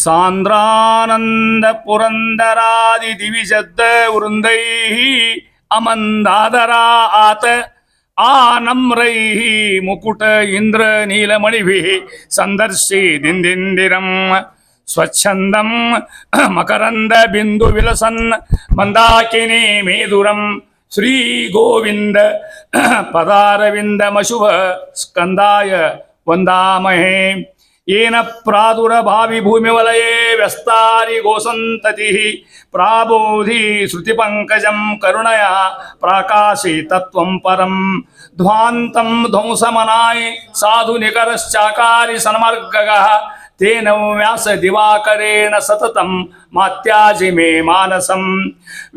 ಸಾಂದ್ರಾನಂದ ಪುರಂದರಾದಿ ದಿವಿಜದ್ದ ವೃಂದೈಃ ಅಮಂದಾದರಾ ಆತ ಆನಮ್ರೈಃ ಮುಕುಟ ಇಂದ್ರ ನೀಲಮಣಿಭಿಃ ಸಂದರ್ಶಿ ದಿಂದಿಂದಿರಂ ಸ್ವಚ್ಛಂದಂ ಮಕರಂದ ಬಿಂದು ವಿಲಸನ್ ಮಂದಾಕಿನಿ ಮೇದುರಂ ಶ್ರೀ ಗೋವಿಂದ ಪದಾರವಿಂದ ಮಶುಭ ಸ್ಕಂದಾಯ ವಂದಾಮಹೇ येन प्रादुरभावि भूमिवलये व्यस्तारि गोसन्ततिः प्राबोधि श्रुतिपङ्कजं करुणया प्राकाशि तत्त्वं परं ध्वान्तं ध्वंसमनाय साधुनिकरश्चाकारि सन्मर्गगः तेन व्यास दिवाकरेण सततं मात्याजि मे मानसं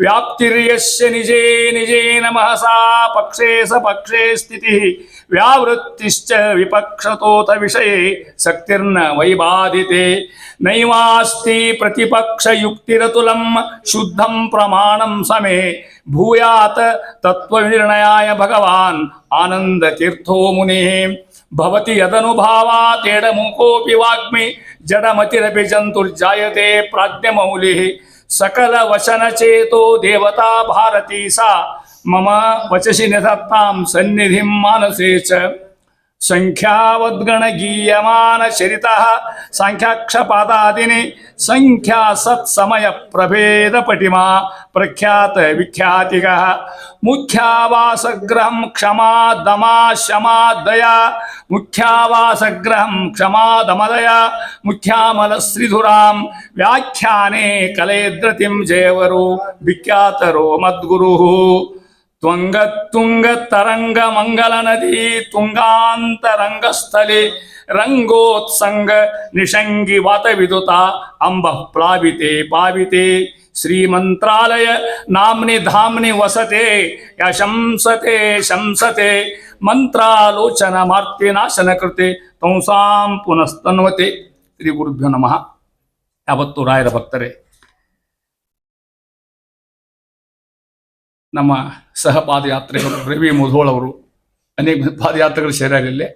व्याप्तिर्यस्य निजे निजेन महसा पक्षे सपक्षे स्थितिः व्यावृत्तिश्च विपक्षतोत विषये शक्तिर्न वैबाधिते नैवास्ति प्रतिपक्षयुक्तिरतुलं शुद्धं प्रमाणं समे भूयात् तत्त्वनिर्णयाय भगवान् आनन्दतीर्थो मुनिः भवति यदनुभावात् एडमुकोऽपि वाग्मि जडमतिरपि जन्तुर्जायते प्राज्ञमौलिः सकलवचनचेतो देवता भारती सा मम वचसि निधत्तां सन्निधिं मानसे च संख्यावद्गणगीयमानचरितः सांख्याक्षपादादिनि संख्या सत्समय प्रभेद पटिमा प्रख्यात विख्यातिकः मुख्यावासग्रहं क्षमा दमा शमा दया मुख्यावासग्रहं क्षमा दमदया मुख्यामल श्रीधुरां व्याख्याने कलेद्रतिं जयवरो विख्यातरो मद्गुरुः त्वंगतुंगतरंग मंगल नदी तुंगांतरंगस्थले रंगोत्संग निषंगी वात विदुता अंब प्लाविते पाविते श्रीमंत्रालय नाम्नि धाम्नि वसते यशंसते शंसते मंत्रालोचन मार्तिनाशन कृते तंसां पुनस्तन्वते श्री गुरुभ्यो नमः। यावत्तु रायर भक्तरे ನಮ್ಮ ಸಹ ಪಾದಯಾತ್ರಿಗಳು ರವಿ ಮುಧೋಳ್ ಅವರು ಅನೇಕ ಪಾದಯಾತ್ರಿಗಳು ಸೇರಿಲ್ಲೇ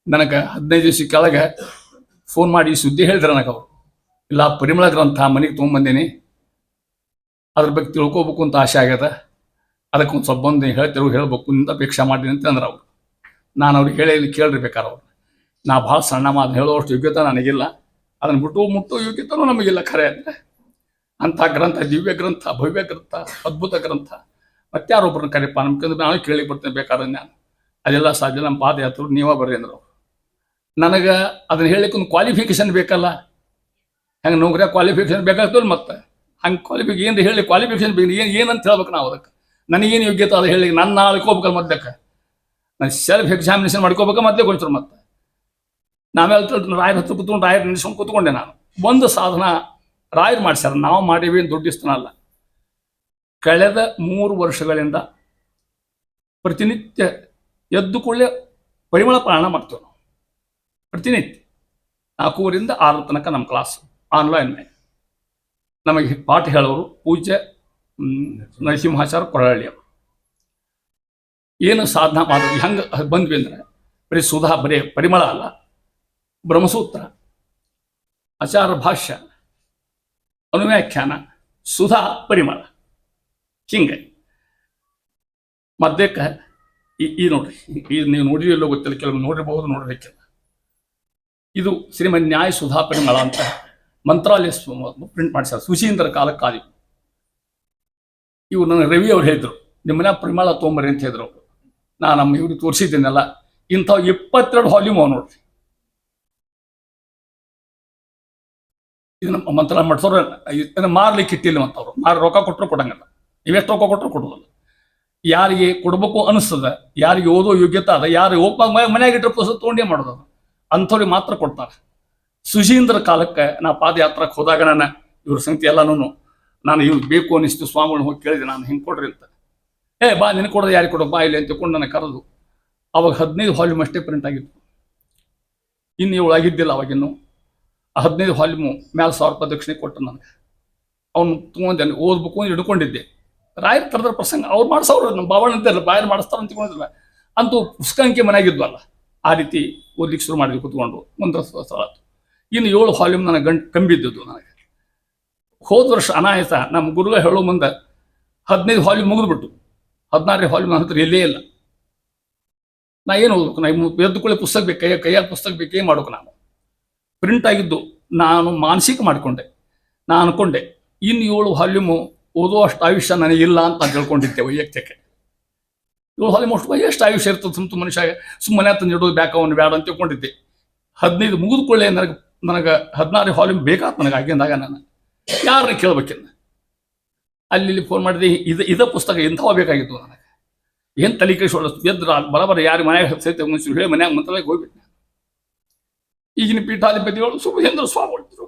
ನನಗೆ 15 ದಿವಸ ಕೆಳಗೆ ಫೋನ್ ಮಾಡಿ ಸುದ್ದಿ ಹೇಳಿದ್ರು ನನಗೆ ಅವರು ಇಲ್ಲ ಪರಿಮಳ ಗ್ರಂಥ ಮನೆಗೆ ತೊಗೊಂಬಂದೇನಿ ಅದ್ರ ಬಗ್ಗೆ ತಿಳ್ಕೊಬೇಕು ಅಂತ ಆಸೆ ಆಗ್ಯದ ಅದಕ್ಕೆ ಒಂದು ಸ್ವಲ್ಪ ಬಂದು ಹೇಳ್ಬೇಕು ಅಂತ ಅಪೇಕ್ಷೆ ಮಾಡಿದ್ದೀನಿ ಅಂತ ಅಂದ್ರೆ ಅವರು ನಾನು ಅವ್ರಿಗೆ ಹೇಳಿ ಕೇಳಿರ್ಬೇಕಾರೆ ಅವ್ರು ನಾ ಭಾಳ ಸಣ್ಣ ಮಾತು ಹೇಳೋಷ್ಟು ಯೋಗ್ಯತೆ ನನಗಿಲ್ಲ ಅದನ್ನು ಮುಟ್ಟೋ ಯೋಗ್ಯತೆನೂ ನಮಗಿಲ್ಲ ಖರೆ ಅಂದರೆ ಅಂಥ ಗ್ರಂಥ ದಿವ್ಯ ಗ್ರಂಥ ಭವ್ಯ ಗ್ರಂಥ ಅದ್ಭುತ ಗ್ರಂಥ ಮತ್ತಾರೊಬ್ಬರನ್ನ ಕರೆಯಪ್ಪ ನಮ್ಕಂದ್ರೆ ನಾನು ಕೇಳಿ ಬರ್ತೇನೆ ಬೇಕಾದ್ರೆ ನಾನು ಅದೆಲ್ಲ ಸಾಧ್ಯ ನಮ್ಮ ಪಾದಯಾತ್ರೆ ನೀವೇ ಬರ್ರಿ ಅಂದರು ನನಗೆ ಅದನ್ನ ಹೇಳಿಕ್ಕೆ ಒಂದು ಕ್ವಾಲಿಫಿಕೇಶನ್ ಬೇಕಲ್ಲ ಹೆಂಗೆ ನೌಕರಿ ಕ್ವಾಲಿಫಿಕೇಶನ್ ಬೇಕಾಗ್ತಲ್ಲ ಮತ್ತೆ ಹಂಗೆ ಏನು ಹೇಳಿ ಕ್ವಾಲಿಫಿಕೇಶನ್ ಬೇಕು ಏನಂತ ಹೇಳ್ಬೇಕು ನಾವು ಅದಕ್ಕೆ ನನಗೇನು ಯೋಗ್ಯತೆ ಅದು ಹೇಳಿ ನನ್ನ ಅಳ್ಕೋಬೇಕಲ್ಲ ಮೊದಲಕ್ಕೆ ನಾನು ಸೆಲ್ಫ್ ಎಕ್ಸಾಮಿನೇಷನ್ ಮಾಡ್ಕೋಬೇಕು ಮೊದಲೇ ಕೊಡ್ತಾರೆ ಮತ್ತೆ ನಾವೆಲ್ಲ ರಾಯರ ಹತ್ರ ಕೂತ್ಕೊಂಡು ರಾಯರ್ ನೆನೆಸ್ಕೊಂಡು ಕೂತ್ಕೊಂಡೆ ನಾನು ಒಂದು ಸಾಧನ ರಾಯರು ಮಾಡ್ಸ್ಯಾರ ನಾವು ಮಾಡೀವಿ ಅಂತ ದುಡ್ಡಿಸ್ತನಲ್ಲ ಕಳೆದ 3 ವರ್ಷಗಳಿಂದ ಪ್ರತಿನಿತ್ಯ ಎದ್ದು ಕೂಡಲೇ ಪರಿಮಳ ಪ್ರಾಣ ಮಾಡ್ತೇವೆ ನಾವು ಪ್ರತಿನಿತ್ಯ 4ರಿಂದ 6 ತನಕ ನಮ್ಮ ಕ್ಲಾಸ್ ಆನ್ಲೈನ್ ಮೇಲೆ ನಮಗೆ ಪಾಠ ಹೇಳೋರು ಪೂಜ್ಯ ನರಸಿಂಹಾಚಾರ್ಯ ಕೊರಳಳ್ಳಿ ಅವರು ಏನು ಸಾಧನ ಮಾಡೋದು ಹೆಂಗೆ ಬಂದ್ವಿ ಅಂದರೆ ಬರೀ ಸುಧಾ ಬರೀ ಪರಿಮಳ ಅಲ್ಲ ಬ್ರಹ್ಮಸೂತ್ರ ಆಚಾರ ಭಾಷ್ಯ ಅನುವ್ಯಾಖ್ಯಾನ ಸುಧಾ ಪರಿಮಳ ಹಿಂಗೆ ಮಧ್ಯಕ್ಕೆ ಈ ನೋಡ್ರಿ ಇದು ನೀವು ನೋಡಿರಲ್ಲೋ ಗೊತ್ತಿಲ್ಲ ಕೆಲವು ನೋಡಿರಬಹುದು ನೋಡಿರಕ್ಕಿಲ್ಲ ಇದು ಶ್ರೀಮನ್ ನ್ಯಾಯ ಸುಧಾ ಪರಿಮಳ ಅಂತ ಮಂತ್ರಾಲಯ ಪ್ರಿಂಟ್ ಮಾಡಿಸ್ಯಾರ ಸುಶೀಂದ್ರ ಕಾಲಕ್ಕೆ ಕಾದಿ ಇವು ನನ್ನ ರವಿ ಅವ್ರು ಹೇಳಿದ್ರು ನಿಮ್ಮನ್ನ ಪರಿಮಳ ತೊಗೊಂಬರಿ ಅಂತ ಹೇಳಿದ್ರು ನಾನು ನಮ್ಮ ಇವ್ರಿಗೆ ತೋರಿಸಿದ್ದೀನಲ್ಲ ಇಂಥ 22 ವಾಲ್ಯೂಮ್ ಅವ ನೋಡ್ರಿ ಇದನ್ನ ಮಂತ್ರ ಮಾಡ್ಸೋರು ಇದನ್ನ ಮಾರ್ಲಿಕ್ಕೆ ಇಟ್ಟಿಲ್ಲ ಅಂತವ್ರು ರೊಕ್ಕ ಕೊಟ್ಟರು ಕೊಡಂಗಲ್ಲ ಇವೆಷ್ಟು ರೊಕ್ಕ ಕೊಟ್ಟರು ಕೊಡೋದಲ್ಲ ಯಾರಿಗೆ ಕೊಡ್ಬೇಕು ಅನಿಸ್ತದ ಯಾರಿಗೆ ಓದೋ ಯೋಗ್ಯತೆ ಅದ ಯಾರು ಮನ್ಯಾಗ ಇಟ್ಟರೆ ಪುಸ್ತಕ ತೊಗೊಂಡೇ ಮಾಡೋದು ಅಂಥವ್ರಿಗೆ ಮಾತ್ರ ಕೊಡ್ತಾರೆ ಸುಶೀಂದ್ರ ಕಾಲಕ್ಕೆ ನಾ ಪಾದಯಾತ್ರಕ್ಕೆ ಹೋದಾಗ ಇವ್ರ ಸಂಗತಿ ಎಲ್ಲನೂ ನಾನು ಇವ್ರು ಬೇಕು ಅನಿಸ್ತು ಸ್ವಾಮಿಗಳನ್ನ ಹೋಗಿ ಕೇಳಿದೆ ನಾನು ಹಿಂಗೆ ಕೊಡ್ರಿ ಅಂತ ಬಾ ನಿನಗೆ ಕೊಡೋದು ಯಾರಿಗೆ ಕೊಡೋ ಬಾ ಇಲ್ಲಿ ಅಂತ ತಿಳ್ಕೊಂಡು ನನಗೆ ಕರೆದು ಅವಾಗ 15 ವಾಲ್ಯೂಮ್ ಅಷ್ಟೇ ಪ್ರಿಂಟ್ ಆಗಿತ್ತು ಇನ್ನು ಇವಳು ಆಗಿದ್ದಿಲ್ಲ ಅವಾಗಿನ್ನು 15 ವಾಲ್ಯೂಮು ಮೇಲೆ 1000 ರೂಪಾಯಿ ದಕ್ಷಿಣೆ ಕೊಟ್ಟು ನನಗೆ ಅವ್ನು ತೊಗೊಂಡೆ ಓದ್ಬೇಕು ಅಂತ ಹಿಡ್ಕೊಂಡಿದ್ದೆ ರಾಯರ್ ತರದ್ರ ಪ್ರಸಂಗ ಅವ್ರು ಮಾಡಿಸೋರು ನಮ್ಮ ಬಾವಣ್ಣ ಅಂತಿರಲ್ಲ ಬಾಯರ್ ಮಾಡಿಸ್ತಾರೆ ಅಂತ ತಿಳ್ಕೊಂಡಿರಲ್ಲ ಅಂತೂ ಪುಸ್ತಕ ಅಂಕೆ ಮನೆಯಾಗಿದ್ವಲ್ಲ ಆ ರೀತಿ ಓದ್ಲಿಕ್ಕೆ ಶುರು ಮಾಡಿದ್ವಿ ಕೂತ್ಕೊಂಡು ಒಂದು ಸ್ಥಳ ಇನ್ನು 7 ವಾಲ್ಯೂಮ್ ನನಗೆ ಕಂಬಿದ್ದದ್ದು. ನನಗೆ ಹೋದ ವರ್ಷ ಅನಾಯಸ ನಮ್ಮ ಗುರುಗಳು ಹೇಳೋ ಮುಂದೆ 15 ವಾಲ್ಯೂಮ್ ಮುಗಿದ್ಬಿಟ್ಟು 16ನೇ ವಾಲ್ಯೂಮ್ ನನ್ನ ಹತ್ರ ಎಲ್ಲೇ ಇಲ್ಲ. ನಾ ಏನು ಓದ್ಬೇಕು? ನಾ ಎದ್ದುಕೊಳ್ಳಿ ಪುಸ್ತಕ ಬೇಕು, ಕೈಯಾಗ ಪುಸ್ತಕ ಬೇಕು, ಏನು ಮಾಡ್ಬೇಕು? ನಾನು ಪ್ರಿಂಟ್ ಆಗಿದ್ದು ನಾನು ಮಾನಸಿಕ ಮಾಡಿಕೊಂಡೆ. ನಾನು ಅನ್ಕೊಂಡೆ ಇನ್ನು 7 ವಾಲ್ಯೂಮು ಓದುವಷ್ಟು ಆಯುಷ್ಯ ನನಗಿಲ್ಲ ಅಂತ ನಾನು ತಿಳ್ಕೊಂಡಿದ್ದೆ. ವೈಯಕ್ತಿಕ 7 ವಾಲ್ಯೂಮ್ ಅಷ್ಟು ಎಷ್ಟು ಆಯುಷ್ಯ ಇರ್ತದೆ? ಮನುಷ್ಯ ಸುಮ್ಮನೆ ತಂದು ಇಡೋದು ಬ್ಯಾಕವನ್ನು ಬೇಡ ಅಂತ ತಿಳ್ಕೊಂಡಿದ್ದೆ. 15 ಮುಗಿದುಕೊಳ್ಳೆ ನನಗೆ 16 ವಾಲ್ಯೂಮ್ ಬೇಕಾದ ನನಗೆ. ಆಗಿಂದಾಗ ನಾನು ಯಾರನ್ನ ಕೇಳ್ಬೇಕಿನ್ನ ಅಲ್ಲಿ ಫೋನ್ ಮಾಡಿದೆ. ಇದ ಪುಸ್ತಕ ಎಂಥವ ಬೇಕಾಗಿತ್ತು ನನಗೆ. ಏನು ತಲೆ ಕೆಡಿಸೋಲ್ಲ. ಎದ್ರ ಬರಬರ ಯಾರು ಮನ್ಯಾಗ ಸಹಿತ ಹೇಳಿ ಮನ್ಯಾಗ ಮಂತ್ರಾಲಯಕ್ಕೆ ಹೋಗ್ಬಿಟ್ಟು ಈಗಿನ ಪೀಠಾಧಿಪತಿಗಳು ಸುಭೇಂದ್ರ ಸ್ವಾಮಿಗಳು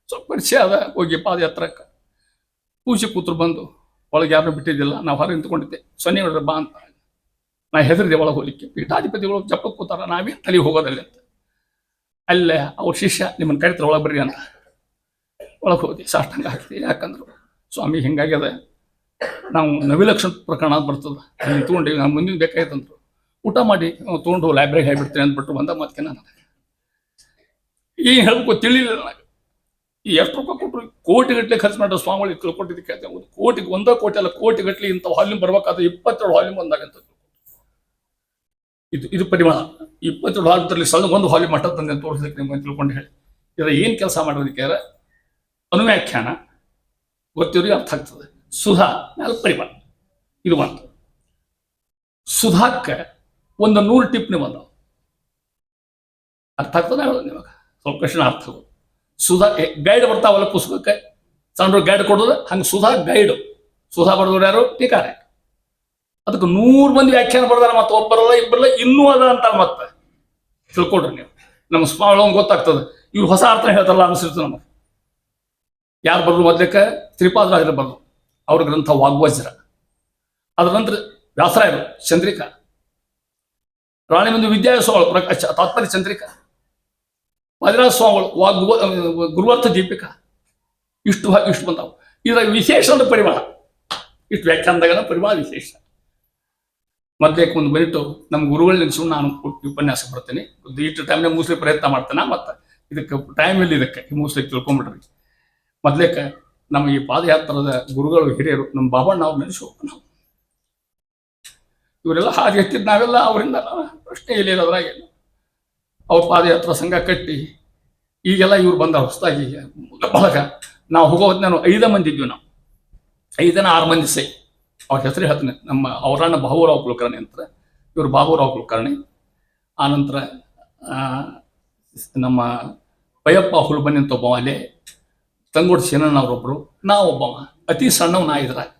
ಸ್ವಲ್ಪ ಪರಿಚಯ ಅದ. ಹೋಗಿ ಪಾದಯಾತ್ರಕ್ಕೆ ಪೂಜೆ ಕೂತರು ಬಂದು ಒಳಗೆ ಯಾರು ಬಿಟ್ಟಿದ್ದಿಲ್ಲ. ನಾವು ಹೊರಗೆ ನಿಂತ್ಕೊಂಡಿದ್ದೆ. ಸೊನ್ನೆ ನೋಡ್ರಿ ಬಾ ಅಂತ. ನಾ ಹೆದರಿದೆ ಒಳಗೆ ಹೋಗ್ಲಿಕ್ಕೆ. ಪೀಠಾಧಿಪತಿಗಳು ಜಪ್ಪಕ್ಕೆ ಕೂತಾರ, ನಾವೇನು ತಲೆಗೆ ಹೋಗೋದಲ್ಲಿ ಅಂತ. ಅಲ್ಲೇ ಅವ್ರ ಶಿಷ್ಯ ನಿಮ್ಮನ್ನು ಕರಿತಾರೆ ಒಳಗೆ ಬರ್ರಿ ಅಂತ. ಒಳಗೆ ಹೋಗಿ ಸಾಷ್ಟಾಂಗ ಹಾಕ್ತೀವಿ. ಯಾಕಂದ್ರು ಸ್ವಾಮಿ ಹಿಂಗಾಗ್ಯದ, ನಾವು ನವಿಲಕ್ಷಣ ಪ್ರಕರಣ ಬರ್ತದೆ, ಅಲ್ಲಿ ನಿಂತ್ಕೊಂಡೀವಿ, ನಾವು ಮುಂದಿನ ಬೇಕಾಯ್ತಂದ್ರು. ಊಟ ಮಾಡಿ ತೊಗೊಂಡು ಲೈಬ್ರರಿಗೆ ಹೇಳ್ಬಿಡ್ತೀನಿ ಅಂದ್ಬಿಟ್ಟು ಬಂದ ಮತ್ತೆ ನಾನು ಏನು ಹೇಳ್ಬೇಕು ತಿಳಿಲಿಲ್ಲ ನನಗೆ. ಈ ಎಷ್ಟು ರೂಪಾಯಿ ಕೊಟ್ಟರು? ಕೋಟಿಗಟ್ಟಲೆ ಖರ್ಚು ಮಾಡಿರೋ ಸ್ವಾಮಿಗಳು ತಿಳ್ಕೊಟ್ಟಿದ್ದಕ್ಕೆ ಕೋಟಿಗೆ 1 ಕೋಟಿ ಅಲ್ಲ, ಕೋಟಿಗಟ್ಟಲೆ ಇಂಥ ವಾಲ್ಯೂಮ್ ಬರ್ಬೇಕಾದ್ರೆ 22 ವಾಲ್ಯೂಮ್ ಬಂದಾಗಂತ. ಇದು ಪರಿಮಾಣ 22 ವಾಲ್ಯೂಮ್ದಲ್ಲಿ ಸಣ್ಣ 1 ವಾಲ್ಯೂಮ್ ಮಟ್ಟ ತಂದೆ ತೋರಿಸಲಿಕ್ಕೆ ನಿಮ್ಗೆ ತಿಳ್ಕೊಂಡು ಹೇಳಿ. ಇದರ ಏನು ಕೆಲಸ ಮಾಡೋದಕ್ಕೆ ಅನುವ್ಯಾಖ್ಯಾನ ಗೊತ್ತಿವ್ರಿಗೆ ಅರ್ಥ ಆಗ್ತದೆ. ಸುಧಾ ಮೇಲೆ ಪರಿಮಾಣ ಇದು ಬಂತು. ಸುಧಾಕ್ಕೆ 100 ಟಿಪ್ಪಣಿ ಬಂದವು. ಅರ್ಥ ಆಗ್ತದೆ ಹೇಳೋದು ನಿಮಗೆ? ಸ್ವಲ್ಪ ಕಷ್ಟ ಅರ್ಥ ಆಗೋದು. ಸುಧಾ ಗೈಡ್ ಬರ್ತಾವಲ್ಲ ಪುಸ್ತಕಕ್ಕೆ, ಸಣ್ಣ ಗೈಡ್ ಕೊಡೋದು ಹಂಗೆ ಸುಧಾ ಗೈಡು. ಸುಧಾ ಬರೆದವ್ರು ಯಾರು? ಟೀಕಾರೆ. ಅದಕ್ಕೆ 100 ಮಂದಿ ವ್ಯಾಖ್ಯಾನ ಬರ್ದಾರ. ಮತ್ತೆ ಒಬ್ಬರಲ್ಲ ಇಬ್ಬರಲ್ಲ ಇನ್ನೂ ಅದ ಅಂತ ಮತ್ತೆ ತಿಳ್ಕೊಡ್ರಿ ನೀವು. ನಮ್ಮ ಸ್ವಾಮಿಗಳು ಗೊತ್ತಾಗ್ತದೆ ಇವ್ರು ಹೊಸ ಅರ್ಥ ಹೇಳ್ತಾರಲ್ಲ ಅನಿಸಿರ್ತದೆ ನಮಗೆ. ಯಾರು ಬರೆದ್ರು? ಮೊದಲಕ್ಕೆ ಶ್ರೀಪಾದರಾಜರು ಬರೆದು ಅವ್ರ ಗ್ರಂಥ ವಾಗ್ವಜ್ರ. ಅದರ ನಂತರ ವ್ಯಾಸರಾಯರು ಚಂದ್ರಿಕಾ, ರಾಣಿಬಂಧು ವಿದ್ಯಾಸ್ವಾಮಿಗಳು ಪ್ರಕಾಶ ತಾತ್ಪರ್ಯ ಚಂದ್ರಿಕಾ, ವಾದಿರಾಜ ಸ್ವಾಮಿಗಳು ಗುರುವರ್ಥ ದೀಪಿಕಾ. ಇಷ್ಟು ಬಂದಾವು. ಇದರ ವಿಶೇಷ ಅಂದ್ರೆ ಪರಿಮಾಣ. ಇಷ್ಟು ವ್ಯಾಖ್ಯಾನದಾಗ ಪರಿಮಾಣ ವಿಶೇಷ. ಮೊದಲೇಕೆ ಒಂದು ಬರೀಟು ನಮ್ಮ ಗುರುಗಳು ನೆನೆಸ್ಕೊಂಡು ನಾನು ಉಪನ್ಯಾಸ ಬರ್ತೇನೆ. ಇಷ್ಟು ಟೈಮ್ನಾಗ ಮುಸ್ಲಿಕ್ಕೆ ಪ್ರಯತ್ನ ಮಾಡ್ತೇನೆ. ಮತ್ತು ಇದಕ್ಕೆ ಟೈಮ್ ಇಲ್ಲ, ಇದಕ್ಕೆ ಮುಸ್ಲಿಕ್ಕೆ ತಿಳ್ಕೊಂಬಿಡ್ರಿ. ಮೊದಲೇಕ ನಮ್ಮ ಈ ಪಾದಯಾತ್ರದ ಗುರುಗಳು ಹಿರಿಯರು ನಮ್ಮ ಬಾಬಣ್ಣ ಅವ್ರು ನೆನೆಸ್ಬೇಕು. ನಾವು ಇವರೆಲ್ಲ ಹಾದಿ ಎತ್ತಿದ್ದು ನಾವೆಲ್ಲ ಅವರಿಂದ ಪ್ರಶ್ನೆ ಇಲ್ಲ ಅದ್ರಾಗೇನು. ಅವ್ರ ಪಾದಯಾತ್ರಾ ಸಂಘ ಕಟ್ಟಿ ಈಗೆಲ್ಲ ಇವ್ರು ಬಂದ ಹೊಸದಾಗಿ ಬಳಗ. ನಾವು ಹೋಗೋ ಹೊತ್ತು ನಾನು 5 ಮಂದಿ ಇದ್ವಿ. ನಾವು 5-6 ಮಂದಿ ಸೈ. ಅವ್ರ ಹೆಸರು ಹೇಳ್ತಾನೆ. ನಮ್ಮ ಅವರಣ್ಣ ಬಾಬುರಾವ್ ಕುಲಕರ್ಣಿ ಅಂತ, ಇವರು ಬಾಬುರಾವ್ ಕುಲಕರ್ಣಿ. ಆನಂತರ ನಮ್ಮ ಪಯ್ಯಪ್ಪ ಹುಲ್ಬನಿ ಅಂತ ಒಬ್ಬ, ಅಲ್ಲೇ ತಂಗೋಡು ಸೇನಣ್ಣವ್ರೊಬ್ರು, ನಾವೊಬ್ಬವ ಅತಿ ಸಣ್ಣವ್. ನಾ ಇದ್ರಾಗ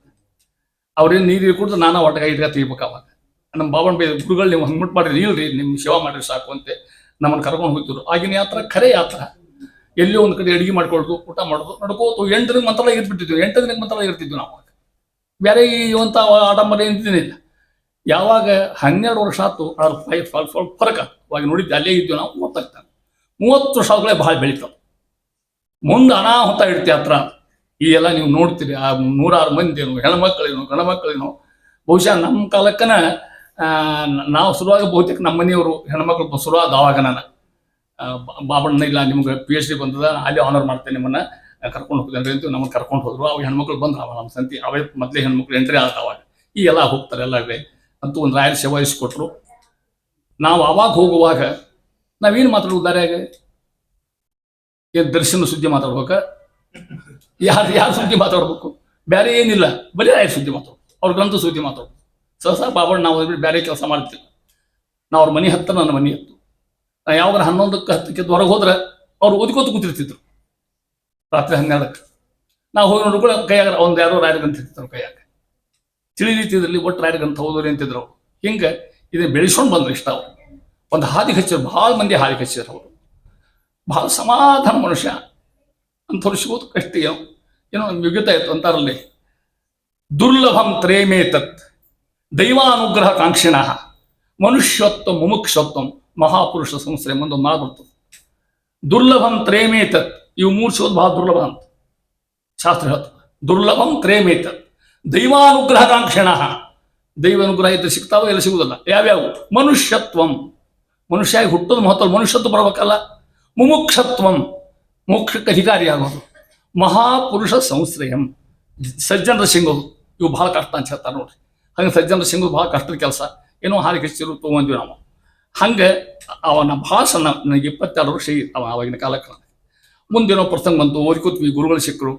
ಅವ್ರೇನು ನೀರು ಕುಡಿದು ನಾನಾ ಒಟ್ಟಗ ಇಟ್ಕ ತೆಗಿಬೇಕು. ಅವಾಗ ನಮ್ಮ ಬಾಬಣ್ಣ ಗುರುಗಳು ನೀವು ಹಂಗೆ ಮುಟ್ಟು ಮಾಡಿರಿ, ಇಲ್ರಿ ನಿಮ್ಮ ಸೇವಾ ಮಾಡಿರಿ ಸಾಕು ಅಂತೆ ನಮ್ಮನ್ನು ಕರ್ಕೊಂಡು ಹೋಗ್ತಿದ್ರು. ಆಗಿನ ಯಾತ್ರಾ ಖರೆ ಯಾತ್ರಾ. ಎಲ್ಲಿ ಒಂದು ಕಡೆ ಅಡುಗೆ ಮಾಡ್ಕೊಳ್ದು, ಊಟ ಮಾಡೋದು, ನಡ್ಕೋತು 8 ದಿನಕ್ಕೆ ಮಂತ್ರಾಲಯ ಇರ್ಬಿಟ್ಟಿದ್ವಿ. 8 ದಿನಕ್ಕೆ ಮಂತ್ರಾಲಯ ಇರ್ತಿದ್ವಿ ನಾವು. ಬೇರೆ ಇವಂಥ ಆಡಂಬರ ಏನಿಲ್ಲ. ಯಾವಾಗ 12 ವರ್ಷ ಆಯ್ತು ಅದ್ರ ಸ್ವಲ್ಪ ಫರಕ ಅವಾಗ ನೋಡಿದ್ದೆ. ಅಲ್ಲೇ ಇದ್ವಿ ನಾವು. ಗೊತ್ತಾಗ್ತಾನೆ 30 ವರ್ಷ ಆದ್ಗಳೇ ಭಾಳ ಬೆಳೀತಾವೆ. ಮುಂದೆ ಅನಾಹುತ ಇಡ್ತಿ ಹತ್ರ. ಈ ಎಲ್ಲ ನೀವು ನೋಡ್ತೀರಿ. ಆ 106 ಮಂದಿನು, ಹೆಣ್ಮಕ್ಳೇನು ಗಣಮಕ್ಳೇನು. ಬಹುಶಃ ನಮ್ಮ ಕಾಲಕ್ಕನ ನಾವು ಶುರುವಾಗ ಬಹುತೇಕ ನಮ್ಮ ಮನೆಯವರು ಹೆಣ್ಮಕ್ಳು ಶುರುವಾದ ಆವಾಗ ನಾನು ಬಾಬಣ್ಣ ಇಲ್ಲ ನಿಮ್ಗೆ PhD ಬಂದದ, ಅಲ್ಲಿ ಆನರ್ ಮಾಡ್ತೇನೆ, ನಿಮ್ಮನ್ನ ಕರ್ಕೊಂಡು ಹೋಗ್ತೇನೆ ಅಂತ ನಮ್ಮನ್ನು ಕರ್ಕೊಂಡು ಹೋದ್ರು. ಅವಾಗ ಹೆಣ್ಮಕ್ಳು ಬಂದ್ರು. ಅವಾಗ ನಮ್ಮ ಸಂತಿ ಅವೇ ಮೊದಲೇ ಹೆಣ್ಮಕ್ಳು ಎಂಟ್ರಿ ಆದ. ಅವಾಗ ಈ ಎಲ್ಲ ಹೋಗ್ತಾರೆ ಎಲ್ಲ ಅಂತೂ ಒಂದು ರಾಯರ ಸೇವಾಯಿಸ್ಕೊಟ್ರು. ನಾವು ಅವಾಗ ಹೋಗುವಾಗ ನಾವೇನು ಮಾತಾಡೋದು? ದಾರ್ಯಾಗ ಏನು ದರ್ಶನ ಸುದ್ದಿ ಮಾತಾಡ್ಬೇಕ? ಯಾರು ಸುದ್ದಿ ಮಾತಾಡ್ಬೇಕು? ಬೇರೆ ಏನಿಲ್ಲ, ಬರೀ ರಾಯರ ಸುದ್ದಿ ಮಾತಾಡೋದು, ಅವ್ರ ಗ್ರಂಥ ಸುದ್ದಿ ಮಾತಾಡೋದು. ಸಹಸ ಬಾಬಣ್ಣ ನಾವು ಬೇರೆ ಕೆಲಸ ಮಾಡ್ತೀವಿ. ನಾವು ಅವ್ರ ಮನೆ ಹತ್ತ, ನನ್ನ ಮನೆ ಹತ್ತು. ನಾ ಯಾವಾಗ 11ಕ್ಕೆ 10ಕ್ಕೆ ಹೊರಗೆ ಹೋದ್ರೆ ಅವ್ರು ಓದ್ಕೋತ ಕೂತಿರ್ತಿದ್ರು. ರಾತ್ರಿ 12ಕ್ಕೆ ನಾವು ಹೋಗಿ ನೋಡ್ಕೊಳ್ಳೋ ಕೈಯಾಗ ಒಂದು ಯಾರೋ ರಾಯರ ಗ್ರಂಥ ಇರ್ತಿದ್ರು ಕೈಯಾಗ. ತಿಳಿ ರೀತಿಯಲ್ಲಿ ಒಟ್ಟು ರಾಯರ ಗ್ರಂಥ ಓದೋರಿ ಅಂತಿದ್ರು. ಹಿಂಗೆ ಇದನ್ನು ಬೆಳೆಸ್ಕೊಂಡು ಬಂದ್ರು. ಇಷ್ಟ ಅವರು ಒಂದು ಹಾದಿ ಹಚ್ಚಿದ್ರು. ಭಾಳ ಮಂದಿ ಹಾದಿ ಹಚ್ಚಿದ್ರು. ಅವರು ಭಾಳ ಸಮಾಧಾನ ಮನುಷ್ಯ ಅಂಥವ್ರು ಸಿಗೋದು ಕಷ್ಟ. ಏನೋ ಯುಗತ ಇತ್ತು ಅಂತಾರಲ್ಲಿ. ದುರ್ಲಭಂ ತ್ರೇಮೇತತ್ ದೈವಾನುಗ್ರಹ ಕಾಂಕ್ಷಿಣ ಮನುಷ್ಯತ್ವ ಮುಮುಕ್ಷತ್ವ ಮಹಾಪುರುಷ ಸಂಶ್ರಯ ಒಂದು ಮಾತು ಬರ್ತದೆ. ದುರ್ಲಭಂ ತ್ರೇಮೇತತ್, ಇವು 3 ಸಿಗೋದು ಬಹಳ ದುರ್ಲಭ ಅಂತ ಶಾಸ್ತ್ರ ಹೇಳ್ತದೆ. ದುರ್ಲಭಂ ತ್ರೇಮೇತತ್ ದೈವಾನುಗ್ರಹ ಕಾಂಕ್ಷಿಣ. ದೈವ ಅನುಗ್ರಹ ಇದ್ರೆ ಸಿಗ್ತಾವೋ ಎಲ್ಲ ಸಿಗುವುದಿಲ್ಲ. ಯಾವ್ಯಾವು? ಮನುಷ್ಯತ್ವಂ, ಮನುಷ್ಯ ಹುಟ್ಟೋದು ಮಹತ್ವ. ಮನುಷ್ಯತ್ವ ಬರ್ಬೇಕಲ್ಲ. ಮುಮುಕ್ಷತ್ವಂ, ಮೋಕ್ಷಕ್ಕೆ ಅಧಿಕಾರಿಯಾಗೋದು. ಮಹಾಪುರುಷ ಸಂಶ್ರಯಂ, ಸಜ್ಜನರ ಸಿಂಗೋದು. ಇವು ಭಾಳ ಕಷ್ಟ ಅಂತ ಹೇಳ್ತಾರೆ ನೋಡ್ರಿ. ಹಂಗೆ ಸಜ್ಜನರ ಸಿಂಗೋದು ಭಾಳ ಕಷ್ಟದ ಕೆಲಸ. ಏನೋ ಹಾಲಿಗೆ ಚಿರು ತೊಗೊಂಡ್ವಿ ನಾವು. ಹಂಗೆ ಅವನ ಭಾಷಣ ನನಗೆ 22 ವರ್ಷ ಅವ ಆವಾಗಿನ ಕಾಲಕ್ಕೆ. ಮುಂದೇನೋ ಪ್ರಸಂಗ ಬಂತು, ಓದ್ಕೋತ್ವಿ, ಗುರುಗಳು ಸಿಕ್ಕರು.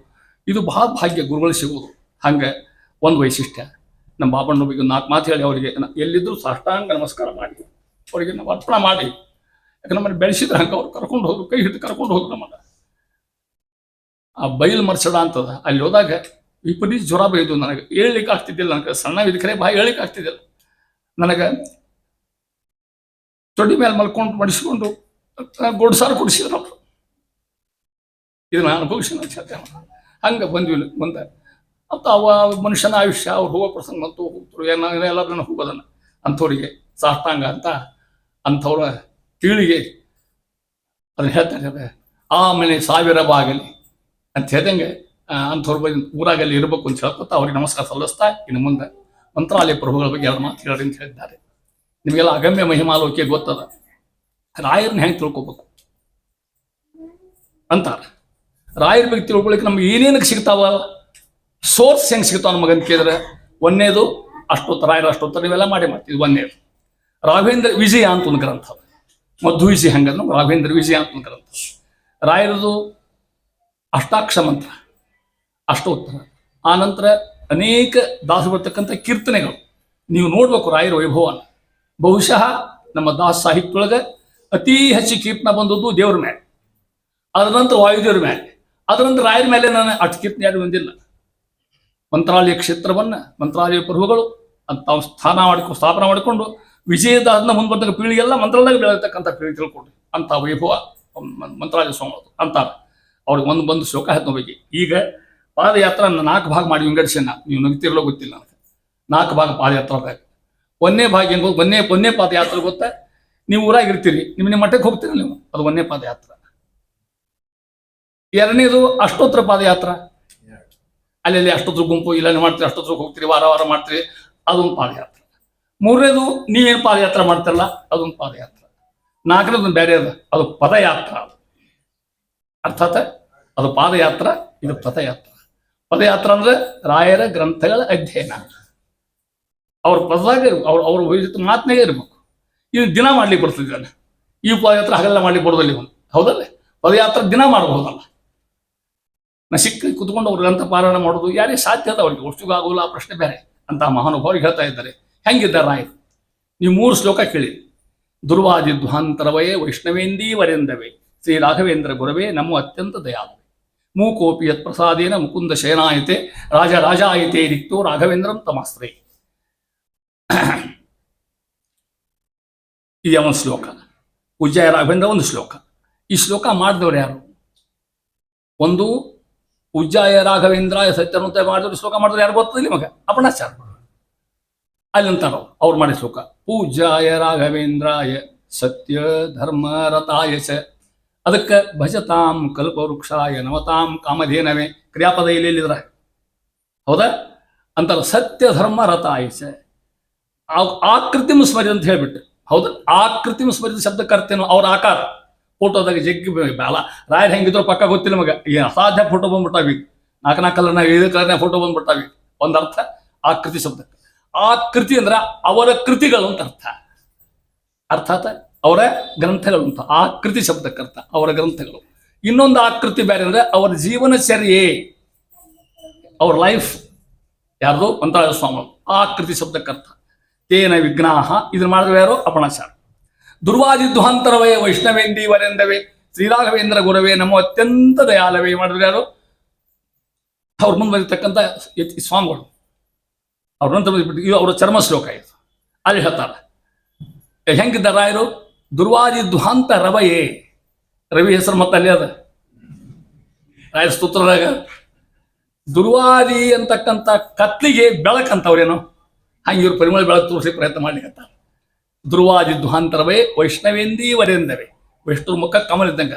ಇದು ಭಾಳ ಭಾಗ್ಯ ಗುರುಗಳು ಸಿಗೋದು. ಹಂಗೆ ಒಂದು ವೈಶಿಷ್ಟ್ಯ. ನಮ್ಮ ಬಾಬಣ್ಣ ಬಗ್ಗೆ 4 ಮಾತು ಹೇಳಿ ಅವರಿಗೆ ಎಲ್ಲಿದ್ದರೂ ಸಾಷ್ಟಾಂಗ ನಮಸ್ಕಾರ ಮಾಡಿ ಅವರಿಗೆ ನಾವು ಅರ್ಪಣೆ ಮಾಡಿ. ಯಾಕೆ ನಮ್ಮನ್ನು ಬೆಳೆಸಿದ್ರೆ ಹಂಗೆ ಅವ್ರು ಕರ್ಕೊಂಡು ಹೋದ್ರು, ಕೈ ಹಿಡಿದು ಕರ್ಕೊಂಡು ಹೋದ್ರು ನಮ್ಮನ್ನು. ಆ ಬೈಲ್ ಮರ್ಸಡ ಅಂತದ, ಅಲ್ಲಿ ಹೋದಾಗ ವಿಪರೀತ ಜ್ವರ ಬೈದು ನನಗೆ. ಹೇಳ್ಲಿಕ್ಕೆ ಆಗ್ತಿದ್ದಿಲ್ಲ, ನನಗೆ ಸಣ್ಣ ಇದಕ್ಕೆ ಬಾಯಿ ಹೇಳಿಕ್ಕೆ ಆಗ್ತಿದ್ದಿಲ್ಲ ನನಗೆ. ತೊಡಿ ಮೇಲೆ ಮಲ್ಕೊಂಡು ಮಡಿಸ್ಕೊಂಡು ಗೊಡ್ಸಾರು ಕುಡಿಸಿದ್ರು ಅವರು. ಇದನ್ನ ಅನುಭವಿಸಿದ ಹಂಗೆ ಬಂದ್ವಿ ಮುಂದೆ. ಮತ್ತು ಅವ ಮನುಷ್ಯನ ಆಯುಷ್ಯ, ಅವ್ರು ಹೋಗೋ ಪ್ರಸಂಗ ಬಂತು, ಹೋಗ್ತರು ಎಲ್ಲರನ್ನ ಹೋಗೋದನ್ನು. ಅಂಥವ್ರಿಗೆ ಸಾಷ್ಟಾಂಗ ಅಂತ ಅಂಥವ್ರ ಕೀಳಿಗೆ ಅದನ್ನ ಹೇಳ್ತಾರೆ. ಆಮೇಲೆ 1000 ಬಾಗಲಿ ಅಂತ ಹೇಳ್ದಂಗೆ ಅಂಥವ್ರ ಬಗ್ಗೆ ಊರಾಗಲ್ಲಿ ಇರಬೇಕು ಅಂತ ಹೇಳ್ಕೊತ ಅವ್ರಿಗೆ ನಮಸ್ಕಾರ ಸಲ್ಲಿಸ್ತಾ ಇನ್ನು ಮುಂದೆ ಮಂತ್ರಾಲಯ ಪ್ರಭುಗಳ ಬಗ್ಗೆ 2 ಮಾತು ಹೇಳಿ ಅಂತ ಹೇಳಿದ್ದಾರೆ. ನಿಮಗೆಲ್ಲ ಅಗಮ್ಯ ಮಹಿಮಾಲೋಕೆ ಗೊತ್ತದ. ರಾಯರನ್ನ ಹೆಂಗೆ ತಿಳ್ಕೊಬೇಕು ಅಂತಾರೆ. ರಾಯರ ಬಗ್ಗೆ ತಿಳ್ಕೊಳಿಕ್ಕೆ ನಮ್ಗೆ ಏನೇನಕ್ಕೆ ಸಿಗ್ತಾವ, ಸೋರ್ಸ್ ಹೆಂಗೆ ಸಿಗ್ತಾವ ನಮಗಂತ ಕೇಳಿದ್ರೆ, ಒಂದೇದು ಅಷ್ಟೋತ್ತರ, ರಾಯರ ಅಷ್ಟೋತ್ತರ ನೀವೆಲ್ಲ ಮಾಡ್ತೀವಿ. ಒಂದೇದು ರಾಘವೇಂದ್ರ ವಿಜಯ ಅಂತ ಒಂದು ಗ್ರಂಥ, ಮಧ್ವ ವಿಜಯ ಹಂಗನ್ನು ರಾಘವೇಂದ್ರ ವಿಜಯ ಅಂತ ಒಂದು ಗ್ರಂಥ. ರಾಯರದು ಅಷ್ಟಾಕ್ಷ ಮಂತ್ರ, ಅಷ್ಟೋತ್ತರ. ಆ ನಂತರ ಅನೇಕ ದಾಸ ಬರ್ತಕ್ಕಂಥ ಕೀರ್ತನೆಗಳು. ನೀವು ನೋಡ್ಬೇಕು ರಾಯರ ವೈಭವನ. ಬಹುಶಃ ನಮ್ಮ ದಾಸ ಸಾಹಿತ್ಯದೊಳಗೆ ಅತಿ ಹೆಚ್ಚು ಕೀರ್ತನ ಬಂದದ್ದು ದೇವ್ರ ಮೇಲೆ, ಅದರ ನಂತರ ವಾಯುದೇವ್ರ ಮೇಲೆ, ಅದರ ನಂತರ ರಾಯರ ಮೇಲೆ ನಾನು ಅಷ್ಟು ಕೀರ್ತನೆ ಯಾರು ಬಂದಿಲ್ಲ. ಮಂತ್ರಾಲಯ ಕ್ಷೇತ್ರವನ್ನು ಮಂತ್ರಾಲಯ ಪ್ರಭುಗಳು ಅಂತ ತಾವು ಸ್ಥಾಪನೆ ಮಾಡಿಕೊಂಡು ವಿಜಯದಾಸನ ಮುಂದೆ ಬಂದಾಗ ಪೀಳಿಗೆಲ್ಲ ಮಂತ್ರಾಲಯ ಬೆಳೆಯತಕ್ಕಂಥ ಪೀಳಿಗೆ ತಿಳ್ಕೊಂಡ್ರಿ. ಅಂಥ ವೈಭವ ಮಂತ್ರಾಲಯ ಸ್ವಾಮಿಗಳು ಅಂತಾರೆ. ಅವ್ರಿಗೆ ಒಂದು ಶ್ಲೋಕ ಹೇಳ್ತಾ ಹೋಗಿ. ಈಗ ಪಾದಯಾತ್ರೆ 4 ಭಾಗ ಮಾಡಿ ವಿಂಗಡಿಸಿ. ನೀವು ನಗ್ತಿರಲೋ ಗೊತ್ತಿಲ್ಲ ನನಗೆ. 4 ಭಾಗ ಪಾದಯಾತ್ರೆ. ಒಂದನೇ ಭಾಗ ಹೆಂಗೆ ಒಂದನೇ ಪಾದಯಾತ್ರೆ ಗೊತ್ತಾ? ನೀವು ಊರಾಗಿರ್ತೀರಿ, ನಿಮ್ಮ ಮಠಕ್ಕೆ ಹೋಗ್ತೀರಿ ನೀವು, ಅದು ಒಂದನೇ ಪಾದಯಾತ್ರೆ. ಎರಡನೇದು ಅಷ್ಟೋತ್ತರ ಪಾದಯಾತ್ರೆ. ಅಲ್ಲಿ ಅಷ್ಟೊತ್ತರ ಗುಂಪು ಇಲ್ಲ ಮಾಡ್ತೀರಿ, ಅಷ್ಟೊತ್ತರಿಗೆ ಹೋಗ್ತೀರಿ, ವಾರ ಮಾಡ್ತೀರಿ, ಅದೊಂದು ಪಾದಯಾತ್ರೆ. ಮೂರನೇದು ನೀವೇನು ಪಾದಯಾತ್ರೆ ಮಾಡ್ತಿರಲ್ಲ, ಅದೊಂದು ಪಾದಯಾತ್ರೆ. 4ನೇದು ಬೇರೆ ಅದ, ಅದು ಪದಯಾತ್ರ. ಅರ್ಥಾತ್ ಅದು ಪಾದಯಾತ್ರ, ಇದು ಪದಯಾತ್ರ. ಪದಯಾತ್ರ ಅಂದ್ರೆ ರಾಯರ ಗ್ರಂಥಗಳ ಅಧ್ಯಯನ. ಅವ್ರ ಪದದಾಗ ಅವ್ರ ಮಾತನಾಗೆ ಇರ್ಬೇಕು. ಇನ್ನು ದಿನ ಮಾಡ್ಲಿಕ್ಕೆ ಬರ್ತಿದ್ದಾನೆ. ಈ ಪದಯಾತ್ರೆ ಹಗಲೆಲ್ಲ ಮಾಡ್ಲಿಕ್ಕೆ ಬರೋದಲ್ಲಿ ಒಂದು ಹೌದಲ್ಲ. ಪದಯಾತ್ರೆ ದಿನ ಮಾಡಬಹುದಲ್ಲ. ಸಿಕ್ಕಿ ಕುತ್ಕೊಂಡು ಅವ್ರ ಗ್ರಂಥ ಪಾರಾಯಣ ಮಾಡೋದು ಯಾರಿಗೆ ಸಾಧ್ಯ ಅದ? ಅವ್ರಿಗೆ ವಸ್ತುಗೂ ಆಗೋಲ್ಲ, ಆ ಪ್ರಶ್ನೆ ಬೇರೆ ಅಂತ ಮಹಾನುಭಾವರಿಗೆ ಹೇಳ್ತಾ ಇದ್ದಾರೆ. ಹೆಂಗಿದ್ದಾರೆ ರಾಯರು? ನೀವು 3 ಶ್ಲೋಕ ಕೇಳಿ. ದುರ್ವಾದಿಧ್ವಾಂತರವಯೇ ವೈಷ್ಣವೇಂದೀ ವರೆಂದವೇ ಶ್ರೀ ರಾಘವೇಂದ್ರ ಗುರವೇ ನಮೋ ಅತ್ಯಂತ ದಯಾಲವೇ ಮೂಕೋಪಿ ಯತ್ ಪ್ರಸಾದೇನ ಮುಕುಂದ ಶಯನಾಯತೆ ರಾಜಾಯತೆ ರಿಕ್ತೋ ರಾಘವೇಂದ್ರಂ ತಮಾಸ್ತ್ರೇ. ಈ ಒಂದು ಶ್ಲೋಕ. ಉಜ್ಜಯ ರಾಘವೇಂದ್ರ ಒಂದು ಶ್ಲೋಕ. ಈ ಶ್ಲೋಕ ಮಾಡಿದವರು ಯಾರು? ಒಂದು ಉಜ್ಜಾಯ ರಾಘವೇಂದ್ರಾಯ ಸತ್ಯವಂತ ಮಾಡಿದವರು ಶ್ಲೋಕ ಮಾಡಿದ್ರು ಯಾರು ಗೊತ್ತದ ನಿಮಗೆ? ಅಪಣಾಚಾರ. ಅಲ್ಲಂತಾರ ಅವ್ರು ಮಾಡಿ ಶ್ಲೋಕ. ಪೂಜ್ಯಾಯ ರಾಘವೇಂದ್ರಾಯ ಸತ್ಯ ಧರ್ಮ ರತಾಯ ಚ. ಅದಕ್ಕೆ ಭಜತಾಂ ಕಲ್ಪವೃಕ್ಷಾಯ ನವತಾಂ ಕಾಮಧೇನವೇ ಕ್ರಿಯಾಪದ ಇಲ್ಲಿದ್ರ ಹೌದಾ ಅಂತಾರ. ಸತ್ಯ ಧರ್ಮ ರತಾಯ ಚ. ಆಕೃತಿಮ ಸ್ಮರಿ ಅಂತ ಹೇಳ್ಬಿಟ್ಟು ಹೌದಾ. ಆಕೃತಿಮ ಸ್ಮರಿತ ಶಬ್ದಕ್ಕೆ ಅರ್ಥೇನು? ಅವ್ರ ಆಕಾರ ಫೋಟೋದಾಗ ಜಗ್ಗಿ ಬೇಲ ರಾಯರ್ ಹೆಂಗಿದ್ರು ಪಕ್ಕ ಗೊತ್ತಿಲ್ಲ ನಮಗೆ. ಏನು ಅಸಾಧ್ಯ ಫೋಟೋ ಬಂದ್ಬಿಟ್ಟಾವಿ, 4 ಕಲರ್ನಾಗ 5 ಕಲರ್ನಾಗ ಫೋಟೋ ಬಂದ್ಬಿಟ್ಟಾವಿ. ಒಂದು ಅರ್ಥ ಆಕೃತಿ ಶಬ್ದಕ್ಕೆ. ಆಕೃತಿ ಅಂದ್ರೆ ಅವರ ಕೃತಿಗಳು ಅಂತ ಅರ್ಥ. ಅರ್ಥಾತ್ ಅವರ ಗ್ರಂಥಗಳು ಅಂತ. ಆಕೃತಿ ಶಬ್ದಕ್ಕೆ ಅರ್ಥ ಅವರ ಗ್ರಂಥಗಳು. ಇನ್ನೊಂದು ಆಕೃತಿ ಬೇರೆ ಅಂದ್ರೆ ಅವರ ಜೀವನಚರ್ಯೆ, ಅವ್ರ ಲೈಫ್. ಯಾರ್ದು? ಮಂತ್ರಾಲಯ ಸ್ವಾಮಿಗಳು. ಆಕೃತಿ ಶಬ್ದಕ್ಕೆ ಅರ್ಥ. ತೇನ ವಿಘ್ನಾಹ. ಇದನ್ನ ಮಾಡಿದ್ರೆ ಯಾರು? ಅಪಣಾಚಾರ. ದುರ್ವಾದಿಧ್ವಾಂತರವೇ ವೈಷ್ಣವೇಂದಿ ವರೆಂದವೇ ಶ್ರೀರಾಘವೇಂದ್ರ ಗುರವೇ ನಮೋ ಅತ್ಯಂತ ದಯಾಲವೇ ಮಾಡಿದ್ರೆ ಯಾರು? ಅವ್ರ ಮುಂದೆ ಬರತಕ್ಕಂಥ ಸ್ವಾಮಿಗಳು. ಅವ್ರ ನಂತರ ಇದು ಅವರ ಚರ್ಮ ಶ್ಲೋಕ ಇದು. ಅಲ್ಲಿ ಹೇಳ್ತಾರೆ ಹೆಂಗಿದ್ದಾರೆ ರಾಯರು? ದುರ್ವಾದಿಧ್ವಾಂತ ರವಯೇ. ರವಿ ಹೆಸರು ಮತ್ತೆ ಅಲ್ಲಿ ಅದ ರಾಯರ ಸ್ತೋತ್ರದಾಗ. ದುರ್ವಾದಿ ಅಂತಕ್ಕಂಥ ಕತ್ಲಿಗೆ ಬೆಳಕಂತವ್ರೇನು ಹಂಗೆ ಇವ್ರು ಪರಿಮಳ ಬೆಳಕು ತೋರಿಸಿ ಪ್ರಯತ್ನ ಮಾಡ್ಲಿಕ್ಕೆ. ದುರ್ವಾದಿಧ್ವಾಂತರವೇ ವೈಷ್ಣವೇಂದೀ ವರೆಂದವೇ. ವಿಷ್ಣು ಮುಖ ಕಮಲ ಇದ್ದಂಗ.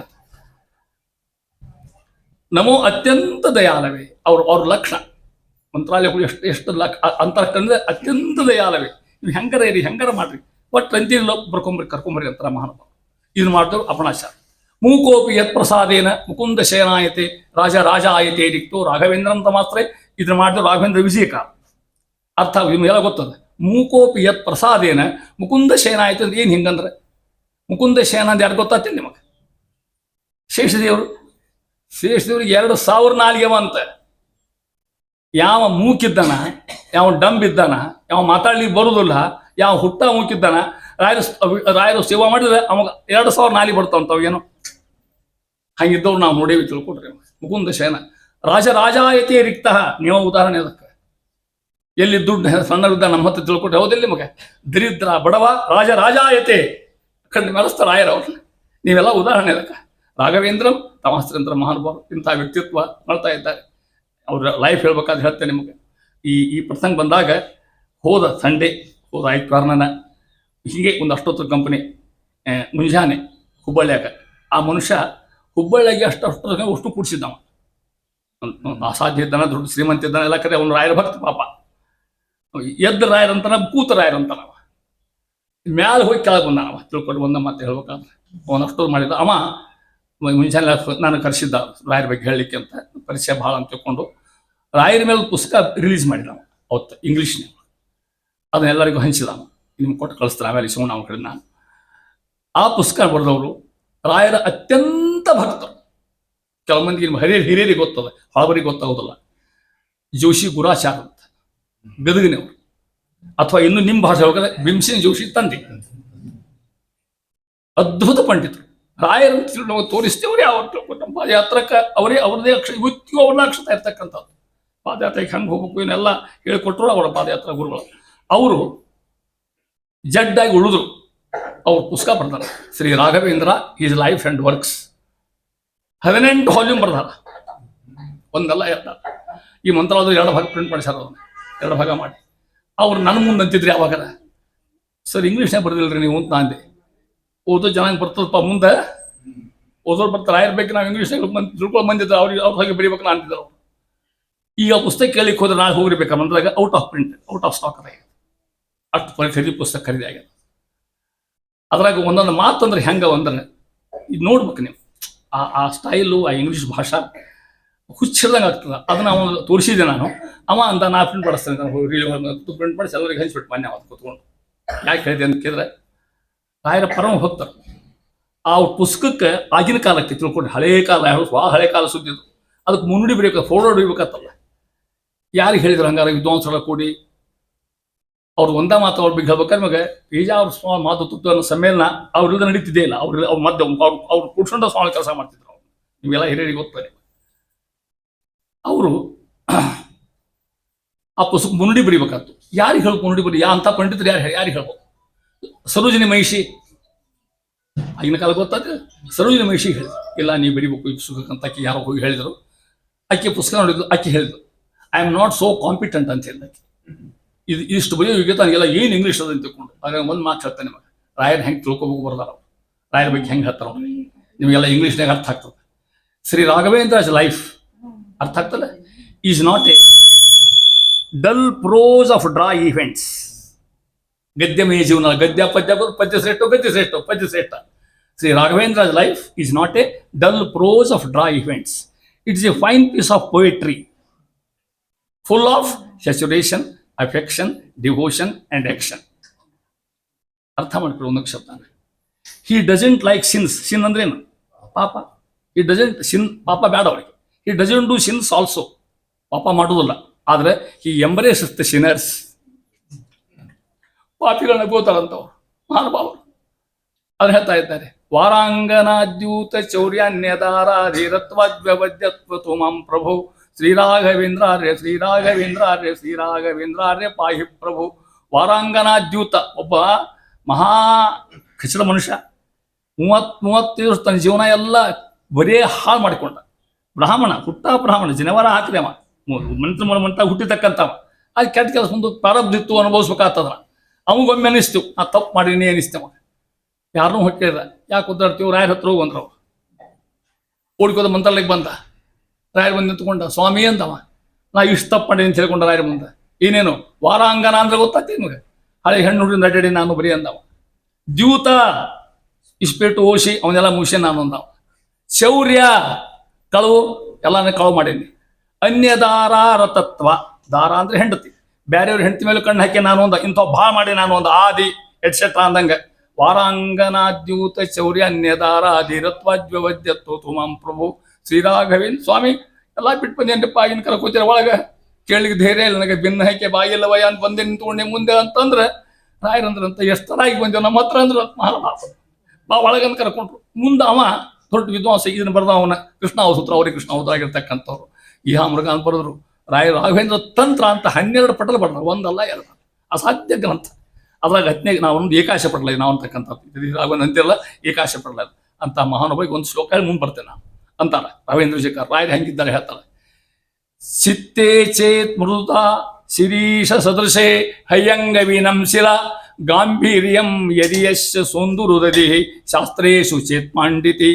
ನಮೋ ಅತ್ಯಂತ ದಯಾಲವೇ. ಅವ್ರ ಲಕ್ಷಣ ಮಂತ್ರಾಲಯಗಳು ಎಷ್ಟು ಅಂತರ್ಕಂದ್ರೆ ಅತ್ಯಂತ ದಯಾಲವೇ. ನೀವು ಹೆಂಗಾರ ಇರಿ, ಹೆಂಗಾರ ಮಾಡ್ರಿ, ಒಟ್ಟು ಅಂತಿಲ್ಲ ಬರ್ಕೊಂಬರಿ ಕರ್ಕೊಂಬರಿ ಅಂತಾರ ಮಹಾನುಭಾವ. ಇದು ಮಾಡಿದವರು ಅಪಣಾಚಾರ. ಮೂಕೋಪಿ ಯತ್ ಪ್ರಸಾದೇನ ಮುಕುಂದ ಶಯನಾಯತೆ ರಾಜ ರಾಜ ಆಯತೆ ರಿಕ್ತೋ ರಾಘವೇಂದ್ರ ಅಂತ ಮಾತ್ರ ಇದನ್ನ ಮಾಡಿದ್ರು ರಾಘವೇಂದ್ರ ವಿಜಯಕ ಅರ್ಥ ನಿಮಗೆಲ್ಲ ಗೊತ್ತದ. ಮೂಕೋಪಿ ಯತ್ ಪ್ರಸಾದೇನ ಮುಕುಂದ ಶಯನಾಯತೆ ಅಂದ್ರೆ ಏನು ಹಿಂಗಂದ್ರೆ ಮುಕುಂದ ಶಯನ ಅಂತ ಯಾರು ಗೊತ್ತಾಗ್ತೇನೆ ನಿಮಗೆ? ಶೇಷದೇವರು. ಶೇಷದೇವ್ರಿಗೆ 2000 ನಾಲಿಗೆವ ಅಂತ. ಯಾವ ಮೂಕಿದ್ದಾನ, ಯಾವ ಡಂಬಿದ್ದಾನ, ಯಾವ ಮಾತಾಡ್ಲಿಕ್ಕೆ ಬರುದಿಲ್ಲ, ಯಾವ ಹುಟ್ಟ ಮೂಕಿದ್ದಾನ, ರಾಯರು ಸೇವಾ ಮಾಡಿದ್ರೆ ಅವಾಗ 2000 ನಾಲಿ ಬರ್ತಾವಂತಾವ ಏನು ಹಂಗಿದ್ದವ್ರು ನಾವು ನೋಡೇವಿ ತಿಳ್ಕೊಡ್ರಿ. ಮುಕುಂದ ಶಯನ ರಾಜ ರಾಜಾಯತೆ ರಿಕ್ತ. ನೀವು ಉದಾಹರಣೆ ಅದಕ್ಕೆ ಎಲ್ಲಿ ದುಡ್ಡು ಸಣ್ಣವಿದ್ದ ನಮ್ಮ ಹತ್ರ ತಿಳ್ಕೊಟ್ರೆ ಹೌದಿಲ್ಲ ನಿಮಗೆ? ದರಿದ್ರ ಬಡವ ರಾಜ ರಾಜಾಯತೆ ಕಂಡು ಮೆರೆಸ್ತಾರೆ ರಾಯರ ಅವ್ರನ್ನ. ನೀವೆಲ್ಲ ಉದಾಹರಣೆ ಅದಕ್ಕೆ. ರಾಘವೇಂದ್ರಂ ತಮಾಸ್ತ್ರೇಂದ್ರ ಮಹಾನುಭಾವರು ಇಂಥ ವ್ಯಕ್ತಿತ್ವ ಮಾಡ್ತಾ ಇದ್ದಾರೆ. ಅವ್ರ ಲೈಫ್ ಹೇಳ್ಬೇಕಾದ್ರೆ ಹೇಳ್ತೇನೆ ನಿಮಗೆ. ಈ ಪ್ರಸಂಗ ಬಂದಾಗ ಹೋದ ಸಂಡೇ ಹೋದ ಆಯ್ತುವಾರನ ಹೀಗೆ ಒಂದು ಅಷ್ಟೊತ್ತು ಕಂಪನಿ ಮುಂಜಾನೆ ಹುಬ್ಬಳ್ಳಿಯಾಗ ಆ ಮನುಷ್ಯ ಹುಬ್ಬಳ್ಳಿಯಾಗಿ ಅಷ್ಟು ಕೂಡಿಸಿದ್ದವ. ಅಸಾಧ್ಯ ಇದ್ದಾನ, ದೊಡ್ಡ ಶ್ರೀಮಂತ ಇದ್ದಾನೆ, ಎಲ್ಲ ಕಡೆ ಅವ್ನು ರಾಯರ ಭಕ್ತ ಪಾಪ. ಎದ್ದು ರಾಯರಂತಾನ, ಕೂತ ರಾಯರಂತಾನವ. ಮ್ಯಾಲೆ ಹೋಗಿ ಕೆಳಗೆ ಬಂದಾನವ. ತಿಳ್ಕೊಂಡು ಒಂದ ಮಾತು ಹೇಳ್ಬೇಕಾದ್ರೆ ಅವನು ಅಷ್ಟೊಂದು ಮಾಡಿದ. ಅವ ಮುಂಜಾನೆ ನಾನು ಕರೆಸಿದ್ದ ರಾಯರ ಬಗ್ಗೆ ಹೇಳಲಿಕ್ಕೆ ಅಂತ, ಪರಿಚಯ ಭಾಳ ಅಂತ ತಿಳ್ಕೊಂಡು ರಾಯರ ಮೇಲೆ ಪುಸ್ತಕ ರಿಲೀಸ್ ಮಾಡಿದವ ಅವತ್ತು ಇಂಗ್ಲೀಷ್ನ. ಅದನ್ನೆಲ್ಲರಿಗೂ ಹಂಚಿದವ. ನಿಮ್ಗೆ ಕೊಟ್ಟು ಕಳಿಸ್ತಾರೆ ಆಮೇಲೆ ಶಿವಣ್ಣ ಅವನ ಕಡೆ. ನಾನು ಆ ಪುಸ್ತಕ ಬರೆದವರು ರಾಯರ ಅತ್ಯಂತ ಭಕ್ತರು. ಕೆಲವು ಮಂದಿಗೆ ಹಿರಿಯರಿಗೆ ಗೊತ್ತದ, ಹಳಬರಿಗೆ ಗೊತ್ತಾಗೋದಿಲ್ಲ. ಜೋಶಿ ಗುರಾಚಾರ ಅಂತ ಗದಗಿನವರು, ಅಥವಾ ಇನ್ನು ನಿಮ್ಮ ಭಾಷೆ ಹೋಗದೆ ಭೀಮಸೇನ್ ಜೋಶಿ ತಂದೆ. ಅದ್ಭುತ ಪಂಡಿತರು. ರಾಯರಂತ ನಾವು ತೋರಿಸ್ತೇವ್ರಿ. ಅವ್ರ ಪಾದಯಾತ್ರಕ್ಕೆ ಅವರೇ ಅವ್ರದೇ ಇವತ್ತಿಗೂ ಅವ್ರನ್ನ ಅಕ್ಷತಾ ಇರ್ತಕ್ಕಂಥದ್ದು. ಪಾದಯಾತ್ರೆಗೆ ಹೆಂಗೆ ಹೋಗ್ಬೇಕು ಇವನ್ನೆಲ್ಲ ಹೇಳಿಕೊಟ್ರು ಅವರ ಪಾದಯಾತ್ರಾ ಗುರುಗಳು. ಅವರು ಜಡ್ಡಾಗಿ ಉಳಿದ್ರು. ಅವ್ರು ಪುಸ್ತಕ ಬರ್ತಾರೆ, Shri Raghavendra is life and works. 18 volume ಬರ್ದಾರ, ಒಂದಲ್ಲ ಎರಡು. ಈ ಮಂತ್ರಾಲಯದ 2 ಭಾಗ ಪ್ರಿಂಟ್ ಮಾಡಿಸ್ಯಾರ. ಅವ್ರನ್ನ 2 ಭಾಗ ಮಾಡಿ ಅವ್ರು ನನ್ನ ಮುಂದೆ ಅಂತಿದ್ರಿ ಅವಾಗ, ಸರ್ ಇಂಗ್ಲೀಷ್ನಾಗ ಬರ್ದಿಲ್ರಿ ನೀವು ಅಂತ ಅಂದೆ. ಓದೋ ಚೆನ್ನಾಗಿ ಬರ್ತದಪ್ಪ, ಮುಂದೆ ಓದೋರು ಬರ್ತಾರೆ. ಆಗಿರ್ಬೇಕು ನಾವು ಇಂಗ್ಲೀಷ್ನಾಗ ತಿಳ್ಕೊಂಡು ಬಂದಿದ್ದ ಅವ್ರಿಗೆ ಅವ್ರ ಹಾಗೆ ಬರೀಬೇಕು ಅಂತಿದ್ರು ಅವರು. ಈಗ ಪುಸ್ತಕ ಕೇಳಿಕ್ಕೆ ಹೋದ್ರೆ ನಾಳೆ ಹೋಗಿರ್ಬೇಕು ಮಂತ್ರಾಗ out of print, out of stock ಅದ. ಅಷ್ಟು ಖರೀದಿ ಪುಸ್ತಕ ಖರೀದಿ ಆಗ್ಯದ. ಅದ್ರಾಗ ಒಂದೊಂದು ಮಾತು ಅಂದ್ರೆ ಹೆಂಗ ಅಂದ್ರೆ ಇದು ನೋಡ್ಬೇಕು ನೀವು. ಆ ಸ್ಟೈಲು, ಆ ಇಂಗ್ಲೀಷ್ ಭಾಷಾ ಹುಚ್ಚಿಡ್ದಂಗೆ ಆಗ್ತದೆ. ಅದನ್ನ ಅವನು ತೋರಿಸಿದೆ ನಾನು. ಅವ ಅಂತ ನಾ ಪ್ರಿಂಟ್ ಮಾಡಿಸ್ತೇನೆ, ಪ್ರಿಂಟ್ ಮಾಡಿಸಿ ಎಲ್ಲರಿಗೆ ಹಂಚ್ಬಿಟ್ಟು ಮಾನ್ಯ ಅವತ್ತು ಕೂತ್ಕೊಂಡು. ಯಾಕೆ ಹೇಳಿದೆ ಅಂತ ಕೇಳಿದ್ರೆ ರಾಯರ ಪರಮ ಹೋಗ್ತಾರೆ. ಆ ಪುಸ್ತಕಕ್ಕೆ ಆಗಿನ ಕಾಲಕ್ಕೆ ತಿಳ್ಕೊಂಡು ಹಳೇ ಕಾಲ, ಹಳೆ ಕಾಲ ಸುದ್ದಿದ್ದು, ಅದಕ್ಕೆ ಮುನ್ನುಡಿ ಬರೀಬೇಕು, ಫೋಟೋ ಹೊಡಿಬೇಕತ್ತಲ್ಲ. ಯಾರಿಗೆ ಹೇಳಿದ್ರು ಹಂಗಾರ ವಿದ್ವಾಂಸರ ಕೂಡಿ ಅವ್ರು ಒಂದೇ ಮಾತು ಅವ್ರ ಬಗ್ಗೆ ಹೇಳ್ಬೇಕಾದ್ರೆ ನಮಗೆ ಪೇಜಾವರ ಸ್ವಾಮಿ ಮಾತು ತುತ್ತು ಅನ್ನೋ ಸಮ್ಮೇಳನ ಅವ್ರಿಂದ ನಡೀತಿದ್ದೇ ಇಲ್ಲ. ಅವ್ರ ಮಧ್ಯ ಅವ್ರು ಕೂಡ್ಸ್ಕೊಂಡು ಸ್ವಾಮಿ ಕೆಲಸ ಮಾಡ್ತಿದ್ರು. ಅವ್ರು ನಿಮಗೆಲ್ಲ ಹಿರಿಯರಿಗೆ ಗೊತ್ತಾರೆ. ಅವರು ಆ ಪುಸ್ತಕ ಮುನ್ನುಡಿ ಬರೀಬೇಕಾಯ್ತು. ಯಾರಿಗೆ ಹೇಳ್ಬೇಕು ಮುನ್ನುಡಿ ಬರೀ? ಅಂತ ಪಂಡಿತರು ಯಾರಿಗೆ ಹೇಳ್ಬೇಕು? ಸರೋಜಿನಿ ಮಹಿಷಿ ಆಗಿನ ಕಾಲ ಗೊತ್ತಾದ್ರೆ ಸರೋಜಿನಿ ಮಹಿಷಿ ಹೇಳಿದ್ರು, ಇಲ್ಲ ನೀವು ಬರೀಬೇಕು ಈ ಪುಸ್ತಕಕ್ಕಂತ. ಆಕೆ ಯಾರೋ ಹೋಗಿ ಹೇಳಿದರು. ಆಕೆ ಪುಸ್ತಕ ನೋಡಿದ್ರು. ಆಕೆ ಹೇಳಿದ್ರು, I am not so competent ಅಂತ ಹೇಳಿದ. ಇಷ್ಟು ಬರೀ ಯೋಗ್ಯತೆ ನನಗೆಲ್ಲ ಏನು ಇಂಗ್ಲೀಷ್ ಅದ ಅಂತ ತಿಳ್ಕೊಂಡು. ಹಾಗಾಗಿ ಒಂದು ಮಾತು ಹೇಳ್ತಾನೆ ನಿಮಗೆ, ರಾಯರ್ ಹೆಂಗೆ ತಿಳ್ಕೊಬೇಕು ಬರ್ದಾರ ಅವ್ರು, ರಾಯರ ಬಗ್ಗೆ ಹೆಂಗೆ ಹೇಳ್ತಾರ ಅವ್ರು, ನಿಮಗೆಲ್ಲ ಇಂಗ್ಲೀಷ್ನಾಗ ಅರ್ಥ ಆಗ್ತದೆ. ಶ್ರೀ ರಾಘವೇಂದ್ರ's ಲೈಫ್ ಅರ್ಥ ಆಗ್ತದೆ. Is not a dull prose of drab events. ಗದ್ಯಮಯ ಜೀವನ, ಗದ್ಯ ಪದ್ಯ, ಪದ್ಯ ಶ್ರೇಷ್ಠ, ಗದ್ಯ ಶ್ರೇಷ್ಠ, ಪದ್ಯ ಶ್ರೇಷ್ಠ. Shri Raghavendra's life is not a dull prose of drab events. It's a fine piece of poetry full of saturation, affection, devotion and action. ಅರ್ಥ ಮಾಡ್ಕೊಳ್ಳಿ ಒಂದೊಂದು ಶಬ್ದ. He doesn't like sins. Sin ಅಂದ್ರೇನು? ಪಾಪ. ಹಿ ಡಜಂಟ್ ಸಿನ್, ಪಾಪ ಬೇಡ ಅವರಿಗೆ. He doesn't do sins also, ಪಾಪ ಮಾಡುವುದಿಲ್ಲ. ಆದರೆ ಹಿ ಎಂಬ್ರೇಸಸ್ ದ ಸಿನರ್ಸ್. ಪಾಪಿಗಳನ್ನ ಗೋತಾರಂತವ್ರು ಮಹಾನುಭಾವರು. ಅದನ್ನ ಹೇಳ್ತಾ ಇದ್ದಾರೆ. ವಾರಾಂಗನಾದ್ಯೂತ ಚೌರ್ಯಾನ್ಯದಾರಾಧಿರತ್ವಾದ್ಯವದ್ಯತ್ವ ತುಮಾಂ ಪ್ರಭು ಶ್ರೀರಾಘವೇಂದ್ರಾರ್ಯ ಶ್ರೀರಾಘವೇಂದ್ರಾರ್ಯ ಶ್ರೀರಾಘವೇಂದ್ರಾರ್ಯ ಪಾಹಿ ಪ್ರಭು. ವಾರಾಂಗನಾದ್ಯೂತ ಒಬ್ಬ ಮಹಾ ಖಚಿತ ಮನುಷ್ಯ. 30 ವರ್ಷ ತನ್ನ ಜೀವನ ಎಲ್ಲ ಬರೇ ಹಾಳು ಮಾಡಿಕೊಂಡ. ಬ್ರಾಹ್ಮಣ, ಹುಟ್ಟ ಬ್ರಾಹ್ಮಣ, ಜನವರ ಹಾಕಿದೆ ಅವ, ಮಂಟ ಹುಟ್ಟಿತಕ್ಕಂಥವ. ಅದು ಕೆಟ್ಟ ಕೆಲಸ ಮುಂದೆ ಪ್ರಾರಬ್ಧಿತ್ತು, ಅನುಭವಿಸ್ಬೇಕಾಗ್ತದ. ಅವಾಗೊಮ್ಮೆ ಅನಿಸ್ತೀವಿ ನಾ ತಪ್ಪು ಮಾಡಿನೇ ಅನಿಸ್ತೇವ. ಯಾರನ್ನೂ ಹೊಟ್ಟಿದ ಯಾಕೆ ಉದ್ದಾಡ್ತೀವಿ? ರಾಯರ ಹತ್ರ ಹೋಗಿ ಬಂದ್ರವ. ಓಡ್ಕೋದ ಮಂತ್ರಾಲಯಕ್ಕೆ ಬಂದ. ರಾಯರ ಬಂದು ನಿಂತ್ಕೊಂಡ, ಸ್ವಾಮಿ ಅಂತವ. ನಾ ಇಷ್ಟು ತಪ್ಪು ಮಾಡಿ ಅಂತ ಹೇಳ್ಕೊಂಡ ರಾಯರ ಮುಂದೆ. ಏನೇನು ವಾರಾಂಗನ ಅಂದ್ರೆ ಗೊತ್ತಾಗ್ತಿ ನಿಮಗೆ? ಹಳೆ ಹೆಣ್ಣು ಹುಡುಗಿನ ಅಡ್ಡಾಡಿ ನಾನು ಬರೀ ಅಂದವ. ದ್ಯೂತ ಇಸ್ಪೇಟು ಓಶಿ ಅವನ್ನೆಲ್ಲ ಮುಗಿಸಿ ನಾನು ಅಂದವ. ಶೌರ್ಯ ಕಳವು ಎಲ್ಲಾನ ಕಳವು ಮಾಡೀನಿ. ಅನ್ಯದಾರ ರತತ್ವ, ದಾರ ಅಂದ್ರೆ ಹೆಂಡತಿ, ಬೇರೆಯವ್ರ ಹೆಂಡತಿ ಮೇಲೆ ಕಣ್ಣು ಹಾಕಿ ನಾನು ಒಂದು ಇಂಥ ಭಾಳ ಮಾಡಿ ನಾನು ಒಂದು ಆದಿ ಎಟ್ಸೆಟ್ರಾ ಅಂದಂಗ. ವಾರಾಂಗನಾದ್ಯೂತ ಶೌರ್ಯ ಅನ್ಯದಾರ ಧೀರತ್ವಾಜ್ವದ್ಯತ್ವ ತುಮಾಂ ಪ್ರಭು ಶ್ರೀರಾಘವೇನ್ ಸ್ವಾಮಿ ಎಲ್ಲ ಬಿಟ್ಟು ಬಂದೇನ್ರಿಪ್ಪ, ಆಗಿನ ಕರ ಕೂತಿರ ಒಳಗೆ ಕೇಳಿಗೆ ಧೈರ್ಯ ಇಲ್ಲ ನನಗೆ, ಬೆನ್ನ ಹಾಕಿ ಬಾಯಿಲ್ಲವಯ್ಯ ಅಂತ ಬಂದೆ ನಿಂತ್ಕೊಂಡೆ ಮುಂದೆ ಅಂತಂದ್ರೆ ರಾಯರಂದ್ರಂತ ಎಷ್ಟು ತರಾಗಿ ಬಂದೇವು ನಮ್ಮ ಹತ್ರ ಅಂದ್ರೆ ಬಾ ಒಳಗಂತ ಕರ್ಕೊಂಡ್ರು. ಮುಂದೆ ಅವ ದೊಡ್ಡ ವಿದ್ವಾಂಸ ಇದನ್ನ ಬರ್ದ ಅವನ ಕೃಷ್ಣ ಅವಸೂತ್ರ, ಅವ್ರಿಗೆ ಕೃಷ್ಣ ಅವತಾಗಿರ್ತಕ್ಕಂಥವ್ರು ಈ ಮೃಗ ಅಂತ ಬರೆದ್ರು. ರಾಯ ರಾಘವೇಂದ್ರ ತಂತ್ರ ಅಂತ 12 ಪಟಲ ಬರೆದ್ರು, ಒಂದಲ್ಲ ಎರಡು, ಅಸಾಧ್ಯ ಗ್ರಂಥ. ಅದ್ರಾಗ 10ನೇ ನಾವೊಂದು ಏಕಾಶ ಪಟಲ ನಾವು ಅಂತಕ್ಕಂಥದ್ದು ರಾಘವೇಂದ್ರ ಅಂತಿರಲ್ಲ ಏಕಾಶ ಪಟಲ ಅಂತ ಮಹಾನುಭಾವಿಗೆ ಒಂದು ಶ್ಲೋಕ ಮುಂದೆ ಬರ್ತೇನೆ ನಾವು ಅಂತಾರ ರಾಘವೇಂದ್ರ ಶೇಖರ್ ರಾಯರು ಹೆಂಗಿದ್ದಾರೆ ಹೇಳ್ತಾರೆ. ಚಿತ್ತೇ ಚೇತ್ ಮೃದುತ ಶಿರೀಷ ಸದೃಶೇ ಹಯ್ಯಂಗ ವಿನಂಶಿಲ ಗಾಂಭೀರ್ಯಂ ಯದಿಯಶ್ಚ ಸೋಂದುರುದದಿ ಶಾಸ್ತ್ರೇಷು ಚೇತ್ ಪಾಂಡಿತಿ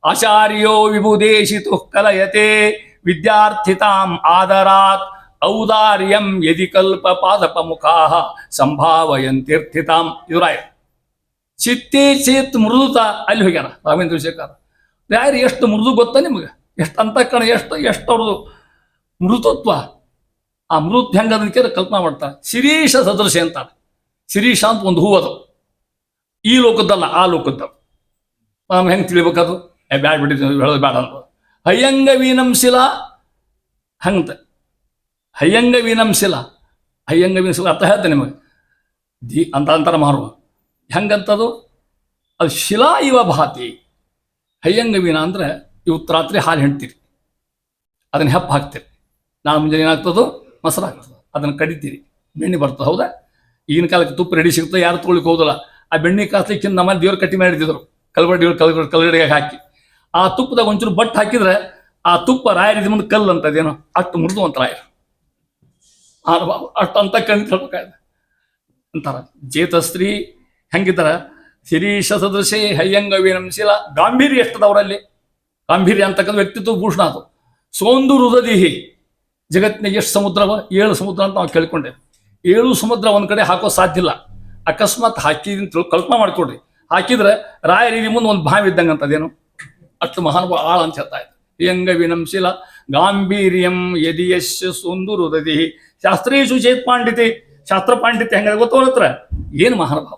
ಆಚಾರ್ಯೋ ವಿಭುದೇಶಿತು ಕಲಯತೆ ವಿದ್ಯಾರ್ಥಿತಾಂ ಆದರಾತ್ ಔದಾರ್ಯಂ ಯದಿ ಕಲ್ಪ ಪಾದಪ ಮುಖಾಃ ಸಂಭಾವಯಂತೀರ್ಥಿತಾಂ. ಇವರಾಯ ಚಿತ್ತೇ ಚೇತ್ ಮೃದುತ ಅಲ್ಲಿ ಹೋಗ್ಯಾರ ರಾಘವೇಂದ್ರ ಶೇಖರ್ ರಾಯರು. ಎಷ್ಟು ಮೃದು ಗೊತ್ತಾ ನಿಮ್ಗೆ, ಎಷ್ಟು ಅಂತಃಕರಣ, ಎಷ್ಟು ಅವ್ರದ್ದು ಮೃದುತ್ವ. ಆ ಮೃತ್ ಹೆಂಗ ಅದಕ್ಕೆ ಕಲ್ಪನಾ ಮಾಡ್ತಾರೆ. ಶಿರೀಷ ಸದೃಶ ಅಂತಾರೆ. ಶಿರೀಷ ಅಂತ ಒಂದು ಹೂ ಅದು, ಈ ಲೋಕದ್ದಲ್ಲ ಆ ಲೋಕದ್ದು. ನಾವು ಹೆಂಗೆ ತಿಳಿಬೇಕದು? ಬ್ಯಾಡ ಬಿಟ್ಟಿದ್ದೀವಿ ಹೇಳೋದು ಬೇಡ ಅಂತ. ಹಯ್ಯಂಗ ವೀನಂಶಿಲ ಹಂಗಂತ, ಹಯ್ಯಂಗ ವೀನಂಶಿಲ, ಹಯ್ಯಂಗ ವೀನಶಿಲ ಅರ್ಥ ಹೇಳ್ತೇನೆ ನಿಮಗೆ ಅಂತ ಅಂತಾರ ಮಾರುವ. ಹೆಂಗಂತದು? ಅದು ಶಿಲಾ ಇವ ಭಾತಿ. ಹಯ್ಯಂಗ ವೀನ ಅಂದ್ರೆ ಇವತ್ತು ರಾತ್ರಿ ಹಾಲು ಹೆಣ್ತೀರಿ, ಅದನ್ನ ಹೆಪ್ಪ ಹಾಕ್ತೀರಿ, ನಾಳೆ ಮುಂಜಾನೆ ಏನಾಗ್ತದೋ ಮೊಸರು ಆಗ್ತದೆ, ಅದನ್ನು ಕಡಿತೀರಿ, ಬೆಣ್ಣೆ ಬರ್ತದೆ. ಹೌದಾ? ಈಗಿನ ಕಾಲಕ್ಕೆ ತುಪ್ಪ ರೆಡಿ ಸಿಗ್ತದೆ, ಯಾರು ತೊಗೊಳಿಕ್ ಹೋಗೋದಿಲ್ಲ. ಆ ಬೆಣ್ಣೆ ಕಾಸ್ಲಿಕ್ಕಿಂತ ನಮ್ಮಲ್ಲಿ ದೇವ್ರ ಕಟ್ಟಿ ಮಾಡಿದ್ರು, ಕಲ್ಗಡಿಗೆ ಹಾಕಿ. ಆ ತುಪ್ಪದಾಗ ಒಂಚೂರು ಬಟ್ ಹಾಕಿದ್ರೆ ಆ ತುಪ್ಪ ರಾಯರಿದ ಮುಂದೆ ಕಲ್ಲು ಅಂತದೇನೋ ಅಷ್ಟು ಮೃದು ಅಂತ ರಾಯರು ಅಷ್ಟು ಅಂತ ಹೇಳ್ಬೇಕಾಯ್ತು ಅಂತಾರ. ಚೇತಸ್ತ್ರೀ ಹೆಂಗಿದ್ದಾರ? ಶಿರೀಷ ಸದೃಶೇ ಹಯ್ಯಂಗ ವೀನಂಶಿಲ. ಗಾಂಭೀರ್ಯ ಎಷ್ಟದ ಅವರಲ್ಲಿ, ಗಾಂಭೀರ್ಯ ಅಂತಕ್ಕಂಥ ವ್ಯಕ್ತಿತ್ವ ಭೂಷಣ ಅದು. ಸೋಂದು ಹೃದಯದಿಹಿ, ಜಗತ್ತಿನಾಗ ಎಷ್ಟು ಸಮುದ್ರವ? 7 ಸಮುದ್ರ ಅಂತ ನಾವು ಕೇಳ್ಕೊಂಡೆ. 7 ಸಮುದ್ರ ಒಂದ್ ಕಡೆ ಹಾಕೋ ಸಾಧ್ಯ ಇಲ್ಲ. ಅಕಸ್ಮಾತ್ ಹಾಕಿದ ಕಲ್ಪನಾ ಮಾಡ್ಕೊಡ್ರಿ, ಹಾಕಿದ್ರೆ ರಾಯರಿಗೆ ಮುಂದೆ ಒಂದು ಭಾವ ಇದ್ದಂಗೆ ಅಂತದೇನು ಅಷ್ಟು ಮಹಾನುಭಾವ ಆಳ ಅಂತ ಹೇಳ್ತಾ ಇದ್ದ. ಹಯ್ಯಂಗ ವಿನಂಶಿಲ ಗಾಂಭೀರ್ಯಂ ಯದಿಯಶ್ ಸೋಂದು ಹೃದಯದಿ ಶಾಸ್ತ್ರೀಷು ಚೇತ್ ಪಾಂಡಿತಿ. ಶಾಸ್ತ್ರ ಪಾಂಡಿತ್ಯ ಹೆಂಗ ಗೊತ್ತವ್ರ ಏನು ಮಹಾನುಭಾವ,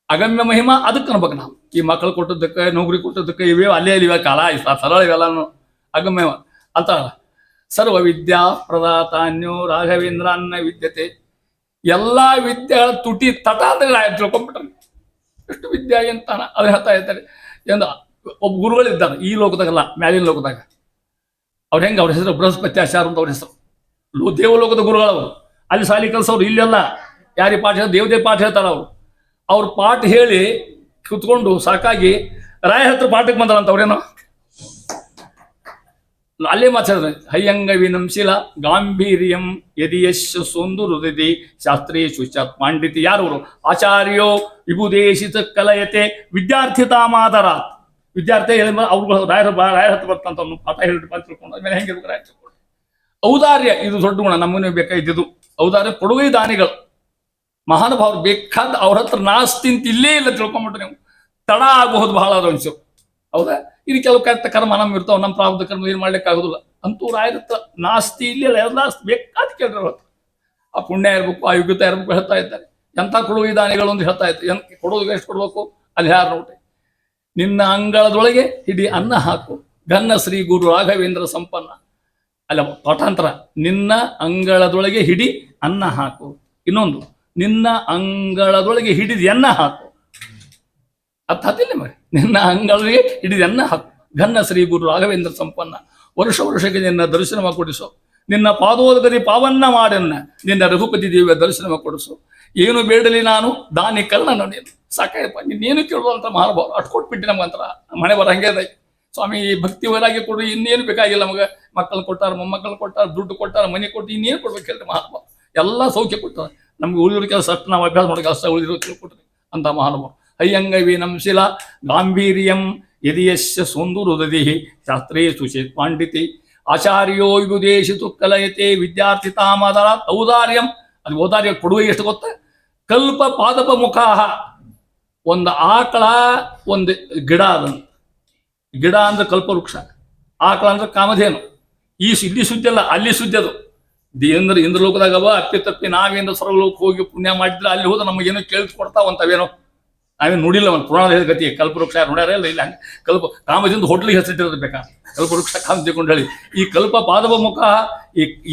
ಅಗಮ್ಯ ಮಹಿಮಾ. ಅದಕ್ಕೆ ಅನ್ಬೇಕು ನಾವು ಈ ಮಕ್ಕಳು ಕೊಟ್ಟದಕ್ಕೆ, ನೌಕರಿ ಕೊಟ್ಟದಕ್ಕೆ, ಇವೇ ಅಲ್ಲೇ ಇವೆ ಕಾಲ ಸರಳ ಇವೆಲ್ಲಾನು ಅಗಮ್ಯ ಅಂತ. ಸರ್ವ ವಿದ್ಯಾ ಪ್ರದಾತಾನ್ಯೋ ರಾಘವೇಂದ್ರಾನ್ನ ವಿದ್ಯತೆ. ಎಲ್ಲಾ ವಿದ್ಯೆಗಳ ತುಟಿ ತಟ ಅಂದ್ರೆ ತಿಳ್ಕೊಂಡ್ಬಿಟ್ರೆ ಎಷ್ಟು ವಿದ್ಯೆ ಅಂತಾನ ಅದನ್ನ ಹೇಳ್ತಾ ಇರ್ತಾರೆ. ಎಂದು ಒಬ್ಬ ಗುರುಗಳಿದ್ದಾರೆ ಈ ಲೋಕದಾಗಲ್ಲ, ಮ್ಯಾಲಿನ ಲೋಕದಾಗ. ಅವ್ರ ಹೆಂಗೆ ಅವ್ರ ಹೆಸರು ಬೃಹಸ್ಪತ್ಯಾಚಾರ ಅಂತ ಅವ್ರ ಹೆಸರು. ದೇವಲೋಕದ ಗುರುಗಳವರು. ಅಲ್ಲಿ ಸಾಲಿ ಕಲ್ಸವ್ರು, ಇಲ್ಲೆಲ್ಲ ಯಾರಿಗೆ ಪಾಠ ದೇವದೇ ಪಾಠ ಹೇಳ್ತಾರ ಅವರು. ಅವ್ರ ಪಾಠ ಹೇಳಿ ಕುತ್ಕೊಂಡು ಸಾಕಾಗಿ ರಾಯ ಹತ್ರ ಪಾಠಕ್ಕೆ ಬಂದಾರಂತ ಅವ್ರೇನೋ ಅಲ್ಲೇ ಮಾತಾಡಿದ್ರೆ. ಹಯ್ಯಂಗ ವಿನಂಶಿಲ ಗಾಂಭೀರ್ಯಂ ಯದಿಯಶ್ ಸೋಂದು ಹೃದಯದಿ ಶಾಸ್ತ್ರೀಷು ಚ ಪಾಂಡಿತಿ. ಯಾರವರು? ಆಚಾರ್ಯೋ ವಿಭುದೇಶಿತ ಕಲಯತೆ ವಿದ್ಯಾರ್ಥಿತಾಮಾದರಾತ್. ವಿದ್ಯಾರ್ಥಿ ಹೇಳಿ ಅವ್ರುಗಳು ರಾಯರ ಹತ್ರ ಬರ್ತಂತ ಪಾಠ ಹೇಳಿಟ್ಟು ಬಂದು ತಿಳ್ಕೊಂಡು ಆಮೇಲೆ ಹೆಂಗಿರ್ಬೇಕು ರಾಯ ತಿಳ್ಕೊಂಡು. ಔದಾರ್ಯ ಇದು ದೊಡ್ಡ ಗುಣ, ನಮ್ಮನೆ ಬೇಕಾಗಿದ್ದು ಔದಾರ್ಯ. ಕೊಡುಗೆ ದಾನಿಗಳು ಮಹಾನುಭಾವರು ಬೇಕಾದ ಅವ್ರ ಹತ್ರ ನಾಸ್ತಿ ಅಂತ ಇಲ್ಲೇ ಇಲ್ಲ ತಿಳ್ಕೊಂಬಿಟ್ರೆ ನೀವು ತಡ ಆಗಬಹುದು ಬಹಳ ಅನ್ಸು. ಹೌದಾ? ಇದು ಕೆಲವು ಕರ್ಮ ನಮ್ಮ ಇರ್ತಾವ, ನಮ್ಮ ಪ್ರಾರಬ್ಧ ಕರ್ಮ ಏನು ಮಾಡ್ಲಿಕ್ಕೆ ಆಗೋದಿಲ್ಲ. ಅಂತೂ ರಾಯರತ್ರ ನಾಸ್ತಿ ಇಲ್ಲಿ ಎಲ್ಲ ಬೇಕಾದ ಕೇಳ್ರಿ ಅವ್ರ ಹತ್ರ. ಆ ಪುಣ್ಯ ಇರ್ಬೇಕು, ಆ ಯೋಗ್ಯತೆ ಇರ್ಬೇಕು ಹೇಳ್ತಾ ಇದ್ದಾರೆ. ಎಂಥ ಕೊಡುಗೆ ದಾನಿಗಳು ಅಂತ ಹೇಳ್ತಾ ಇತ್ತು. ಕೊಡೋದು ಎಷ್ಟು ಕೊಡ್ಬೇಕು ಅಲ್ಲಿ ಯಾರು ನೋಡಿ. ನಿನ್ನ ಅಂಗಳದೊಳಗೆ ಹಿಡಿ ಅನ್ನ ಹಾಕು, ಘನ್ನ ಶ್ರೀ ಗುರು ರಾಘವೇಂದ್ರ ಸಂಪನ್ನ. ಅಲ್ಲ ಪಾಠಾಂತರ, ನಿನ್ನ ಅಂಗಳದೊಳಗೆ ಹಿಡಿ ಅನ್ನ ಹಾಕು. ಇನ್ನೊಂದು, ನಿನ್ನ ಅಂಗಳದೊಳಗೆ ಹಿಡಿದು ಎನ್ನ ಹಾಕು. ಅರ್ಥಾತಿಲ್ಲ ನಿಮಗೆ? ನಿನ್ನ ಅಂಗಳದೊಳಗೆ ಹಿಡಿದು ಎನ್ನ ಹಾಕು, ಘನ್ನ ಶ್ರೀ ಗುರು ರಾಘವೇಂದ್ರ ಸಂಪನ್ನ. ವರ್ಷ ವರ್ಷಕ್ಕೆ ನಿನ್ನ ದರ್ಶನವ ಕೊಡಿಸು, ನಿನ್ನ ಪಾದೋದಗದಿ ಪಾವನ್ನ ಮಾಡನ್ನ, ನಿನ್ನ ರಘುಪತಿ ದೇವಿಯ ದರ್ಶನವ ಕೊಡಿಸು. ಏನು ಬೇಡಲಿ ನಾನು ದಾನಿ ಕರ್ಣನ ನೀನು. ಸಾಕಾಯಪ್ಪ, ನೀನೇನು ಕೇಳುವಂತ ಮಹಾನುಭಾವ ಅಷ್ಟು ಕೊಟ್ಬಿಟ್ಟು ನಮಗಂತರ ಮನೆ ಬರ ಹಂಗೆ ಅದ. ಸ್ವಾಮಿ ಭಕ್ತಿ ವೈರಾಗ್ಯ ಕೊಡ್ರಿ, ಇನ್ನೇನು ಬೇಕಾಗಿಲ್ಲ ನಮಗೆ. ಮಕ್ಕಳು ಕೊಟ್ಟಾರ, ಮೊಮ್ಮಕ್ಕಳು ಕೊಟ್ಟಾರ, ದುಡ್ಡು ಕೊಟ್ಟಾರ, ಮನೆ ಕೊಟ್ಟು ಇನ್ನೇನು ಕೊಡ್ಬೇಕು ಹೇಳ್ರಿ ಮಹಾನುಭಾವ. ಎಲ್ಲ ಸೌಖ್ಯ ಕೊಟ್ಟಾರ. ನಮ್ಗೆ ಉಳಿದಿರೋ ಕೆಲಸ ಅಷ್ಟು ನಾವು ಅಭ್ಯಾಸ ಮಾಡೋ ಕೆಲಸ ಉಳಿದಿರೋ ತಿಳ್ಕೊಟ್ರಿ ಅಂತ ಮಹಾನುಭಾವ. ಹಯ್ಯಂಗ ವೀನಂಶಿಲ ಗಾಂಭೀರ್ಯಂ ಯದಿಯಶ್ ಸೋಂದು ಹೃದಯದಿ ಶಾಸ್ತ್ರೇಷು ಚೇತ್ ಪಾಂಡಿತಿ ಆಚಾರ್ಯೋ ವಿಭುದೇಶಿತು ಕಲಯತೆ ವಿದ್ಯಾರ್ಥಿತಾಮಾದರಾತ್ ಔದಾರ್ಯಂ. ಅದು ಔದಾರ್ಯ ಕೊಡುಗೆ ಎಷ್ಟು ಗೊತ್ತ? ಕಲ್ಪ ಪಾದಪ ಮುಖಾಹ. ಒಂದು ಆಕಳ ಒಂದು ಗಿಡ ಅದಂತ, ಗಿಡ ಅಂದ್ರೆ ಕಲ್ಪವೃಕ್ಷ, ಆಕಳ ಅಂದ್ರೆ ಕಾಮಧೇನು. ಇಲ್ಲಿ ಸುದ್ದಿ ಅಲ್ಲ, ಅಲ್ಲಿ ಸುದ್ದಿ ಅದು. ಇಂದ್ರಲೋಕದಾಗವ ಅಪ್ಪಿ ನಾವೇಂದ್ರ ಸ್ವರ್ಗಲೋಕ ಹೋಗಿ ಪುಣ್ಯ ಮಾಡಿದ್ರೆ ಅಲ್ಲಿ ಹೋದ್ರೆ ನಮಗೇನೋ ಕೇಳಿಸ್ಕೊಡ್ತಾವಂತವೇನೋ. ನಾವೇನು ನೋಡಿಲ್ಲ, ಒಂದು ಪುರಾಣ ಹೇಳಿದ ಗತಿ ಕಲ್ಪವೃಕ್ಷ ನೋಡ್ಯಾರ ಇಲ್ಲ. ಇಲ್ಲ ಕಲ್ಪ ಕಾಮದಿಂದ ಹೋಟ್ಲಿಗೆ ಹೆಸರಿಟ್ಟಿರೋದು ಬೇಕಾ, ಕಲ್ಪವೃಕ್ಷ ಕಾಮದೇಕೊಂಡು ಹೇಳಿ. ಈ ಕಲ್ಪ ಪಾದವ ಮುಖ,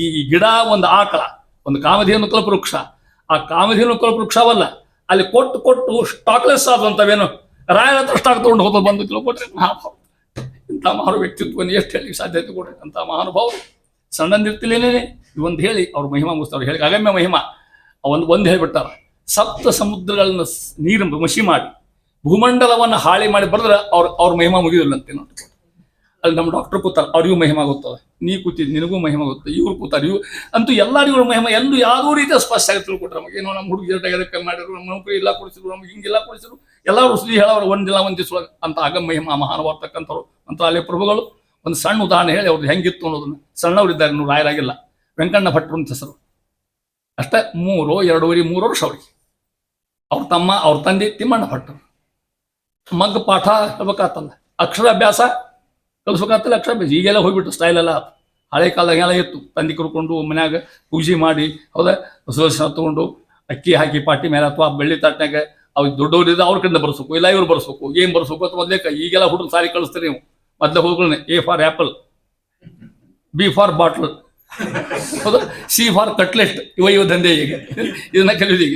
ಈ ಗಿಡ ಒಂದು ಆಕಳ, ಒಂದು ಕಾಮಧೇನು ಕಲ್ಪವೃಕ್ಷ. ಆ ಕಾಮಧೇನು ಕಲ್ಪವೃಕ್ಷವಲ್ಲ, ಅಲ್ಲಿ ಕೊಟ್ಟು ಸ್ಟಾಕ್ಲೆಸ್ ಆದಂತವೇನು ರಾಯರ ಹತ್ರ ಸ್ಟಾಕ್ ತಗೊಂಡು ಹೋದ ಬಂದು ತಿಳ್ಕೊಟ್ರೆ ಮಹಾನುಭಾವ. ಇಂಥ ಮಹಾನು ವ್ಯಕ್ತಿತ್ವವನ್ನು ಎಷ್ಟು ಹೇಳಿ ಸಾಧ್ಯತೆ ಕೊಡ್ರಿ ಅಂತ ಮಹಾನುಭಾವರು. ಸಣ್ಣಂದಿರ್ತಿಲೇನೆ ಇವೊಂದು ಹೇಳಿ ಅವ್ರ ಮಹಿಮಾ ಮುಗಿಸ್ತಾರೆ. ಹೇಳಿ ಅಗಮ್ಯ ಮಹಿಮಾ ಒಂದು ಹೇಳ್ಬಿಟ್ಟಾರ. ಸಪ್ತ ಸಮುದ್ರಗಳನ್ನ ನೀರು ಮಸಿ ಮಾಡಿ ಭೂಮಂಡಲವನ್ನು ಹಾಳಿ ಮಾಡಿ ಬರೆದ್ರೆ ಅವ್ರ ಮಹಿಮಾ ಮುಗಿದಿಲ್ಲಂತೆ ನೋಡಿ. ಅಲ್ಲಿ ನಮ್ಮ ಡಾಕ್ಟರ್ ಕೂತಾರ, ಅವ್ರಿಗೂ ಮಹಿಮಾ ಗೊತ್ತದ. ನೀ ಕೂತಿದ್ ನಿನಗೂ ಮಹಿಮಾ ಗೊತ್ತ, ಇವ್ರು ಕೂತಾರ, ಇವ್ರು ಅಂತೂ ಎಲ್ಲರಿಗೂ ಮಹಿಮಾ ಎಲ್ಲೂ ಯಾವುದೋ ರೀತಿಯ ಸ್ಪಷ್ಟ ಆಗಿ ತಿಳ್ಕೊಟ್ರೆ ನಮಗೆ. ಏನೋ ನಮ್ಮ ಹುಡುಗಿ ಅದಕ್ಕೆ ಮಾಡಿದ್ರು, ನಮ್ಮ ನೌಕರಿ ಎಲ್ಲ ಕೊಡಿಸಿದ್ರು, ನಮ್ಗೆ ಹಿಂಗೆಲ್ಲ ಕೊಡಿಸಿದ್ರು, ಎಲ್ಲರೂ ಸುದ್ದಿ ಹೇಳೋರು ಒಂದಿಲ್ಲ ಒಂದು ದಿವಸ ಅಂತ ಅಗಮ್ಯ ಮಹಿಮಾ ಮಹಾನವರ್ತಕ್ಕಂಥವ್ರು ಅಂತ ಅಲ್ಲಿ ಪ್ರಭುಗಳು. ಒಂದು ಸಣ್ಣ ಉದಾಹರಣೆ ಹೇಳಿ ಅವ್ರದ್ದು ಹೆಂಗಿತ್ತು ಅನ್ನೋದನ್ನ. ಸಣ್ಣವರಿದ್ದಾರೆ, ನೀವು ರಾಯರಾಗಿಲ್ಲ. ವೆಂಕಣ್ಣ ಭಟ್ರು ಅಂತ ಹೆಸರು. ಅಷ್ಟೇ 2.5-3 ವರ್ಷ ಅವ್ರಿಗೆ. ಅವ್ರ ತಮ್ಮ ಅವ್ರ ತಂದೆ ತಿಮ್ಮಣ್ಣ ಭಟ್ರು. ಮಗ್ಗ ಪಾಠ ಹೇಳ್ಬೇಕಾತಲ್ಲ, ಅಕ್ಷರಾಭ್ಯಾಸ ಕಲಿಸ್ಬೇಕಾತಲ್ಲ, ಅಕ್ಷರಾಭ್ಯಾಸ ಈಗೆಲ್ಲ ಹೋಗ್ಬಿಟ್ಟು ಸ್ಟೈಲ್ ಎಲ್ಲ. ಹಳೆ ಕಾಲದಾಗೆಲ್ಲ ಇತ್ತು, ತಂದೆ ಕರ್ಕೊಂಡು ಮನ್ಯಾಗ ಪೂಜೆ ಮಾಡಿ, ಹೌದಾ, ಸುದರ್ಶನ ತಗೊಂಡು ಅಕ್ಕಿ ಹಾಕಿ ಪಾಟಿ ಮೇಲೆ ಅಥವಾ ಬೆಳ್ಳಿ ತಟ್ಟನಾಗ ಅವ್ರಿಗೆ ದೊಡ್ಡವರಿದ್ದ ಅವ್ರ ಕಡೆಯಿಂದ ಬರ್ಸ್ಬೇಕು, ಇಲ್ಲ ಇವ್ರು ಬರ್ಸ್ಬೇಕು, ಏನು ಬರ್ಸ್ಬೇಕು ಅಂತ ಮೊದಲೇ. ಈಗೆಲ್ಲ ಹುಡುಗ ಸಾರಿ ಕಳಿಸ್ತೀರಿ ನೀವು. ಮೊದಲೇ ಹೋಗ್ಕೊಳ್ಳಿ, A for apple, B for bottle, ಹೌದಾ, C ಫಾರ್ ಕಟ್ಲೆಟ್. ಇವ ದಂಧೆ ಈಗ ಇದನ್ನ ಕಲಿಯೋದು.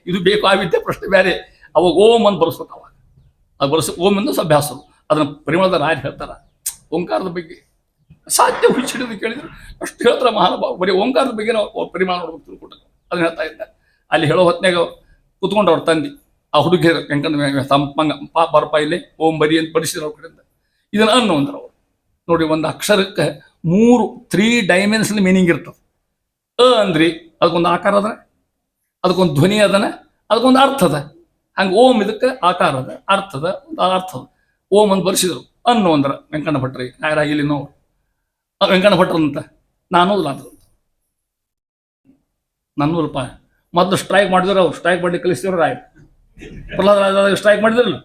ಇದು ಬೇಕು ಆ ವಿದ್ಯೆ ಪ್ರಶ್ನೆ ಬೇರೆ. ಅವಾಗ ಓಂ ಅಂತ ಬರ್ಸ್ಬೇಕು. ಅವಾಗ ಅದು ಓಂ ಎಂದು ಅಭ್ಯಾಸರು. ಅದನ್ನ ಪರಿಮಳದ ರಾಯರು ಹೇಳ್ತಾರ. ಓಂಕಾರದ ಬಗ್ಗೆ ಸಾಧ್ಯ ಹುಚ್ಚಿಡಿದು ಕೇಳಿದ್ರು ಅಷ್ಟು ಹೇಳ್ತಾರೆ ಮಹಾನುಭಾವ. ಬರೀ ಓಂಕಾರದ ಬಗ್ಗೆ ನಾವು ಪರಿಮಾಣ ನೋಡ್ಬೇಕು ತಿಳ್ಕೊಟ್ಟು ಅದನ್ನ ಹೇಳ್ತಾ ಇದ್ದಾರೆ. ಅಲ್ಲಿ ಹೇಳೋ ಹೊತ್ನಾಗ ಕುತ್ಕೊಂಡು ಅವ್ರ ತಂದೆ ಆ ಹುಡುಗಿಯರ ವೆಂಕಣ್ಣ ಸಂಪಂಗ ಬರಪ ಇಲ್ಲಿ ಓಂ ಬರಿ ಅಂತ ಬಡಿಸಿದ್ರು ಅವ್ರ ಕಡೆಯಿಂದ. ಇದನ್ನ ಅನ್ನು ಅಂದ್ರೆ ಅವ್ರು ನೋಡಿ, ಒಂದು ಅಕ್ಷರಕ್ಕೆ 3 ಡೈಮೆನ್ಷನಲ್ ಮೀನಿಂಗ್ ಇರ್ತದೆ. ಅಂದ್ರಿ ಅದಕ್ಕೊಂದು ಆಕಾರ ಅದ, ಅದಕ್ಕೊಂದು ಧ್ವನಿ ಅದನ, ಅದಕ್ಕೊಂದು ಅರ್ಥ ಅದ. ಹಂಗೆ ಓಂ ಇದಕ್ಕೆ ಆಕಾರ ಅದ, ಅರ್ಥದ ಅರ್ಥದ. ಓಂ ಅಂತ ಬರ್ಸಿದ್ರು. ಅನ್ನು ಅಂದ್ರೆ ವೆಂಕಣ್ಣ ಭಟ್ರಿಗೆ ಯಾರಾಗಿಲ್ಲಿ ನೋವು ವೆಂಕಣ್ಣ ಭಟ್ರಂತ ನಾನು ಅಂತ ನನ್ನೂರು ರೂಪಾಯಿ ಮೊದಲು ಸ್ಟ್ರೈಕ್ ಮಾಡಿದ್ರು. ಅವ್ರು ಸ್ಟ್ರೈಕ್ ಮಾಡಿ ಕಲಿಸ್ತಿದ್ರು. ರಾಯ್ ಪ್ರಹ್ಲಾದ ಸ್ಟ್ರೈಕ್ ಮಾಡಿದ್ರಲ್ಲ,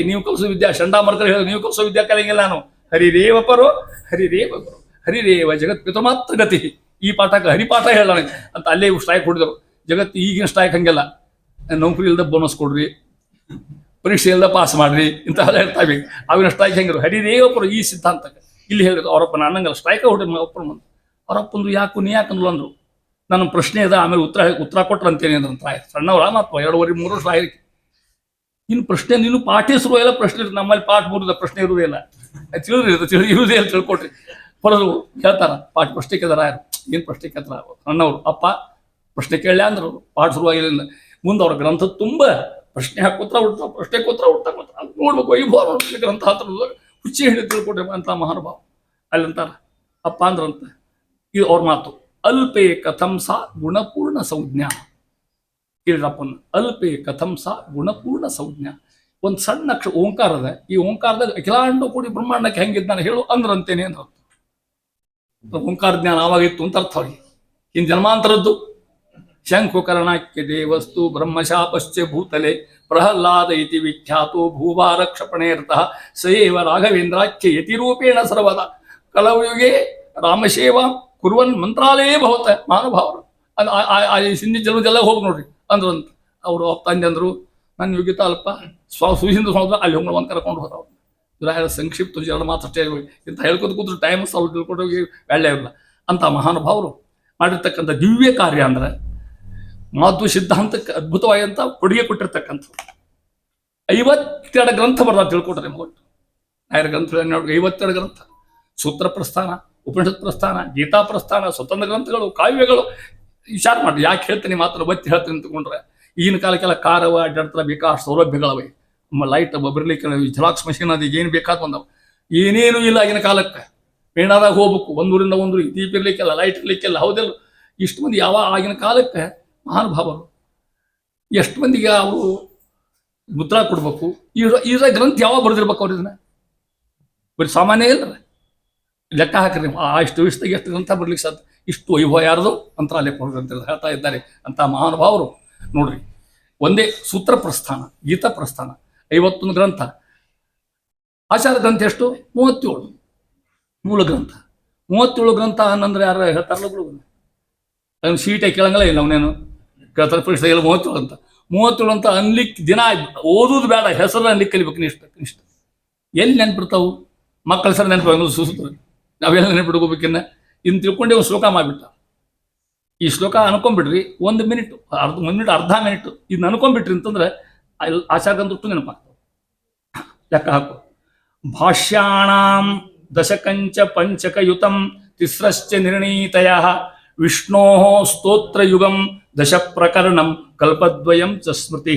ನೀವು ಕಲಿಸೋ ವಿದ್ಯಾ ಚಂಡಾಮರ್ಕರ್ ಹೇಳಿ, ನೀವು ಕಲಿಸೋ ವಿದ್ಯಾ ಕಲಿಯಂಗಿಲ್ಲ ನಾನು. ಹರಿರೇವಪರೋ ಹರಿರೇವಪರೋ ಹರಿರೇವ ಜಗತ್ ಪಿತುಮಾತ್ರ ಗತಿ. ಈ ಪಾಠಕ್ಕೆ ಹರಿಪಾಠ ಹೇಳೋಣ ಅಂತ ಅಲ್ಲೇ ಸ್ಟ್ರೈಕ್ ಹೊಡಿದ್ರು. ಜಗತ್ತು ಈಗಿನ ಸ್ಟ್ರೈಕ್ ಹಂಗೆಲ್ಲ, ನೌಕರಿ ಇಲ್ದ ಬೋನಸ್ ಕೊಡ್ರಿ, ಪರೀಕ್ಷೆ ಇಲ್ದ ಪಾಸ್ ಮಾಡ್ರಿ ಇಂಥವೆಲ್ಲ ಹೇಳ್ತಾವೆ. ಅವಿನ ಸ್ಟ್ರೈಕ್ ಹೆಂಗಿರು ಹರಿರೇವಪರು ಈ ಸಿದ್ಧಾಂತಕ್ಕೆ ಇಲ್ಲಿ ಹೇಳಿದ್ರು. ಅವರಪ್ಪ ಅನ್ನಂಗಲ್ಲ ಸ್ಟ್ರೈಕ ಹೊಡಿದ್ರು. ಅಪ್ಪನ ಮುಂದೆ ಅವರಪ್ಪಂದು ಯಾಕು ನೀ ಯಾಕಂದ್ಲು ಅಂದ್ರು. ನನ್ನ ಪ್ರಶ್ನೆ ಅದ, ಆಮೇಲೆ ಉತ್ತರ ಕೊಟ್ರು ಅಂತೇನೆ ಅಂದ್ರಂತ. ಸಣ್ಣವರ ಮಾತು 2.5-3 ವರ್ಷ ಆಯ್ತು. ಇನ್ನು ಪ್ರಶ್ನೆ ನೀನು ಪಾಠ ಶುರು ಎಲ್ಲ ಪ್ರಶ್ನೆ ಇರುತ್ತೆ. ನಮ್ಮಲ್ಲಿ ಪಾಠ ಮುರಿದ ಪ್ರಶ್ನೆ ಇರುವುದಿಲ್ಲ, ಇರುವುದೇ ಅಂತ ತಿಳ್ಕೊಟ್ರಿ. ಹೊರದು ಹೇಳ್ತಾರ ಪಾಠ ಪ್ರಶ್ನೆ ಕೇಳ್ದಾರ. ಏನು ಪ್ರಶ್ನೆ ಕೇಳ್ತಾರ ಅಣ್ಣವ್ರು? ಅಪ್ಪ ಪ್ರಶ್ನೆ ಕೇಳಲ್ಲ ಅಂದ್ರು. ಪಾಠ ಶುರುವಾಗಿಲ್ಲ. ಮುಂದೆ ಅವ್ರ ಗ್ರಂಥ ತುಂಬ ಪ್ರಶ್ನೆ ಹಾಕೋತ್ರ ಹುಡ್ತಾ ಪ್ರಶ್ನೆ ಕೋತ್ರ ಹುಡ್ತಾ ನೋಡ್ಬೇಕು. ವೈಭವ ನೋಡ್ಬೇಕು ಗ್ರಂಥ ಹತ್ರ ಹುಚ್ಚಿ ಹಿಡಿದು ತಿಳ್ಕೊಟ್ರಿ ಅಂತ ಮಹಾನುಭಾವ. ಅಲ್ಲಂತಾರ ಅಪ್ಪ ಅಂದ್ರಂತ. ಇದು ಅವ್ರ ಮಾತು. ಅಲ್ಪೇ ಕಥಂ ಸಾ ಗುಣಪೂರ್ಣ ಸಂಜ್ಞಾ. ಕೇಳಿರಪ್ಪನ ಅಲ್ಪೇ ಕಥಂ ಸಾ ಗುಣಪೂರ್ಣ ಸಂಜ್ಞಾ. ಒಂದು ಸಣ್ಣ ಅಕ್ಷರ ಓಂಕಾರದ, ಈ ಓಂಕಾರದಾಗ ಅಖಿಲಾಂಡ ಕೂಡಿ ಬ್ರಹ್ಮಾಂಡಕ್ಕೆ ಹೆಂಗಿದ್ದಾನೆ ಹೇಳು ಅಂದ್ರಂತೇನೆ ಅಂತ. ಓಂಕಾರ ಜ್ಞಾನ ಆವಾಗಿತ್ತು ಅಂತ ಅರ್ಥ ಅವ್ರಿಗೆ. ಇನ್ನು ಜನ್ಮಾಂತರದ್ದು ಶಂಕುಕರ್ಣಾಖ್ಯ ದೇವಸ್ತು ಬ್ರಹ್ಮಶಾಪಶ್ಚ ಭೂತಲೆ ಪ್ರಹ್ಲಾದ ಇತಿ ವಿಖ್ಯಾತೋ ಭೂಭಾರ ಕ್ಷಪಣೇರ್ತಃ ಸಯೇವ ರಾಘವೇಂದ್ರಾಖ್ಯ ಯತಿರೂಪೇಣ ಸರ್ವದ ಕಲಯುಗೆ ರಾಮಶೇವಾ ಕುರುವನ್ ಮಂತ್ರಾಲಯೇ ಭವತ. ಮಹಾನುಭಾವರು ಹಿಂದಿನ ಜನ್ಮದೆಲ್ಲ ಹೋಗಿ ನೋಡ್ರಿ ಅಂದ್ರಂತ. ಅವರು ತಂದೆ ಅಂದರು, ನನ್ನ ಯೋಗ್ಯತಾ ಅಲ್ಪ ಸುಹಿಂದ ಸ್ವಾಮಿ ಅಲ್ಲಿ ಹೋಗಿ ಒಂದು ಕರ್ಕೊಂಡು ಹೋದ. ರಾಯರ ಸಂಕ್ಷಿಪ್ತ 2 ಮಾತು ಅಷ್ಟೇ ಇಂಥ ಹೇಳ್ಕೊತ ಕೂತ್ರು ಟೈಮ್ ಸ್ವಲ್ಪ ತಿಳ್ಕೊಂಡೋಗಿ ಒಳ್ಳೆ ಇರಲ್ಲ ಅಂತ ಮಹಾನುಭಾವರು ಮಾಡಿರ್ತಕ್ಕಂಥ ದಿವ್ಯ ಕಾರ್ಯ ಅಂದ್ರೆ ಮಾಧ್ವ ಸಿದ್ಧಾಂತಕ್ಕೆ ಅದ್ಭುತವಾದಂಥ ಕೊಡುಗೆ ಕೊಟ್ಟಿರ್ತಕ್ಕಂಥ 52 ಗ್ರಂಥ ಬರ್ದ ತಿಳ್ಕೊಟ್ರೆ ಮಗಟ್ಟು. ರಾಯರ ಗ್ರಂಥ 52 ಗ್ರಂಥ. ಸೂತ್ರ ಪ್ರಸ್ಥಾನ, ಉಪನಿಷತ್ ಪ್ರಸ್ಥಾನ, ಗೀತಾ ಪ್ರಸ್ಥಾನ, ಸ್ವತಂತ್ರ ಗ್ರಂಥಗಳು, ಕಾವ್ಯಗಳು. ವಿಚಾರ ಮಾಡಿ ಯಾಕೆ ಹೇಳ್ತೀನಿ ಮಾತ್ರ ಬತ್ತಿ ಹೇಳ್ತೀನಿ ಅಂತಕೊಂಡ್ರೆ ಈಗಿನ ಕಾಲಕ್ಕೆಲ್ಲ ಕಾರವ ಅಡ್ಡಾಡ್ತಾರೆ, ಬೇಕಾಷ್ಟು ಸೌಲಭ್ಯಗಳವೆ. ಲೈಟ್ ಬರಲಿಕ್ಕೆ ಜಲಾಕ್ಸ್ ಮಷೀನ್ ಅದು ಏನು ಬೇಕಾದ ಬಂದವು. ಏನೇನು ಇಲ್ಲ ಆಗಿನ ಕಾಲಕ್ಕೆ. ಮೇಣಾದಾಗ ಹೋಗ್ಬೇಕು, ಒಂದೂರಿಂದ ಒಂದು ದೀಪ ಇರ್ಲಿಕ್ಕೆಲ್ಲ, ಲೈಟ್ ಇರ್ಲಿಕ್ಕೆಲ್ಲ. ಹೌದಲ್ಲ, ಇಷ್ಟು ಮಂದಿ ಯಾವ ಆಗಿನ ಕಾಲಕ್ಕೆ ಮಹಾನುಭಾವರು ಎಷ್ಟು ಮಂದಿಗೆ ಅವರು ಮುದ್ರಾ ಕೊಡ್ಬೇಕು. ಈಗ ಗ್ರಂಥ ಯಾವಾಗ ಬರೆದಿರ್ಬೇಕು ಅವ್ರು? ಇದನ್ನ ಬರೀ ಸಾಮಾನ್ಯ ಇಲ್ಲ, ಲೆಕ್ಕ ಹಾಕ್ರಿ. ಇಷ್ಟು ಇಷ್ಟಾಗಿ ಎಷ್ಟು ಗ್ರಂಥ ಬರ್ಲಿಕ್ಕೆ ಸಾಧ್ಯ? ಇಷ್ಟು ವೈಭವ ಯಾರದು ಅಂತ ಅಲ್ಲೇ ಅಂತ ಹೇಳ್ತಾ ಇದ್ದಾರೆ ಅಂತ ಮಹಾನುಭಾವರು. ನೋಡ್ರಿ, ಒಂದೇ ಸೂತ್ರ ಪ್ರಸ್ಥಾನ, ಗೀತಾ ಪ್ರಸ್ಥಾನ, 51 ಗ್ರಂಥ. ಆಚಾರ ಗ್ರಂಥ ಎಷ್ಟು? 37 ಮೂಲ ಗ್ರಂಥ. 37 ಗ್ರಂಥ ಅನ್ನಂದ್ರೆ ಯಾರು ಹೇಳ್ತಾರಲ್ಲ ಗುರು, ಅದನ್ನು ಸೀಟೆ ಕೇಳಂಗಲ್ಲ ಇಲ್ಲ, ಅವನೇನು ಕೇಳ್ತಾರೆ ಪರೀಕ್ಷೆ ಎಲ್ಲ 37 ಅಂತ. 37 ಅಂತ ಅನ್ಲಿಕ್ಕೆ ದಿನ ಓದೋದು ಬೇಡ, ಹೆಸರು ಅನ್ಲಿಕ್ಕೆ ಕಲಿಬೇಕು ಕನಿಷ್ಠ. ಎಲ್ಲಿ ನೆನ್ಪಿಡ್ತಾವು ಮಕ್ಕಳ ಸರ್ ನೆನಪು ಸುಸ್ತಾರೆ, ನಾವೆಲ್ಲ ನೆನಪಿಡ್ಕೋಬೇಕಿನ್ನ. ಇನ್ನು ತಿಳ್ಕೊಂಡೆ ಒಂದು ಶ್ಲೋಕ ಮಾಡಿಬಿಟ್ಟ. ಈ ಶ್ಲೋಕ ಅನ್ಕೊಂಡ್ಬಿಡ್ರಿ, 1 ಮಿನಿಟ್ ಅರ್ಧ ಮಿನಿಟ್ ಇದನ್ನ ಅನ್ಕೊಂಡ್ಬಿಟ್ರಿ ಅಂತಂದ್ರೆ ಆಚಾರ್ಯಂತಷ್ಟು ನೆನಪಾಗ್ತವೆ. ಲೆಕ್ಕ ಹಾಕು. ಭಾಷ್ಯಾಣಾಂ ದಶಕಂಚ ಪಂಚಕಯುತಂ ತಿಸ್ರಶ್ಚ ನಿರ್ಣೀತಯ ವಿಷ್ಣೋ ಸ್ತೋತ್ರಯುಗಂ ದಶ ಪ್ರಕರಣಂ ಕಲ್ಪದ್ವಯಂ ಚ ಸ್ಮೃತಿ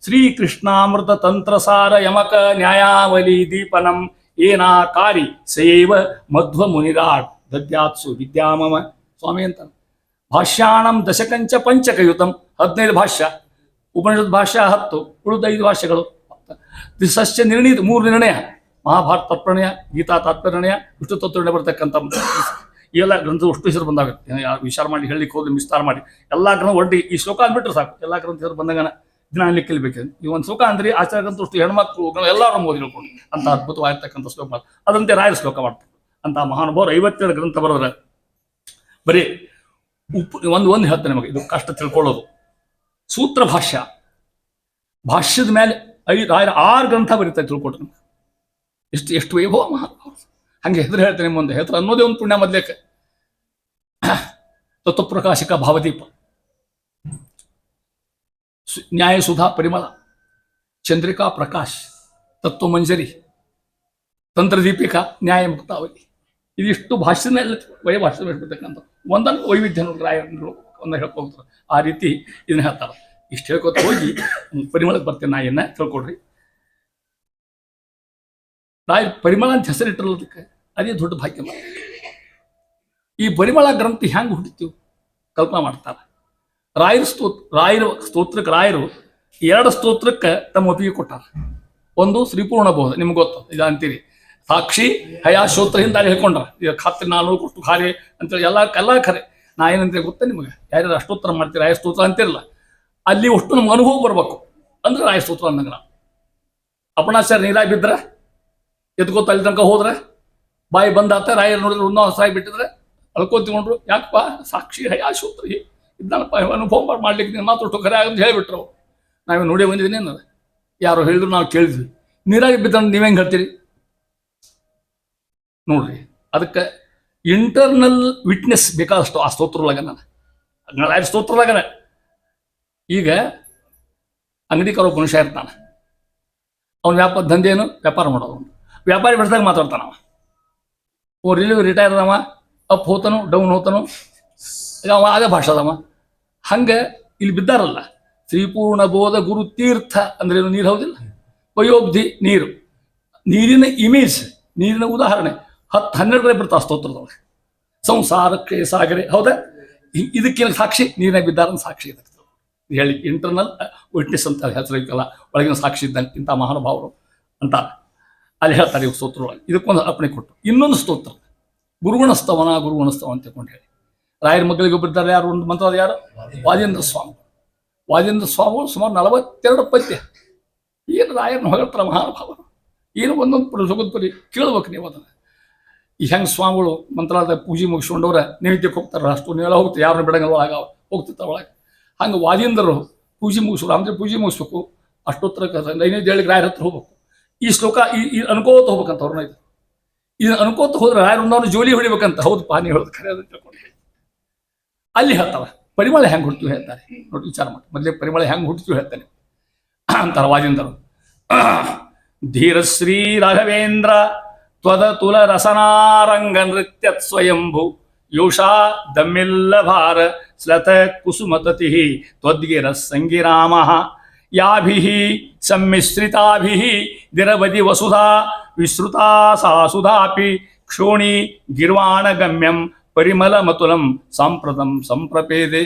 ಶ್ರೀಕೃಷ್ಣಾಮೃತ ತಂತ್ರಸಾರ ಯಮಕ ನ್ಯಾಯಾವಲಿ ದೀಪನಂ ಏನಾಕಾರಿ ಸೇವ ಮಧ್ವ ಮುನಿರಾಟ್ ದದ್ಯಾತ್ಸು ವಿದ್ಯಾಮಮ ಸ್ವಾಮಿ ಅಂತ. ಭಾಷ್ಯಾಣಂ ದಶಕಂಚ ಪಂಚಕಯುತಂ 15 ಭಾಷ್ಯ, ಉಪನಿಷತ್ ಭಾಷ್ಯ 10, ಉಳಿದ 5 ಭಾಷ್ಯಗಳು. ಸಸ್ಯ ನಿರ್ಣೀತ 3 ನಿರ್ಣಯ, ಮಹಾಭಾರತ ತತ್ವರ್ಣಯ, ಗೀತಾ ತಾತ್ಪರ್ಯರ್ಣಯ, ವಿಷ್ಣು ತತ್ವರ್ಣಯ ಬರ್ತಕ್ಕಂಥ ಎಲ್ಲ ಗ್ರಂಥ ಅಷ್ಟು ಹೆಸರು ಬಂದಾಗುತ್ತೆ. ವಿಚಾರ ಮಾಡಿ ಹೇಳಲಿಕ್ಕೆ ಹೋದ್ರೆ ವಿಸ್ತಾರ ಮಾಡಿ ಎಲ್ಲ ಗ್ರಂಥ ಒಡ್ಡಿ ಈ ಶ್ಲೋಕ ಅಂದ್ಬಿಟ್ರೆ ಸಾಕು, ಎಲ್ಲ ಗ್ರಂಥ ಹೆಸರು ಬಂದಾಗ ದಿನ ಅನ್ಲಿಕ್ಕೆ ಕಲಿಬೇಕು. ಈ ಒಂದು ಶ್ಲೋಕ ಅಂದ್ರೆ ಆಚಾರ್ಯಂತೂ ಅಷ್ಟು ಹೆಣ್ಮಕ್ಳು ಎಲ್ಲರೂ ಓದಿ ಹೇಳ್ಕೊಂಡು ಅಂತ ಅದ್ಭುತವಾಗಿರ್ತಕ್ಕಂಥ ಶ್ಲೋಕ ಮಾಡಿ ಅದಂತೆ ರಾಯರ ಶ್ಲೋಕ ಮಾಡ್ತಾರೆ ಅಂತ ಮಹಾನುಭಾವರು 57 ಗ್ರಂಥ ಬರೋದ್ರೆ ಬರೀ ಒಂದು ಹೇಳ್ತೇನೆ ನಿಮಗೆ, ಇದು ಕಷ್ಟ ತಿಳ್ಕೊಳ್ಳೋದು. ಸೂತ್ರ ಭಾಷ್ಯ, ಭಾಷ್ಯದ ಮೇಲೆ 6 ಗ್ರಂಥ ಬರೀತಾರೆ ತಿಳ್ಕೊಟ್ರೆ ನಮ್ಗೆ ಎಷ್ಟು ವೈಭವ ಮಹಾನುಭಾವ. ಹಂಗೆ ಹೆಸರು ಹೇಳ್ತೇನೆ ಮುಂದೆ, ಹೆಸರು ಅನ್ನೋದೇ ಒಂದು ಪುಣ್ಯ ಮೊದಲೇಕೆ. ತತ್ವಪ್ರಕಾಶಿಕ ಭಾವದೀಪ, ನ್ಯಾಯಸುಧಾ ಪರಿಮಳ, ಚಂದ್ರಿಕಾ ಪ್ರಕಾಶ್, ತತ್ವಮಂಜರಿ, ತಂತ್ರದೀಪಿಕಾ, ನ್ಯಾಯ ಮುಕ್ತಾವಲಿ, ಇದಿಷ್ಟು ಭಾಷೆದ ಮೇಲೆ ಭಾಷೆ ಹೇಳ್ಬಿಡ್ತಕ್ಕಂಥ ಒಂದನ್ನು ವೈವಿಧ್ಯ ಒಂದು ಹೇಳ್ಕೊಳ್ತಾರೆ. ಆ ರೀತಿ ಇದನ್ನ ಹೇಳ್ತಾರೆ. ಇಷ್ಟು ಹೇಳ್ಕೊತ ಹೋಗಿ ಪರಿಮಳಕ್ಕೆ ಬರ್ತೇನೆ. ನಾಯನ್ನ ತಿಳ್ಕೊಡ್ರಿ. ರಾಯ ಪರಿಮಳ ಅಂತ ಹೆಸರಿಟ್ಟಿರೋದಕ್ಕೆ ಅದೇ ದೊಡ್ಡ ಭಾಗ್ಯ. ಈ ಪರಿಮಳ ಗ್ರಂಥ ಹೆಂಗೆ ಹುಟ್ಟಿತು ಕಲ್ಪನಾ ಮಾಡ್ತಾರೆ. ರಾಯರ ಸ್ತೋತ್ರಕ್ಕೆ ರಾಯರು 2 ಸ್ತೋತ್ರಕ್ಕೆ ತಮ್ಮ ಒಪ್ಪಿಗೆ ಕೊಟ್ಟಾರ. ಒಂದು ಶ್ರೀಪೂರ್ಣ ಬೋಧ, ನಿಮ್ಗೆ ಗೊತ್ತು, ಇದು ಅಂತೀರಿ ಸಾಕ್ಷಿ ಹಯಾಶೋತ್ರ ಹಿಂದೆ ಹೇಳ್ಕೊಂಡ್ರ, ಈಗ ಖಾತ್ರಿ ನಾನು ಕೊಟ್ಟು ಖಾರೆ ಅಂತೇಳಿ ಎಲ್ಲ ಖರೆ. ನಾ ಏನಂತ ಗೊತ್ತಾ ನಿಮಗೆ, ಯಾರ್ಯಾರು ಅಷ್ಟೋತ್ತರ ಮಾಡ್ತೀರಿ ರಾಯ ಸ್ತೋತ್ರ ಅಂತಿರಲ್ಲ, ಅಲ್ಲಿ ಅಷ್ಟು ನಮ್ಗೆ ಅನುಭವ ಬರ್ಬೇಕು ಅಂದ್ರೆ ರಾಯ ಸ್ತೋತ್ರ ಅಂದಂಗ. ನಾವು ಅಪಣಾಚಾರ್ಯ ನೀರಾಗಿ ಬಿದ್ರೆ ಎದ್ಕೋತ ಅಲ್ಲಿ ತನಕ ಹೋದ್ರೆ ಬಾಯಿ ಬಂದಾತ, ರಾಯರು ನೋಡಿದ್ರೆ ಇನ್ನೂ ಹೊಸಾಗಿ ಬಿಟ್ಟಿದ್ರೆ ಅಳ್ಕೋತಿಕೊಂಡ್ರು, ಯಾಕಪ್ಪ ಸಾಕ್ಷಿ ಹಯಾಶೋತ್ರ ಇದ್ದಾನಪ್ಪ, ಅನುಭವ ಮಾಡ್ಲಿಕ್ಕೆ ನೀನು ಮಾತು ಖರೆ ಆಗಂತ ಹೇಳಿಬಿಟ್ರು. ನಾವೇ ನೋಡಿ ಬಂದಿದ್ದೀನಿ ಅನ್ನೋದು ಯಾರು ಹೇಳಿದ್ರು ನಾವು ಕೇಳಿದ್ವಿ. ನೀರಾಗಿ ಬಿದ್ದಂತ ನೀವ್ ಹೆಂಗೆ ಹೇಳ್ತೀರಿ ನೋಡ್ರಿ. ಅದಕ್ಕೆ ಇಂಟರ್ನಲ್ ವಿಟ್ನೆಸ್ ಬೇಕಾದಷ್ಟು ಆ ಸ್ತೋತ್ರದಾಗ. ನಾನು ಸ್ತೋತ್ರದಾಗನ ಈಗ ಅಂಗಡಿಕಾರ ಮನುಷ್ಯ ಇರ್ತಾನೆ, ಅವ್ನ ದಂಧೆ ಏನು ವ್ಯಾಪಾರ ಮಾಡೋದು. ವ್ಯಾಪಾರಿ ಬೆಳೆದಾಗ ಮಾತಾಡ್ತಾನ ಅವ ರಿಟೈರ್ ಅದವ, ಅಪ್ ಹೋತನು ಡೌನ್ ಹೋತನು, ಅವ ಅದೇ ಭಾಷೆ ಅದವ. ಹಂಗೆ ಇಲ್ಲಿ ಬಿದ್ದಾರಲ್ಲ, ಶ್ರೀಪೂರ್ಣ ಬೋಧ ಗುರು ತೀರ್ಥ ಅಂದ್ರೆ ಏನು, ನೀರು ಹೌದಿಲ್ಲ, ವಯೋಬ್ಧಿ ನೀರು, ನೀರಿನ ಇಮೇಜ್, ನೀರಿನ ಉದಾಹರಣೆ 10-12 ಕಡೆ ಬಿಡ್ತಾವ ಸ್ತೋತ್ರದೊಳಗೆ. ಸಂಸಾರಕ್ಕೆ ಸಾಗರೆ ಹೌದಾ, ಇದಕ್ಕೇನು ಸಾಕ್ಷಿ ನೀರಿನ ಬಿದ್ದಾರ ಸಾಕ್ಷಿ ಇದೆ ಹೇಳಿ. ಇಂಟರ್ನಲ್ ವಿಟ್ನೆಸ್ ಅಂತ ಹೆಸರಿಕಲ್ಲ, ಒಳಗಿನ ಸಾಕ್ಷಿ ಇದ್ದಂಗೆ ಇಂಥ ಮಹಾನುಭಾವರು ಅಂತ ಅಲ್ಲಿ ಹೇಳ್ತಾರೆ ಇವು ಸ್ತೋತ್ರದೊಳಗೆ. ಇದಕ್ಕೊಂದು ಅರ್ಪಣೆ ಕೊಟ್ಟು ಇನ್ನೊಂದು ಸ್ತೋತ್ರ ಗುರುಗುಣಸ್ತವನ ಅಂತ ತಿಳ್ಕೊಂಡು ಹೇಳಿ. ರಾಯರ ಮಕ್ಕಳಿಗೆ ಒಬ್ಬರಿದ್ದಾರೆ, ಯಾರು ಒಂದು ಮಂತ್ರ ಯಾರು, ವಾಜೇಂದ್ರ ಸ್ವಾಮಿ. ವಾಜೇಂದ್ರ ಸ್ವಾಮಿಗಳು ಸುಮಾರು 42 ಪದ್ಯ. ಏನು ರಾಯರನ್ನ ಹೊಗಳ್ತಾರೆ ಮಹಾನುಭಾವರು, ಏನು ಒಂದೊಂದು ಜಗತ್ಪರಿ ಕೇಳ್ಬೇಕು ನೀವು ಅದನ್ನು. ಈ ಹೆಂಗೆ ಸ್ವಾಮಿಗಳು ಮಂತ್ರಾಲಯದ ಪೂಜೆ ಮುಗಿಸ್ಕೊಂಡವ್ರೆ ನೈವೇದ್ಯಕ್ಕೆ ಹೋಗ್ತಾರೆ, ಅಷ್ಟು ನೀವೆಲ್ಲ ಹೋಗ್ತಾರೆ, ಯಾರನ್ನ ಬಿಡಂಗಲ್ಲ ಒಳಗ ಹೋಗ್ತಿರ್ತಾರೆ ಒಳಗೆ. ಹಂಗೆ ವಾಜೇಂದ್ರರು ಪೂಜೆ ಮುಗಿಸೋರು ಅಂದರೆ ಪೂಜೆ ಮುಗಿಸ್ಬೇಕು, ಅಷ್ಟೊತ್ತರ ನೈವೇದ್ಯ ಹೇಳಿಗೆ ರಾಯರ ಹತ್ರ ಹೋಗ್ಬೇಕು. ಈ ಶ್ಲೋಕ ಈ ಅನ್ಕೋತ ಹೋಗ್ಬೇಕಂತ ಅವ್ರನ್ನ. ಇದನ್ನ ಅನ್ಕೋತ ಹೋದ್ರೆ ರಾಯರು ಒಂದವನು ಜೋಲಿ ಹೊಡಿಬೇಕಂತ. ಹೌದು ಪಾನಿ ಹೇಳೋದು ಖರೆ ಅದು ತಿಳ್ಕೊಂಡು ಅಲ್ಲಿ ಹೇಳ್ತಾರೆ. ಪರಿಮಳ ಹೆಂಗೆ ಹುಡ್ತೀವಿ ಹೇಳ್ತಾರೆ ನೋಡಿ, ವಿಚಾರ ಮಾಡಿ. ಮೊದಲೇ ಪರಿಮಳ ಹೆಂಗೆ ಹುಡ್ತೀವಿ ಹೇಳ್ತಾನೆ ಅಂತಾರೆ ವಾಜೇಂದ್ರರು. ಧೀರಶ್ರೀ ರಾಘವೇಂದ್ರ ತ್ವದ ತುಲ ರಸನಾರಂಗ ನೃತ್ಯ ಸ್ವಯಂಭು ಯೋಷಾ ದಮ್ಮಿಲ್ಲ ಭಾರ ಸ್ಲತ ಕುಸುಮತತಿ ತ್ವದ್ಗಿರ ಸಂಗಿರಾಮ ಯಾಭಿಃ ಸಮ್ಮಿಶ್ರಿತಾಭಿಃ ದಿರವದಿ ವಸುಧಾ ವಿಶ್ರುತಾ ಸಾ ಸುಧಾಪಿ ಕ್ಷೋಣಿ ಗಿರ್ವಾಣ ಗಮ್ಯಂ ಪರಿಮಳ ಮತುಲಂ ಸಾಂಪ್ರತಂ ಸಂಪ್ರಪೇದೆ.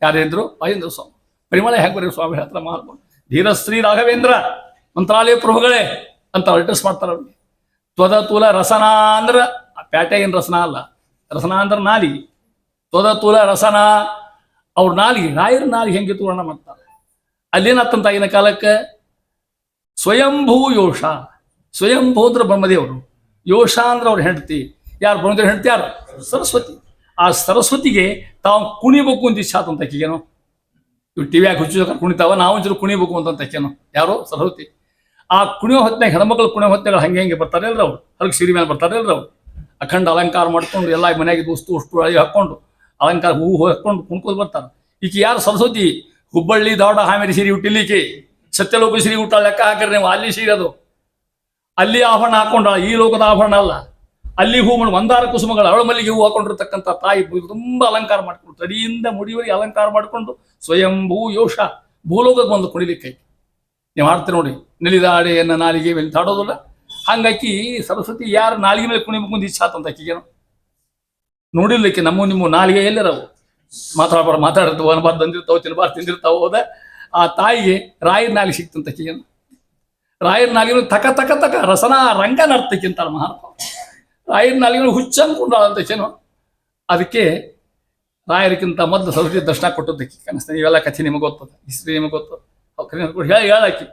ಯಾರೇಂದ್ರು ವಾಜೇಂದ್ರ ಸ್ವಾಮಿ. ಪರಿಮಳ ಹೆಂಗೆ ಬರೀ ಸ್ವಾಮಿ ಹತ್ರ ಮಾಡ್ಕೊಂಡು ಧೀರಶ್ರೀ ರಾಘವೇಂದ್ರ ಮಂತ್ರಾಲಯ ಪ್ರಭುಗಳೇ ಅಂತ ಅಡ್ರೆಸ್ ಮಾಡ್ತಾರೆ ಅವ್ರಿಗೆ. ತ್ವದ ತುಲ ರಸನ ಅಂದ್ರೆ ಪ್ಯಾಟೆ ಏನು ರಸನ ಅಲ್ಲ, ರಸನ ಅಂದ್ರೆ ನಾಲಿಗೆ. ತ್ವದ ತುಲ ರಸನ ಅವ್ರ ನಾಲಿಗೆ, ರಾಯರ ನಾಲಿಗೆ ಹೆಂಗಿತ್ತು ವರ್ಣ ಮಾಡ್ತಾರೆ. ಅಲ್ಲೇನತ್ತಂತ ಆಗಿನ ಕಾಲಕ್ಕೆ ಸ್ವಯಂಭೂ ಯೋಷ, ಸ್ವಯಂಭೂ ಅಂದ್ರೆ ಬ್ರಹ್ಮದೇವರು, ಯೋಷ ಅಂದ್ರೆ ಅವ್ರ ಹೆಂಡತಿ. ಯಾರು ಬ್ರಹ್ಮದೇವ್ರ ಹೆಂಡತಿ? ಯಾರು? ಸರಸ್ವತಿ. ಆ ಸರಸ್ವತಿಗೆ ತಾವು ಕುಣಿಬೇಕು ಅಂತ ಇಚ್ಛೆ ಆತಂತ ಆಕಿಗೇನು. ಇವು ಟಿವಿಯಾಗ ಹುಚ್ಚು ಕುಣಿತಾವ, ನಾವು ಒಂಚೂರು ಕುಣಿಬೇಕು ಅಂತ ಆಕೇನು. ಯಾರೋ ಸರಸ್ವತಿ. ಆ ಕುಣಿಯೋ ಹೊತ್ತಿನಾಗ ಹೆಣ್ಮಕ್ಳು ಕುಣಿಯೋ ಹೊತ್ತಿನಾಗ ಹಂಗೆ ಬರ್ತಾರೆ ಅಲ್ರ ಅವ್ರು, ಹಲಗೆ ಸೀರೆ ಮೇಲೆ ಬರ್ತಾರೆ ಅಲ್ರ ಅವ್ರು, ಅಖಂಡ ಅಲಂಕಾರ ಮಾಡ್ಕೊಂಡು ಎಲ್ಲ ಮನೆಯಾಗಿದ್ದು ಅಷ್ಟು ಅಳಿ ಹಾಕೊಂಡು ಅಲಂಕಾರ ಹೂವು ಹಾಕೊಂಡು ಕುಣ್ಕೋದು ಬರ್ತಾರೆ. ಈಕೆ ಯಾರು? ಸರಸ್ವತಿ. ಹುಬ್ಬಳ್ಳಿ ಧಾರವಾಡ ಹಾವೇರಿ ಸೀರೆ ಹುಟ್ಟಿಲಿಕ್ಕೆ, ಸತ್ಯಲೋಕ ಸೀರೆ ಹುಟ್ಟ ಲೆಕ್ಕ ಹಾಕಿದ್ರೆ ನೀವು ಅಲ್ಲಿ ಸೀರೆ ಅದು, ಅಲ್ಲಿ ಆಭರಣ ಹಾಕೊಂಡ, ಈ ಲೋಕದ ಆಭರಣ ಅಲ್ಲ. ಅಲ್ಲಿ ಹೂ ಮಾಡಿ ಮಂದಾರ ಕುಸುಮಗಳು ಅರಳು ಮಲ್ಲಿಗೆ ಹೂ ಹಾಕೊಂಡಿರ್ತಕ್ಕಂಥ ತಾಯಿ ತುಂಬಾ ಅಲಂಕಾರ ಮಾಡ್ಕೊಂಡು ತಡಿಯಿಂದ ಮುಡಿಯವರಿಗೆ ಅಲಂಕಾರ ಮಾಡಿಕೊಂಡು ಸ್ವಯಂಭೂ ಯೋಷ ಭೂಲೋಕಕ್ಕೆ ಬಂದು ಕುಣಿಲಿಕ್ಕೆ. ನೀವು ಮಾಡ್ತೀರಿ ನೋಡಿ, ನಿಲಿದಾಡೆ ಎನ್ನ ನಾಲಿಗೆ ಮೇಲೆ ತಾಡೋದಿಲ್ಲ. ಹಂಗಾಕಿ ಸರಸ್ವತಿ ಯಾರು ನಾಲಿಗೆ ಮೇಲೆ ಕುಣಿಬೇಕು ಅಂತ ಇಚ್ಛೆ ಆತಂತ ಆಕಿಗೇನು. ನೋಡಿರ್ಲಿಕ್ಕೆ ನಿಮ್ಮ ನಾಲಿಗೆ ಎಲ್ಲರವು ಮಾತಾಡಿರ್ತಾವ, ಅನ್ಬಾರ್ದು ಅಂದಿರ್ತಾವ, ತಿನ್ಬಾರ್ದು ತಿಂದಿರ್ತಾವ. ಹೋದ ಆ ತಾಯಿಗೆ ರಾಯರ ನಾಲಿಗೆ ಸಿಕ್ತಂತ ಆಕಿಗೇನು. ರಾಯರ ನಾಲಿಗೆ ತಕ ತಕ ತಕ ರಸನ ರಂಗ ನರ್ತಕ್ಕಿಂತ ಮಹಾನುಭಾವ. ರಾಯರ ನಾಲಿಗೆ ಹುಚ್ಚಂದ್ಕೊಂಡಂತೇನು. ಅದಕ್ಕೆ ರಾಯರಿಗಿಂತ ಮೊದಲು ಸರಸ್ವತಿ ದರ್ಶನ ಕೊಟ್ಟದ್ದಕ್ಕೆ ಕನಸ್ತ. ಇವೆಲ್ಲ ಕಥೆ ನಿಮಗೆ ಗೊತ್ತದ, ಹಿಸ್ಟ್ರಿ ನಿಮಗೆ ಗೊತ್ತದ. ಹೇಳಾಕಿ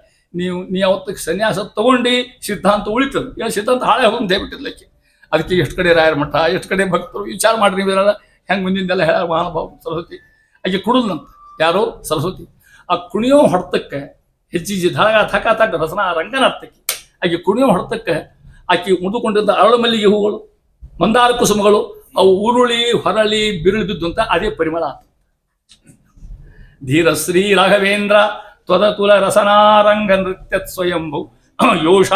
ನೀ ಅವತ್ತಕ್ಕೆ ಸನ್ಯಾಸ ತಗೊಂಡು ಸಿದ್ಧಾಂತ ಉಳಿತದ, ಹೇಳಿ ಸಿದ್ಧಾಂತ ಹಾಳೆ ಹೋಗಿ ದೇಬಿಟ್ಟಿದ್ಲಕ್ಕೆ. ಅದಕ್ಕೆ ಎಷ್ಟು ಕಡೆ ರಾಯರ ಮಠ, ಎಷ್ಟು ಕಡೆ ಭಕ್ತರು, ವಿಚಾರ ಮಾಡ್ರಿ ನೀವೆಲ್ಲ ಹೆಂಗೆ ಮುಂದಿಂದೆಲ್ಲ ಹೇಳ ಮಹಾನುಭಾವ ಸರಸ್ವತಿ. ಆಕೆ ಕುಡಿದ್ಲಂತ. ಯಾರು? ಸರಸ್ವತಿ. ಆ ಕುಣಿಯೋ ಹೊಡೆತಕ್ಕೆ ಹೆಚ್ಚಿಜಿ ಧಗ ಥಕ ಥಕ ರಸನ ರಂಗನರ್ತಕ್ಕೆ ಆಕೆ ಕುಣಿಯೋ ಹೊಡೆತಕ್ಕೆ ಆಕೆ ಮುದುಕೊಂಡಿದ್ದ ಅರಳು ಮಲ್ಲಿಗೆ ಹೂಗಳು, ಮಂದಾರ ಕುಸುಮಗಳು ಅವು ಉರುಳಿ ಹೊರಳಿ ಬಿರುಳಿ ಬಿದ್ದು ಅಂತ ಅದೇ ಪರಿಮಳ ಆತ. ಧೀರ ಶ್ರೀ ರಾಘವೇಂದ್ರ ತ್ವದತುಲ ರಸನಾರಂಗ ನೃತ್ಯ ಸ್ವಯಂಭು ಯೋಷ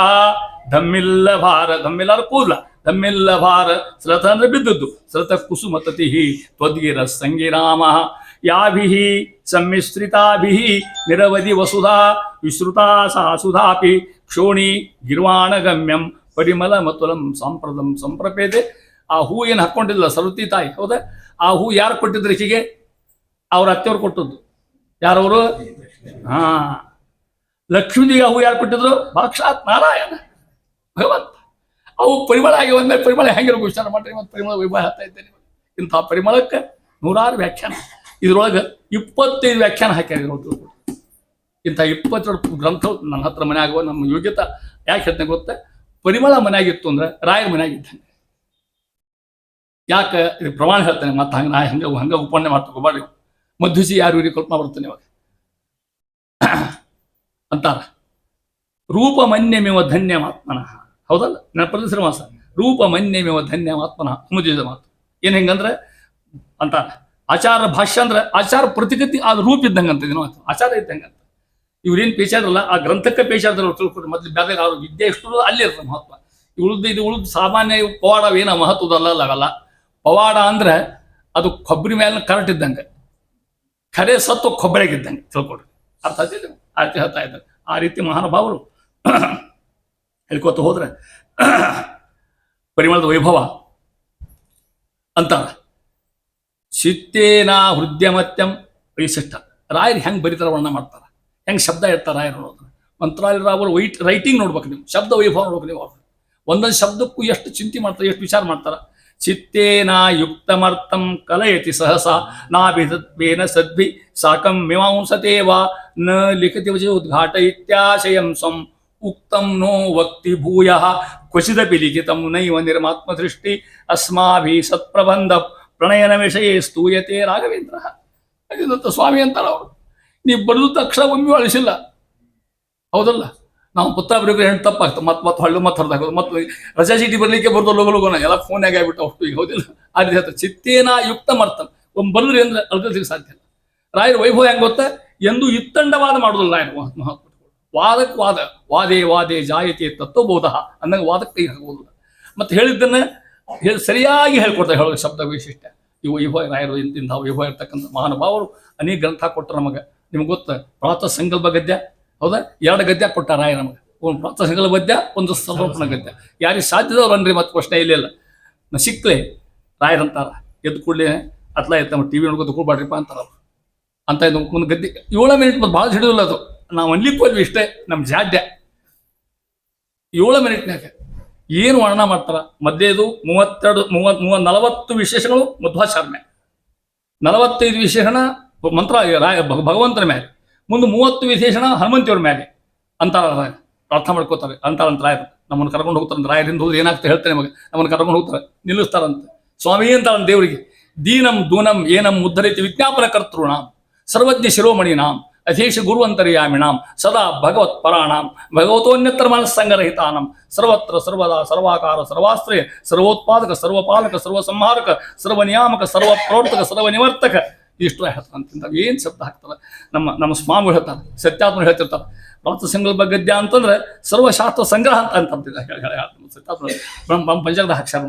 ಧಮ್ಮಿಲ್ಲ ಭಾರ, ಧಮ್ಮಿಲ್ಲಾರ ಕೂರ್ಲ, ಧಮ್ಮಿಲ್ಲ ಭಾರ ಸ್ರತ ಅಂದ್ರೆ ಬಿದ್ದದ್ದು, ಸ್ರತ ಕುಸುಮತತಿ ತ್ವದ್ಗಿರ ಸಂಗಿರಾಮ ಯಾಭಿ ಸಮ್ಮಿಶ್ರಿತಾಭಿ ನಿರವಧಿ ವಸುಧಾ ವಿಶ್ರುತಾ ಸಾ ಸುಧಾಪಿ ಕ್ಷೋಣಿ ಗಿರ್ವಾಣ ಗಮ್ಯಂ ಪರಿಮಳ ಮತುಲಂ ಸಾಂಪ್ರದಂ ಸಂಪ್ರಪೇದೆ. ಆ ಹೂ ಏನು ಹಾಕ್ಕೊಂಡಿಲ್ಲ ಸರಸ್ವತಿ ತಾಯಿ, ಹೌದಾ? ಆ ಹೂ ಯಾರು ಕೊಟ್ಟಿದ್ರು ಈಕೆಗೆ? ಅವ್ರ ಅತ್ತೆಯವ್ರು ಕೊಟ್ಟದ್ದು. ಯಾರವರು? ಲಕ್ಷ್ಮೀಜಿಗೆ ಆ ಹೂ ಯಾರು ಕೊಟ್ಟಿದ್ರು? ಸಾಕ್ಷಾತ್ ನಾರಾಯಣ ಭಗವಂತ. ಅವು ಪರಿಮಳ ಆಗಿ ಒಂದ್ಮೇಲೆ ಪರಿಮಳ ಹೆಂಗಿರೋ ವಿಚಾರ ಮಾಡ್ರಿ. ಮತ್ತು ಪರಿಮಳ ವೈಭವ ಹಾಕ್ತಾ ಇದ್ದೇನೆ. ಇಂಥ ಪರಿಮಳಕ್ಕೆ 106 ವ್ಯಾಖ್ಯಾನ, ಇದ್ರೊಳಗೆ 25 ವ್ಯಾಖ್ಯಾನ ಹಾಕ್ಯಾರ. ಇಂಥ 22 ಗ್ರಂಥ ನನ್ನ ಹತ್ರ ಮನೆ ಆಗುವ ನಮ್ಮ ಯೋಗ್ಯತಾ ಯಾಕೆ ಹೇಳ್ತೇನೆ ಗೊತ್ತಾ? ಪರಿಮಳ ಮನೆಯಾಗಿತ್ತು ಅಂದ್ರೆ ರಾಯರ ಮನೆಯಾಗಿದ್ದಾನೆ. ಯಾಕೆ ಇದು ಪ್ರಮಾಣ ಹೇಳ್ತೇನೆ. ಮತ್ತೆ ಹಂಗೆ ನಾ ಹಂಗೆ ಉಪನ್ನೆ ಮಾಡ್ತಕೋಬಾರ್ದು. ಮಧ್ಯುಸಿ ಯಾರು ಇವ್ರಿಗೆ ಕಲ್ಪನಾ ಬರ್ತೇನೆ ಇವಾಗ ಅಂತಾರ. ರೂಪಮನ್ಯಮೇವ ಧನ್ಯಮಾತ್ಮನಃ, ಹೌದಲ್ಲ? ನನ್ನ ಪ್ರದೇಶ ಮಾಸ ರೂಪಮನ್ಯಮೇವ ಧನ್ಯಮಾತ್ಮನಃ ಮುಜಿದ ಮಾತು. ಏನು ಹೆಂಗಂದ್ರೆ ಅಂತಾರ, ಆಚಾರ ಭಾಷ್ಯ ಅಂದ್ರೆ ಆಚಾರ ಪ್ರತಿಗತಿ ಅದು ರೂಪ ಇದ್ದಂಗಂತ ಇದನ್ನು ಆಚಾರ ಇದ್ದಂಗಂತ. ಇವ್ರೇನು ಪೇಚಾರಲ್ಲ, ಆ ಗ್ರಂಥಕ್ಕೆ ಪೇಚಾರದವ್ರು ತಿಳ್ಕೊಡ್ರಿ. ಮೊದಲು ಬೇರೆ ಅವ್ರ ವಿದ್ಯೆ ಎಷ್ಟು ಅಲ್ಲಿ ಇರ್ತದೆ ಮಹತ್ವ. ಉಳಿದು ಸಾಮಾನ್ಯ ಪವಾಡ ಏನೋ ಮಹತ್ವದಲ್ಲ. ಪವಾಡ ಅಂದ್ರೆ ಅದು ಕೊಬ್ಬರಿ ಮೇಲೆ ಕರೆಕ್ಟ್ ಇದ್ದಂಗೆ, ಖರೆ ಸತ್ತು ಕೊಬ್ಬರಿಗಿದ್ದಂಗೆ ತಿಳ್ಕೊಡ್ರಿ. ಅರ್ಥ ಆಗ್ತಿದೆ? ಆ ರೀತಿ ಹೇಳ್ತಾ ಇದ್ದಾರೆ. ಆ ರೀತಿ ಮಹಾನುಭಾವರು ಹೇಳ್ಕೊತ ಹೋದ್ರೆ ಪರಿಮಳದ ವೈಭವ ಅಂತಾರ. ಚಿತ್ತೇನ ಹೃದಯಮತ್ಯಂ ವೈಶಿಷ್ಟ್ಯ. ರಾಯರು ಹೆಂಗೆ ಬರೀತಾರ, ವರ್ಣ ಮಾಡ್ತಾರ, ಹೆಂಗೆ ಶಬ್ದ ಇರ್ತಾರೆ ರಾಯರು ಅನ್ನೋದು. ಮಂತ್ರಾಲಯ ರಾವರು ರೈಟಿಂಗ್ ನೋಡ್ಬೇಕು ನೀವು, ಶಬ್ದ ವೈಭವ ನೋಡ್ಬೇಕು ನೀವು. ಅವ್ರು ಒಂದೊಂದು ಶಬ್ದಕ್ಕೂ ಎಷ್ಟು ಚಿಂತೆ ಮಾಡ್ತಾರೆ, ಎಷ್ಟು ವಿಚಾರ ಮಾಡ್ತಾರೆ. ಚಿತ್ತೇನ ಯುಕ್ತಮರ್ಥಂ ಕಲಯತಿ ಸಹಸಾ ನಾಭಿತತ್ವೇನ ಸದ್ಭಿ ಸಾಕಂ ಮೀಮಾಂಸತೆ ವಾ ನ ಲಿಖತಿ ವಚ ಉದ್ಘಾಟ ಇತ್ಯಾಶಯಂ ಸ್ವಂ ಉಕ್ತಂ ನೋ ವಕ್ತಿ ಭೂಯಃ ಕ್ವಚಿದಪಿ ಲಿಖಿತಂ ನೈವ ನಿರ್ಮಾತ್ಮದೃಷ್ಟಿ ಅಸ್ಮಾಭಿ ಸತ್ಪ್ರಬಂಧ ಪ್ರಣಯನ ವಿಷಯೇ ಸ್ತೂಯತೆ ರಾಘವೇಂದ್ರ. ಹಾಗಿದಂತ ಸ್ವಾಮಿ ಅಂತಾರ ಅವರು. ನೀವು ಬರೆದು ಅಕ್ಷರ ಒಮ್ಮೆ ಅಳಿಸಿಲ್ಲ, ಹೌದಲ್ಲ? ನಾವು ಪುತ್ರ ಬರೀ ಹೆಣ್ಣು ತಪ್ಪಾಗ್ತದೆ, ಮತ್ತೆ ಹಳ್ಳು ಮತ್ತೆ ಹೊರದಾಗೋದು, ಮತ್ತು ರಜಾ ಚೀಟಿ ಬರಲಿಕ್ಕೆ ಬರ್ದು ಲೋಗೋಣ ಎಲ್ಲ ಫೋನ್ಯಾಗ ಆಗ್ಬಿಟ್ಟು ಅಷ್ಟು ಈಗ, ಹೌದಿಲ್ಲ? ಆ ರೀತಿ ಹೇಳ್ತಾರೆ. ಚಿತ್ತೇನ ಯುಕ್ತ ಮರ್ತಂ ಒಮ್ಮೆ ಬರೆದ್ರಿ ಅಂದ್ರೆ ಅಳ್ಕೊಳ್ಳಿಕ್ಕೆ ಸಾಧ್ಯ ಇಲ್ಲ. ರಾಯರ ವೈಭವ ಹೆಂಗೆ ಗೊತ್ತಾ? ಎಂದು ಇತ್ತಂಡವಾದ ಮಾಡೋದಿಲ್ಲ ರಾಯರು. ಮಹಾತ್ಮ ವಾದಕ್ಕೆ ವಾದ, ವಾದೇ ವಾದೇ ಜಾಯತೆ ತತ್ವಬೋಧ ಅಂದಂಗೆ ವಾದಕ್ಕೆ ಕೈ ಹಾಕೋದಿಲ್ಲ. ಮತ್ತು ಹೇಳಿದ್ದನ್ನ ಸರಿಯಾಗಿ ಹೇಳ್ಕೊಡ್ತಾರೆ, ಹೇಳೋ ಶಬ್ದ ವೈಶಿಷ್ಟ್ಯ. ಇವು ವೈಭವ ರಾಯರು ಇಂಥ ವೈಭವ ಇರ್ತಕ್ಕಂಥ ಮಹಾನುಭಾವರು ಅನೇಕ ಗ್ರಂಥ ಕೊಟ್ಟರು ನಮಗೆ. ನಿಮ್ಗೆ ಗೊತ್ತ ಪ್ರಾತಃ ಸಂಕಲ್ಪ ಗದ್ಯ, ಹೌದಾ? 2 ಗದ್ಯ ಕೊಟ್ಟ ರಾಯ ನಮಗೆ. ಒಂದು ಪ್ರಾತಃ ಸಂಕಲ್ಪ ಗದ್ಯ, ಒಂದು ಸಮರ್ಪಣ ಗದ್ಯ. ಯಾರಿಗೆ ಸಾಧ್ಯದವ್ರು ಅನ್ರಿ, ಮತ್ತೆ ಪ್ರಶ್ನೆ ಇಲ್ಲ. ನಾ ಸಿಕ್ಲೆ ರಾಯರಂತಾರ, ಎದ್ದು ಕೂಡಲೇ ಅತ್ಲ ಎತ್ತ ನಮ್ಮ ಟಿವಿ ನೋಡ್ಕೊಂಡು ಕೂಡ್ಬಾಡ್ರಿಪ್ಪ ಅಂತಾರ ಅವ್ರು. ಅಂತ ಇದು ಒಂದು ಗದ್ದೆ 7 ಮಿನಿಟ್ ಮತ್ತು ಭಾಳ ಹಿಡಿದಿಲ್ಲ ಅದು. ನಾವು ಅನ್ಲಿಕ್ಕೆ ಹೋದ್ವಿ ಇಷ್ಟೇ, ನಮ್ಮ ಜಾಡ್ಯ 7 ಮಿನಿಟ್ನಾಗ ಏನು ವರ್ಣನ ಮಾಡ್ತಾರ. ಮಧ್ಯದು 40 ವಿಶೇಷಗಳು ಮಧ್ವಾಚಾರ್ಯ, 45 ವಿಶೇಷಣ ಮಂತ್ರ ಭಗವಂತನ ಮೇಲೆ, ಮುಂದೆ 30 ವಿಶೇಷಣ ಹನುಮಂತಿಯವ್ರ ಮೇಲೆ ಅಂತಾರ. ಪ್ರಾರ್ಥನೆ ಮಾಡ್ಕೋತಾರೆ ಅಂತಾರಂತ ರಾಯರು. ನಮ್ಮನ್ನು ಕರ್ಕೊಂಡು ಹೋಗ್ತಾರಂತ ರಾಯರಿಂದ ಹೋದ್ರೆ ಏನಾಗ್ತದೆ ಹೇಳ್ತಾರೆ ನಿಮಗೆ. ನಮ್ಮನ್ನು ಕರ್ಕೊಂಡು ಹೋಗ್ತಾರೆ, ನಿಲ್ಲಿಸ್ತಾರಂತೆ. ಸ್ವಾಮಿ ಅಂತಾರಂತ ದೇವರಿಗೆ. ದೀನಂ ದೂನಂ ಏನಂ ಉದ್ಧರಿತಿ ವಿಜ್ಞಾಪನ ಕರ್ತೃಣಾಂ ಸರ್ವಜ್ಞ ಶಿರೋಮಣಿನಾಂ ಅಧೇಶ ಗುರುವಂತರ್ಯಾಮಿಣಾಂ ಸದಾ ಭಗವತ್ ಪರಾಣಾಂ ಭಗವತೋನ್ಯತ್ರ ಮನಸ್ಸಂಗರಹಿತಾನಂ ಸರ್ವತ್ರ ಸರ್ವದಾ ಸರ್ವಾಕಾರ ಸರ್ವಾಶ್ರಯ ಸರ್ವೋತ್ಪಾದಕ ಸರ್ವಪಾಲಕ ಸರ್ವಸಂಹಾರಕ ಸರ್ವನಿಯಾಮಕ ಸರ್ವಪ್ರವರ್ತಕ ಸರ್ವನಿವರ್ತಕ ಇಷ್ಟು ಹೇಳ್ತಾರಂತ. ಏನು ಶಬ್ದ ಹಾಕ್ತಾರೆ ನಮ್ಮ ಸ್ವಾಮಿಗಳು ಹೇಳ್ತಾರೆ, ಸತ್ಯಾತ್ಮರು ಹೇಳ್ತಿರ್ತಾರೆ. ಪ್ರಾತಸಂಕಲ್ಪ ಗದ್ಯ ಅಂತಂದ್ರೆ ಸರ್ವಶಾಸ್ತ್ರ ಸಂಗ್ರಹ ಅಂತ ಸತ್ಯಾತ್ಮ ಪಂಚಾಂಗದ ಹಾಕ್ಸಾರ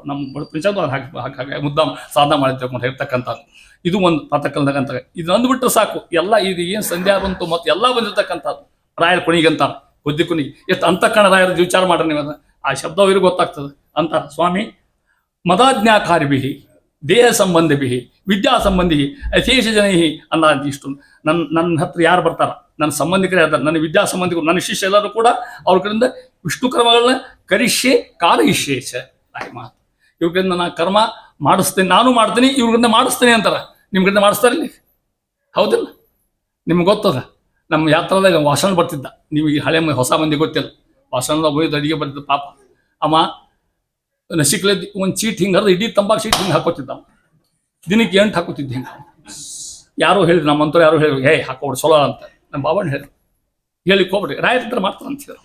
ನಮ್ಮ ಪಂಚಾಂಗದ ಹಾಕಿ ಮುದ್ದಾಂ ಸಾಧನ ಮಾಡಿರ್ತಕ್ಕಂಥ ಇರ್ತಕ್ಕಂಥದ್ದು. ಇದು ಒಂದು ಪ್ರಾತಃಕಾಲದಾಗ ಅಂತ ಇದು ಅಂದ್ಬಿಟ್ರೆ ಸಾಕು. ಎಲ್ಲ ಇದು ಏನು ಸಂಧ್ಯಾ ಬಂತು ಮತ್ತು ಎಲ್ಲ ಬಂದಿರ್ತಕ್ಕಂಥದ್ದು ರಾಯರ ಕುಣಿಗೆ ಅಂತಾರೆ. ಬುದ್ಧಿ ಕುಣಿಗೆ ಎಷ್ಟು ಅಂತಃಕರಣ ರಾಯರ ವಿಚಾರ ಮಾಡ್ರಿ ನೀವು. ಅದನ್ನ ಆ ಶಬ್ದ ಅವ್ರಿಗೆ ಗೊತ್ತಾಗ್ತದೆ ಅಂತಾರೆ. ಸ್ವಾಮಿ ಮದಾಜ್ಞಾಕಾರಿಭಿ ದೇಹ ಸಂಬಂಧಿಭಿ ವಿದ್ಯಾ ಸಂಬಂಧಿ ಅಶೇಷ ಜನೈ ಅನ್ನ ಇಷ್ಟು ನನ್ನ ಹತ್ರ ಯಾರು ಬರ್ತಾರ, ನನ್ನ ಸಂಬಂಧಿಕರೇ ಇರ್ತಾರೆ, ನನ್ನ ವಿದ್ಯಾ ಸಂಬಂಧಿಕರು, ನನ್ನ ಶಿಷ್ಯ ಎಲ್ಲರೂ ಕೂಡ ಅವ್ರ ಕಡೆಯಿಂದ ವಿಷ್ಣು ಕರ್ಮಗಳನ್ನ ಕರಿಷ್ಯೆ ಕಾರಯಿಷ್ಯೇಶ ಮಾತು. ಇವ್ರ ಕಡೆಯಿಂದ ನಾನು ಕರ್ಮ ಮಾಡಿಸ್ತೇನೆ, ನಾನು ಮಾಡ್ತೀನಿ, ಇವ್ರಿಂದ ಮಾಡಿಸ್ತೇನೆ ಅಂತಾರ. ನಿಮ್ಮ ಕಡೆಯಿಂದ ಮಾಡಿಸ್ತಾರಿಲ್ಲಿ, ಹೌದಿಲ್ಲ? ನಿಮ್ಗೆ ಗೊತ್ತದ, ನಮ್ಮ ಯಾತ್ರಾದಾಗ ವಾಸನ ಬರ್ತಿದ್ದ. ನಿಮಗೆ ಹಳೆ ಹೊಸ ಮಂದಿ ಗೊತ್ತಿಲ್ಲ. ವಾಸನದಾಗ ಹೋಯ್ದು ಅಡಿಗೆ ಬರ್ತಿದ್ದ ಪಾಪ. ಅಮ್ಮ ನಸಿಕ್ಲೆ ಒಂದು ಚೀಟ್ ಹಿಂಗೆ ಹರಿದು ಇಡೀ ತಂಬಾಕು ಚೀಟ್ ಹಿಂಗೆ ಹಾಕೋತಿದ್ದ. ದಿನಕ್ಕೆ 8 ಹಾಕೋತಿದ್ದೆ ಹಿಂಗೆ. ಯಾರೋ ಹೇಳಿದ್ರು, ನಮ್ಮಂತವ್ರು ಯಾರೋ ಹೇಳಿದ್ರು, ಹೇ ಹಾಕೋಬಿಡು ಚಲೋ ಅಂತ. ನಮ್ಮ ಬಾಬಣ್ಣ ಹೇಳಿದ್ರು, ಹೇಳಿಕ್ ಹೋಗ್ಬಿಡ್ರಿ, ರಾಯರ ಹತ್ರ ಮಾಡ್ತಾರ ಅಂತಿದ್ರು.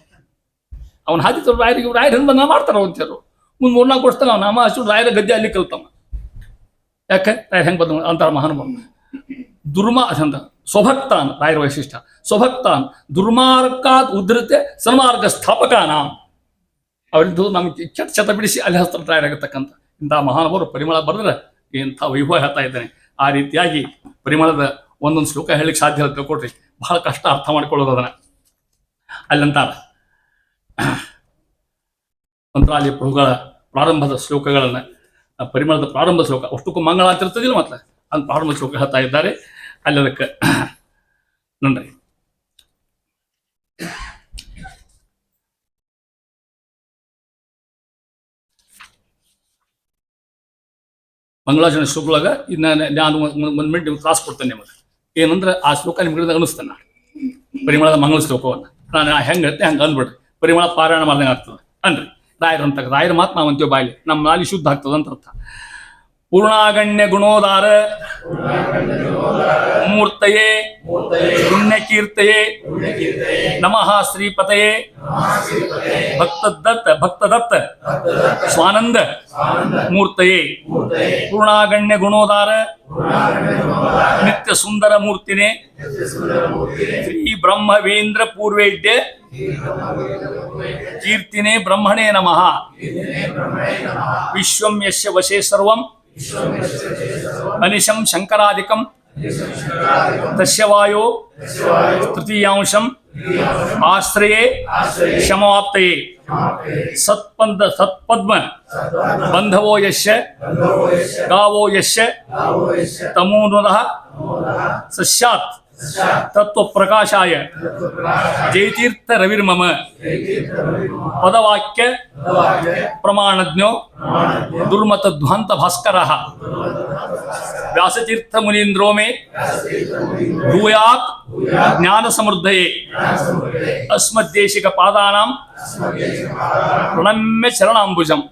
ಅವ್ನು ಹಾಕಿದ್ರು ರಾಯರಿಗೆ, ರಾಯರ ಹಿಂದೆ ನಾ ಮಾಡ್ತಾರ ಅಂತಿದ್ರು. ಮುಂದೆ 3-4 ವರ್ಷದಾಗ ಅವ್ನು ನಮ್ಮ ಅಷ್ಟು ರಾಯರ ಗದ್ದೆ ಅಲ್ಲಿ ಕಲ್ತಮ್ಮ. ಯಾಕೆ ರಾಯರ ಹೆಂಗೆ ಬಂದ ಅಂತಾರ ಮಹಾನುಭಾವ. ಅಂತ ಸ್ವಭಕ್ತಾನ್ ರಾಯರ ವೈಶಿಷ್ಟ್ಯ. ಸ್ವಭಕ್ತಾನ್ ದುರ್ಮಾರ್ಗಾತ್ ಉದ್ಧೃತೆ ಸನ್ಮಾರ್ಗ ಸ್ಥಾಪಕಾನ. ಅವರಿದ್ದು ನಮ್ಗೆ ಚಟ ಬಿಡಿಸಿ ಅಲ್ಲಿ ಹಸ್ತ ರಾಯರಾಗತಕ್ಕಂಥ ಇಂಥ ಮಹಾನುಭಾವರು ಪರಿಮಳ ಬರೆದ್ರೆ ಎಂಥ ವೈಭವ ಹೇಳ್ತಾ ಇದ್ದಾನೆ. ಆ ರೀತಿಯಾಗಿ ಪರಿಮಳದ ಒಂದೊಂದು ಶ್ಲೋಕ ಹೇಳಲಿಕ್ಕೆ ಸಾಧ್ಯ ಇಲ್ಲ, ತಿಳ್ಕೊಟ್ರಿ. ಬಹಳ ಕಷ್ಟ ಅರ್ಥ ಮಾಡ್ಕೊಳ್ಳೋದು ಅದನ್ನ. ಅಲ್ಲಂತಾರ ಮಂತ್ರಾಲಯ ಪ್ರಭುಗಳ ಪ್ರಾರಂಭದ ಶ್ಲೋಕಗಳನ್ನ, ಪರಿಮಳದ ಪ್ರಾರಂಭ ಶ್ಲೋಕ ಅಷ್ಟಕ್ಕೂ ಮಂಗಳ ಅಂತಿರ್ತದಿಲ್ಲ, ಮತ್ತೆ ಅಂತ ಪ್ರಾರಂಭ ಶ್ಲೋಕ ಹೇಳ್ತಾ ಇದ್ದಾರೆ. ಅಲ್ಲಿ ಅದಕ್ಕೆ ನೋಡ್ರಿ, ಮಂಗಳಾಚರಣ ಶ್ಲೋಕದೊಳಗ ನಾನು ಒಂದು ಮಿನಿಟ್ ನಿಮ್ಗೆ ಕ್ಲಾಸ್ ಕೊಡ್ತೇನೆ ನಿಮಗೆ. ಏನಂದ್ರೆ ಆ ಶ್ಲೋಕ ನಿಮ್ಗೆ ಅನಿಸ್ತೇನೆ ನಾನು ಪರಿಮಳದ ಮಂಗಳ ಶ್ಲೋಕವನ್ನು ನಾನು ಹೆಂಗೆ ಹೇಳ್ತೆ ಹಂಗೆ ಅಂದ್ಬಿಡ್ರಿ. ಪರಿಮಳ ಪಾರಾಯಣ ಮಾಡ್ದಂಗೆ ಆಗ್ತದೆ ಅನ್ರಿ. ರಾಯರಂತ ರಾಯರ ಮಾತು ನಾವು ಅಂತೀವಿ ಬಾಯಲ್ಲಿ, ನಮ್ಮ ನಾಲಿ ಶುದ್ಧ ಆಗ್ತದೆ ಅಂತ ಅರ್ಥ. ಪೂರ್ಣಾಗಣ್ಯ ಗುಣೋದಾರ ಮೂರ್ತಯೇ ಪುಣ್ಯಕೀರ್ತಯೇ ನಮಃ ಶ್ರೀಪತಯೇ ಭಕ್ತದತ್ತ ಸ್ವಾನಂದ ಮೂರ್ತಯೇ ಪೂರ್ಣಾಗಣ್ಯ ಗುಣೋದಾರ ನಿತ್ಯ ಸುಂದರ ಮೂರ್ತಿನೇ ಶ್ರೀ ಬ್ರಹ್ಮವೇಂದ್ರ ಪೂರ್ವೇಡ್ಯ ಕೀರ್ತಿನೇ ಬ್ರಹ್ಮಣೇ ನಮಃ. ವಿಶ್ವಂ ಯಸ್ಯ ವಶೇ ಸರ್ವಂ ಅನಿಶಂ ಶಂಕರಾದಿಕಂ ತಸ್ಯ ವಾಯೋ ತೃತೀಯಾಂಶಂ ಆಶ್ರಯೇ ಶಮವಾಪ್ತಯೇ ಸತ್ಪದ್ಮ ಬಂಧವೋ ಯಶ್ಯ ಗಾವೋ ಯಶ್ಯ ತಮೋನುದಃ ಸಸ್ಯಾತ್ ತತ್ವ ಪ್ರಕಾಶಾಯ ಜಯತೀರ್ಥ ರವಿರ್ಮಮ ಪದವಾಕ್ಯ ಪ್ರಮಾಣಜ್ಞೋ ದುರ್ಮತಧ್ವಾಂತ ಭಾಸ್ಕರ ವ್ಯಾಸತೀರ್ಥ ಮುನೀಂದ್ರೋ ಮೇ ಭೂಯಾತ್ ಜ್ಞಾನ ಸಮೃದ್ಧಯೇ ಅಸ್ಮದ್ದೇಶಿಕ ಪಾದಾನಾಂ ಪ್ರಣಮ್ಯ ಚರಣಾಂಬುಜಂ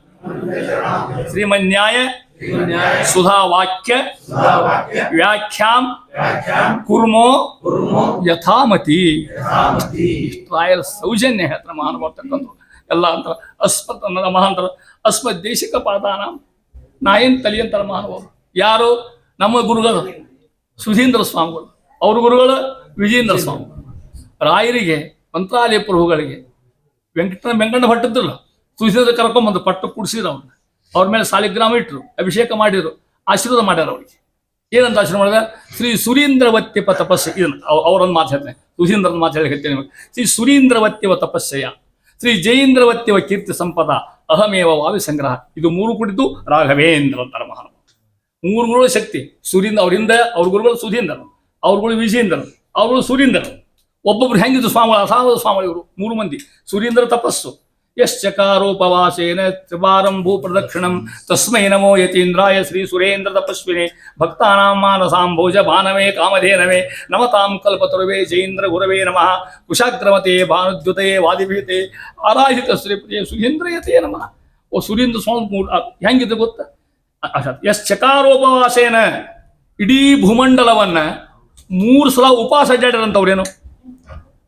ಶ್ರೀಮನ್ಯಾಯ ಸುಧಾ ವಾಕ್ಯ ವ್ಯಾಖ್ಯಾಂ ಕುರ್ಮೋ ಯಥಾಮತಿ. ರಾಯರ ಸೌಜನ್ಯ ಹೇಳ್ತಾರೆ ಮಹಾನುಭಾವತಕ್ಕಂಥ ಎಲ್ಲ ಅಂತಾರೆ. ಮಹಾಂತರ ಅಸ್ಮತ್ ದೇಶಿಕ ಪಾದಾನ ನಾ ಏನು ತಲಿ ಅಂತಾರೆ ಮಹಾನುಭಾವರು. ಯಾರು? ನಮ್ಮ ಗುರುಗಳು ಸುಧೀಂದ್ರ ಸ್ವಾಮಿಗಳು, ಅವ್ರ ಗುರುಗಳು ವಿಜೇಂದ್ರ ಸ್ವಾಮಿಗಳು. ರಾಯರಿಗೆ ಮಂತ್ರಾಲಯ ಪ್ರಭುಗಳಿಗೆ ವೆಂಕಣ್ಣ ಭಟ್ಟಿದ್ರಲ್ಲ, ಸುಧೀಂದ್ರ ಕರ್ಕೊಂಬಂದು ಪಟ್ಟು ಕುಡಿಸಿದ್ರು. ಅವ್ರ ಮೇಲೆ ಸಾಲಿಗ್ರಾಮ ಇಟ್ಟರು, ಅಭಿಷೇಕ ಮಾಡಿದ್ರು, ಆಶೀರ್ವಾದ ಮಾಡ್ಯಾರ ಅವ್ರಿಗೆ. ಏನಂತ ಆಶೀರ್ವಾದ ಮಾಡಿದ? ಶ್ರೀ ಸುರೀಂದ್ರವತ್ಯಪ ತಪಸ್ಸೆ. ಇದನ್ನು ಅವರೊಂದು ಮಾತು ಹೇಳ್ತೇನೆ, ಸುಧೀಂದ್ರದ ಮಾತು ಹೇಳಿರ್ತೇನೆ ನಿಮಗೆ. ಶ್ರೀ ಸುರೀಂದ್ರವತ್ಯವ ತಪಸ್ಸೆಯ ಶ್ರೀ ಜಯೇಂದ್ರವತ್ಯವ ಕೀರ್ತಿ ಸಂಪದ ಅಹಮೇವ ವಾವಿ ಸಂಗ್ರಹ. ಇದು 3 ಕುಡಿದು ರಾಘವೇಂದ್ರ ಅಂತಾರೆ ಮಹಾನುಭಾವ. 3 ಗುರುಗಳ ಶಕ್ತಿ. ಸುರೀಂದ್ರ ಅವರಿಂದ ಅವ್ರ ಗುರುಗಳು ಸುಧೀಂದ್ರ, ಅವ್ರಗಳು ವಿಜೇಂದ್ರ, ಅವ್ರಗಳು ಸುರೀಂದ್ರ. ಒಬ್ಬೊಬ್ರು ಹೆಂಗಿದ್ರು ಸ್ವಾಮಿಗಳು, ಅಸಾಧ ಸ್ವಾಮಿಗಳು ಇವರು 3 ಮಂದಿ. ಸುರೀಂದ್ರ ತಪಸ್ಸು, ಯಶ್ಚಕಾರೋಪವಾಸೇನ ತ್ರಿವಾರಂ ಭೂಪ್ರದಕ್ಷಿಣಂ ತಸ್ಮೈ ನಮೋ ಯತೀಂದ್ರಾಯ ಶ್ರೀ ಸುರೇಂದ್ರ ತಪಸ್ವಿನೇ ಭಕ್ತಾನಾಂ ಮಾನಸಾಂಭೋಜ ಭಾನವೇ ಕಾಮಧೇನವೇ ನಮತಾಂ ಕಲ್ಪತರುವೇ ಜೈಂದ್ರ ಗುರವೇ ನಮಃ ಕುಶಾಗ್ರಮತೆ ಭಾನುದ್ಯುತೆ ವಾದಿಭೀತೆ ಆರಾಹಿತ ಶ್ರೀಪತಿಯೇ ಸುರೇಂದ್ರಯತೆ ನಮಃ. ಓ ಸುರೇಂದ್ರ ಸ್ವಾಮಿ ಹೆಂಗಿದ್ರೆ ಗೊತ್ತಾ? ಯಶ್ಚಕಾರೋಪವಾಸೇನ ಇಡೀ ಭೂಮಂಡಲವನ್ನ 3 ಸಲ ಉಪವಾಸ ಅಡ್ಡಾಡ್ರಂತವ್ರೇನು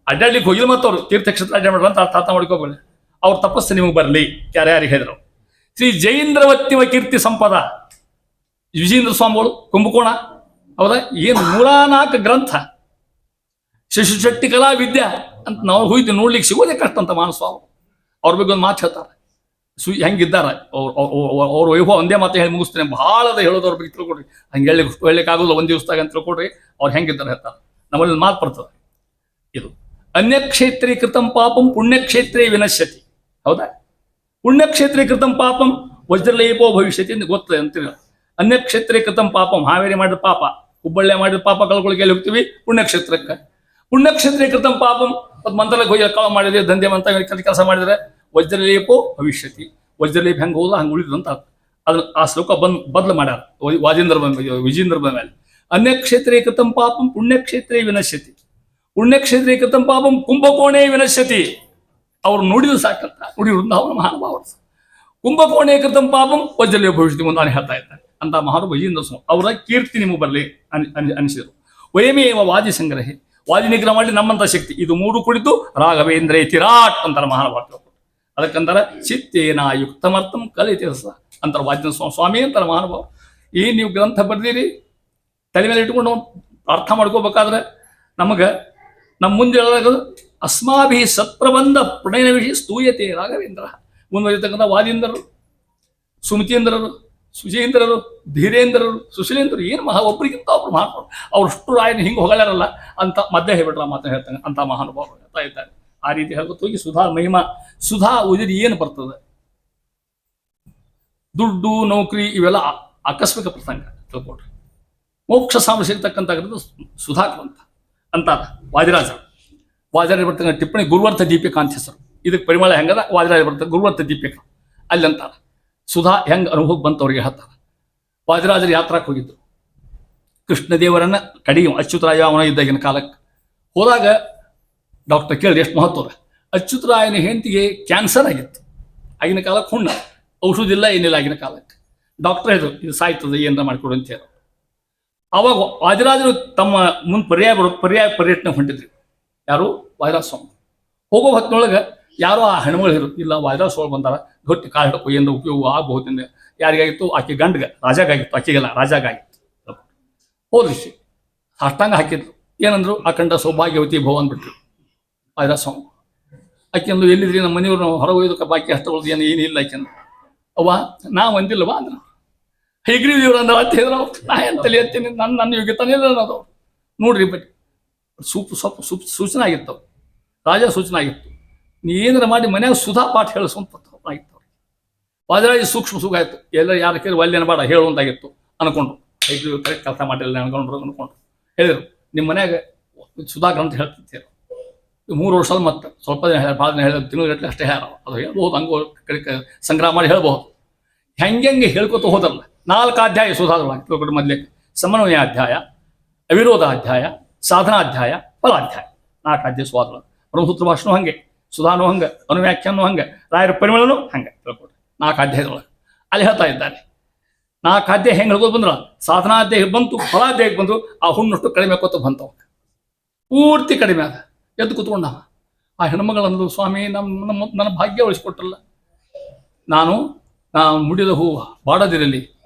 ಅಡ್ಡಾಡ್ಲಿಕ್ಕೆ ಹೋಗಿಲ್ಲ, ಮತ್ತವ್ರು ತೀರ್ಥಕ್ಷೇತ್ರ ಅಡ್ಡಾಡ್ರ ಅಂತ ಅರ್ಥ ಮಾಡ್ಕೋಬೇಡಿ. ಅವ್ರ ತಪಸ್ಸು ನಿಮಗೆ ಬರಲಿ. ಯಾರ್ಯಾರಿಗೆ ಹೇಳಿದ್ರು? ಶ್ರೀ ಜೈಂದ್ರವತ್ತಿವ ಕೀರ್ತಿ ಸಂಪದ ವಿಜೇಂದ್ರ ಸ್ವಾಮಿಗಳು ಕುಂಭಕೋಣ, ಹೌದಾ? ಏನು 104 ಗ್ರಂಥ, ಶಶಿ ಕಲಾ ವಿದ್ಯಾ ಅಂತ ನಾವು ಹೋಯ್ತು ನೋಡ್ಲಿಕ್ಕೆ ಸಿಗೋದೇ ಕಷ್ಟ ಅಂತ ಮಾನಸ್ವಾಮಿ. ಅವ್ರ ಬಗ್ಗೆ ಒಂದು ಮಾತು ಹೇಳ್ತಾರೆ, ಹೆಂಗಿದ್ದಾರೆ ಅವ್ರ ವೈಭವ. ಒಂದೇ ಮಾತು ಹೇಳಿ ಮುಗಿಸ್ತೇನೆ, ಬಹಳ ಅದ ಹೇಳೋದು ಅವ್ರ ಬಗ್ಗೆ ತಿಳ್ಕೊಡ್ರಿ. ಹಂಗೆ ಹೇಳಲಿಕ್ಕಾಗೋಲ್ಲ ಒಂದು ದಿವಸದಾಗ ಅಂತ ತಿಳ್ಕೊಡ್ರಿ. ಅವ್ರು ಹೆಂಗಿದ್ದಾರೆ ಹೇಳ್ತಾರೆ. ನಮ್ಮಲ್ಲಿ ಮಾತು ಬರ್ತದೆ ಇದು, ಅನ್ಯಕ್ಷೇತ್ರೀಕೃತಂ ಪಾಪಂ ಪುಣ್ಯಕ್ಷೇತ್ರೇ ವಿನಶ್ಯತಿ. ಹೌದಾ? ಪುಣ್ಯಕ್ಷೇತ್ರೀಕೃತಂ ಪಾಪಂ ವಜ್ರಲೇಪೋ ಭವಿಷ್ಯತಿ ಅಂತ ಗೊತ್ತದೆ ಅಂತೀವಿ. ಅನ್ಯಕ್ಷೇತ್ರೀಕೃತಂ ಪಾಪಂ, ಹಾವೇರಿ ಮಾಡಿದ ಪಾಪ, ಹುಬ್ಬಳ್ಳಿ ಮಾಡಿದ ಪಾಪ ಕಳ್ಕೊಳಕ್ಕೆ ಎಲ್ಲಿ ಹೋಗ್ತೀವಿ? ಪುಣ್ಯಕ್ಷೇತ್ರಕ್ಕೆ. ಪುಣ್ಯಕ್ಷೇತ್ರೀಕೃತಂ ಪಾಪಂ, ಅದು ಮಂತ್ರಕ್ಕೆ ಹೋಗಿ ಕಳ ಮಾಡಿದ್ರೆ, ದಂಧೆ ಮಂತ್ರ ಕೆಲಸ ಮಾಡಿದರೆ ವಜ್ರಲೇಪೋ ಭವಿಷ್ಯತಿ. ವಜ್ರಲೇಪ ಹೆಂಗೆ ಹೋದ ಹಂಗೆ ಉಳಿದು ಅಂತ ಅದನ್ನ ಆ ಶ್ಲೋಕ ಬದಲು ಮಾಡ್ಯಾರ ವಿಜೇಂದ್ರ ಮೇಲೆ. ಅನ್ಯಕ್ಷೇತ್ರೀಕೃತಂ ಪಾಪಂ ಪುಣ್ಯಕ್ಷೇತ್ರೇ ವಿನಶ್ಯತಿ, ಪುಣ್ಯಕ್ಷೇತ್ರೀಕೃತಂ ಪಾಪಂ ಕುಂಭಕೋಣೇ ವಿನಶ್ಯತಿ. ಅವ್ರು ನೋಡಿದ್ರು ಸಾಕಂತ ನೋಡಿದ್ರು ಅವರ ಮಹಾನುಭಾವರು. ಕುಂಭಕೋಣೇ ಕೃತಂ ಪಾಪಂ ವಜ್ರಲೇಪ ಭವಿಷ್ಯತಿ ಮುಂದೆ ನಾನು ಹೇಳ್ತಾ ಇದ್ದಾರೆ ಅಂತ ಮಹಾನು ವಿಜೇಂದ್ರ ಸ್ವಾಮಿ. ಅವರ ಕೀರ್ತಿ ನಿಮಗೆ ಬರಲಿ ಅನಿಸಿದರು. ವಯಮೇವ ವಾದಿ ಸಂಗ್ರಹಿ, ವಾದಿ ನಿಗ್ರಹ ಮಾಡಿ ನಮ್ಮಂತ ಶಕ್ತಿ ಇದು 3 ಕುಳಿತು ರಾಘವೇಂದ್ರ ತಿರಾಟ್ ಅಂತಾರೆ ಮಹಾನುಭಾವರು. ಅದಕ್ಕಂತಾರೆ ಚಿತ್ತೇನ ಯುಕ್ತಮರ್ಥಂ ಕಲಿತಿರಸ ಅಂತಾರೆ ವಾದ್ಯ ಸ್ವಾಮಿ ಅಂತಾರೆ ಮಹಾನುಭಾವ. ಏನು ನೀವು ಗ್ರಂಥ ಬರ್ದಿರಿ ತಲೆ ಮೇಲೆ ಇಟ್ಕೊಂಡು ಅರ್ಥ ಮಾಡ್ಕೋಬೇಕಾದ್ರೆ ನಮಗೆ ನಮ್ಮ ಮುಂದೆ ಹೇಳೋದು ಅಸ್ಮಾಭಿ ಸತ್ಪ್ರಬಂಧ ಪ್ರಣಯನ ವಿಷಯ ಸ್ತೂಯತೆ ರಾಘವೇಂದ್ರ. ಮುಂದುವರಿತಕ್ಕಂಥ ವಾದೀಂದ್ರರು, ಸುಮತೀಂದ್ರರು, ಸುಜೇಂದ್ರರು, ಧೀರೇಂದ್ರರು, ಸುಶೀಲೇಂದ್ರರು ಏನು ಒಬ್ಬರಿಗಿಂತ ಒಬ್ರು ಮಹಾನುಭಾವರು. ಅವ್ರಷ್ಟು ರಾಯನ ಹಿಂಗೆ ಹೊಗಳಾರಲ್ಲ ಅಂತ ಮಧ್ಯೆ ಹೇಳ್ಬಿಟ್ರ ಮಾತನ್ನು ಹೇಳ್ತಾನೆ ಅಂತ ಮಹಾನುಭಾವರು ಹೇಳ್ತಾ ಇದ್ದಾರೆ. ಆ ರೀತಿ ಹೇಳ್ಕೊತ ಹೋಗಿ ಸುಧಾ ಮಹಿಮಾ, ಸುಧಾ ಉದಿರಿ ಏನು ಬರ್ತದೆ? ದುಡ್ಡು, ನೌಕರಿ ಇವೆಲ್ಲ ಆಕಸ್ಮಿಕ ಪ್ರಸಂಗ ತಿಳ್ಕೊಡ್ರಿ. ಮೋಕ್ಷ ಸಾಮ್ಯ ಸಿಗ್ತಕ್ಕಂಥ ಸುಧಾ ಗ್ರಂಥ ಅಂತಾರ ವಾದಿರಾಜ. ವಾದಿರಾಜ ಬರ್ತಕ್ಕಂಥ ಟಿಪ್ಪಣಿ ಗುರುವರ್ಥ ದೀಪಿಕಾ ಅಂತ ಹೆಸರು. ಇದಕ್ಕೆ ಪರಿಮಳ ಹೆಂಗದ ವಾದಿರಾಜ ಬರ್ತದೆ ಗುರುವರ್ಥ ದೀಪಿಕಾ ಅಲ್ಲಿ ಅಂತಾರ. ಸುಧಾ ಹೆಂಗೆ ಅನುಭವ ಬಂತವ್ರಿಗೆ ಹೇಳ್ತಾರೆ. ವಾದಿರಾಜರು ಯಾತ್ರಾಕ್ಕೆ ಹೋಗಿದ್ರು. ಕೃಷ್ಣದೇವರನ್ನ ಕಡೆಗೆ ಅಚ್ಯುತರಾಯ ಅವನ ಇದ್ದಾಗಿನ ಕಾಲಕ್ಕೆ ಹೋದಾಗ ಡಾಕ್ಟರ್ ಕೇಳಿದ್ರೆ ಎಷ್ಟು ಮಹತ್ವದ. ಅಚ್ಯುತರಾಯನ ಹೆಂಡತಿಗೆ ಕ್ಯಾನ್ಸರ್ ಆಗಿತ್ತು ಆಗಿನ ಕಾಲಕ್ಕೆ. ಹುಣ್ಣ ಔಷಧ ಇಲ್ಲ ಏನಿಲ್ಲ ಆಗಿನ ಕಾಲಕ್ಕೆ. ಡಾಕ್ಟರ್ ಹೇಳಿದ್ರು ಇದು ಸಾಯ್ತದೆ ಏನಾರ ಮಾಡಿಕೊಡು ಅಂತ ಹೇಳಿ. ಆವಾಗ ವಾದಿರಾಜರು ತಮ್ಮ ಮುಂದೆ ಪರ್ಯಾಯ ಪರ್ಯಟನೆ ಹೊಂಟಿದ್ರು. ಯಾರು? ವಾದಿರಾಜ ಸ್ವಾಮಿ. ಹೋಗೋ ಹೊತ್ತಿನೊಳಗೆ ಯಾರೋ ಆ ಹೆಣ್ಮಗಳು ಇರು ಇಲ್ಲ ವಾದಿರಾಜ ಸ್ವಾಮಿ ಬಂದಾರ, ಗಟ್ಟಿ ಕಾಳು ಹಿಡ್ಕೊ ಏನು ಉಪಯೋಗ ಆಗಬಹುದಿಂದ. ಯಾರಿಗಾಗಿತ್ತು? ಆಕೆ ಗಂಡ್ಗೆ ರಾಜಾಗಾಗಿತ್ತು, ಆಕೆಗೆಲ್ಲ ರಾಜಾಗಾಗಿತ್ತು. ಹೋದ್ರಿ ಅಷ್ಟಾಂಗ ಹಾಕಿದ್ರು. ಏನಂದ್ರು? ಅಖಂಡ ಸೌಭಾಗ್ಯವತಿ ಭವ ಅಂದ್ಬಿಟ್ರು ವಾದಿರಾಜ ಸ್ವಾಮಿ. ಆಕೆ ಅಂದು ಎಲ್ಲಿದ್ರಿ? ನಮ್ಮ ಮನೆಯವ್ರು ಹೊರಗೆ ಒಯ್ದಕ್ಕೆ ಬಾಕಿ ಅಷ್ಟೊಳ್ದು ಏನಿಲ್ಲ ಆಕೆಂದು. ಅವ್ವ ನಾ ಒಂದಿಲ್ಲವಾ ಅಂದ್ರೆ ಹೇಗ್ರಿ ಇವ್ರು ಅಂದ್ರೆ ಅಂತ ಹೇಳಿದ್ರು. ನಾ ಏನು ತಲೆ ಹತ್ತೀನಿ, ನನ್ನ ಯೋಗ್ಯತಾನೇ ಇಲ್ಲ ಅನ್ನೋದು. ನೋಡ್ರಿ ಬಟ್ ಸೂಚನೆ ಆಗಿತ್ತು, ರಾಜ ಸೂಚನೆ ಆಗಿತ್ತು. ನೀ ಏನಾರ ಮಾಡಿ ಮನ್ಯಾಗ ಸುಧಾ ಪಾಠ ಹೇಳಿಸುವಂತ ಆಗಿತ್ತು. ವಾದಿರಾಜ ಸೂಕ್ಷ್ಮ ಸುಖ ಆಯಿತು. ಎಲ್ಲ ಯಾರ ಕೇಳಿ ಒಲ್ಲೆನ ಬೇಡ ಹೇಳುವಂತಾಗಿತ್ತು ಅನ್ಕೊಂಡ್ರು. ಹೇಗ್ರಿ ಕರೆಕ್ಟ್ ಕೆಲಸ ಮಾಡಿಲ್ಲ ಅನ್ಕೊಂಡ್ರು. ಹೇಳಿದ್ರು ನಿಮ್ಮ ಮನ್ಯಾಗ ಸುಧಾ ಗ್ರಂಥ ಹೇಳ್ತಿರ್ತೀರ 3 ವರ್ಷ ಮತ್ತೆ ಸ್ವಲ್ಪ ದಿನ ಹೇಳ, ಭಾಳ ದಿನ ಹೇಳ, ತಿಂಗಳು ಅಷ್ಟೇ ಹೇಳ. ಅದು ಹೇಳ್ಬೋದು, ಹಂಗೆ ಸಂಗ್ರಹ ಮಾಡಿ ಹೇಳ್ಬಹುದು. ಹೆಂಗೆ ಹೇಳ್ಕೊತ ಹೋದಲ್ಲ. 4 ಅಧ್ಯಾಯ ಸುಧಾರವಾಗಿ ಮೊದಲೇ ಸಮನ್ವಯಾಧ್ಯಾಯ, ಅವಿರೋಧಾಧ್ಯಾಯ, ಸಾಧನಾಧ್ಯಾಯ, ಫಲಾಧ್ಯಾಯ. 4 ಅಧ್ಯಾಯ ಸ್ವಾದ. ಬ್ರಹ್ಮಸೂತ್ರ ಭಾಷಣೂ ಹಂಗೆ, ಸುಧಾನೂ ಹಂಗೆ, ಅನುವ್ಯಾಖ್ಯಾನೂ ಹಂಗೆ, ರಾಯರ ಪರಿಮಳನೂ ಹಂಗೆ ತಿಳ್ಕೊಡ್ರಿ. 4 ಅಧ್ಯಾಯದೊಳಗೆ ಅಲ್ಲಿ ಹೇಳ್ತಾ ಇದ್ದಾರೆ. 4 ಅಧ್ಯಾಯ ಹೆಂಗೆ ಹೇಳ್ಬೋದು ಬಂದ್ರ ಸಾಧನಾಧ್ಯಾಯ ಬಂತು, ಫಲಾಧ್ಯಾಯಕ್ಕೆ ಬಂದು ಆ ಹುಣ್ಣಷ್ಟು ಕಡಿಮೆ ಕೊತ್ತು ಬಂತವ, ಪೂರ್ತಿ ಕಡಿಮೆ ಆದ. ಎದ್ದು ಕೂತ್ಕೊಂಡ ಆ ಹೆಣ್ಮಗಳಂದು ಸ್ವಾಮಿ ನನ್ನ ಭಾಗ್ಯ ಉಳಿಸ್ಕೊಟ್ರಲ್ಲ. ನಾನು ಮುಡಿದ ಹೂವು ಬಾಡದಿರಲಿ,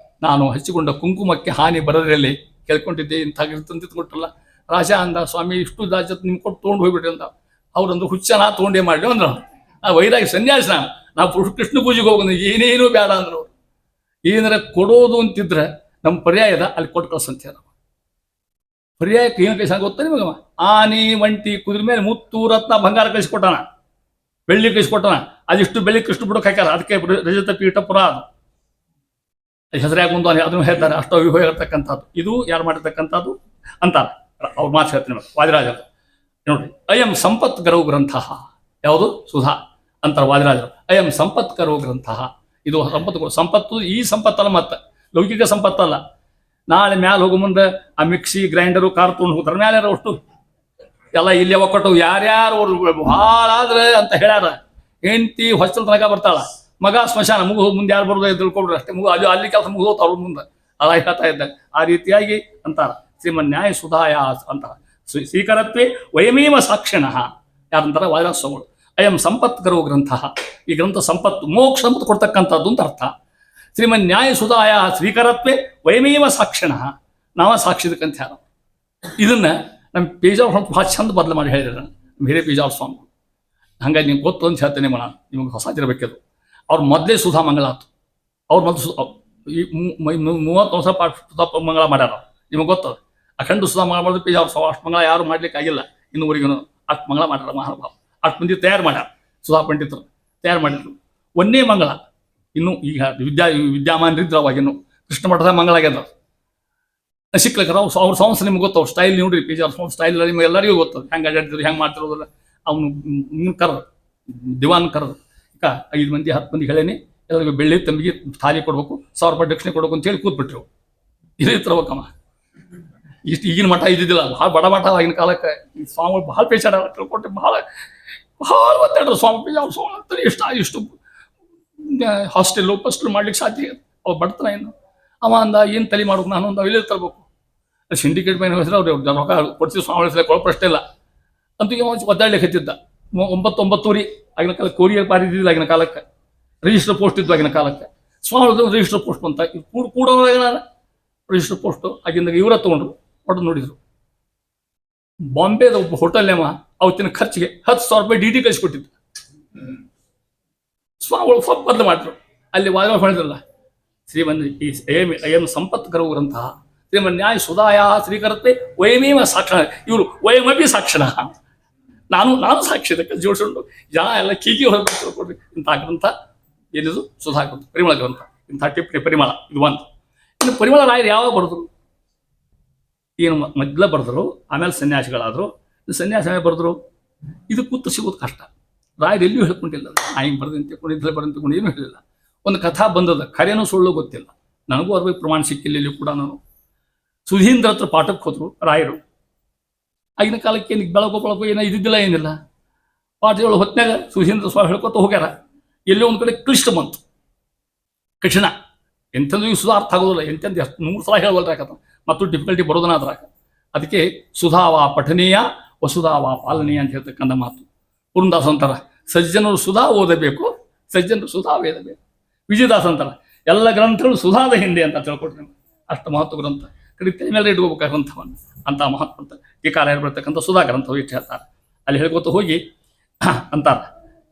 ನಾನು ಹಚ್ಚಿಕೊಂಡ ಕುಂಕುಮಕ್ಕೆ ಹಾನಿ ಬರದಿರಲಿ ಕೇಳ್ಕೊಂಡಿದ್ದೆ, ಇಂಥ ತಂದಿಟ್ಕೊಟ್ರಲ್ಲ. ರಾಜ ಅಂದ ಸ್ವಾಮಿ ಇಷ್ಟು ರಾಜ ನಿಮ್ಗೆ ಕೊಟ್ಟು ತೊಗೊಂಡು ಹೋಗ್ಬಿಟ್ರಿ ಅಂತ. ಅವ್ರಂದು ಹುಚ್ಚ ನಾ ತೊಗೊಂಡೇ ಮಾಡಿ ಅಂದ್ರು. ಆ ವೈರಾಗಿ ಸನ್ಯಾಸ ನಾವು ಕೃಷ್ಣ ಪೂಜೆಗೆ ಹೋಗೋದು ಏನೇನೂ ಬೇಡ ಅಂದ್ರು. ಅವ್ರು ಏನಾರ ಕೊಡೋದು ಅಂತಿದ್ರೆ ನಮ್ಮ ಪರ್ಯಾಯದ ಅಲ್ಲಿ ಕೊಟ್ಟು ಕಳ್ಸಂತ ನಾವು. ಪರ್ಯಾಯಕ್ಕೆ ಏನು ಕಳಿಸ ಗೊತ್ತಾ ನಿಮಗೆ? ಆನಿ, ಒಂಟಿ, ಕುದುರೆ ಮೇಲೆ ಮುತ್ತು, ರತ್ನ, ಬಂಗಾರ ಕಳಿಸ್ಕೊಟ್ಟಾನ, ಬೆಳ್ಳಿ ಕಳಿಸ್ಕೊಟ್ಟಾನ. ಅದಿಷ್ಟು ಬೆಳ್ಳಿ ಕೃಷ್ಣ ಬಿಡೋಕೆ ಹಾಕ್ಯಾರ. ಅದಕ್ಕೆ ರಜತ ಪೀಠಪುರ ಅದು ಹೆಸರಾಗಿ ಮುಂದೆ ಅದನ್ನು ಹೇಳ್ತಾರೆ. ಅಷ್ಟು ಅವಿಭವ ಇರ್ತಕ್ಕಂಥದ್ದು ಇದು ಯಾರು ಮಾಡಿರ್ತಕ್ಕಂಥದ್ದು ಅಂತಾರೆ. ಅವ್ರ ಮಾತು ಹೇಳ್ತೀನಿ ವಾದಿರಾಜರು ನೋಡ್ರಿ. ಅಯಂ ಸಂಪತ್ ಗರವು ಗ್ರಂಥ ಯಾವುದು? ಸುಧಾ ಅಂತಾರೆ ವಾದಿರಾಜರು. ಅಯಂ ಸಂಪತ್ಕರೋ ಗ್ರಂಥ. ಇದು ಸಂಪತ್ತು ಈ ಸಂಪತ್ತಲ್ಲ, ಮತ್ತೆ ಲೌಕಿಕ ಸಂಪತ್ತಲ್ಲ. ನಾಳೆ ಮ್ಯಾಲೆ ಹೋಗೋ ಮುಂದೆ ಆ ಮಿಕ್ಸಿ ಗ್ರೈಂಡರು ಕಾರ್ ತೊಗೊಂಡು ಹೋಗ್ತಾರೆ, ಮ್ಯಾಲೆ ಅಷ್ಟು ಎಲ್ಲ ಇಲ್ಲೇ ಒಕ್ಕಟ್ಟು ಯಾರ್ಯಾರು ಭಾಳ ಆದ್ರೆ ಅಂತ ಹೇಳ್ಯಾರ. ಹೆಂಡತಿ ಹೊಸ್ಟಲ್ ತನಕ ಬರ್ತಾಳ, ಮಗ ಸ್ಮಶಾನ ಮುಗಿದು ಮುಂದೆ ಯಾರು ಬರೋದು ತಿಳ್ಕೊಡ್ರಿ ಅಷ್ಟೇ, ಅಲ್ಲಿ ಕೆಲಸ ಮುಗಿದೋತ ಅವ್ರ ಮುಂದೆ ಅಲ್ಲ ಹೇಳ್ತಾ ಇದ್ದಾಗ. ಆ ರೀತಿಯಾಗಿ ಅಂತಾರ ಶ್ರೀಮನ್ ನ್ಯಾಯ ಸುಧಾಯ ಅಂತಾರ. ಸ್ವೀಕರತ್ವೇ ವಯಮೇವ ಸಾಕ್ಷಿಣ ಯಾರಂತಾರ ವಾಯರಾಸ್ವಾಮಿಗಳು. ಅಯಂ ಸಂಪತ್ಕರೋ ಗ್ರಂಥ. ಈ ಗ್ರಂಥ ಸಂಪತ್ತು ಮೋಕ್ಷ ಸಂಪತ್ತು ಕೊಡ್ತಕ್ಕಂಥದ್ದು ಅಂತ ಅರ್ಥ. ಶ್ರೀಮನ್ ನ್ಯಾಯ ಸುಧಾಯ ಸ್ವೀಕರತ್ವೇ ವಯಮೇವ ಸಾಕ್ಷಿಣ, ನಾವ ಸಾಕ್ಷಿದಕ್ಕಂತ ಯಾರು. ಇದನ್ನ ನಮ್ಮ ಪೇಜಾವರ ಭಾಳ ಚಂದ ಬದಲು ಮಾಡಿ ಹೇಳಿದ್ರೆ ನಮ್ಮ ಹಿರಿಯ ಪೇಜಾವರ ಸ್ವಾಮಿ. ಹಂಗಾಗಿ ನಿಮ್ಗೆ ಗೊತ್ತು ಅಂತ ಹೇಳ್ತೇನೆ ಮೇಡ, ನಿಮಗೆ ಹೊಸದಿರಬೇಕದು. ಅವ್ರು ಮೊದಲೇ ಸುಧಾ ಮಂಗಳ ಆಯ್ತು. ಅವ್ರು ಮೊದಲು ಈ 30 ವರ್ಷ ಸುಧಾ ಮಂಗಳ ಮಾಡ್ಯಾರ, ನಿಮಗೆ ಗೊತ್ತದ. ಅಖಂಡ ಸುಧಾ ಮಂಗಳ ಮಾಡಿದ್ರೆ ಪೇಜಾವರ ಸ್ವಾಮಿ ಅಷ್ಟು ಮಂಗಳ ಯಾರು ಮಾಡ್ಲಿಕ್ಕೆ ಆಗಿಲ್ಲ ಇನ್ನೂವರೆಗೂ. ಅಷ್ಟು ಮಂಗಳ ಮಾಡ್ಯಾರ ಮಹಾನುಭಾವ. ಅಷ್ಟು ಮಂದಿ ತಯಾರು ಮಾಡ್ಯಾರ, ಸುಧಾ ಪಂಡಿತರು ತಯಾರು ಮಾಡಿದ್ರು. ಒಂದೇ ಮಂಗಳ ಇನ್ನು ಈಗ ವಿದ್ಯಾಮಾನರಿದ್ರು ಅವಾಗಿನ್ನು ಕೃಷ್ಣ ಮಠದ ಮಂಗಳ ಆಗ್ಯದ ಸಿಕ್ಲಕ್ಕರ. ಅವ್ರ ಸಾಂಗ್ಸ್ ನಿಮ್ಗೆ ಗೊತ್ತವ್, ಸ್ಟೈಲ್ ನೋಡ್ರಿ ಪೇಜಾವರ ಸ್ಟೈಲ್ ನಿಮ್ಗೆ ಎಲ್ಲರಿಗೂ ಗೊತ್ತದ. ಹೆಂಗೆ ಅಡ್ಡಾಡ್ತಿದ್ರು, ಹೆಂಗೆ ಮಾಡ್ತಿರೋದಿಲ್ಲ. ಅವನು ಕರೆದು ದಿವಾನ್ ಕರೆದು 5 ಮಂದಿ 10 ಮಂದಿ ಹೇಳೇನಿ, ಎಲ್ಲರಿಗೂ ಬೆಳ್ಳಿ ತಂಬಿಗೆ ಥಾಲಿ ಕೊಡ್ಬೇಕು, 1000 ರೂಪಾಯಿ ದಕ್ಷಿಣೆ ಕೊಡ್ಬೇಕು ಅಂತೇಳಿ ಕೂತ್ಬಿಟ್ರು. ಇದೇ ತರಬೇಕಮ್ಮ. ಇಷ್ಟು ಈಗಿನ ಮಠ ಇದ್ದಿದ್ದಿಲ್ಲ, ಭಾಳ ಬಡ ಮಠ ಆಗಿನ ಕಾಲಕ್ಕೆ. ಸ್ವಾಮಿಗಳು ಭಾಳ ಪೇಚಾಡ ತಿಳ್ಕೊಟ್ಟು ಭಾಳ ಒತ್ತಾಡ್ರು. ಸ್ವಾಮಿ ಪೇಜಾವರ ಸ್ವಾಮಿ ಅಂತಾರೆ ಇಷ್ಟು ಹಾಸ್ಟೆಲ್ಲು ಫಸ್ಟೆಲ್ ಮಾಡ್ಲಿಕ್ಕೆ ಸಾಧ್ಯ. ಅವ್ರು ಬಡ್ತಾನ ಏನು ಅವ ಅಂದ, ಏನು ತಲೆ ಮಾಡ್ಬೇಕು ನಾನು ಒಂದು ಇಲ್ಲಿ ತರಬೇಕು. ಸಿಂಡಿಕೇಟ್ ಮೇಲೆ ಹೆಸರು ಅವ್ರು ರೊಕ್ಕ ಕೊಡ್ತೀವಿ ಸ್ವಾಮಿ ಕೊಡೋ ಪ್ರಶ್ನೆ ಇಲ್ಲ ಅಂತ ಈಗ ಒದ್ದಾಡ್ಲಿಕ್ಕೆ ಹತ್ತಿದ್ದ. 9 ಆಗಿನ ಕಾಲಕ್ಕೆ ಕೊರಿಯರ್ ಪಾರಿದ್ದಿಲ್ಲ ಆಗಿನ ಕಾಲಕ್ಕೆ, ರಿಜಿಸ್ಟರ್ ಪೋಸ್ಟ್ ಇದ್ದು ಆಗಿನ ಕಾಲಕ್ಕೆ. ಸ್ವಾಮಿ ರಿಜಿಸ್ಟರ್ ಪೋಸ್ಟ್ ಅಂತ ಕೂಡೋದಾಗ ನಾನು ರಿಜಿಸ್ಟರ್ ಪೋಸ್ಟು ಆಗಿಂದಾಗ ಇವರ ತೊಗೊಂಡ್ರು, ಹೊಡೆದು ನೋಡಿದ್ರು. ಬಾಂಬೆದ ಒಬ್ಬ ಹೋಟೆಲ್ನೇಮ ಅವತ್ತಿನ ಖರ್ಚಿಗೆ 10,000 ರೂಪಾಯಿ ಡಿ ಕಳಿಸ್ಕೊಟ್ಟಿದ್ದು. ಸ್ವಾಮಿಗಳು ಸ್ವಲ್ಪ ಬದಲು ಮಾಡಿದ್ರು. ಅಲ್ಲಿ ವಾದ ಮಾಡಿದ್ರಲ್ಲ ಶ್ರೀಮನ್ ಅಯಂ ಸಂಪತ್ಕರೋ ಗ್ರಂಥ ಶ್ರೀಮನ್ ನ್ಯಾಯ ಸುಧಾಯ ಸ್ವೀಕರತೆ ವಯಮೇವ ಸಾಕ್ಷಣ. ಇವರು ವಯಮಪಿ ಸಾಕ್ಷಣ, ನಾನು ಸಾಕ್ಷಿ. ಇದಕ್ಕೆ ಜೋಡಿಸ್ಕೊಂಡು ಜನ ಎಲ್ಲ ಕೀಕಿ ಹೊರಗೆ ತಿಳ್ಕೊಡ್ರಿ. ಇಂಥ ಗ್ರಂಥ ಏನಿದು ಸುಧಾ ಗ್ರಂಥ, ಪರಿಮಳ ಗ್ರಂಥ. ಇಂಥ ಟಿಪ್ಪಣಿ ಪರಿಮಳ ಇದು ಒಂದು. ಇನ್ನು ಪರಿಮಳ ರಾಯರು ಯಾವಾಗ ಬರೆದ್ರು, ಏನು ಮೊದಲ ಬರೆದ್ರು, ಆಮೇಲೆ ಸನ್ಯಾಸಿಗಳಾದರು. ಸನ್ಯಾಸಿ ಬರೆದ್ರು. ಇದು ಕೂತು ಸಿಗೋದು ಕಷ್ಟ. ರಾಯರು ಎಲ್ಲಿಯೂ ಹೇಳ್ಕೊಂಡಿಲ್ಲ. ಹಿಂಗೆ ಬರೆದಂತೆ ಇದ್ರಲ್ಲಿ ಬರೆದಂತೆ ಏನೂ ಹೇಳಿಲ್ಲ. ಒಂದು ಕಥಾ ಬಂದದ, ಖರೇನೋ ಸುಳ್ಳು ಗೊತ್ತಿಲ್ಲ ನನಗೂ. ಅದ್ರ ಪ್ರಮಾಣ ಸಿಕ್ಕಿಲ್ಲ ಇಲ್ಲಿ ಕೂಡ. ನಾನು ಸುಧೀಂದ್ರ ಹತ್ರ ಪಾಠಕ್ಕೆ ಹೋದ್ರು ರಾಯರು. ಆಗಿನ ಕಾಲಕ್ಕೆ ಏನಕ್ಕೆ ಬೆಳಗೊಬ್ಬಳಕ್ಕೂ ಏನೋ ಇದ್ದಿದ್ದಿಲ್ಲ, ಏನಿಲ್ಲ. ಪಾಠಗಳು ಹೊತ್ತಿನಾಗ ಸುಧೀಂದ್ರ ಸ್ವಾಮಿ ಹೇಳ್ಕೊತ ಹೋಗ್ಯಾರ. ಎಲ್ಲೋ ಒಂದು ಕಡೆ ಕ್ಲಿಷ್ಟ ಬಂತು, ಕಠಿಣ. ಎಂಥದ್ದು ಸುಧಾ ಅರ್ಥ ಆಗೋದಿಲ್ಲ. ಎಂತೆಂದು 100 ಸಲ ಹೇಳವಲ್ರಾಕತ್ತ, ಮತ್ತು ಡಿಫಿಕಲ್ಟಿ ಬರೋದನ್ನ ಅದ್ರಾಗ. ಅದಕ್ಕೆ ಸುಧಾವ ಪಠನೀಯ ವಸುಧಾವ ಪಾಲನೀಯ ಅಂತ ಹೇಳ್ತಕ್ಕಂಥ ಮಾತು. ಪುರಂದಾಸ್ ಅಂತಾರ, ಸಜ್ಜನರು ಸುಧಾ ಓದಬೇಕು, ಸಜ್ಜನರು ಸುಧಾ ವೇದಬೇಕು. ವಿಜಯದಾಸ್ ಅಂತಾರ, ಎಲ್ಲ ಗ್ರಂಥಗಳು ಸುಧಾದ ಹಿಂದೆ ಅಂತ ತಿಳ್ಕೊಟ್ರಿ. ಅಷ್ಟು ಮಹತ್ವ ಗ್ರಂಥ ಕಡೆ ತಲೆ ಮೇಲೆ ಇಟ್ಕೋಬೇಕು ಗ್ರಂಥವನ್ನು. ಅಂತ ಮಹತ್ವ ಈ ಕಾಲ ಬರ್ತಕ್ಕಂಥ ಸುಧಾ ಗ್ರಂಥವು ಇಟ್ಟು ಹೇಳ್ತಾರೆ. ಅಲ್ಲಿ ಹೇಳ್ಕೊತ ಹೋಗಿ ಅಂತಾರ,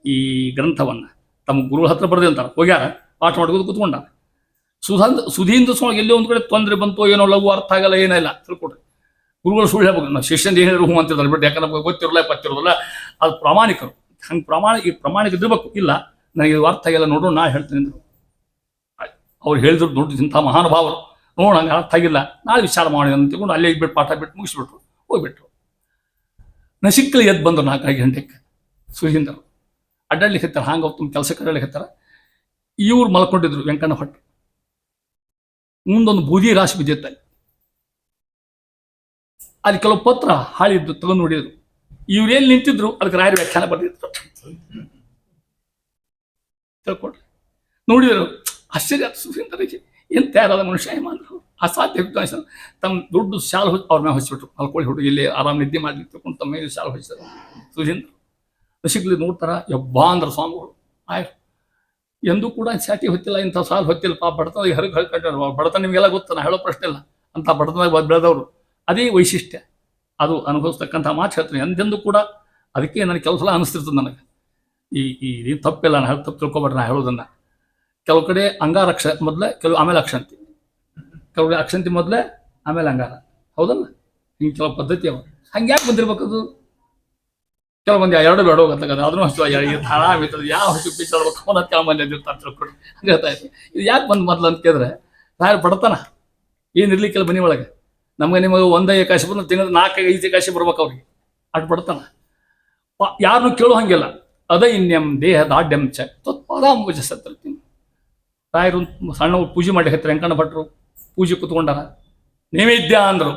ಈ ಗ್ರಂಥವನ್ನು ತಮ್ಮ ಗುರುಗಳ ಹತ್ರ ಬರೆದಿ ಅಂತಾರೆ. ಹೋಗ್ಯಾರ, ಪಾಠ ಮಾಡ್ಕೋದು ಕೂತ್ಕೊಂಡ. ಸುಧೀಂದ್ರ ಸ್ವಾಮಿಗೆ ಎಲ್ಲೋ ಒಂದು ಕಡೆ ತೊಂದರೆ ಬಂತು, ಏನೋ ಲಘು ಅರ್ಥ ಆಗಲ್ಲ, ಏನಿಲ್ಲ ತಿಳ್ಕೊಡ್ರಿ. ಗುರುಗಳು ಸುಳ್ಳು ಹೇಳ್ಬೇಕು. ನಾವು ಶಿಷ್ಯಂದ ಏನಾದ್ರು ಹೂ ಅಂತಿರ್ತಾರೆ ಬಿಟ್ಟು, ಯಾಕಂದ್ರೆ ನಮ್ಗೆ ಗೊತ್ತಿರಲ್ಲ ಪತ್ತಿರೋದಿಲ್ಲ. ಅದು ಪ್ರಾಮಾಣಿಕರು. ಹಂಗೆ ಪ್ರಾಮಾಣಿಕ ಇದ್ರಬೇಕು. ಇಲ್ಲ ನನಗೆ ಇದು ಅರ್ಥ ಆಗಿಲ್ಲ ನೋಡು, ನಾ ಹೇಳ್ತೀನಿ ಅಂದರು. ಅವ್ರು ಹೇಳಿದ್ರು ದೊಡ್ಡ ಇಂಥ ಮಹಾನುಭಾವರು, ನೋಡು ಹಂಗೆ ಅರ್ಥ ಆಗಿಲ್ಲ, ನಾಳೆ ವಿಚಾರ ಮಾಡಿ ಅಂತ ತಿಳ್ಕೊಂಡು ಅಲ್ಲೇ ಬಿಟ್ಟು ಪಾಠ ಬಿಟ್ಟು ಮುಗಿಸ್ಬಿಟ್ರು, ಹೋಗ್ಬಿಟ್ರು. ನಸಿಕ್ಕಲ್ಲಿ ಎದ್ದು ಬಂದರು 4-5 ಗಂಟೆಗೆ ಸುಧೀಂದ್ರರು. ಅಡ್ಡಾಡ್ಲಿಕ್ಕೆ ಹತ್ತಾರ, ಹಂಗೆ ಅವ್ರು ತುಂಬ ಕೆಲಸಕ್ಕೆ ಅಡ್ಡಾಡ್ಲಿಕ್ಕೆ ಹತ್ತಾರ. ಇವ್ರು ಮಲ್ಕೊಂಡಿದ್ರು ವೆಂಕಣ್ಣ ಭಟ್. ಮುಂದೊಂದು ಬೂದಿ ರಾಶಿ ಬಿದ್ದಿತ್ತ. ಅಲ್ಲಿ ಕೆಲವು ಪತ್ರ ಹಾಳಿದ್ದು ತಗೊಂಡು ನೋಡಿದ್ರು. ಇವ್ರೇನು ನಿಂತಿದ್ರು ಅದಕ್ಕೆ ರಾಯರ ವ್ಯಾಖ್ಯಾನ ಬರ್ದಿದ್ರು. ತಿಳ್ಕೊಡ್ರಿ. ನೋಡಿದರು, ಆಶ್ಚರ್ಯ ಆಯ್ತು ಸುಧೀಂದ್ರರಿಗೆ. ಏನು ತಯಾರಾದ ಮನುಷ್ಯ ಅಂದರು. ಅಸಾಧ್ಯ. ತಮ್ಮ ದೊಡ್ಡ ಶಾಲು ಅವ್ರ ಮೇಲೆ ಹೊಚ್ಚಿಬಿಟ್ರು. ಮಲ್ಕೊಳ್ಳಿ ಹುಡುಗಿ ಇಲ್ಲಿ ಆರಾಮ ನಿದ್ದೆ ಮಾಡ್ಲಿಕ್ಕೆ ತಿಳ್ಕೊಂಡು ತಮ್ಮ ಮೇಲೆ ಶಾಲು ಹೊಚ್ಚಿದ್ರು ಸುಧೀಂದ್ರ. ನಸಿಕ್ಲಿ ನೋಡ್ತಾರ, ಯಬ್ಬಾ ಅಂದ್ರ ಸ್ವಾಮಿಗಳು. ಆಯ್ತು, ಎಂದೂ ಕೂಡ ಚಾಟಿ ಹೊತ್ತಿಲ್ಲ, ಇಂಥ ಸಾಲು ಹೊತ್ತಿಲ್ಲ. ಬಡತನ ಹರಗೆ ಕಟ್ಟಾರ. ಬಡತನ ನಿಮಗೆಲ್ಲ ಗೊತ್ತ, ನಾ ಹೇಳೋ ಪ್ರಶ್ನೆ ಇಲ್ಲ. ಅಂತ ಬಡತನದಾಗ ಬೆಳೆದವರು. ಅದೇ ವೈಶಿಷ್ಟ್ಯ, ಅದು ಅನುಭವಿಸ್ತಕ್ಕಂಥ ಮಾತು ಹೇಳ್ತೀನಿ. ಎಂದೆಂದು ಕೂಡ ಅದಕ್ಕೆ ನನಗೆ ಕೆಲವು ಸಲ ಅನಿಸ್ತಿರ್ತದೆ ನನಗೆ. ಈ ತಪ್ಪಿಲ್ಲ, ನಾನು ಹೇಳಿ ತಪ್ಪು ತಿಳ್ಕೊಬೇಡ್ರಿ. ನಾ ಹೇಳೋದನ್ನು ಕೆಲವು ಕಡೆ ಅಂಗಾರ ಮೊದಲೇ, ಕೆಲವು ಆಮೇಲೆ ಅಕ್ಷಂತಿ, ಕೆಲವು ಅಕ್ಷಂತಿ ಮೊದಲೇ ಆಮೇಲೆ ಅಂಗಾರ. ಹೌದಲ್ಲ? ಹಿಂಗೆ ಕೆಲವು ಪದ್ಧತಿ ಅವ. ಹಂಗೆ ಯಾಕೆ ಬಂದಿರ್ಬೇಕದು? ಕೆಲವು ಮಂದಿ ಎರಡು ಬೇಡ ಹೋಗತ್ತದ, ಅದನ್ನು ಹಚ್ಚು ಆರಾಮ ಇರ್ತದೆ. ಯಾವ ಹಚ್ಚು ಪಿಚ್ಚಾಡ್ಬೇಕು ಅವನ ಕೆಲವು ಮಂದಿ ಅಂದಿರ್ತಾರೆ ತಿಳ್ಕೊಡ್ರಿ. ಹಂಗೆ ಹೇಳ್ತಾ ಇದ್ದೆ. ಇದು ಯಾಕೆ ಮೊದಲು ಅಂತ ಕೇಳಿದ್ರೆ, ನಾನು ಬಡತನ ಏನಿರ್ಲಿಕ್ಕಿಲ್ಲ ಮನೆ ಒಳಗೆ. ನಮಗೆ ನಿಮಗೆ 1 ಏಕಾಶಿ ಬಂದು ತಿಂಗಳು 4-5 ಏಕಾಶಿ ಬರ್ಬೇಕು ಅವ್ರಿಗೆ. ಅಷ್ಟು ಬಡತನ. ಯಾರನ್ನು ಕೇಳೋ ಹಂಗಿಲ್ಲ. ಅದ ಇನ್ನೆಂ ದೇಹ ದಾಢ್ಯಂ ಚ ತ್ವತ್ಪಾದ ಪಾದಾಂಬುಜ ಸದ್ರತಿ. ರಾಯರು ಸಣ್ಣ ಪೂಜೆ ಮಾಡಿ ಹತ್ತಿರ ವೆಂಕಣ್ಣ ಭಟ್ರು ಪೂಜೆ ಕೂತ್ಕೊಂಡಾರ. ನೈವೇದ್ಯ ಅಂದರು.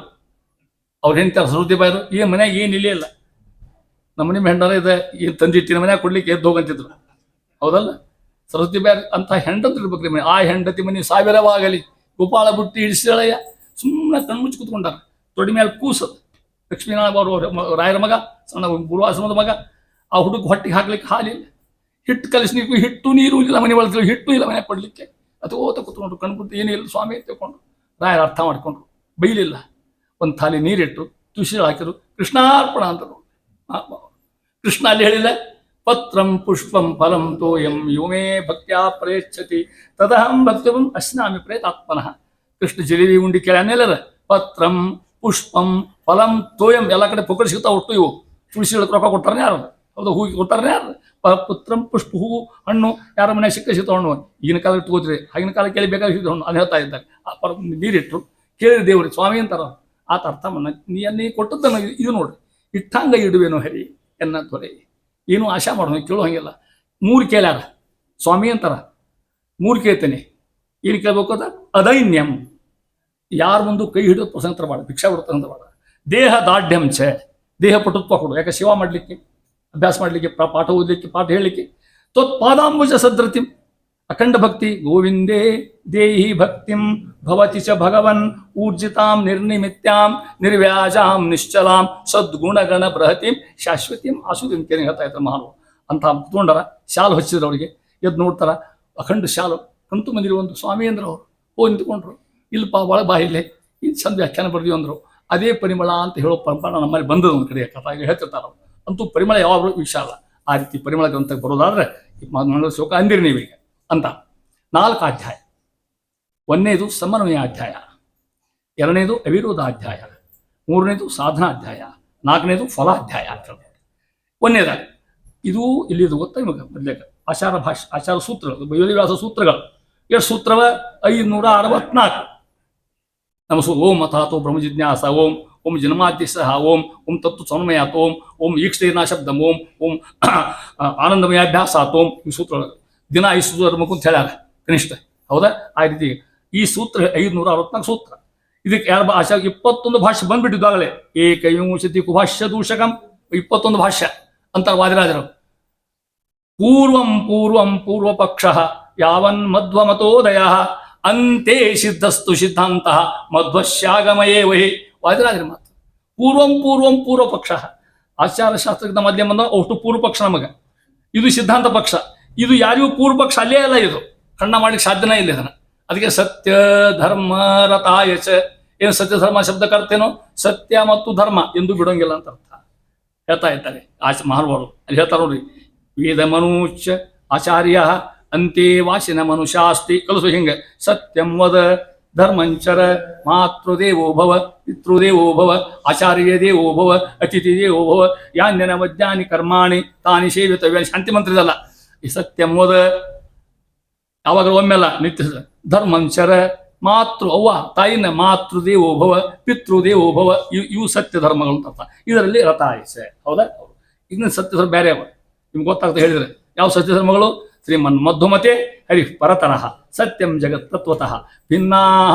ಅವ್ರು ಹೇಳ್ತಾರೆ ಸರಸ್ವತಿ ಬಾಯರು, ಈ ಮನ್ಯಾಗ ಏನಿಲ್ಲ ಇಲ್ಲ, ನಮ್ಮ ಮನೆ ಹೆಂಡರ ಇದೆ, ಏನು ತಂದಿಟ್ಟಿನ ಮನ್ಯಾಗ ಕೊಡ್ಲಿಕ್ಕೆ ಎದ್ದು ಹೋಗಂತಿದ್ರು. ಹೌದಲ್ಲ? ಸರಸ್ವತಿ ಬಾಯರ್ ಅಂತ ಹೆಂಡತಿ ಇರ್ಬೇಕ್ರಿ ಮನೆ. ಆ ಹೆಂಡತಿ ಮನೆ ಸಾವಿರವಾಗಲಿ, ಗೋಪಾಳ ಬುಟ್ಟಿ ಇಡಿಸಿಳೆಯ ಸುಮ್ಮನೆ ಕಣ್ಮುಚ್ಚಿ ಕೂತ್ಕೊಂಡಾರ. ತೊಡಿ ಮೇಲೆ ಕೂಸದು. ಲಕ್ಷ್ಮೀನಾರಾಯಣ ಅವರು ರಾಯರ ಮಗ, ಸಣ್ಣ ಪೂರ್ವಾಶ್ರಮದ ಮಗ. ಆ ಹುಡುಗ ಹೊಟ್ಟಿಗೆ ಹಾಕ್ಲಿಕ್ಕೆ ಹಾಲಿಲ್ಲ, ಹಿಟ್ಟು ಕಲಿಸ್ಲಿಕ್ಕೆ ಹಿಟ್ಟು ನೀರು ಇಲ್ಲ ಮನೆ ಒಳಗೆ, ಹಿಟ್ಟು ಇಲ್ಲ ಮನೆ ಕೊಡ್ಲಿಕ್ಕೆ. ಅದು ಓತ ಕೂತ್ಕೊಂಡ್ರು, ಕಣ್ಬಿಟ್ಟು ಏನಿಲ್ಲ ಸ್ವಾಮಿ ತಿಳ್ಕೊಂಡ್ರು. ರಾಯರು ಅರ್ಥ ಮಾಡ್ಕೊಂಡ್ರು, ಬೈಲಿಲ್ಲ. ಒಂದು ಥಾಲಿ ನೀರಿಟ್ಟು ತುಳಸಿ ಹಾಕಿದ್ರು, ಕೃಷ್ಣಾರ್ಪಣ ಅಂತರು. ಕೃಷ್ಣ ಅಲ್ಲಿ ಹೇಳಿಲ್ಲ, ಪತ್ರಂ ಪುಷ್ಪಂ ಫಲಂ ತೋಯಂ ಯೋಮೇ ಭಕ್ತ್ಯಾ ಪ್ರಯಚ್ಛತಿ ತದಹಂ ಭಕ್ತವಂ ಅಸ್ನಾಮಿ ಪ್ರೇತಾತ್ಮನಃ. ಕೃಷ್ಣ ಜಿಲೇಬಿ ಉಂಡಿ ಕೇಳನೆಲ್ಲರ ಪತ್ರಂ ಪುಷ್ಪಂ ಫಲಂ ತೋಯಂ ಎಲ್ಲ ಕಡೆ ಪೊಕ್ಕಡಿ ಸಿಗ್ತಾವ. ಒಟ್ಟು ಇವು ತುಳಸಿ ರೊಕ್ಕ ಕೊಟ್ಟಾರನೇ ಯಾರು? ಹೌದು, ಹೂವಿಗೆ ಕೊಟ್ಟಾರನೇ ಯಾರು? ಪತ್ರಂ ಪುಷ್ಪ ಹೂವು ಹಣ್ಣು ಯಾರ ಮನೆ ಸಿಕ್ಕ ಹಣ್ಣು. ಈಗಿನ ಕಾಲ ಇಟ್ಕೋತ್ರಿ, ಆಗಿನ ಕಾಲ ಕೇಳಿ ಬೇಕಾಗಿ ಸಿಗ್ತ ಹಣ್ಣು. ಅದು ಹೇಳ್ತಾ ಇದ್ದಾರೆ. ನೀರಿಟ್ರು, ಕೇಳಿರಿ ದೇವ್ರಿ ಸ್ವಾಮಿ ಅಂತಾರ. ಆತ ಅರ್ಥ ನೀ ಕೊಟ್ಟದ್ದನ್ನು ಇದು ನೋಡ್ರಿ, ಇಟ್ಟಂಗ ಇಡುವೇನೋ ಹರಿ ಎನ್ನ ದೊರೆ. ಏನು ಆಶಾ ಮಾಡೋಣ, ಕೇಳೋ ಹಂಗಿಲ್ಲ. 3 ಕೇಳ್ಯಾರ ಸ್ವಾಮಿ ಅಂತಾರ, 3 ಕೇಳ್ತೇನೆ. ಏನು ಕೇಳ್ಬೇಕು ಅದ ಅದೈನ್ಯಂ. ಯಾರ ಮುಂದೆ ಕೈ ಹಿಡಿದು ಪ್ರಸಂಗ ಬಾಡ, ಭಿಕ್ಷಾ ಬಿಡ್ತಂತ ಬಾಡ. ದೇಹ ದಾಢ್ಯಂ ಚ, ದೇಹ ಪಟುತ್ವ ಕೊಡು. ಯಾಕೆ ಸೇವಾ ಮಾಡಲಿಕ್ಕೆ, ಅಭ್ಯಾಸ ಮಾಡಲಿಕ್ಕೆ, ಪಾಠ ಓದಲಿಕ್ಕೆ, ಪಾಠ ಹೇಳಲಿಕ್ಕೆ. ತ್ವತ್ಪಾದಾಂಬುಜ ಸದ್ರತಿಂ, ಅಖಂಡ ಭಕ್ತಿ. ಗೋವಿಂದೇ ದೇಹಿ ಭಕ್ತಿಂ ಭವತಿ ಚ ಭಗವನ್ ಊರ್ಜಿತಾಂ ನಿರ್ನಿಮಿತ್ಯಾಂ ನಿರ್ವ್ಯಾಜಾಂ ನಿಶ್ಚಲಾಂ ಸದ್ಗುಣಗಣ ಬೃಹತಿಂ ಶಾಶ್ವತಿಂ ಆಸುದಿಂ ಕೇಳಿ ಹೇಳ್ತಾ ಇದ್ದಾರೆ ಮಹಾನು. ಅಂತ ಕುತ್ಕೊಂಡಾರ. ಶಾಲು ಹಚ್ಚಿದ್ರು ಅವರಿಗೆ. ಎದ್ದು ನೋಡ್ತಾರ, ಅಖಂಡ ಶಾಲು ಕಂತು ಮಂದಿರ ಒಂದು ಸ್ವಾಮಿ ಅಂದ್ರೆ ಅವರು. ನಿಂತ್ಕೊಂಡ್ರು. ಇಲ್ಲಪ್ಪ ಒಳಗೆ ಬಾ, ಇಲ್ಲೇ ಇದು ಚಂದ ವ್ಯಾಖ್ಯಾನ ಬರ್ದೀವಿ ಅಂದರು. ಅದೇ ಪರಿಮಳ ಅಂತ ಹೇಳೋ ಪರಂಪರೆ ನಮ್ಮಲ್ಲಿ ಬಂದದ ಒಂದು ಕಡೆ ಕಥಾಗಿ ಹೇಳ್ತಿರ್ತಾರೆ. ಅಂತೂ ಪರಿಮಳ ಯಾವಾಗಲೂ ವಿಶಾಲ. ಆ ರೀತಿ ಪರಿಮಳ ಗ್ರಂಥಕ್ಕೆ ಬರೋದಾದ್ರೆ ಶೋಕ ಅಂದಿರಿ ನೀವೀಗ ಅಂತ. 4 ಅಧ್ಯಾಯ. 1ನೇದು ಸಮನ್ವಯ ಅಧ್ಯಾಯ, 2ನೇದು ಅವಿರೋಧಾಧ್ಯಾಯ, 3ನೇದು ಸಾಧನಾಧ್ಯಾಯ, 4ನೇದು ಫಲಾಧ್ಯಾಯ ಅಂತ ಹೇಳ್ತಾರೆ. 1ನೇದಾಗಿ ಇದು ಇಲ್ಲಿದು ಗೊತ್ತಾ ನಿಮಗೆ ಮೊದಲೇಕ ಆಚಾರ ಸೂತ್ರಗಳು, ವೇದವ್ಯಾಸ ಸೂತ್ರಗಳು. ಎಷ್ಟು ಸೂತ್ರವ? 564. ನಮ್ಮ ಓಂ ಅಥಾತೋ ಬ್ರಹ್ಮ ಜಿಜ್ಞಾಸ, ಓಂ ಜನ್ಮಾದ್ಯಸಃ, ಓಂ ತತ್ವ ಸಮನ್ವಯಾತ್, ಓಂ ಈಕ್ಷೇನ ಶಬ್ದಂ, ಓಂ ಆನಂದಮಯಾಭ್ಯಾಸಾತ್, ಈ ಸೂತ್ರಗಳು ದಿನ 5 ಸೂತ್ರ ಅಂತ ಹೇಳ್ಯಾರ ಕನಿಷ್ಠ. ಹೌದಾ? ಆ ರೀತಿ ಈ ಸೂತ್ರ 564 ಸೂತ್ರ. ಇದಕ್ಕೆ ಯಾರು ಭಾಷೆ 21 ಭಾಷೆ ಬಂದ್ಬಿಟ್ಟಿದ್ದಾಗಲೇ. ಏಕವಿಂಶತಿ ಕುಭಾಷ್ಯ ದೂಷಕಂ, 21 ಭಾಷ್ಯ ಅಂತ ವಾದಿರಾಜರು. ಪೂರ್ವಂ ಪೂರ್ವಂ ಪೂರ್ವ ಪಕ್ಷ ಯಾವನ್ ಮಧ್ವಮತೋದಯ ಅಂತೆ ಸಿದ್ಧಸ್ತು ಸಿದ್ಧಾಂತ ಮಧ್ವಶ್ಯಾಗಮಯೇ ವಹಿ. ವಾದಿರಾಜರ ಮಾತು. ಪೂರ್ವಂ ಪೂರ್ವಂ ಪೂರ್ವ ಪಕ್ಷ. ಆಚಾರಶಾಸ್ತ್ರದಿಂದ ಮಧ್ಯೆ ಬಂದ ಅಷ್ಟು ಪೂರ್ವ ಪಕ್ಷ ನಮಗೆ. ಇದು ಸಿದ್ಧಾಂತ ಪಕ್ಷ. ಇದು ಯಾರಿಗೂ ಪೂರ್ವ ಪಕ್ಷ ಅಲ್ಲೇ ಅಲ್ಲ. ಇದು ಖಂಡ ಮಾಡ್ಲಿಕ್ಕೆ ಸಾಧ್ಯನೇ ಇಲ್ಲ ಇದನ್ನ. ಅದಕ್ಕೆ ಸತ್ಯ ಧರ್ಮ ರತಾಯಚ. ಏನು ಸತ್ಯ ಧರ್ಮ ಶಬ್ದ ಕರ್ತೇನೋ, ಸತ್ಯ ಮತ್ತು ಧರ್ಮ ಎಂದು ಬಿಡೋಂಗಿಲ್ಲ ಅಂತ ಅರ್ಥ ಹೇಳ್ತಾ ಇದ್ದಾರೆ ಮಹಾನುಭಾವರು. ಅಲ್ಲಿ ಹೇಳ್ತಾರೆ ನೋಡ್ರಿ, ವೇದ ಮನುಷ್ಯ ಆಚಾರ್ಯ ಅಂತೆ ವಾಸಿನ ಮನುಷ್ಯಾಸ್ತಿ. ಕಲಿಸು ಹಿಂಗೆ, ಸತ್ಯಂ ವದ ಧರ್ಮಂಚರ ಮಾತೃದೇವೋ ಭವ ಪಿತೃದೇವೋ ಭವ ಆಚಾರ್ಯ ದೇವೋ ಭವ ಅತಿಥಿ ದೇವೋ ಭವ ಯಾನ್ಯನ ವಜ್ಞಾನಿ ಕರ್ಮಾಣಿ ತಾನಿ ಸೇವಿತವ್ಯ. ಶಾಂತಿ ಮಂತ್ರದಲ್ಲ ಈ ಸತ್ಯಂ ವದ. ಯಾವಾಗಲೂ ಒಮ್ಮೆಲ್ಲ ನಿತ್ಯ ಧರ್ಮಂಚರ, ಮಾತೃ ಅವ್ವ ತಾಯಿನ ಮಾತೃದೇವೋ ಭವ ಪಿತೃದೇವೋ ಭವ. ಇವು ಸತ್ಯ ಧರ್ಮಗಳು ಅಂತ ಅರ್ಥ. ಇದರಲ್ಲಿ ರಥಾಯಸೆ. ಹೌದಾ? ಇನ್ನು ಸತ್ಯ ಧರ್ಮ ಬೇರೆ ಅವ, ನಿಮ್ಗೆ ಗೊತ್ತಾಗ್ತಾ ಹೇಳಿದ್ರೆ. ಯಾವ ಸತ್ಯ ಧರ್ಮಗಳು? ಶ್ರೀಮನ್ ಮಧ್ವಮತೆ ಹರಿ ಪರತರಃ ಸತ್ಯಂ ಜಗತ್ ತತ್ವತಃ ಭಿನ್ನಾ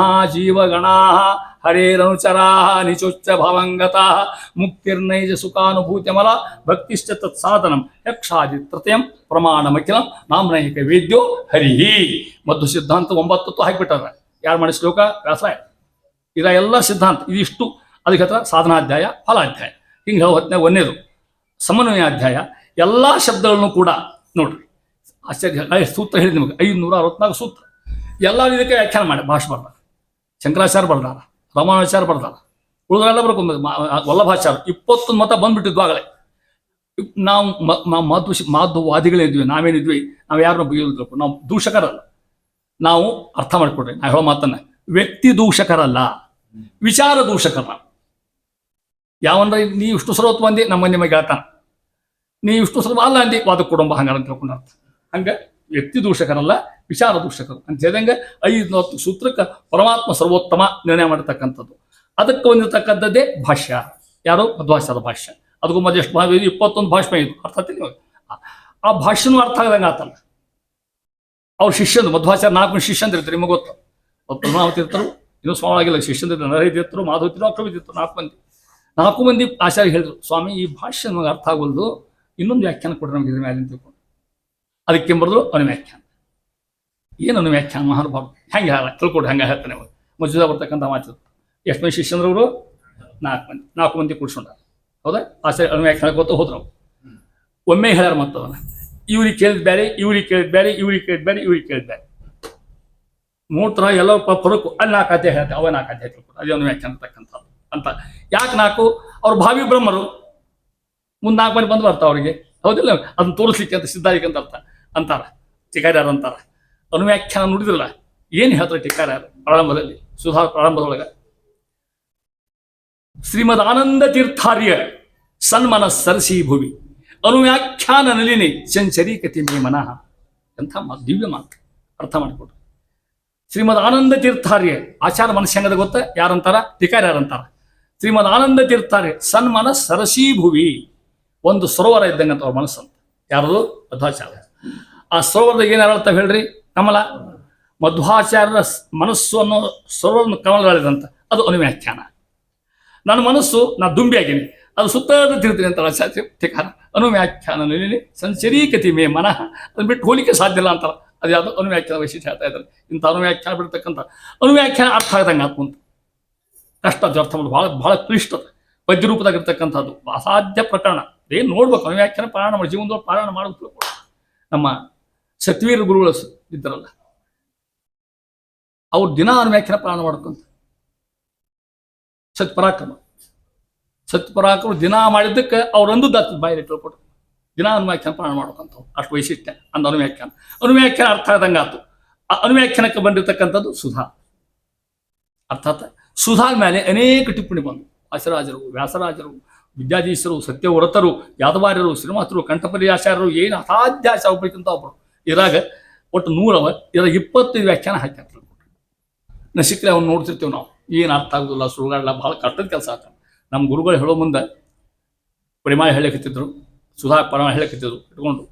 ಜೀವಗಣಾ ಹರೇರನುಚರಾ ನಿಚೋಚ್ಚ ಭಾವಂಗತಾ ಮುಕ್ತಿರ್ನೈಜ ಸುಖಾನುಭೂತಿಮಲ ಭಕ್ತಿಶ್ಚ ತತ್ಸಾಧನಂ ಯಕ್ಷಾದಿ ತೃತೀಯಂ ಪ್ರಮಾಣಮಖಿಲಂ ನಾಮ್ನೈಕ ವೇದ್ಯೋ ಹರಿಹಿ. ಮಧ್ವ ಸಿದ್ಧಾಂತ 9 ಹಾಕಿಬಿಟ್ಟಾರ. ಯಾರು ಮಾಡಿ ಶ್ಲೋಕ? ವ್ಯಾಸಾಯ. ಇದ ಎಲ್ಲ ಸಿದ್ಧಾಂತ ಇದಿಷ್ಟು. ಅದಕ್ಕೆ ಹತ್ರ ಸಾಧನಾಧ್ಯಾಯ, ಫಲಾಧ್ಯಾಯ. ಹಿಂಗೆ ಹೇಳೋ ಹೊತ್ತಿನಾಗ 1ನೇದು ಸಮನ್ವಯ ಅಧ್ಯಾಯ. ಎಲ್ಲ ಶಬ್ದಗಳನ್ನು ಕೂಡ ನೋಡ್ರಿ, ಆಶ್ಚರ್ಯ ಸೂತ್ರ ಹೇಳಿದ ನಿಮಗೆ 564 ಸೂತ್ರ. ಎಲ್ಲ ಇದಕ್ಕೆ ವ್ಯಾಖ್ಯಾನ ಮಾಡಿ ಭಾಷೆ ಬರ್ದಾರ. ಶಂಕರಾಚಾರ್ಯ ಬರ್ದಾರ, ರಾಮಾನುಚಾರ್ಯ ಬರ್ದಾರ, ಉಳಿದರೆಲ್ಲ ಬರ್ಕೊಂಡು ವಲ್ಲಭಾಚಾರ್ಯ 21 ಮತ ಬಂದ್ಬಿಟ್ಟಿದ್ವು ಆಗಲೇ. ನಾವು ಮಾಧ್ವವಾದಿಗಳಿದ್ವಿ. ನಾವೇನಿದ್ವಿ? ನಾವು ಯಾರನ್ನ ಬೈಯೋದಿಲ್ಲಪ್ಪ. ನಾವು ದೂಷಕರಲ್ಲ. ನಾವು ಅರ್ಥ ಮಾಡಿಕೊಡ್ರಿ, ನಾ ಹೇಳೋ ಮಾತನ್ನ, ವ್ಯಕ್ತಿ ದೂಷಕರಲ್ಲ, ವಿಚಾರ ದೂಷಕರ. ಯಾವಂದ್ರೆ ನೀ ಇಷ್ಟು ಸರ್ವತ್ವ ಅಂದಿ ನಮ್ಮ ನಿಮಗೆ ಹೇಳ್ತಾನ, ನೀ ಇಷ್ಟು ಸರ್ವ ಅಲ್ಲ ಅಂದಿ ವಾದ ಕುಟುಂಬ ಹಂಗಾರ ಅಂತ ತಿಳ್ಕೊಂಡ. ಹಂಗೆ ವ್ಯಕ್ತಿ ದೂಷಕರಲ್ಲ, ವಿಚಾರ ದೂಷಕರು ಅಂತ ಹೇಳಿದಂಗೆ 540 ಸೂತ್ರಕ್ಕೆ ಪರಮಾತ್ಮ ಸರ್ವೋತ್ತಮ ನಿರ್ಣಯ ಮಾಡಿರ್ತಕ್ಕಂಥದ್ದು. ಅದಕ್ಕೆ ಹೊಂದಿರತಕ್ಕಂಥದ್ದೇ ಭಾಷ್ಯ. ಯಾರು? ಮಧ್ವಾಚಾರ್ಯರ ಭಾಷ್ಯ. ಅದಕ್ಕೂ ಮಧ್ಯೆ ಎಷ್ಟು 21 ಭಾಷ್ಯ ಇದು. ಅರ್ಥ ಆಗ್ತಿಲ್ಲ. ಆ ಭಾಷ್ಯನೂ ಅರ್ಥ ಆಗದಂಗೆ ಆತಲ್ಲ. ಅವ್ರ ಶಿಷ್ಯಂದು ಮಧ್ವಾಚಾರ್ಯ 4 ಶಿಷ್ಯಂದು ಇರ್ತಾರೆ, ನಿಮಗೆ ಗೊತ್ತು. ಪದ್ಮನಾಭ ತೀರ್ಥರು, ಇನ್ನೂ ಸ್ವಾಮಿಯಾಗಿಲ್ಲ, ಶಿಷ್ಯಂದು ನರಹರಿ ತೀರ್ಥರು, ಮಾಧವ ತೀರ್ಥರು, ಅಕ್ರಮ ತೀರ್ಥರು, 4 ಮಂದಿ ಆಚಾರ್ಯ ಹೇಳಿದ್ರು, ಸ್ವಾಮಿ ಈ ಭಾಷ್ಯ ನಮಗೆ ಅರ್ಥ ಆಗೋದು, ಇನ್ನೊಂದು ವ್ಯಾಖ್ಯಾನ ಕೊಡ್ರಿ ನಮಗೆ ಇದ್ರ ಮೇಲೆ ತಿಳ್ಕೊಂಡು. ಅದಕ್ಕೆ ಬರೆದ್ರು ಅನುವ್ಯಾಖ್ಯಾನ. ಏನು ಅನುವ್ಯಾಖ್ಯಾನ ಮಹಾನುಭಾವ ಹೆಂಗೆ ತಿಳ್ಕೊಡ್ರಿ, ಹೆಂಗೆ ಹೇಳ್ತಾನೆ ಅವರು ಮಜ್ಜುದ ಬರ್ತಕ್ಕಂಥ ಮಾತು. ಎಷ್ಟು ಮಂದಿ ಶಿಷ್ಯಂದ್ರವರು? 4 ಮಂದಿ ಕೂಡ್ಸ್ಕೊಂಡ. ಹೌದಾ? ಆಚಾರ್ಯ ಅನುವ್ಯಾಖ್ಯಾನ ಗೊತ್ತು ಹೋದ್ರು. ಒಮ್ಮೆ ಹೇಳ್ಯಾರ ಮತ್ತದನ್ನ, ಇವ್ರಿಗೆ ಕೇಳಿದ್ ಬೇರೆ, ಇವ್ರಿಗೆ ಕೇಳಿದ್ ಬೇರೆ, ಇವ್ರಿಗೆ ಕೇಳಿದ್ ಬೇರೆ, ಇವ್ರಿಗೆ ಕೇಳಿದ್ ಬೇರೆ, 3 ಥರ ಎಲ್ಲ ಪರಕು. ಅಲ್ಲಿ 4 ಅಧ್ಯಾಯ ಹೇಳ್ತಾರೆ, ಅವ 4 ಅಧ್ಯಾಯ ತಿಳ್ಕೊಡು, ಅದೇ ಅನುವ್ಯಾಖ್ಯಾನ ಅಂತಕ್ಕಂಥದ್ದು ಅಂತ. ಯಾಕೆ 4? ಅವ್ರು ಭಾವಿ ಬ್ರಹ್ಮರು, ಮುಂದೆ 4 ಮಂದಿ ಬಂದು ಬರ್ತಾವ ಅವ್ರಿಗೆ, ಹೌದಿಲ್ಲ? ಅದನ್ನ ತೋರಿಸ್ಲಿಕ್ಕೆ ಅಂತ ಸಿದ್ಧಾರಿಕೆ ಅಂತ ಅರ್ಥ ಅಂತಾರ, ಟೀಕಾರ್ಯಾರು ಅಂತಾರ. ಅನುವ್ಯಾಖ್ಯಾನ ನುಡಿದ್ರಲ್ಲ, ಏನು ಹೇಳ್ತಾರೆ ಟೀಕಾರ್ಯಾರು ಪ್ರಾರಂಭದಲ್ಲಿ, ಸುಧಾ ಪ್ರಾರಂಭದೊಳಗೆ? ಶ್ರೀಮದ್ ಆನಂದ ತೀರ್ಥಾರ್ಯ ಸನ್ಮನ ಸರಸಿ ಭುವಿ ಅನುವ್ಯಾಖ್ಯಾನ ನಲಿನಿ ಚಂಚರೀಕತಿ ಮೇ ಮನಃ. ಎಂಥ ದಿವ್ಯ ಮಾತು, ಅರ್ಥ ಮಾಡಿಕೊಡ್ರಿ. ಶ್ರೀಮದ್ ಆನಂದ ತೀರ್ಥಾರ್ಯ ಆಚಾರ ಮನಸ್ಸಂಗದ ಗೊತ್ತ, ಯಾರಂತಾರ? ಟೀಕಾರ್ಯಾರಂತಾರ. ಶ್ರೀಮದ್ ಆನಂದ ತೀರ್ಥಾರ್ಯ ಸನ್ಮನ ಸರಸಿ ಭುವಿ, ಒಂದು ಸರೋವರ ಇದ್ದಂಗಂತ ಅವ್ರ ಮನಸ್ಸಂತ. ಯಾರದು? ಮಧ್ವಾಚಾರ್ಯ. ಆ ಸರೋವರದಾಗ ಏನು ಅರ್ಥ ಹೇಳ್ರಿ? ಕಮಲ. ಮಧ್ವಾಚಾರ್ಯರ ಮನಸ್ಸು ಅನ್ನೋ ಸರೋವರ ಕಮಲಗಳಿದಂತ, ಅದು ಅನುವ್ಯಾಖ್ಯಾನ. ನನ್ನ ಮನಸ್ಸು ನಾ ದುಂಬಿ ಆಗೀನಿ, ಅದು ಸುತ್ತದ ತಿರ್ತೀನಿ ಅಂತಾರ ಟೀಕಾರ. ಅನುವ್ಯಾಖ್ಯಾನ ಸಂಚರೀಕತಿ ಮೇ ಮನಃ, ಅದನ್ನ ಬಿಟ್ಟು ಹೋಲಿಕೆ ಸಾಧ್ಯ ಇಲ್ಲ ಅಂತಾರ. ಅದು ಯಾವುದು? ಅನುವ್ಯಾಖ್ಯಾನ ವೈಶಿಷ್ಟ್ಯ ಹೇಳ್ತಾ ಇದ್ದಾರೆ. ಇಂಥ ಅನುವ್ಯಾಖ್ಯಾನ ಬಿಡ್ತಕ್ಕಂಥ ಅನುವ್ಯಾಖ್ಯಾನ ಅರ್ಥ ಆಗ್ದಂಗೆ ಆತ್ಮಂತ ಕಷ್ಟ, ಅದು ಅರ್ಥ ಮಾಡೋದು ಭಾಳ ಭಾಳ ಕ್ಲಿಷ್ಟದ ಪದ್ಯರೂಪದಾಗಿರ್ತಕ್ಕಂಥದ್ದು, ಅಸಾಧ್ಯ ಪ್ರಕರಣ. ಏನು ನೋಡ್ಬೇಕು, ಅನುವ್ಯಾಖ್ಯಾನ ಪಾರಾಯಣ ಮಾಡಿ ಜೀವನದೊಳಗೆ ಪಾರಾಯಣ ಮಾಡೋದು. ನಮ್ಮ ಸತ್ವೀರ ಗುರುಗಳು ಇದ್ದಾರಲ್ಲ, ಅವ್ರು ದಿನ ಅನುವ್ಯಾಖ್ಯಾನ ಪಾರಾಯಣ ಮಾಡ್ಕೊಂತ. ಸತ್ಪರಾಕ್ರಮ ದಿನ ಮಾಡಿದ್ದಕ್ಕೆ ಅವ್ರು ಅಂದದ್ದು ಬಾಯಲ್ಲಿ ತಿಳ್ಕೊಟ್ರು, ದಿನ ಅನುವ್ಯಾಖ್ಯಾನ ಪಾರಾಯಣ ಮಾಡ್ಕೊಂತ. ಅಷ್ಟು ವೈಶಿಷ್ಟ್ಯ ಅಂದ ಅನುವ್ಯಾಖ್ಯಾನ. ಅನುವ್ಯಾಖ್ಯಾನ ಅರ್ಥ ಆದಂಗೆ ಆತು. ಆ ಅನುವ್ಯಾಖ್ಯಾನಕ್ಕೆ ಬಂದಿರತಕ್ಕಂಥದ್ದು ಸುಧಾ. ಅರ್ಥಾತ್ ಸುಧಾದ ಮೇಲೆ ಅನೇಕ ಟಿಪ್ಪಣಿ ಬಂದು, ಆಶರಾಜರು, ವ್ಯಾಸರಾಜರು, ವಿದ್ಯಾಧೀಶರು, ಸತ್ಯವ್ರತರು, ಯಾದವಾರ್ಯರು, ಶ್ರೀನಿವಾಸರು, ಕಂಠಪರ್ಯಾಚಾರ್ಯರು, ಏನು ಅಸಾಧ್ಯಾಸ ಒಬ್ಬರಿಗಿಂತ ಒಬ್ಬರು ಇರಾಗ ಒಟ್ಟು 100 ಇದರ 25 ವ್ಯಾಖ್ಯಾನ ಹಾಕಿ ನಸಿಕ್ರೆ ಅವ್ನು ನೋಡ್ತಿರ್ತೀವಿ ನಾವು. ಏನು ಅರ್ಥ ಆಗೋದಿಲ್ಲ, ಸುಳ್ಗಾಡಲ್ಲ, ಭಾಳ ಕಷ್ಟದ ಕೆಲಸ ಆಗ್ತದೆ. ನಮ್ಮ ಗುರುಗಳು ಹೇಳೋ ಮುಂದೆ ಪರಿಮಾಣ ಹೇಳಕತ್ತಿದ್ರು, ಸುಧಾ ಪರಿಮಾಣ ಹೇಳಕತ್ತಿದ್ರು ಇಟ್ಕೊಂಡು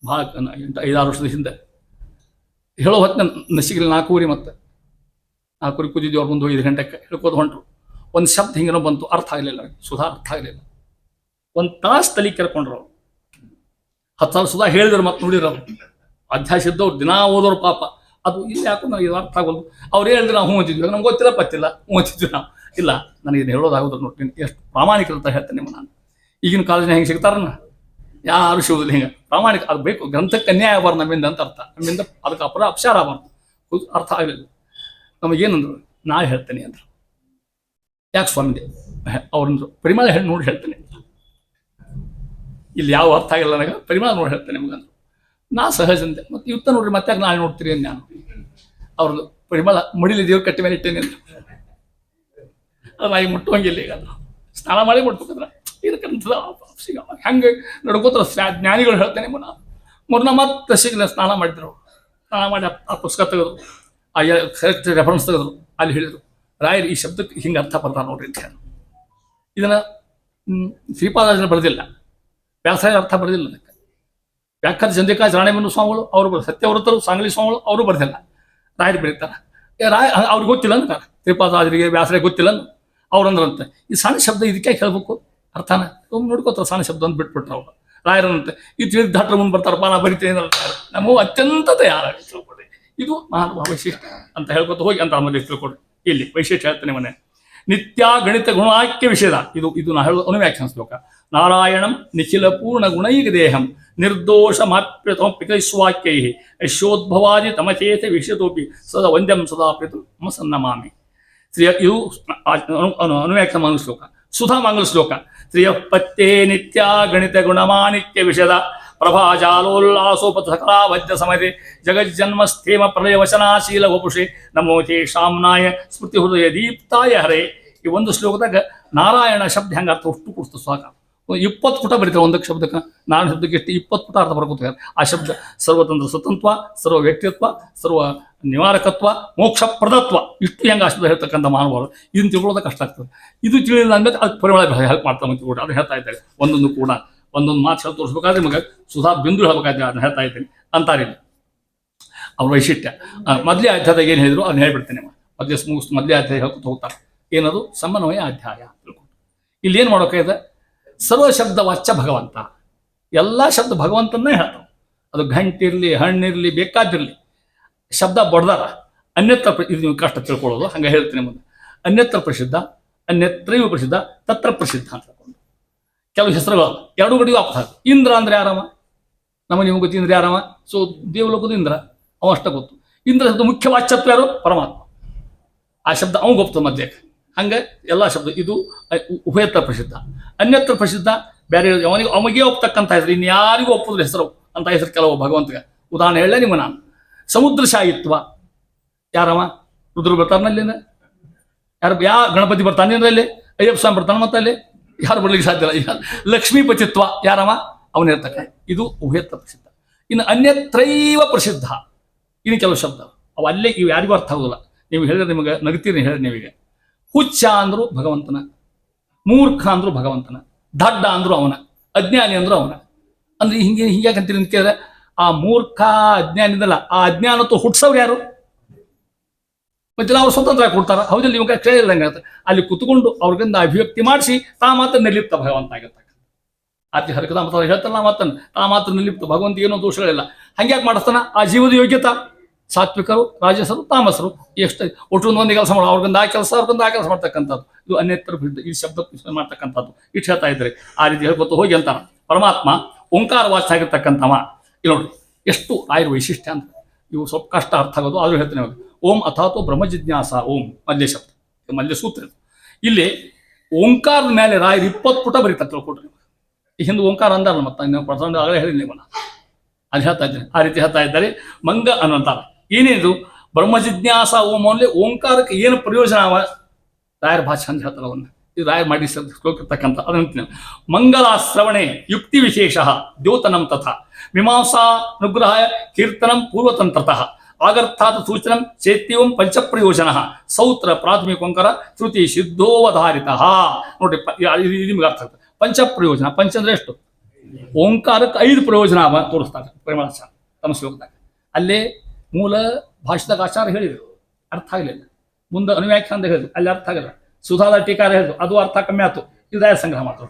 ಭಾಳ 5-6 ವರ್ಷದ ಹಿಂದೆ ಹೇಳೋ ಹೊತ್ತು ನಸಿಕ್ರೆ 4 ಮತ್ತೆ 4 ಕೂದಿದ್ವಿ. ಅವ್ರು ಮುಂದೆ 5 ಗಂಟೆಗೆ ಹೇಳ್ಕೋದು ಹೊಂಟ್ರು. ಒಂದು ಶಬ್ದ ಹಿಂಗೇನೋ ಬಂತು, ಅರ್ಥ ಆಗಲಿಲ್ಲ, ಸುಧಾ ಅರ್ಥ ಆಗಲಿಲ್ಲ. 1 ತಾಸು ತಲೆ ಕೆರ್ಕೊಂಡ್ರು ಅವ್ರು. 10 ಸಾಲ ಸುಧಾ ಹೇಳಿದ್ರು, ಮತ್ತೆ ನೋಡಿದ್ರು ಅಧ್ಯಾಯ ಇದ್ದವ್ರು ದಿನ ಓದೋರು ಪಾಪ. ಅದು ಇಲ್ಲಿ ಯಾಕೋ ನನಗೆ ಇದು ಅರ್ಥ ಆಗೋದು. ಅವ್ರು ಹೇಳಿದ್ರೆ ನಾವು ಓದಿದ್ವಿ, ನಮ್ಗೆ ಗೊತ್ತಿಲ್ಲ ಪತ್ತಿಲ್ಲ, ಓದಿದ್ವಿ ನಾವು. ಇಲ್ಲ, ನನಗೆ ಇದು ಹೇಳೋದಾಗೋದು ನೋಡಿ, ಎಷ್ಟು ಪ್ರಾಮಾಣಿಕರಂತ ಹೇಳ್ತೇನೆ ನಿಮ್ಮ ನಾನು. ಈಗಿನ ಕಾಲೇಜಿನ ಹೆಂಗೆ ಸಿಗ್ತಾರನ್ನ ಯಾರು ಸಿಗೋದಿಲ್ಲ. ಹಿಂಗೆ ಪ್ರಾಮಾಣಿಕ ಅದು ಬೇಕು, ಗ್ರಂಥಕ್ಕೆ ಅನ್ಯಾಯ ಆಗಬಾರ್ದು ನಮ್ಮಿಂದ ಅಂತ ಅರ್ಥ. ನಮ್ಮಿಂದ ಅದಕ್ಕೆ ಅಪಚಾರ ಆಗಬಾರ್ದು. ಅರ್ಥ ಆಗಲಿಲ್ಲ. ನಮಗೇನಂದ್ರು, ನಾಳೆ ಹೇಳ್ತೇನೆ ಅಂದರು. ಯಾಕೆ ಸ್ವಾಮಿ? ಅವ್ರಂದ್ರು ಪರಿಮಾಣ ಹೇಳಿ ನೋಡಿ ಹೇಳ್ತೇನೆ. ಇಲ್ಲಿ ಯಾವ ಅರ್ಥ ಆಗಿಲ್ಲ ನನಗೆ, ಪರಿಮಾಣ ನೋಡಿ ಹೇಳ್ತೇನೆ ನಿಮಗಂದ್ರು. ನಾ ಸಹಜಂತೆ, ಮತ್ತು ಇವತ್ತ ನೋಡ್ರಿ ಮತ್ತೆ ನಾಳೆ ನೋಡ್ತೀರಿ ಅಂತ ನಾನು. ಅವ್ರದ್ದು ಪರಿಮಳ ಮಡಿಲಿ ದೇವ್ರ ಕಟ್ಟಿ ಮೇಲೆ ಇಟ್ಟೇನೆ ಅಂತ. ಅದು ನಾ ಈಗ ಮುಟ್ಟುವಂಗಿಲ್ಲ. ಈಗ ಅದು ಸ್ನಾನ ಮಾಡಿ ಮುಟ್ಬೇಕಂದ್ರೆ ಇದಕ್ಕಂತ ಹೆಂಗೆ ನಡ್ಕೋತಾರ ಜ್ಞಾನಿಗಳು ಹೇಳ್ತೇನೆ. ಮೊನ್ನ ಮತ್ತೆ ಸಿಗಲ್ಲ, ಸ್ನಾನ ಮಾಡಿದ್ರು. ಸ್ನಾನ ಮಾಡಿ ಆ ಪುಸ್ತಕ ತೆಗೆದ್ರು, ಆ ಕರೆಕ್ಟ್ ರೆಫರೆನ್ಸ್ ತೆಗೆದ್ರು. ಅಲ್ಲಿ ಹೇಳಿದರು, ರಾಯರು ಈ ಶಬ್ದಕ್ಕೆ ಹಿಂಗೆ ಅರ್ಥ ಬರ್ತಾರೆ ನೋಡ್ರಿ ಅಂತ. ಇದನ್ನು ಶ್ರೀಪಾದಾಚಾರ್ಯ ಬರೆದಿಲ್ಲ, ವ್ಯಾಸಾಯ ಅರ್ಥ ಬರೆದಿಲ್ಲ. ಅದಕ್ಕೆ ವ್ಯಾಖ್ಯಾತ ಚಂದ್ರಿಕಾ ರಾಣೇಮನ್ನು ಸ್ವಾಮಿಗಳು ಅವರು, ಸತ್ಯವ್ರತರು ಸಾಂಗ್ಲಿ ಸ್ವಾಮಿಗಳು ಅವರು ಬರ್ದಿಲ್ಲ. ರಾಯರು ಬರೀತಾರೆ. ಅವ್ರಿಗೆ ಗೊತ್ತಿಲ್ಲ ಅಂತಾರೆ, ಶ್ರೀಪಾದಾಚಾರ್ಯರಿಗೆ ವ್ಯಾಸರಿಗೆ ಗೊತ್ತಿಲ್ಲ ಅವ್ರಂದ್ರಂತೆ. ಈ ಸಣ್ಣ ಶಬ್ದ ಇದಕ್ಕೆ ಹೇಳ್ಬೇಕು ಅರ್ಥನ ಒಮ್ಮೆ ನೋಡ್ಕೋತಾರೆ. ಸಣ್ಣ ಶಬ್ದ ಅಂತ ಬಿಟ್ಬಿಟ್ರು ಅವರು. ರಾಯರಂತೆ ಇದು ತಿಳಿದು ದಾಟ್ರ ಮುಂದೆ ಬರ್ತಾರಪ್ಪ, ನಾ ಬರಿತೇನೆ ಅಂತಾರೆ. ನಮಗೂ ಅತ್ಯಂತ ತಯಾರಾಗಿ ತಿಳ್ಕೊಡ್ರಿ, ಇದು ಮಹಾನುಭಾವ ವೈಶಿಷ್ಟ್ಯ ಅಂತ ಹೇಳ್ಕೊತ ಹೋಗಿ ಅಂತ ಆಮೇಲೆ ತಿಳ್ಕೊಡ್ರಿ. ಇಲ್ಲಿ ವೈಶಿಷ್ಟ್ಯ ಹೇಳ್ತೇನೆ ಮನೆ ನಿತ್ಯ ಗಣಿತ ಗುಣಾಕ್ಯ ವಿಷಯದ ಇದು ನಾ ಹೇಳೋದು ಅನುವ್ಯಾಖ್ಯಾನ ಶ್ಲೋಕ. ನಾರಾಯಣಂ ನಿಖಿಲ ಪೂರ್ಣ ಗುಣೈಕ ದೇಹಂ ನಿರ್ದೋಷ ಮಾಪ್ಯತಮಪಿಕೈಸ್ವಾಕ್ಯೈ ಯಶೋದ್ಭವಾದಿ ತಮಚೇತ ವಿಷಯತೋಪಿ ಸದಾ ವಂದ್ಯಂ ಸದಾ ಪ್ರಿತು ಮಸನ್ನಮಾಮಿ. ಶ್ರೀ ಇದು ಅನುವ್ಯಾಖ್ಯಾನ ಮಂಗಲ ಶ್ಲೋಕ. ಸುಧಾ ಮಂಗಲ ಶ್ಲೋಕ. ಶ್ರೀಯ ಪತ್ತೇ ನಿತ್ಯ ಗಣಿತ ಗುಣಮಾಣಿಕ್ಯ ವಿಷದ ಪ್ರಭಾಜಾಲೋಲ್ಲಾಸೋಪತ ಸಕಲಾ ವಜ್ರ ಸಮಯತೆ ಜಗಜ್ಜನ್ಮಸ್ಥೇಮ ಪ್ರಳಯ ವಚನಾಶೀಲ ವಪುಷೆ ನಮೋ ತೇಷಾಂನಾಯ ಸ್ಮೃತಿ ಹೃದಯ ದೀಪ್ತಾಯ ಹರೇ. ಈ ಒಂದು ಶ್ಲೋಕದಾಗ ನಾರಾಯಣ ಶಬ್ದ ಹೆಂಗೆ ಅರ್ಥ ಅಷ್ಟು ಕೊಡ್ತು ಸಾಕ. 20 ಪುಟ ಬರೀತಾರೆ ಒಂದಕ್ಕೆ ಶಬ್ದಕ್ಕೆ. ನಾರಾಯಣ ಶಬ್ದಕ್ಕೆ ಎಷ್ಟು 20 ಪುಟ ಅರ್ಥ ಬರ್ಕೋತಾರೆ. ಆ ಶಬ್ದ ಸರ್ವತಂತ್ರ ಸ್ವತಂತ್ವ, ಸರ್ವ ವ್ಯಕ್ತಿತ್ವ, ಸರ್ವ ನಿವಾರಕತ್ವ, ಮೋಕ್ಷ ಪ್ರದತ್ವ, ಇಷ್ಟು ಹೆಂಗೆ ಆ ಶಬ್ದ ಹೇಳ್ತಕ್ಕಂಥ ಮಹಾನುಭಾವರು. ಇದನ್ನು ತಿಳ್ಕೊಳ್ಳೋದಕ್ಕೆ ಕಷ್ಟ ಆಗ್ತದೆ. ಇದು ತಿಳಿಲಿಲ್ಲ ಅಂದ್ಮೇಲೆ ಅದು ಪರಿಮಳ ಹೆಲ್ಪ್ ಮಾಡ್ತಾ ಕೂಡ ಅದು ಹೇಳ್ತಾ ಇದ್ದಾರೆ. ಒಂದೊಂದು ಕೂಡ ಒಂದೊಂದು ಮಾತು ಹೇಳಿ ತೋರಿಸ್ಬೇಕಾದ್ರೆ ನಿಮಗೆ ಸುಧಾ ಬಿಂದು ಹೇಳ್ಬೇಕಾದ್ರೆ ಅದನ್ನ ಹೇಳ್ತಾ ಇದ್ದೀನಿ ಅಂತಾರೆ. ಅವ್ರ ವೈಶಿಷ್ಟ್ಯ. ಮೊದಲೇ ಅಧ್ಯಾಯದಾಗ ಏನು ಹೇಳಿದ್ರು ಅದನ್ನ ಹೇಳ್ಬಿಡ್ತೇನೆ. ಮೊದಲೇ ಅಧ್ಯಾಯ ಹೇಳ್ಕೊತ ಹೋಗ್ತಾರೆ. ಏನದು ಸಮನ್ವಯ ಅಧ್ಯಾಯ. ಇಲ್ಲಿ ಏನು ಮಾಡೋಕ್ಕಾಗಿದೆ, ಸರ್ವ ಶಬ್ದ ವಾಚ್ಯ ಭಗವಂತ, ಎಲ್ಲ ಶಬ್ದ ಭಗವಂತನೇ ಹೇಳ್ತಾವೆ. ಅದು ಗಂಟಿರಲಿ, ಹಣ್ಣಿರಲಿ, ಬೇಕಾದಿರಲಿ, ಶಬ್ದ ಬಡ್ದಾರ. ಅನ್ಯತ್ರ ಇದು ನೀವು ಕಷ್ಟ ತಿಳ್ಕೊಳ್ಳೋದು, ಹಂಗೆ ಹೇಳ್ತೀನಿ ಮುಂದೆ. ಅನ್ಯತ್ರ ಪ್ರಸಿದ್ಧ, ಅನ್ಯತ್ರೈವ ಪ್ರಸಿದ್ಧ, ತತ್ರ ಪ್ರಸಿದ್ಧ ಅಂತ ಹೇಳ್ಕೊಂಡು ಕೆಲವು ಹೆಸರುಗಳು ಎರಡು ಗಡಿಗೂ ಆಪ್ತ. ಇಂದ್ರ ಅಂದ್ರೆ ಯಾರವ? ನಮಗೆ ನಿಮ್ಗೆ ಗೊತ್ತು ಇಂದ್ರ ಯಾರವ? ಸೊ ದೇವಲೋಕದ ಇಂದ್ರ, ಅವ ಅಷ್ಟ ಗೊತ್ತು. ಇಂದ್ರ ಶಬ್ದ ಮುಖ್ಯ ವಾಚ್ಯತ್ವ ಯಾರು? ಪರಮಾತ್ಮ. ಆ ಶಬ್ದ ಅವ ಗೊತ್ತು ಮಧ್ಯೆ. ಹಂಗೆ ಎಲ್ಲ ಶಬ್ದ ಇದು ಉಭಯತ್ರ ಪ್ರಸಿದ್ಧ. ಅನ್ಯತ್ರ ಪ್ರಸಿದ್ಧ ಬೇರೆ ಅವನಿಗೆ ಒಪ್ತಕ್ಕಂಥ ಹೆಸರು, ಇನ್ಯಾರಿಗೂ ಒಪ್ಪುದ್ರ ಹೆಸರು ಅಂತ ಹೆಸರು ಕೆಲವು ಭಗವಂತಗೆ. ಉದಾಹರಣೆ ಹೇಳ ನಿಮ್ಗೆ ನಾನು. ಸಮುದ್ರ ಶಾಯಿತ್ವ ಯಾರವ? ರುದ್ರ ಬರ್ತಾನಲ್ಲಿ, ಯಾರು ಗಣಪತಿ ಬರ್ತಾನೆ ಅಲ್ಲಿ, ಅಯ್ಯಪ್ಪ ಸ್ವಾಮಿ ಬರ್ತಾನೆ, ಮತ್ತೆ ಅಲ್ಲಿ ಯಾರು ಬರ್ಲಿಕ್ಕೆ ಸಾಧ್ಯ ಇಲ್ಲ. ಲಕ್ಷ್ಮೀಪತಿತ್ವ ಯಾರವ? ಅವನಿರ್ತಕ್ಕ. ಇದು ಉಭಯತ್ರ ಪ್ರಸಿದ್ಧ. ಇನ್ನು ಅನ್ಯತ್ರೈವ ಪ್ರಸಿದ್ಧ, ಇನ್ನು ಕೆಲವು ಶಬ್ದ ಅವು ಅಲ್ಲೇ ಇವು ಯಾರಿಗೂ ಅರ್ಥ ಆಗೋದಿಲ್ಲ. ನೀವು ಹೇಳಿದ್ರೆ ನಿಮಗೆ ನಗತೀರಿ ಹೇಳಿ. ನೀವೀಗ ಹುಚ್ಚ ಅಂದ್ರು ಭಗವಂತನ, ಮೂರ್ಖ ಅಂದ್ರು ಭಗವಂತನ, ದಡ್ಡ ಅಂದ್ರು ಅವನ, ಅಜ್ಞಾನಿ ಅಂದ್ರು ಅವನ. ಅಂದ್ರೆ ಹಿಂಗ್ಯಾಕಂತೀರಿ ಅಂತ ಕೇಳಿದ್ರೆ, ಆ ಮೂರ್ಖ ಅಜ್ಞಾನಿದಲ್ಲ, ಆ ಅಜ್ಞಾನತ್ತು ಹುಟ್ಸವ್ರು ಯಾರು? ಮತ್ತೆ ಅವ್ರು ಸ್ವತಂತ್ರ ಕೊಡ್ತಾರ. ಹೌದಿಲ್ಲ? ಇವಾಗ ಕೇಳಿದಂಗೆ ಅಲ್ಲಿ ಕುತ್ಕೊಂಡು ಅವ್ರಿಗಿಂದ ಅಭಿವ್ಯಕ್ತಿ ಮಾಡಿಸಿ ತಾ ಮಾತ್ರ ನಿರ್ಲಿಪ್ತ ಭಗವಂತ ಆಗಿರ್ತಕ್ಕ. ಆತಿ ಹರಕದ ಮಾತ್ರ ಹೇಳ್ತಾರಲ್ಲ, ಮಾತನ್ನು ತಾ ಮಾತ್ರ ನಿರ್ಲಿಪ್ತ ಭಗವಂತ ಏನೋ ದೋಷಗಳಿಲ್ಲ. ಹಂಗ್ಯಾಕೆ ಮಾಡಿಸ್ತಾನ? ಆ ಜೀವದ ಯೋಗ್ಯತಾ. ಸಾತ್ವಿಕರು, ರಾಜಸರು, ತಾಮಸರು ಎಷ್ಟು ಒಟ್ಟು ಒಂದೇ ಕೆಲಸ ಮಾಡೋ, ಅವ್ರಿಗೊಂದು ಆ ಕೆಲಸ, ಅವ್ರಿಗೊಂದು ಆ ಕೆಲಸ ಮಾಡ್ತಕ್ಕಂಥದ್ದು. ಇದು ಅನ್ಯತ್ರ ಈ ಶಬ್ದ ಮಾಡ್ತಕ್ಕಂಥದ್ದು. ಇಷ್ಟು ಹೇಳ್ತಾ ಇದ್ದಾರೆ. ಆ ರೀತಿ ಹೇಳ್ಕೊತ ಹೋಗಿ ಅಂತಾನ. ಪರಮಾತ್ಮ ಓಂಕಾರ ವಾಚ್ಯ ಆಗಿರ್ತಕ್ಕಂಥವ. ಇಲ್ಲಿ ನೋಡ್ರಿ ಎಷ್ಟು ಆಯುರ್ ವೈಶಿಷ್ಟ್ಯ ಅಂತ. ಇವು ಸ್ವಲ್ಪ ಕಷ್ಟ ಅರ್ಥ ಆಗೋದು, ಆದ್ರೂ ಹೇಳ್ತೇನೆ. ಓಂ ಅಥಾತೋ ಬ್ರಹ್ಮ ಜಿಜ್ಞಾಸ ಓಂ ಮಲ್ಯ ಶಬ್ದ, ಮಲ್ಯ ಸೂತ್ರ. ಇಲ್ಲಿ ಓಂಕಾರದ ಮೇಲೆ ರಾಯರು 20 ಪುಟ ಬರೀತಾರೆ. ತಿಳ್ಕೊಟ್ರಿ, ಈ ಹಿಂದೆ ಓಂಕಾರ ಅಂದಾರಲ್ಲ, ಮತ್ತೆ ನೀವು ಪ್ರಸಂಗ ಆಗಲೇ ಹೇಳಿ ನಿಮ್ಮನ್ನ ಅಲ್ಲಿ ಹೇಳ್ತಾ ಇದ್ದೇನೆ. ಆ ರೀತಿ ಹೇಳ್ತಾ ಇದ್ದಾರೆ. ಮಂಗ ಅನ್ನುವಂತಾರೆ. ಏನೇನು ಬ್ರಹ್ಮ ಜಿಜ್ಞಾಸ ಓಂ ಅಲ್ಲಿ ಓಂಕಾರಕ್ಕೆ ಏನು ಪ್ರಯೋಜನ ಅವ? ರಾಯರ ಭಾಷೆ ಅಂತ ಹೇಳ್ತಾರೆ. ಅವನ್ನ ಇದು ರಾಯರ್ ಮಾಡಿ ಶ್ಲೋಕಿರ್ತಕ್ಕಂಥ ಅದನ್ನ ಮಂಗಲ ಶ್ರವಣೆ ಯುಕ್ತಿ ವಿಶೇಷ ದ್ಯೋತನಂ ತಥಾ ಮೀಮಾಂಸಾ ಅನುಗ್ರಹ ಕೀರ್ತನಂ ಪೂರ್ವತಂತ್ರತಃ ಆಗರ್ಥಾತ್ ಸೂಚನಂ ಚೇತ್ಯವಂ ಪಂಚಪ್ರಯೋಜನ ಸೌತ್ರ ಪ್ರಾಥಮಿಕ ಓಂಕಾರ ಶ್ರುತಿ ಸಿದ್ಧೋವಧಾರಿತ. ನೋಡಿ ನಿಮ್ಗೆ ಅರ್ಥ ಆಗ್ತದೆ. ಪಂಚಪ್ರಯೋಜನ, ಪಂಚ ಅಂದ್ರೆ ಎಷ್ಟು? ಓಂಕಾರಕ್ಕೆ 5 ಪ್ರಯೋಜನ ತೋರಿಸ್ತಾರೆ ಪರಿಮಳ ತಮ್ಮ ಶ್ಲೋಕದಾಗ. ಅಲ್ಲೇ ಮೂಲ ಭಾಷೆದಾಗ ಆಚಾರ ಹೇಳಿದ್ರು, ಅರ್ಥ ಆಗಲಿಲ್ಲ. ಮುಂದೆ ಅನುವ್ಯಾಖ್ಯಾನ ಅಂತ ಹೇಳಿದ್ರು, ಅಲ್ಲಿ ಅರ್ಥ ಆಗಲ್ಲ. ಸುಧಾದ ಟೀಕಾರ ಹೇಳಿದ್ರು, ಅದು ಅರ್ಥ ಕಮ್ಮಿ ಆಯ್ತು. ಇದು ರಾಯರ ಸಂಗ್ರಹ ಮಾಡ್ತಾರೆ.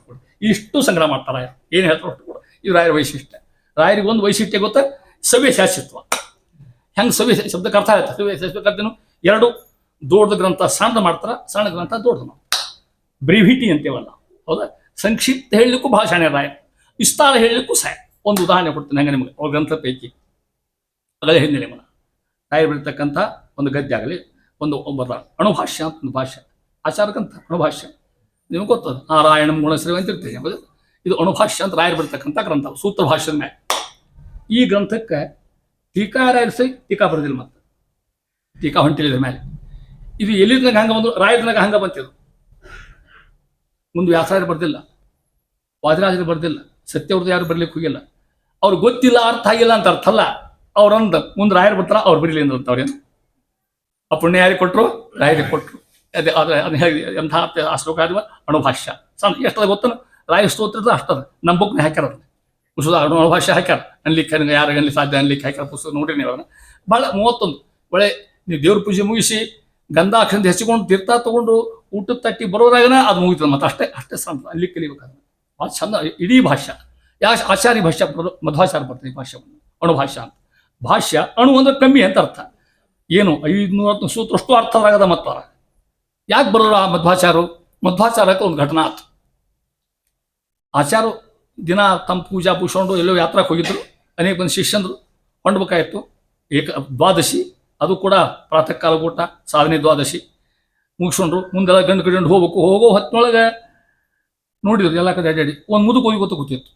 ಇಷ್ಟು ಸಂಗ್ರಹ ಮಾಡ್ತಾರೆ. ಏನು ಹೇಳ್ತಾರೆ ಅಷ್ಟು ಕೂಡ ಇದು ರಾಯರ ವೈಶಿಷ್ಟ್ಯ. ರಾಯರಿಗೆ ಒಂದು ವೈಶಿಷ್ಟ್ಯ ಗೊತ್ತಾ? ಸವ್ಯಸಾಚಿತ್ವ. ಹೆಂಗೆ ಸವ್ಯ ಶಬ್ದಕ್ಕೆ ಅರ್ಥ ಆಗುತ್ತೆ? ಸವ್ಯಸಾಚಿತ್ವಕ್ಕೇನು? 2 ದೊಡ್ಡ ಗ್ರಂಥ ಸಣ್ಣ ಮಾಡ್ತಾರ, ಸಣ್ಣ ಗ್ರಂಥ ದೊಡ್ಡದು ಮಾಡ್ತಾರೆ. ಬ್ರೀವಿಟಿ ಅಂತೇವಲ್ಲ, ಹೌದಾ? ಸಂಕ್ಷಿಪ್ತ ಹೇಳಲಿಕ್ಕೂ ಭಾಷಾನೇ ರಾಯ, ವಿಸ್ತಾರ ಹೇಳಲಿಕ್ಕೂ ಸಹ. ಒಂದು ಉದಾಹರಣೆ ಕೊಡ್ತೀನಿ ಹಂಗೆ ನಿಮಗೆ. ಅವ್ರ ಗ್ರಂಥ ಪೈಕಿ ಆಗಲೇ ಹಿಂದಿನ ಮನ ರಾಯರು ಬರೀತಕ್ಕಂಥ ಒಂದು ಗದ್ಯ ಆಗಲಿ, ಒಂದು ಒಬ್ಬರ ಅಣುಭಾಷ್ಯ ಅಂತ ಒಂದು ಭಾಷ್ಯ, ಆಚಾರಕ್ಕಂಥ ಅಣುಭಾಷ್ಯ ನಿಮ್ಗೆ ಗೊತ್ತದ. ನಾರಾಯಣ ಗುಣಶ್ರೀ ಅಂತ ಇರ್ತೀವಿ. ಇದು ಅಣುಭಾಷ್ಯ ಅಂತ ರಾಯರು ಬರ್ತಕ್ಕಂಥ ಗ್ರಂಥ, ಸೂತ್ರ ಭಾಷ್ಯದ ಮೇಲೆ. ಈ ಗ್ರಂಥಕ್ಕೆ ಟೀಕಾರಾಯರು ಸಹ ಟೀಕಾ ಬರೆದಿಲ್ಲ, ಮತ್ತೆ ಟೀಕಾ ಹೊಂಟಿಲ್ಲ ಮೇಲೆ. ಇದು ಎಲ್ಲಿದ್ನಾಗ ಹಂಗೆ ಬಂದು ರಾಯರ್ನಾಗ ಹಂಗೆ ಬಂತಿದ್ದು. ಮುಂದೆ ವ್ಯಾಸರಾಯರು ಬರ್ದಿಲ್ಲ, ವಾದಿರಾಜರು ಬರ್ದಿಲ್ಲ, ಸತ್ಯವ್ರದ್ದು ಯಾರು ಬರ್ಲಿಕ್ಕೆ ಹೋಗಿಲ್ಲ. ಅವ್ರಿಗೆ ಗೊತ್ತಿಲ್ಲ, ಅರ್ಥ ಆಗಿಲ್ಲ ಅಂತ ಅರ್ಥ ಅಲ್ಲ. ಅವ್ರಂದ ಮುಂದೆ ರಾಯರು ಬರ್ತಾರ, ಅವ್ರು ಬರೀಲಿ ಅಂತ ಅವ್ರೇನು ಆ ಪುಣ್ಯ ಯಾರಿಗೆ ಕೊಟ್ಟರು? ರಾಯರಿಗೆ ಕೊಟ್ಟರು. ಅದೇ ಅದನ್ನ ಹೇಳಿ ಎಂಥ ಆ ಶ್ಲೋಕ ಆದ್ವ ಅಣುಭಾಷ್ಯ ಸಣ್ಣ ಎಷ್ಟದ ಗೊತ್ತನು? ರಾಯ ಸ್ತೋತ್ರದ ಅಷ್ಟದ. ನಮ್ಮ ಬುಕ್ನ ಹಾಕ್ಯಾರ, ಪುಸ್ತಕ ಅಣುಭಾಷ್ಯ ಹಾಕ್ಯಾರ. ಅನ್ಲಿಕ್ಕೆ ಯಾರು ಅನ್ಲಿಕ್ಕೆ ಸಾಧ್ಯ ಅನ್ಲಿಕ್ಕೆ ಹಾಕ್ಯಾರ ಪುಸ್ತಕ. ನೋಡ್ರಿ ನೀವು ಅವ್ರನ್ನ ಭಾಳ 31 ಒಳ್ಳೆ. ನೀವು ದೇವ್ರ ಪೂಜೆ ಮುಗಿಸಿ ಗಂಧಾಕ್ಷಂತ ಹೆಚ್ಚಿಕೊಂಡು ತೀರ್ಥ ತಗೊಂಡು ಊಟದ ತಟ್ಟಿ ಬರೋರಾಗನ ಅದು ಮುಗಿತದೆ. ಮತ್ತೆ ಅಷ್ಟೇ ಸಣ್ಣ ಅಲ್ಲಿ ಕಲಿಬೇಕಾದ್ರೆ ಭಾಳ ಚಂದ ಇಡೀ ಭಾಷ್ಯ. ಯಾಕೆ ಆಚಾರ್ಯ ಭಾಷ್ಯ ಮಧ್ವಾಚಾರ ಬರ್ತದೆ ಈ ಭಾಷ್ಯವನ್ನು ಅಣುಭಾಷ್ಯ ಅಂತ. ಭಾಷ್ಯ ಅಣು ಅಂದ್ರೆ ಕಮ್ಮಿ ಅಂತ ಅರ್ಥ. ಏನು 520 ಸೂತ್ರ ಅಷ್ಟು ಅರ್ಥವಾಗದ. ಮತ್ತಾರ ಯಾಕೆ ಬರೋರು ಆ ಮಧ್ವಾಚಾರಕ್ಕೆ ಒಂದು ಘಟನಾ ಆಯ್ತು. ಆಚಾರ ದಿನ ತಮ್ಮ ಪೂಜಾ ಪೂಷಕೊಂಡು ಎಲ್ಲೋ ಯಾತ್ರಾಕ್ಕೆ ಹೋಗಿದ್ರು. ಅನೇಕ ಮಂದಿ ಶಿಷ್ಯಂದ್ರು ಹೊಂಡ್ಬೇಕಾಯ್ತು. ದ್ವಾದಶಿ ಅದು ಕೂಡ ಪ್ರಾತಃ ಕಾಲ ಊಟ, ಸಾಧನೆ ದ್ವಾದಶಿ ಮುಗಿಸ್ಕೊಂಡ್ರು. ಮುಂದೆಲ್ಲ ಗಂಡು ಕಡಿಕೊಂಡು ಹೋಗೋ ಹೊತ್ತಿನೊಳಗೆ ನೋಡಿದ್ರು ಎಲ್ಲ ಕಡೆ ಅಡ್ಡಾಡಿ ಒಂದು ಮುದುಕು ಹೋಗಿ ಕೂತಿತ್ತು.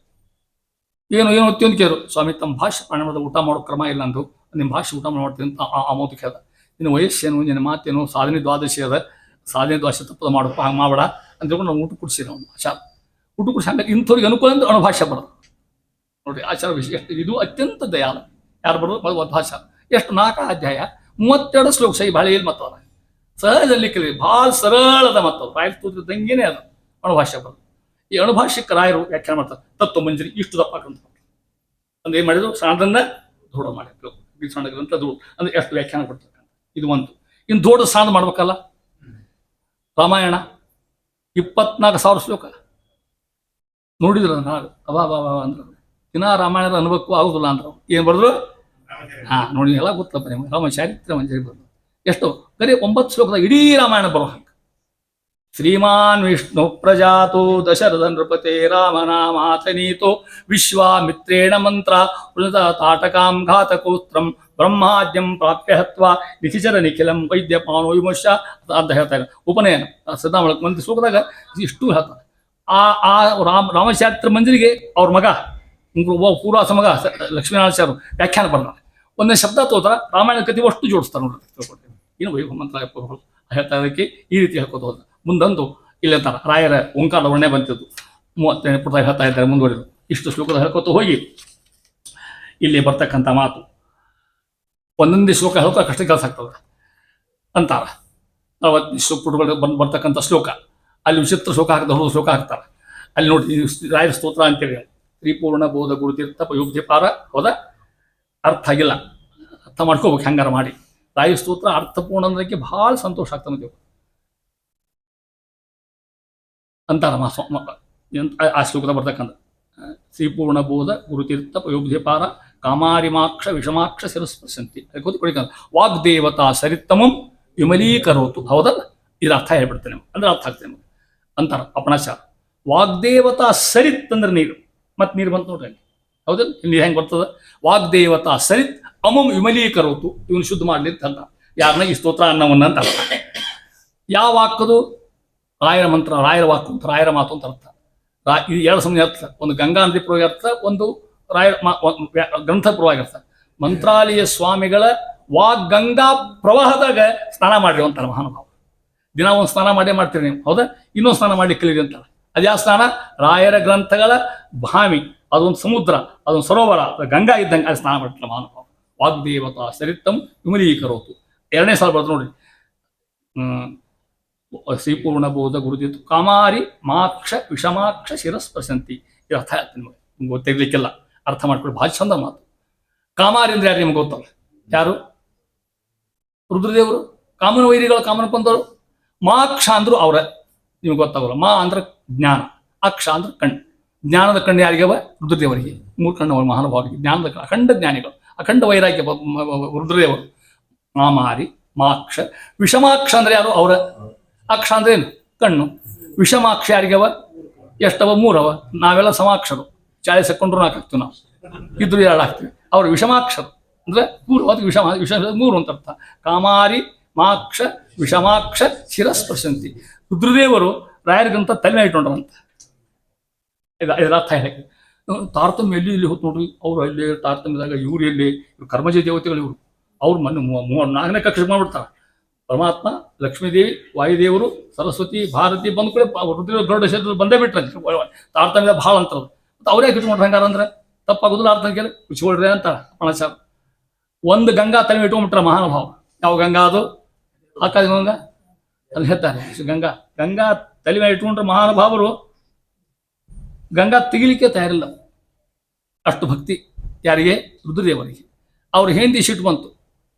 ಏನು ಹೊತ್ತಿ ಅಂತ ಕೇರು, ಸ್ವಾಮಿ ತಮ್ಮ ಭಾಷೆ ಪ್ರಾಣದ ಊಟ ಮಾಡೋ ಕ್ರಮ ಇಲ್ಲ ಅಂದು, ನಿಮ್ಮ ಭಾಷೆ ಊಟ ಮಾಡ್ತೀನಿ ಅಂತ ಆ ಮೌತಿಗೆ ಹೇಳ್ದ. ನಿನ್ನ ವಯಸ್ಸೇನು, ನಿನ್ನ ಮಾತೇನು, ಸಾಧನೆ ದ್ವಾದಶಿ ಅದ, ಸಾಧನೆ ದ್ವಾದಶಿ ತಪ್ಪದ ಮಾಡಪ್ಪ, ಹಂಗೆ ಮಾಡಬೇಡ ಅಂತ ಹೇಳ್ಕೊಂಡು ನಾವು ಊಟ ಕುಡಿಸಿದ ಅವನು ಆಚಾರ. ಊಟ ಕುಡಿಸಿ ಹಂಗೆ ಇಂಥವ್ರಿಗೆ ಅನುಕೂಲ ಅಂತ ಅಣುಭಾಷ್ಯ ಬರೋದು ನೋಡ್ರಿ. ಆಚಾರ ವಿಷಯ ಇದು ಅತ್ಯಂತ ದಯಾಲ. ಯಾರು ಬರೋದು? ಮಧ್ವಾಚಾರ. ಎಷ್ಟು 4 ಅಧ್ಯಾಯ 32 ಶ್ಲೋಕ ಸೈ ಭಾಳ ಇಲ್ಲಿ ಮತ್ತವ ಸಹಜಲ್ಲಿ ಕಲಿ ಭಾಳ ಸರಳದ ಮತ್ತವ ರಾಯರು ತೋರಿದಂಗೇನೆ ಅದು ಅಣುಭಾಷ್ಯ ಬರೋದು. ಈ ಅಣುಭಾಷ್ಯಕ್ಕೆ ರಾಯರು ವ್ಯಾಖ್ಯಾನ ಮಾಡ್ತಾರೆ. ತತ್ವ ಮಂಜರಿ ಇಷ್ಟು ದಪ್ಪ ಅಂತ ಅಂದ್ರೆ ಏನು ಮಾಡಿದ್ರು? ಸಾಧನ ದೃಢ ಮಾಡಿದ್ರು. ಸಣ್ಣ ಗ್ರಂಥ ಅದು ಅಂದ್ರೆ ಎಷ್ಟು ವ್ಯಾಖ್ಯಾನ ಕೊಡ್ತಕ್ಕಂಥ ಇದು ಒಂದು. ಇನ್ನು ದೊಡ್ಡ ಸಾಧನೆ ಮಾಡ್ಬೇಕಲ್ಲ, ರಾಮಾಯಣ 24,000 ಶ್ಲೋಕ ನೋಡಿದ್ರ ಅವಾ ಅಂದ್ರ ದಿನ ರಾಮಾಯಣದ ಅನುಭವಕ್ಕೂ ಆಗುದಿಲ್ಲ ಅಂದ್ರ ಏನ್ ಬರೆದ್ರು. ನೋಡಿ ಎಲ್ಲ ಗೊತ್ತಪ್ಪ ನಿಮ್ಗೆ, ರಾಮ ಚಾರಿತ್ರ ಮಂಜರಿ ಬರೆದು ಎಷ್ಟು ಬರೀ 9 ಶ್ಲೋಕದಾಗ ಇಡೀ ರಾಮಾಯಣ ಬರೋ ಹಂಗೆ. ಶ್ರೀಮಾನ್ ವಿಷ್ಣು ಪ್ರಜಾತೋ ದಶರಥ ನೃಪತೆ ರಾಮನಾಮಾತನೀತೋ ವಿಶ್ವಾಮಿತ್ರೇಣ ಮಂತ್ರ ತಾಟಕಾಂ ಘಾತಕೋಸ್ತ್ರಂ ಬ್ರಹ್ಮಾದ್ಯಂ ಪ್ರಾಪ್ಯ ಹತ್ವ ನಿಖಿಚರ ನಿಖಿಲಂ ವೈದ್ಯಪಾನೋ ವಿಮರ್ಶ ಅಂತ ಹೇಳ್ತಾರೆ. ಉಪನಯನ ಸದಾಮಳಕ ಮಂದಿ ಶ್ಲೋಕದಾಗ ಇಷ್ಟು ಹೇಳ್ತಾರೆ. ಆ ರಾಮಚಾರಿತ್ರ ಮಂಜರಿಗೆ ಅವ್ರ ಮಗ ಪೂರ್ವಾಸ ಮಗ ಲಕ್ಷ್ಮೀನಾರಾಯಣ ವ್ಯಾಖ್ಯಾನ ಬರ್ತಾರೆ. ಒಂದೇ ಶಬ್ದ ತೋದ್ರ ರಾಮಾಯಣ ಕಥೆ ಅಷ್ಟು ಜೋಡಿಸ್ತಾರೆ ನೋಡ್ರಿ. ಏನು ವೈಭವ ಮಂತ್ರ ಹೇಳ್ತಾ ಇದಕ್ಕೆ ಈ ರೀತಿ ಹೇಳ್ಕೋತ ಹೋದ. ಮುಂದಂದು ಇಲ್ಲಿ ಅಂತಾರೆ ರಾಯರ ಓಂಕಾರದ ವರ್ಣೆ ಬಂತಿದ್ದು 38 ಪುಟ ಹೇಳ್ತಾ ಇದ್ದಾರೆ. ಮುಂದುವರೆದು ಇಷ್ಟು ಶ್ಲೋಕದ ಹೇಳ್ಕೊತ ಹೋಗಿ ಇಲ್ಲಿ ಬರ್ತಕ್ಕಂಥ ಮಾತು ಒಂದೊಂದೇ ಶ್ಲೋಕ ಹೇಳ್ಕೊ ಕಷ್ಟ ಕೆಲಸ ಆಗ್ತದೆ ಅಂತಾರ. 40 ಪುಟಗಳು ಬರ್ತಕ್ಕಂಥ ಶ್ಲೋಕ ಅಲ್ಲಿ ವಿಚಿತ್ರ ಶ್ಲೋಕ ಹಾಕ್ತಾರೆ, ಹೊಸ ಶ್ಲೋಕ ಹಾಕ್ತಾರೆ. ಅಲ್ಲಿ ನೋಡಿ ರಾಯರ ಸ್ತೋತ್ರ ಅಂತೇಳಿ ತ್ರಿಪೂರ್ಣ ಬೋಧ ಗುರುತೀರ್ಥ ಪಯೋಗ್ಯ ಪಾರ ಹೌದಾ, ಅರ್ಥ ಆಗಿಲ್ಲ, ಅರ್ಥ ಮಾಡ್ಕೋಬೇಕು ಹೆಂಗಾರ ಮಾಡಿ. ರಾಯರ ಸ್ತೋತ್ರ ಅರ್ಥಪೂರ್ಣ ಅಂದ್ರಕ್ಕೆ ಭಾಳ ಸಂತೋಷ ಆಗ್ತಾನೆ ಅಂತಾರ ಆ ಶ್ಲೋಕದ ಬರ್ತಕ್ಕಂಥ ಶ್ರೀಪೂರ್ಣ ಬೋಧ ಗುರುತೀರ್ಥ ಪಯೋಗ್ಯ ಪಾರ ಕಾಮಾರಿಮಾಕ್ಷ ವಿಷಮಾಕ್ಷ ಶಿರಸ್ಪರ್ಶಂತಿ ಕೊಡಿಕ ವಾಗ್ದೇವತಾ ಸರಿತ್ತಮಂ ವಿಮಲೀಕರೋತು. ಹೌದಲ್ಲ, ಇದು ಅರ್ಥ ಹೇಳ್ಬಿಡ್ತೇನೆ ಅಂದ್ರೆ ಅರ್ಥ ಆಗ್ತೇನೆ ನಿಮಗೆ ಅಂತಾರ ಅಪಣಾಚಾರ. ವಾಗ್ದೇವತಾ ಸರಿತ್ ಅಂದ್ರೆ ನೀರು, ಮತ್ತೆ ನೀರು ಬಂತು ನೋಡ್ರಿ ಹೌದಲ್ಲ, ನೀರು ಹೆಂಗೆ ಬರ್ತದ. ವಾಗ್ದೇವತಾ ಸರಿತ್ ಅಮಂ ವಿಮಲೀಕರೋತು, ಇವನು ಶುದ್ಧ ಮಾಡಲಿ ಅಂತ ಯಾರನ್ನ ಈ ಸ್ತೋತ್ರ ಅನ್ನವನ್ನ ಅಂತ ಅರ್ಥ. ಯಾವ ವಾಕದು ರಾಯರ ಮಂತ್ರ, ರಾಯರ ವಾಕು ಅಂತ, ರಾಯರ ಮಾತು ಅಂತ ಅರ್ಥ. ಇದು 2 ಸಮಯ ಅರ್ಥ. ಒಂದು ಗಂಗಾ ನದಿ ಪರವಾಗಿ ಅರ್ಥ, ಒಂದು ರಾಯರ ಗ್ರಂಥ ಪರವಾಗಿ ಅರ್ಥ. ಮಂತ್ರಾಲಯ ಸ್ವಾಮಿಗಳ ಗಂಗಾ ಪ್ರವಾಹದಾಗ ಸ್ನಾನ ಮಾಡ್ರಿ ಅಂತಾರೆ ಮಹಾನುಭಾವ. ದಿನ ಒಂದು ಸ್ನಾನ ಮಾಡೇ ಮಾಡ್ತೀರಿ ನೀವು ಹೌದಾ, ಇನ್ನೊಂದು ಸ್ನಾನ ಮಾಡಿ ಕಲೀರಿ ಅಂತಾರೆ. ಅದ್ಯಾವ ಸ್ನಾನ? ರಾಯರ ಗ್ರಂಥಗಳ ಭಾಮಿ, ಅದೊಂದು ಸಮುದ್ರ, ಅದೊಂದು ಸರೋವರ, ಗಂಗಾ ಇದ್ದಂಗೆ ಅದು ಸ್ನಾನ ಮಾಡ್ತಾರೆ ಮಹಾನುಭಾವ. ವಾಗ್ದೇವತಾ ಸರಿತ್ತಂ ವಿಮಲೀಕರೋತು. 2ನೇ ಸಾಲ ಬರ್ದು ನೋಡಿ. ಶ್ರೀಪೂರ್ಣ ಬೋಧ ಗುರುತಿತ್ತು ಕಾಮಾರಿ ಮಾಕ್ಷ ವಿಷಮಾಕ್ಷ ಶಿರಸ್ಪರ್ಶಂತಿ. ಇದು ಅರ್ಥ ಆಗ್ತದೆ ನಿಮಗೆ ಗೊತ್ತಿರ್ಲಿಕ್ಕೆಲ್ಲ ಅರ್ಥ ಮಾಡ್ಕೊಳ್ಳಿ, ಭಾಳ ಚಂದ ಮಾತು. ಕಾಮಾರಿ ಅಂದ್ರೆ ಯಾರು ನಿಮ್ಗೆ ಗೊತ್ತಲ್ಲ? ಯಾರು? ರುದ್ರದೇವರು, ಕಾಮನ ವೈರಿಗಳು, ಕಾಮನ ಕೊಂದವರು. ಮಾಕ್ಷ ಅಂದ್ರು ಅವ್ರ ನಿಮ್ಗೆ ಗೊತ್ತಾಗಲ್ಲ. ಮಾ ಅಂದ್ರೆ ಜ್ಞಾನ, ಅಕ್ಷ ಅಂದ್ರೆ ಕಣ್ಣು. ಜ್ಞಾನದ ಕಣ್ಣು ಯಾರಿಗವ? ರುದ್ರದೇವರಿಗೆ. 3 ಕಣ್ಣು ಅವರ ಮಹಾನುಭಾವರಿಗೆ, ಜ್ಞಾನದ ಅಖಂಡ ಜ್ಞಾನಿಗಳು, ಅಖಂಡ ವೈರಾಗ್ಯ ರುದ್ರದೇವರು. ಮಾಮಾರಿ ಮಾಕ್ಷ ವಿಷಮಾಕ್ಷ ಅಂದ್ರೆ ಯಾರು? ಅವರ. ಅಕ್ಷ ಅಂದ್ರೆ ಏನು? ಕಣ್ಣು. ವಿಷಮಾಕ್ಷ ಯಾರಿಗವ? ಎಷ್ಟವ? 3 ಅವ. ನಾವೆಲ್ಲ ಸಮಾಕ್ಷರು, 40 ಹಾಕೊಂಡ್ರು 4 ಆಗ್ತೀವಿ, ನಾವು ಇದ್ರು 2 ಆಗ್ತೀವಿ. ಅವ್ರು ವಿಷಮಾಕ್ಷರು ಅಂದ್ರೆ 3, ಅದಕ್ಕೆ ವಿಷ 3 ಅಂತ ಅರ್ಥ. ಕಾಮಾರಿ ಮಾಕ್ಷ ವಿಷಮಾಕ್ಷ ಶಿರಸ್ಪರ್ಶಂತಿ. ರುದ್ರದೇವರು ರಾಯರಿಗಂತ ತಲೆ ಇಟ್ಕೊಂಡ್ರಂತ. ಇದರ ಅರ್ಥ ಹೇಳಕ್ಕೆ ತಾರತಮ್ಯ ಇಲ್ಲಿ ಹೊತ್ತು ನೋಡ್ರಿ. ಅವ್ರು ಅಲ್ಲಿ ತಾರತಮ್ಯದಾಗ ಇವ್ರು ಎಲ್ಲಿ, ಇವ್ರು ಕರ್ಮಜ ದೇವತೆಗಳು ಇವರು. ಅವ್ರು ಮೊನ್ನೆ 4ನೇ ಕಕ್ಷೆ ಮಾಡ್ಬಿಡ್ತಾರೆ. ಪರಮಾತ್ಮ, ಲಕ್ಷ್ಮೀದೇವಿ, ವಾಯುದೇವರು, ಸರಸ್ವತಿ, ಭಾರತಿ ಬಂದ ಕೂಡ ರುದ್ರ ಗರುಡ ಕ್ಷೇತ್ರದಲ್ಲಿ ಬಂದೇ ಬಿಟ್ರೆ ತಾರತಮ್ಯ ಭಾಳ ಅಂತರದು. ಮತ್ತು ಅವರೇ ಇಟ್ಕೊಂಡ್ರೆ ಹಂಗಾರ ಅಂದ್ರೆ ತಪ್ಪಾಗೋದಿಲ್ಲ. ಅರ್ಥ ಕೇಳಿ ಹುಚ್ಚಿಕೊಳ್ರಿ ಅಂತ ಅಪಣಾಚಾರ. ಒಂದು ಗಂಗಾ ತಲೆ ಇಟ್ಕೊಂಡ್ಬಿಟ್ರೆ ಮಹಾನುಭಾವ. ಯಾವ ಗಂಗಾ ಅದು? ಆಕಾಶ ಗಂಗಾ ಅಲ್ಲಿ ಹೇಳ್ತಾರೆ. ಗಂಗಾ ತಲೆ ಮೇಲೆ ಇಟ್ಕೊಂಡ್ರೆ ಮಹಾನುಭಾವರು ಗಂಗಾ ತೆಗಿಲಿಕ್ಕೆ ತಯಾರಿಲ್ಲ, ಅಷ್ಟು ಭಕ್ತಿ. ಯಾರಿಗೆ? ರುದ್ರದೇವರಿಗೆ. ಅವ್ರ ಹೆಂಡತಿ ಸಿಟ್ಟು ಬಂತು.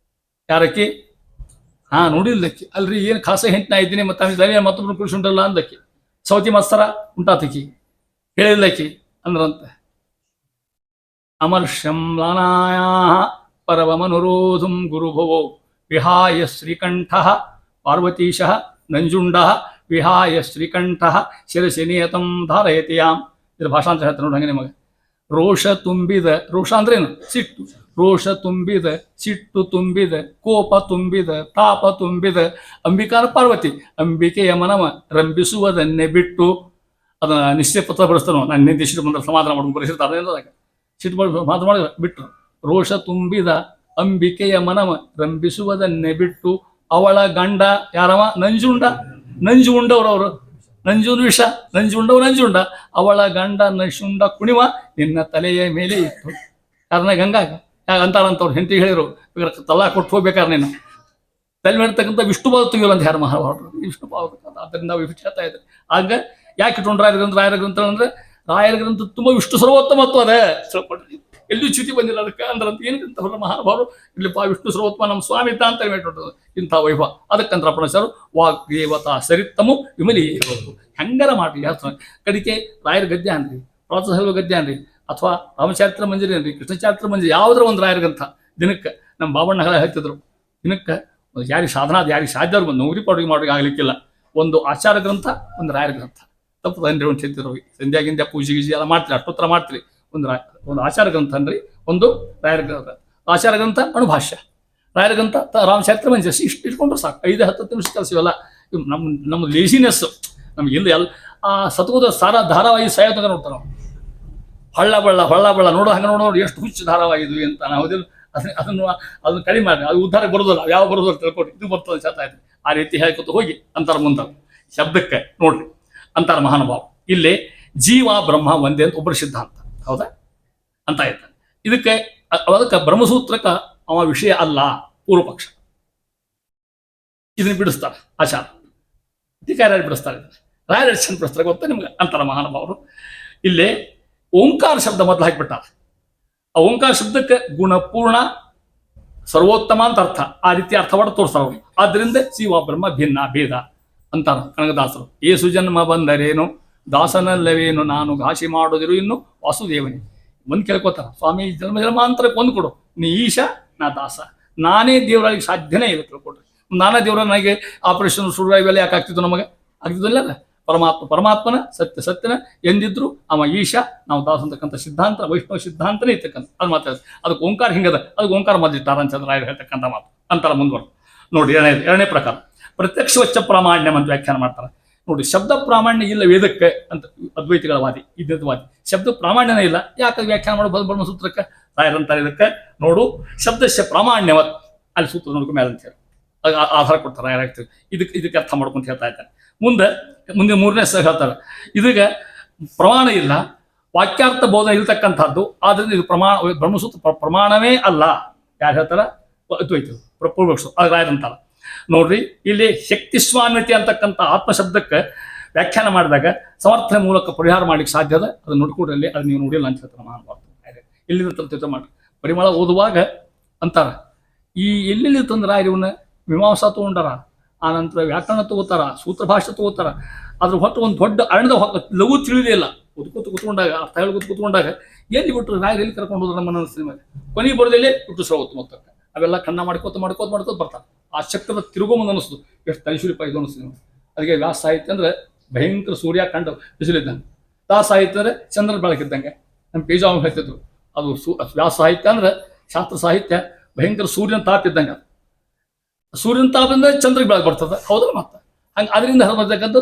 ಯಾರಕ್ಕೆ? ನೋಡಿಲ್ಲಕ್ಕೆ. ಅಲ್ರಿ ಏನು ಖಾಸ ಹೆಂಟನ ಇದ್ದೀನಿ, ಮತ್ತೆ ತಲೆ ಮತ್ತೊಬ್ಬರು ಕುಡಿಸುಂಟಲ್ಲ ಅಂದಕ್ಕೆ. ಸೌತಿ ಮತ್ಸರ ಉಂಟಾತಕಿ ಹೇಳಿಲ್ಲಕ್ಕಿ ಅಂದ್ರಂತೆ. ಅಮರ್ಷಂ ಲಾನಾಯ ಪರವಮನುರೋಧಂ ಗುರುಭವೋ ವಿಹಾಯ ಶ್ರೀಕಂಠ ಪಾರ್ವತೀಶ ನಂಜುಂಡ ವಿಹಾಯ ಶ್ರೀಕಂಠ ಶಿರಸಿ ನಿಯತಂ ಧಾರಯತಿಯಾಂ. ಇದ್ರ ಭಾಷಾಂತರ ಹೇಳ್ತಾರೆ ನೋಡಿ ಹಂಗೆ ನಿಮಗೆ. ರೋಷ ತುಂಬಿದ, ರೋಷ ಅಂದ್ರೇನು? ಸಿಟ್ಟು. ರೋಷ ತುಂಬಿದ, ಸಿಟ್ಟು ತುಂಬಿದ, ಕೋಪ ತುಂಬಿದ, ತಾಪ ತುಂಬಿದ ಅಂಬಿಕಾನ ಪಾರ್ವತಿ ಅಂಬಿಕೆಯ ಮನವ ರಂಭಿಸುವುದನ್ನೇ ಬಿಟ್ಟು ಅದನ್ನ ನಿಶ್ಚಯ ಪತ್ರ ಬರೆಸ್ತಾನೋ. ನಾನು ನಿನ್ನೆ ಸಿಟ್ಟು ಬಂದ್ರೆ ಸಮಾಧಾನ ಮಾಡ್ಕೊಂಡು ಬರೆಸಿರ್ತಾರೆ. ಸಿಟ್ಟು ಮಾತು ಬಿಟ್ಟು ರೋಷ ತುಂಬಿದ ಅಂಬಿಕೆಯ ಮನವ ರಂಭಿಸುವುದನ್ನೇ ಬಿಟ್ಟು ಅವಳ ಗಂಡ ಯಾರವ? ನಂಜುಂಡ. ನಂಜು ಉಂಡವ್ರವರು, ನಂಜುಂಡ ವಿಷ, ನಂಜುಂಡ. ಅವಳ ಗಂಡ ನಶುಂಡ ಕುಣಿವ ನಿನ್ನ ತಲೆಯ ಮೇಲೆ ಇತ್ತು. ಯಾರನ್ನ? ಗಂಗಾಗ. ಅಂತಾರಂತವ್ರು ಹೆಂಡತಿ ಹೇಳಿರು, ತಲಾ ಕೊಟ್ಟು ಹೋಗ್ಬೇಕಾದ್ರೆ ನೀನು ತಲೆ ಮೇಡ್ತಕ್ಕಂಥ ವಿಷ್ಣು ಭಾವ ತೆಗಿಯೋಲ್ಲ ಅಂತ ಯಾರು ಮಹಾಭಾರತರು. ವಿಷ್ಣು ಭಾವ ಅದರಿಂದ ವಿಚಾರ್ತಾ ಇದ್ದಾರೆ. ಆಗ ಯಾಕೆ ಇಟ್ಕೊಂಡು ರಾಯರ ಗ್ರಂಥ ಅಂದ್ರೆ ರಾಯರ ಗ್ರಂಥ ತುಂಬ ವಿಷ್ಣು ಸರ್ವೋತ್ತಮತ್ವ ಅದೇ ತಿಳ್ಕೊಡ್ರಿ. ಎಲ್ಲಿಯೂ ಚ್ಯುತಿ ಬಂದಿಲ್ಲ ಅದಕ್ಕೆ ಅಂದ್ರಂತ ಏನಂತ ಮಹಾನುಭಾವರು ಇಲ್ಲಿಪ್ಪ ವಿಷ್ಣು ಸರ್ವೋತ್ಮ ನಮ್ಮ ಸ್ವಾಮಿ ಅಂತ ಅಂತ ಹೇಳ್ಬಿಟ್ಟು ಇಂಥ ವೈಭವ ಅದಕ್ಕಂತ ಪಣಸರು ವಾಗ್ದೇವತಾ ಸರಿತ್ತಮು ವಿಮಲಿ ಹೆಂಗಾರ ಮಾಡಿ ಕಡಿಕೆ ರಾಯರ ಗದ್ಯ ಅನ್ರಿ ಪ್ರೋತ್ಸಾಹ ಗದ್ಯ ಅನ್ರಿ ಅಥವಾ ರಾಮಚಾರಿತ್ರ ಮಂಜರಿ ಅನ್ರಿ ಕೃಷ್ಣಚಾರಿತ್ರ ಮಂಜರಿ ಯಾವುದ್ರ ಒಂದು ರಾಯರ ಗ್ರಂಥ ದಿನಕ್ಕೆ ನಮ್ಮ ಬಾಬಣ್ಣ ಹೇಳ್ತಿದ್ರು ದಿನಕ್ಕೆ ಯಾರಿಗೆ ಸಾಧನ ಯಾರಿಗೆ ಸಾಧ್ಯ ಅವ್ರಿಗೆ ಒಂದು ನೌಕರಿ ಪಡುಗೆ ಮಾಡೋಕೆ ಆಗ್ಲಿಕ್ಕಿಲ್ಲ ಒಂದು ಆಚಾರ ಗ್ರಂಥ ಒಂದು ರಾಯರ ಗ್ರಂಥ ತಪ್ಪು ಅಂದ್ರೆ ಒಂದು ಚಿಂತಿರೋ ಸಂಧ್ಯಾಗಿಂದ ಪೂಜೆ ಗೀಜೆ ಎಲ್ಲ ಮಾಡ್ತೀರಿ ಅಷ್ಟೋತ್ತರ ಮಾಡ್ತೀರಿ ಒಂದು ಆಚಾರ ಗ್ರಂಥ ಅನ್ರಿ ಒಂದು ರಾಯರ ಗ್ರಂಥ ಆಚಾರ ಗ್ರಂಥ ಅಣುಭಾಷ್ಯ ರಾಯರ ಗ್ರಂಥ ರಾಮಚಾರಿತ್ರ ಮಂಜರಿ ಇಷ್ಟು ಇಟ್ಕೊಂಡ್ರೆ ಸಾಕು 5-10 ನಿಮಿಷ ಕೆಲಸವಲ್ಲ ನಮ್ಮ ಲೇಸಿನೆಸ್ ನಮ್ಗೆ ಎಲ್ಲ ಆ ಸತ್ವದ ಸಾರ ಧಾರಾವಾಹಿ ಸಾಯೋದಾಗ ನೋಡ್ತಾರೆ ನಾವು ಹೊಳ್ಳ ಬಳ್ಳ ನೋಡೋ ಹಂಗೆ ನೋಡೋದು ಎಷ್ಟು ಹುಚ್ಚು ಧಾರಾವಾಹಿದ್ವಿ ಅಂತ ನಾವು ಅದನ್ನು ಕಡಿಮೆ ಮಾಡಿ ಅದು ಉದ್ಧಾರಕ್ಕೆ ಬರೋದಿಲ್ಲ ಯಾವ ಬರೋದಿಲ್ಲ ತಿಳ್ಕೊಡಿ ಇದು ಬರ್ತದೆ ಶಾತ ಆಯ್ತು ಆ ರೀತಿ ಹೇಳ್ಕೊತ ಹೋಗಿ ಅಂತಾರ ಮುಂದೆ ಶಬ್ದಕ್ಕೆ ನೋಡ್ರಿ ಅಂತಾರ ಮಹಾನುಭಾವ ಇಲ್ಲಿ ಜೀವ ಬ್ರಹ್ಮ ಒಂದೇ ಅಂತ ಒಬ್ಬರ ಸಿದ್ಧಾಂತ ಹೌದಾ ಅಂತ ಆಯ್ತು ಅದಕ್ಕೆ ಬ್ರಹ್ಮಸೂತ್ರಕ್ಕೆ ಅವ ವಿಷಯ ಅಲ್ಲ ಪೂರ್ವ ಪಕ್ಷ ಇದನ್ನ ಬಿಡಿಸ್ತಾರೆ ಆಚಾರ ಅಧಿಕಾರ ಬಿಡಿಸ್ತಾರೆ ರಾಯರ ಬಿಡಿಸ್ತಾರೆ ಗೊತ್ತಾ ನಿಮ್ಗೆ ಅಂತಾರ ಮಹಾನುಭಾವರು ಇಲ್ಲಿ ಓಂಕಾರ ಶಬ್ದ ಮೊದಲು ಹಾಕಿಬಿಟ್ಟ ಆ ಓಂಕಾರ ಶಬ್ದಕ್ಕೆ ಗುಣಪೂರ್ಣ ಸರ್ವೋತ್ತಮ ಅಂತ ಅರ್ಥ ಆ ರೀತಿ ಅರ್ಥವಾಡ ತೋರಿಸ್ತಾರ ಅವ್ರಿಗೆ ಆದ್ದರಿಂದ ಜೀವ ಬ್ರಹ್ಮ ಭಿನ್ನ ಭೇದ ಅಂತಾರ ಕನಕದಾಸರು ಏಸು ಜನ್ಮ ಬಂದರೇನು ದಾಸನಲ್ಲವೇನು ನಾನು ಘಾಸಿ ಮಾಡೋದಿರು ಇನ್ನು ವಾಸುದೇವನೇ ಒಂದು ಕೇಳ್ಕೊತಾರ ಸ್ವಾಮಿ ಜನ್ಮಾಂತರಕ್ಕೆ ಒಂದು ಕೊಡು ನೀ ಈಶ ನಾ ದಾಸ ನಾನೇ ದೇವರಾಗಿ ಸಾಧ್ಯನೇ ಇಲ್ಲ ತಿಳ್ಕೊಡ್ರಿ ನಾನೇ ದೇವರ ನನಗೆ ಆಪರೇಷನ್ ಶುರು ಇವೆಲ್ಲ ಯಾಕೆ ಆಗ್ತಿದ್ದು ನಮಗೆ ಆಗ್ತಿದ್ದಿಲ್ಲ ಪರಮಾತ್ಮನ ಸತ್ಯನ ಎಂದಿದ್ರು ಅವ ಈಶಾ ನಾವು ದಾಸ ಅಂತಕ್ಕಂಥ ಸಿದ್ಧಾಂತ ವೈಷ್ಣವ ಸಿದ್ಧಾಂತನೇ ಇರ್ತಕ್ಕಂಥ ಅದು ಮಾತಾಡ್ತಾರೆ ಅದಕ್ಕೆ ಓಂಕಾರ ಹಿಂಗದ ಅದಕ್ಕೆ ಓಂಕಾರ ಮದ್ದಿಟ್ಟಾರ ರಾಯರು ಹೇಳ್ತಕ್ಕಂಥ ಮಾತು ಅಂತಾರ ಮುಂದುವರೆದು ನೋಡಿ ಎರಡನೇ ಪ್ರಕಾರ ಪ್ರತ್ಯಕ್ಷ ವಚ್ಚ ಪ್ರಾಮಾಣ್ಯಂ ಅಂತ ವ್ಯಾಖ್ಯಾನ ಮಾಡ್ತಾರೆ ನೋಡಿ ಶಬ್ದ ಪ್ರಾಮಾಣ್ಯ ಇಲ್ಲ ವೇದಕ್ಕೆ ಅಂತ ಅದ್ವೈತಿಗಳ ವಾದಿ ವಾದಿ ಶಬ್ದ ಪ್ರಾಮಾಣ್ಯನೇ ಇಲ್ಲ ಯಾಕೆ ವ್ಯಾಖ್ಯಾನ ಮಾಡೋ ಬ್ರಹ್ಮಸೂತ್ರಕ್ಕೆ ರಾಯರಂತಾರೆ ಇದಕ್ಕೆ ನೋಡು ಶಬ್ದಸ್ಯ ಪ್ರಾಮಾಣ್ಯವತ್ ಅಲ್ಲಿ ಸೂತ್ರ ನೋಡ್ಕೊ ಮೇಲೆ ಅಂತ ಹೇಳಿ ಆಧಾರ ಕೊಡ್ತಾರೆ ಯಾರಾಗ್ತದೆ ಇದಕ್ಕೆ ಅರ್ಥ ಮಾಡ್ಕೊಂತ ಹೇಳ್ತಾ ಇದ್ದಾರೆ ಮುಂದೆ ಮೂರನೇ ಸಹ ಹೇಳ್ತಾರೆ ಇದಕ್ಕೆ ಪ್ರಮಾಣ ಇಲ್ಲ ವಾಕ್ಯಾರ್ಥ ಬೋಧನೆ ಇಲ್ತಕ್ಕಂಥದ್ದು ಆದ್ರಿಂದ ಇದು ಬ್ರಹ್ಮಸೂತ್ರ ಪ್ರಮಾಣವೇ ಅಲ್ಲ ಯಾರು ಹೇಳ್ತಾರ ಅದ್ವೈತರು ಪೂರ್ವಪಕ್ಷರು ಅದು ರಾಯರಂತಾರ ನೋಡ್ರಿ ಇಲ್ಲಿ ಶಕ್ತಿ ಸ್ವಾನ್ಯತೆ ಅಂತಕ್ಕಂಥ ಆತ್ಮಶಬ್ದಕ್ಕೆ ವ್ಯಾಖ್ಯಾನ ಮಾಡಿದಾಗ ಸಮರ್ಥನೆ ಮೂಲಕ ಪರಿಹಾರ ಮಾಡ್ಲಿಕ್ಕೆ ಸಾಧ್ಯ ಅದ ಅದನ್ನ ನೋಡ್ಕೊಡ್ರಲ್ಲಿ ಅದು ನೀವು ನೋಡಿಲ್ಲ ಅಂತ ಹೇಳ್ತಾರೆ ಮಹಾನುಭಾವರು ಎಲ್ಲಿಂದ ಮಾಡ್ರಿ ಪರಿಮಳ ಓದುವಾಗ ಅಂತಾರ ಈ ಎಲ್ಲೆಲ್ಲಿ ತಂದ್ರ ಇವನ್ನ ಮೀಮಾಂಸಾ ತಗೊಂಡಾರ ಆ ನಂತರ ವ್ಯಾಕರಣ ತಗೋತಾರ ಸೂತ್ರ ಭಾಷೆ ತಗೋತಾರ ಅದ್ರ ಹೊತ್ತು ಒಂದು ದೊಡ್ಡ ಅರಣದ ಲಘು ತಿಳಿದೇ ಇಲ್ಲ ಕೂತ್ಕೊಂಡಾಗ ಅರ್ಥ ಹೇಳಿ ಕೂತ್ಕೊಂಡಾಗ ಎಲ್ಲಿ ಬಿಟ್ಟರು ರಾಯರು ಎಲ್ಲಿ ಕರ್ಕೊಂಡು ಹೋದ್ರು ನಮ್ಮ ಮನಸ್ಸಿನ ಮೇಲೆ ಕೊನೆಗೆ ಬರೋದಲ್ಲೇ ಬಿಟ್ಟು ಶ್ರವತ್ತು ಮೊತ್ತಕ್ಕೆ ಅವೆಲ್ಲ ಕಣ್ಣ ಮಾಡ್ಕೋತ ಬರ್ತಾರೆ ಆ ಚಕ್ರದ ತಿರುಗೋ ಮುಂದೆ ಅನಿಸ್ತು ಎಷ್ಟು ತೈಶೂರಿಪ ಇದು ಅನಿಸ್ತು ಅದಕ್ಕೆ ವ್ಯಾಸ ಸಾಹಿತ್ಯ ಅಂದ್ರೆ ಭಯಂಕರ ಸೂರ್ಯ ಕಂಡು ಬಿಸಿಲಿದ್ದಂಗೆ ದಾಸ ಸಾಹಿತ್ಯ ಅಂದ್ರೆ ಚಂದ್ರ ಬೆಳಕಿದ್ದಂಗೆ ನಮ್ಮ ಪೇಜಾವ್ ಹೇಳ್ತಿದ್ರು ಅದು ವ್ಯಾಸ ಸಾಹಿತ್ಯ ಅಂದ್ರೆ ಶಾಸ್ತ್ರ ಸಾಹಿತ್ಯ ಭಯಂಕರ ಸೂರ್ಯನ ತಾಪಿದ್ದಂಗೆ ಸೂರ್ಯನ ತಾಪದಿಂದ ಚಂದ್ರಗೆ ಬೆಳಕು ಬರ್ತದೆ ಹೌದಲ್ಲ ಮತ್ತೆ ಹಂಗೆ ಅದರಿಂದ ಬರ್ತಕ್ಕಂಥ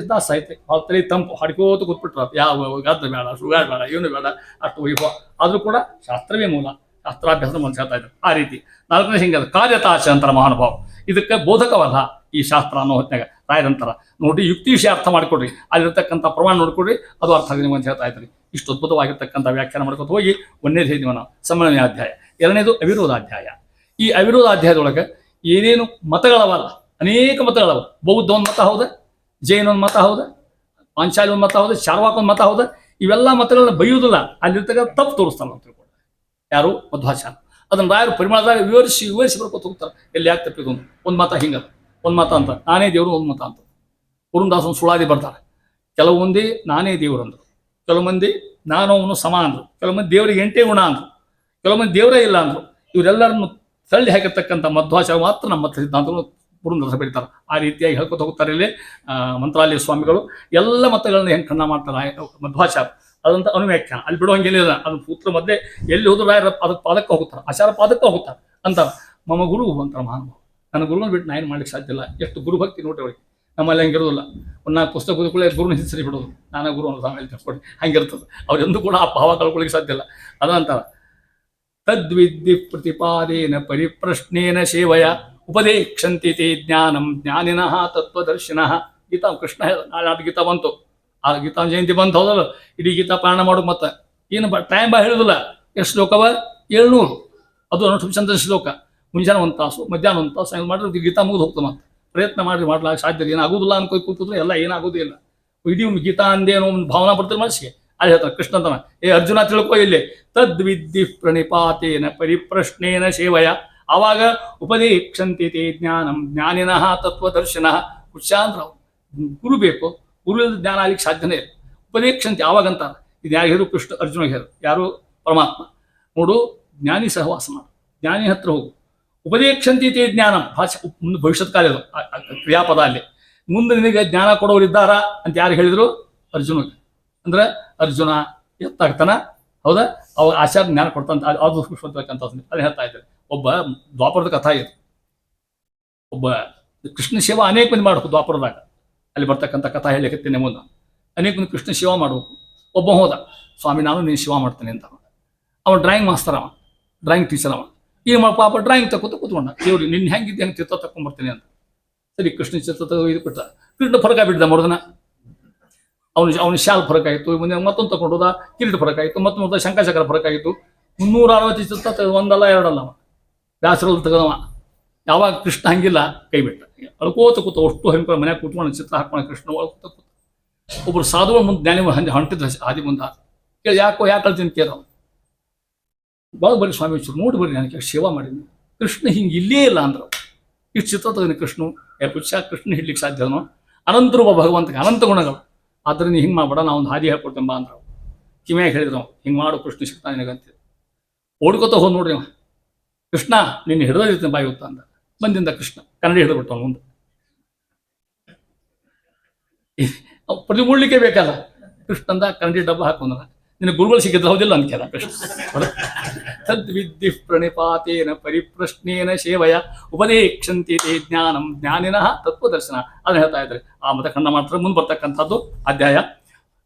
ದಾಸ ಸಾಹಿತ್ಯ ತಲೆ ತಂಪು ಹಾಡ್ಕೋತ ಕೂತ್ಬಿಟ್ರ ಯಾವ ಗದ್ದ ಬೇಡ ಶೃಂಗಾರ ಬೇಡ ಇವನು ಬೇಡ ಅಷ್ಟು ವೈಭವ ಆದರೂ ಕೂಡ ಶಾಸ್ತ್ರವೇ ಮೂಲ ಶಾಸ್ತ್ರಾಭ್ಯಾಸ ಮುಂದೆ ಹೇಳ್ತಾ ಇದ್ರು ಆ ರೀತಿ ನಾಲ್ಕನೇ ಹಿಂಗದ ಕಾರ್ಯತಾಚ ಅಂತಾರ ಮಹಾನುಭಾವ ಇದಕ್ಕೆ ಬೋಧಕವಲ್ಲ ಈ ಶಾಸ್ತ್ರ ಅನ್ನೋ ಹೊತ್ತಿನಾಗ ರಾಯರಂತಾರ ನೋಡಿ ಯುಕ್ತಿ ವಿಷಯ ಅರ್ಥ ಮಾಡಿಕೊಡ್ರಿ ಅಲ್ಲಿರ್ತಕ್ಕಂಥ ಪ್ರಮಾಣ ನೋಡ್ಕೊಡ್ರಿ ಅದು ಅರ್ಥ ಆಗಿದೆ ಅಂತ ಹೇಳ್ತಾ ಇದ್ರಿ ಇಷ್ಟು ಅದ್ಭುತವಾಗಿರ್ತಕ್ಕಂಥ ವ್ಯಾಖ್ಯಾನ ಮಾಡ್ಕೊತ ಹೋಗಿ ಒಂದನೇದು ಹೇಳಿದ್ವಿ ನಾವು ಸಮ್ಮೇಳನ ಅಧ್ಯಾಯ ಎರಡನೇದು ಅವಿರೋಧಾಧ್ಯಾಯ ಈ ಅವಿರೋಧಾಧ್ಯಾಯದೊಳಗೆ ಏನೇನು ಮತಗಳವಲ್ಲ ಅನೇಕ ಮತಗಳವ ಬೌದ್ಧ ಒಂದು ಮತ ಹೌದ ಜೈನ ಒಂದು ಮತ ಹೌದ ಪಾಂಚಾಲಿ ಒಂದು ಮತ ಹೌದ ಚಾರ್ವಾಕ ಒಂದು ಮತ ಹೌದ ಇವೆಲ್ಲ ಮತಗಳನ್ನ ಬೈಯುವುದಿಲ್ಲ ಅಲ್ಲಿರ್ತಕ್ಕಂಥ ತಪ್ಪು ತೋರಿಸ್ತಾನೆ ಅಂತ ತಿಳ್ಕೊಂಡು ಯಾರು ಮಧ್ವಾಚಾರ್ಯ ಅದನ್ನ ರಾಯರು ಪರಿಮಳದಾಗ ವಿವರಿಸಿ ಬರ್ಕೋತ ಹೋಗ್ತಾರೆ ಎಲ್ಲಿ ಯಾಕೆ ತಪ್ಪಿದ್ದು ಒಂದು ಮತ ಹಿಂಗದ ಒಂದು ಮತ ಅಂತ ನಾನೇ ದೇವರು ಒಂದು ಮತ ಅಂತ ಪುರಂದಾಸನ ಸುಳಾದಿ ಬರ್ತಾರೆ ಕೆಲವು ಮಂದಿ ನಾನೇ ದೇವರು ಅಂದರು ಕೆಲವು ಮಂದಿ ನಾನು ಅವನು ಸಮ ಅಂದರು ಕೆಲವು ಮಂದಿ ದೇವರಿಗೆ 8 ಗುಣ ಅಂದರು ಕೆಲವು ಮಂದಿ ದೇವರೇ ಇಲ್ಲ ಅಂದರು ಇವರೆಲ್ಲರನ್ನು ತಳ್ಳಿ ಹಾಕಿರ್ತಕ್ಕಂಥ ಮಧ್ವಾಚಾರ್ಯ ಮಾತ್ರ ನಮ್ಮ ಸಿದ್ಧಾಂತಗಳು ಪುರಂದರ ಬರೀತಾರೆ ಆ ರೀತಿಯಾಗಿ ಹೇಳ್ಕೊತ ಹೋಗ್ತಾರೆ ಇಲ್ಲಿ ಮಂತ್ರಾಲಯ ಸ್ವಾಮಿಗಳು ಎಲ್ಲ ಮತಗಳನ್ನ ಹೆಂಗೆ ಖಂಡನ ಮಾಡ್ತಾರೆ ಮಧ್ವಾಚಾರ್ಯ ಅದಂತ ಅನುವ್ಯಾಖ್ಯಾನ ಅಲ್ಲಿ ಬಿಡೋ ಹಂಗೇನಿಲ್ಲ ಅದು ಪುತ್ರ ಮಧ್ಯೆ ಎಲ್ಲಿ ಹೋದ್ರು ರಾಯರ ಪಾದಕ್ಕೆ ಹೋಗ್ತಾರೆ ಆಚಾರ ಪಾದಕ್ಕೆ ಹೋಗ್ತಾರೆ ಅಂತಾರೆ ಮಮ್ಮ ಗುರು ಅಂತಾರೆ ಮಹಾನುಭಾವ ನನ್ನ ಗುರುನ ಬಿಟ್ಟು ನಾ ಏನು ಮಾಡ್ಲಿಕ್ಕೆ ಸಾಧ್ಯ ಇಲ್ಲ ಎಷ್ಟು ಗುರುಭಕ್ತಿ ನೋಡಿ ಅವರಿಗೆ ನಮ್ಮಲ್ಲಿ ಹಂಗಿರೋದಿಲ್ಲ ಒಂದು ಪುಸ್ತಕ ಓದಿಕೊಳ್ಳೆ ಗುರುನ ಹೆಸರಿ ಬಿಡೋದು ನಾನೇ ಗುರು ಅನ್ನೋ ಆಮೇಲೆ ತಿಳ್ಕೊಡಿ ಹಂಗಿರ್ತದೆ ಅವ್ರೆಂದೂ ಕೂಡ ಆ ಭಾವ ಕಳ್ಕೊಳ್ಳಿಕ್ಕೆ ಸಾಧ್ಯ ಇಲ್ಲ ಅದಂತಾರೆ ತದ್ವಿದ್ಧಿ ಪ್ರತಿಪಾದೇನ ಪರಿಪ್ರಶ್ನೇನ ಸೇವಯ ಉಪದೇಕ್ಷಂತಿ ತೇ ಜ್ಞಾನಂ ಜ್ಞಾನಿನಃ ತತ್ವದರ್ಶಿನಃ ಗೀತಾ ಕೃಷ್ಣ ನಾಳೆ ಗೀತಾ ಬಂತು ಆ ಗೀತಾ ಜಯಂತಿ ಬಂತು ಹೌದಲ್ಲ ಇಡೀ ಗೀತಾ ಪಾರಾಯಣ ಮಾಡೋದು ಮತ್ತೆ ಏನು ಟೈಮ್ ಹೇಳುದಿಲ್ಲ ಎಷ್ಟು ಶ್ಲೋಕವ 700 ಅದು ಅನುಷ್ಠಾನ ಶ್ಲೋಕ ಮುಂಜಾನೆ 1 ತಾಸು ಮಧ್ಯಾಹ್ನ 1 ತಾಸು ಮಾಡಿದ್ರೆ ಗೀತಾ ಮುಗಿದು ಹೋಗ್ತದೆ ಮತ್ತೆ ಪ್ರಯತ್ನ ಮಾಡ್ಲಾಕ ಸಾಧ್ಯ ಏನಾಗೋದಿಲ್ಲ ಅನ್ಕೋ ಕೂತಿದ್ರೆ ಎಲ್ಲ ಏನಾಗೋದೇ ಇಲ್ಲ ಇಡೀ ಗೀತಾ ಅಂದೇನೋ ಒಂದು ಭಾವನಾ ಬರ್ತಾರೆ ಮನಸ್ಸಿಗೆ ಅಲ್ಲಿ ಹೇಳ್ತಾನೆ ಕೃಷ್ಣ ಅಂತಾನ, ಏ ಅರ್ಜುನ ತಿಳ್ಕೊ ಇಲ್ಲಿ, ತದ್ವಿದ್ಧಿ ಪ್ರಣಿಪಾತೇನ ಪರಿಪ್ರಶ್ನೇನ ಸೇವಯ. ಆವಾಗ ಉಪದೇಕ್ಷಂತಿ ತೇ ಜ್ಞಾನಂ ಜ್ಞಾನಿನಃ ತತ್ವದರ್ಶನ. ಕುಶಾಂದ್ರ ಗುರು ಬೇಕು, ಗುರು ಇಲ್ಲದ ಜ್ಞಾನ ಆಗ್ಲಿಕ್ಕೆ ಸಾಧ್ಯನೇ ಇಲ್ಲ. ಉಪದೇಕ್ಷಂತಿ ಆವಾಗ ಅಂತಾರ. ಇದು ಯಾರು ಹೇಳು? ಕೃಷ್ಣ ಅರ್ಜುನ ಹೇಳು, ಯಾರು? ಪರಮಾತ್ಮ. ನೋಡು, ಜ್ಞಾನಿ ಸಹವಾಸ ಮಾಡು, ಜ್ಞಾನಿ ಹತ್ರ ಹೋಗು. ಉಪದೇಕ್ಷಂತಿ ತೇ ಜ್ಞಾನಂ, ಭಾಷೆ ಮುಂದೆ ಭವಿಷ್ಯತ್ ಕಾಲ ಕ್ರಿಯಾಪದ ಅಲ್ಲಿ. ಮುಂದೆ ನಿನಗೆ ಜ್ಞಾನ ಕೊಡೋರು ಇದ್ದಾರಾ ಅಂತ ಯಾರು ಹೇಳಿದ್ರು? ಅರ್ಜುನಿಗೆ. ಅಂದ್ರೆ ಅರ್ಜುನ ಎತ್ತಾಗ್ತಾನ, ಹೌದಾ? ಅವಾಗ ಆಚಾರ್ಯ ಜ್ಞಾನ ಕೊಡ್ತಂತ ಅದು ಸೂಕ್ಷ್ಮಬೇಕಂತ ಅದು ಹೇಳ್ತಾ ಇದ್ದಾರೆ. ಒಬ್ಬ ದ್ವಾಪರದ ಕಥಾ ಇದು. ಒಬ್ಬ ಕೃಷ್ಣ ಸೇವಾ ಅನೇಕ ಮಂದಿ ಮಾಡಬೇಕು ದ್ವಾಪರದಾಗ. ಅಲ್ಲಿ ಬರ್ತಕ್ಕಂಥ ಕಥಾ ಹೇಳಿಕತ್ತೇನೆ ಮುಂದೆ. ಅನೇಕ ಮಂದಿ ಕೃಷ್ಣ ಸೇವಾ ಮಾಡಬೇಕು. ಒಬ್ಬ ಹೋದ, ಸ್ವಾಮಿ ನಾನು ನೀನು ಸೇವಾ ಮಾಡ್ತೇನೆ ಅಂತ. ಅವ ಡ್ರಾಯಿಂಗ್ ಮಾಸ್ತರ್, ಅವ ಡ್ರಾಯಿಂಗ್ ಟೀಚರ್. ಅವ ಏನು ಮಾಡಿ ಪಾಪ ಡ್ರಾಯಿಂಗ್ ಕೂತ್ಕೊಂಡ, ದೇವ್ರಿ ನಿನ್ನ ಹೆಂಗಿದ್ದೆ ಹೆಂಗೆ ಚಿತ್ರ ತಗೊಂಡ್ಬರ್ತೀನಿ ಅಂತ. ಸರಿ ಕೃಷ್ಣ ಚಿತ್ರ ಇದು ಬಿಟ್ಟ. ಕೃಷ್ಣ ಫರಕ ಬಿಡ್ದ ಮರುದನ. ಅವನು ಶಾಲ್ ಫರಕ್ ಆಯಿತು, ಮುಂದೆ ಮತ್ತೊಂದು ತಗೊಂಡೋದ, ಕಿರೀಟ ಫರಕ್ ಆಯಿತು, ಮತ್ತೊಂದು ಶಂಕಚಕ್ರ ಫರಕ್ ಆಯಿತು. 360 ಚಿತ್ರ ತೆಗೆದು, ಒಂದಲ್ಲ ಎರಡಲ್ಲ. ಅವ ಬ್ಯಾಸರಲ್ಲಿ ತೆಗೆದವ. ಯಾವಾಗ ಕೃಷ್ಣ ಹಂಗಿಲ್ಲ, ಕೈ ಬಿಟ್ಟ. ಅಳ್ಕೋತ ಕೂತ ಅಷ್ಟು ಹೆಂಪ ಮನ್ಯಾಗ ಕೂತ್ಕೊಂಡು ಚಿತ್ರ ಹಾಕೊಂಡು ಕೃಷ್ಣ ಒಳಕೋತ ಕೂತ. ಒಬ್ರು ಸಾಧುಗಳು ಮುಂದೆ ಜ್ಞಾನಿ ಹೊಂಟಿದ್ರು ಹಾದಿ ಮುಂದೆ. ಕೇಳಿ ಯಾಕೆ ಕಳ್ತೀನಿ ಕೇಳ. ಭಾಳ ಬರ್ರಿ ಸ್ವಾಮಿ ನೋಡಿ ಬರ್ರಿ, ನನಗೆ ಸೇವಾ ಮಾಡೀನಿ. ಕೃಷ್ಣ ಹಿಂಗೆ ಇಲ್ಲೇ ಇಲ್ಲ ಅಂದ್ರು. ಇಷ್ಟು ಚಿತ್ರ ತೆಗೆದಿನಿ ಕೃಷ್ಣ. ಕೃಷ್ಣ ಹಿಡ್ಲಿಕ್ಕೆ ಸಾಧ್ಯನೋ? ಅನಂತರೂಪ ಭಗವಂತಗೆ ಅನಂತ ಗುಣಗಳು. ಆದ್ರೆ ನೀ ಹಿಂಗೆ ಮಾಡ್ಬೇಡ, ನಾ ಒಂದು ಹಾದಿ ಹೇಳ್ಕೊಡ್ತೇನೆ ಬಾ ಅಂದ್ರು. ಕಿವಿಯಾಗಿ ಹೇಳಿದ್ರು ನಾವು, ಹಿಂಗೆ ಮಾಡು ಕೃಷ್ಣ ಸಿಗ್ತಾನೆ ನಿನಗಂತ. ಓಡ್ಕೋತ ಹೋದ್ ನೋಡ್ರಿ ಅವ. ಕೃಷ್ಣ ನಿನ್ನ ಹಿಡಿದಿರ್ತೀನಿ ಬಾಯಿ ಗೊತ್ತಾ ಅಂದ. ಬಂದಿಂದ ಕೃಷ್ಣ ಕನ್ನಡಿ ಹಿಡಿದ್ಬಿಟ್ಟು ಅವನು ಮುಂದೆ. ಪ್ರತಿ ಮೂಡ್ಲಿಕ್ಕೆ ಬೇಕಲ್ಲ. ಕೃಷ್ಣಂದ ಕನ್ನಡಿ ಡಬ್ಬ ಹಾಕೊಂಡ, ನಿನ್ನ ಗುರುಗಳು ಸಿಕ್ಕಿದ್ರೆ ಹೌದಿಲ್ಲ ಅನ್ಕಲ್ಲ ಕೃಷ್ಣ. ತದ್ವಿದ್ಧಿ ಪ್ರಣಿಪಾತೇನ ಪರಿಪ್ರಶ್ನೇನ ಸೇವಯ ಉಪದೇಕ್ಷಂತಿ ತೇ ಜ್ಞಾನಂ ಜ್ಞಾನಿನಃ ತತ್ವದರ್ಶನ. ಅದನ್ನ ಹೇಳ್ತಾ ಇದ್ದಾರೆ. ಆ ಮತ ಖಂಡ ಮಾಡ್ತಾರೆ. ಮುಂದೆ ಬರ್ತಕ್ಕಂಥದ್ದು ಅಧ್ಯಾಯ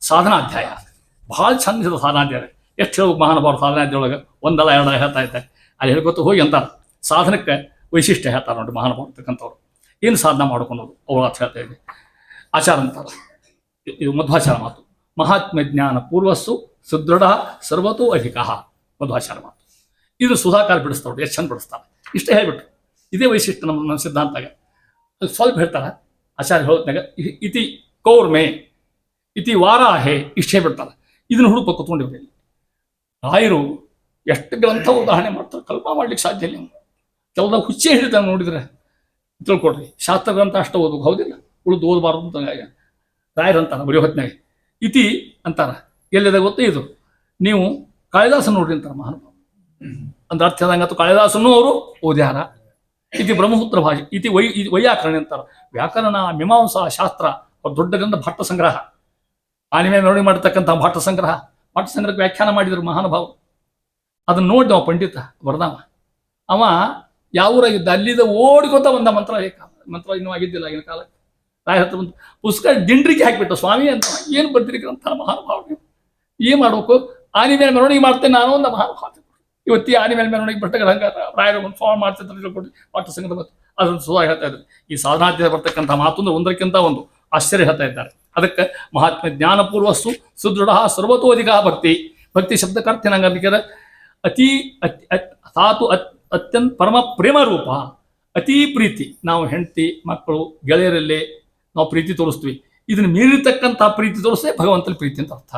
ಸಾಧನಾಧ್ಯಾಯ. ಬಹಳ ಚಂದ ಇದೆ ಸಾಧನಾಧ್ಯಾಯ. ಎಷ್ಟು ಹೇಳಬೇಕು ಮಹಾನುಭಾವರು ಸಾಧನಾಧ್ಯಾಯೊಳಗೆ, ಒಂದಲ್ಲ ಎರಡಲ್ಲ ಹೇಳ್ತಾ ಇದ್ದಾರೆ. ಅಲ್ಲಿ ಹೇಳ್ಕೊತ ಹೋಗಿ ಅಂತಾರೆ. ಸಾಧನಕ್ಕೆ ವೈಶಿಷ್ಟ್ಯ ಹೇಳ್ತಾರೆ ನೋಡಿ ಮಹಾನುಭಾವರು ಇರ್ತಕ್ಕಂಥವ್ರು. ಏನು ಸಾಧನ ಮಾಡ್ಕೊಳೋದು ಅವ್ರು ಅಂತ ಹೇಳ್ತಾ ಇದ್ದೆ. ಆಚಾರ ಅಂತಾರೆ. ಇದು ಮಧ್ವಾಚಾರ ಮಾತು. ಮಹಾತ್ಮ ಜ್ಞಾನ ಪೂರ್ವಸ್ಸು ಸುದೃಢ ಸರ್ವತೋ ಅಧಿಕ. ಮಧ್ವಾಚಾರ ಮಾತು. ಇದು ಸುಧಾಕಾರ ಬಿಡಿಸ್ತಾವ್ರು, ಎಷ್ಟು ಚಂದ ಬಿಡಿಸ್ತಾರೆ. ಇಷ್ಟೇ ಹೇಳ್ಬಿಟ್ರು. ಇದೇ ವೈಶಿಷ್ಟ್ಯ ನಮ್ಮ ಸಿದ್ಧಾಂತಾಗ. ಅದು ಸ್ವಲ್ಪ ಹೇಳ್ತಾರೆ ಆಚಾರ್ಯ ಹೇಳೋದ್ನಾಗ. ಇತಿ ಕೌರ್ಮೆ ಇತಿ ವಾರಾಹೆ ಇಷ್ಟೇ ಬಿಡ್ತಾರೆ. ಇದನ್ನು ಹುಡುಕ ಕೂತ್ಕೊಂಡಿವ್ರಿ. ರಾಯರು ಎಷ್ಟು ಗ್ರಂಥ ಉದಾಹರಣೆ ಮಾಡ್ತಾರೆ, ಕಲ್ಪನಾ ಮಾಡ್ಲಿಕ್ಕೆ ಸಾಧ್ಯ ಇಲ್ಲ. ಕೆಲವ್ದಾಗ ಹುಚ್ಚೆ ಹಿಡಿತಾನೆ ನೋಡಿದ್ರೆ ತಿಳ್ಕೊಡ್ರಿ. ಶಾಸ್ತ್ರ ಗ್ರಂಥ ಅಷ್ಟು ಓದ್ಬೇಕು, ಹೌದಿಲ್ಲ? ಉಳಿದು ಓದಬಾರ್ದು ಅಂತ ರಾಯರು ಅಂತಾರ ಬರೀ ಹೊತ್ತಿನಾಗ. ಇತಿ ಅಂತಾರ. ಎಲ್ಲಿದೆ ಗೊತ್ತೇ ಇದು? ನೀವು ಕಾಳಿದಾಸ ನೋಡ್ರಿ ಅಂತಾರೆ ಮಹಾನುಭಾವ. ಅಂದ್ರೆ ಅರ್ಥ ಹೇಳ್ದಂಗತ್ತು ಕಾಳಿದಾಸನ್ನು ಅವರು ಓದ್ಯಾರ. ಇತಿ ಬ್ರಹ್ಮಪುತ್ರ ಭಾಷೆ. ಇತಿ ವೈಯಾಕರಣ ಅಂತಾರ. ವ್ಯಾಕರಣ, ಮೀಮಾಂಸಾ, ಶಾಸ್ತ್ರ ಅವ್ರ ದೊಡ್ಡ ಗ್ರಂಥ. ಭಟ್ಟ ಸಂಗ್ರಹ, ಆನಿಮೆ ಮೆರವಣಿಗೆ ಮಾಡಿರ್ತಕ್ಕಂಥ ಭಟ್ಟ ಸಂಗ್ರಹ. ಭಟ್ಟ ಸಂಗ್ರಹಕ್ಕೆ ವ್ಯಾಖ್ಯಾನ ಮಾಡಿದ್ರು ಮಹಾನುಭಾವ. ಅದನ್ನ ನೋಡಿ ನಾವು ಪಂಡಿತ ಬರ್ದಾವ. ಅವ ಯಾವ ಊರಾಗಿದ್ದ, ಅಲ್ಲಿದ್ದ ಓಡಿಕೋತ ಬಂದ ಮಂತ್ರ ಇನ್ನೂ ಆಗಿದ್ದಿಲ್ಲ ಆಗಿನ ಕಾಲಕ್ಕೆ. ರಾಯ ಹತ್ರ ಬಂದು ಪುಸ್ತಕ ದಿಂಡ್ರಿಗೆ ಹಾಕಿಬಿಟ್ಟ. ಸ್ವಾಮಿ ಅಂತ ಏನು ಬರ್ತೀರಿ ಅಂತ ಮಹಾನುಭಾವ, ನೀವು ಏನು ಮಾಡ್ಬೇಕು? ಆನೆ ಮೇಲೆ ಮೆರವಣಿಗೆ ಮಾಡ್ತೇನೆ ನಾನು ಒಂದು ಮಹಾನುಭಾವ. ಇವತ್ತಿ ಆನೆ ಮೇಲೆ ಮೆರವಣಿಗೆ ಭಟ್ಟಗಳು ಹಂಗ ರಾಯರು ಒಂದು ಫಾರ್ಮ್ ಮಾಡ್ತಿರ್ತಾರೆ ಕೊಟ್ಟು ಪಾಠ ಸಂಘದ ಮತ್ತು ಅದನ್ನು ಸುಧಾ ಹೇಳ್ತಾ ಇದ್ದಾರೆ. ಈ ಸಾಧನಾಧ್ಯಾಯ ಬರ್ತಕ್ಕಂಥ ಮಾತೊಂದು ಒಂದಕ್ಕಿಂತ ಒಂದು ಆಶ್ಚರ್ಯ ಹೇಳ್ತಾ ಇದ್ದಾರೆ. ಅದಕ್ಕೆ ಮಹಾತ್ಮ ಜ್ಞಾನಪೂರ್ವಸ್ಸು ಸುದೃಢ ಸರ್ವತೋಧಿಕ ಭಕ್ತಿ. ಭಕ್ತಿ ಶಬ್ದಕ್ಕೆ ಅರ್ಥ ಏನಂಗಲಿಕ್ಕೆ ಅತಿ ಸಾತು ಅತ್ಯಂತ ಪರಮ ಪ್ರೇಮ ರೂಪ. ಅತಿ ಪ್ರೀತಿ. ನಾವು ಹೆಂಡತಿ ಮಕ್ಕಳು ಗೆಳೆಯರಲ್ಲೇ ನಾವು ಪ್ರೀತಿ ತೋರಿಸ್ತೀವಿ. ಇದನ್ನು ಮೀರಿರ್ತಕ್ಕಂಥ ಪ್ರೀತಿ ತೋರಿಸೇ ಭಗವಂತನ ಪ್ರೀತಿ ಅಂತ ಅರ್ಥ.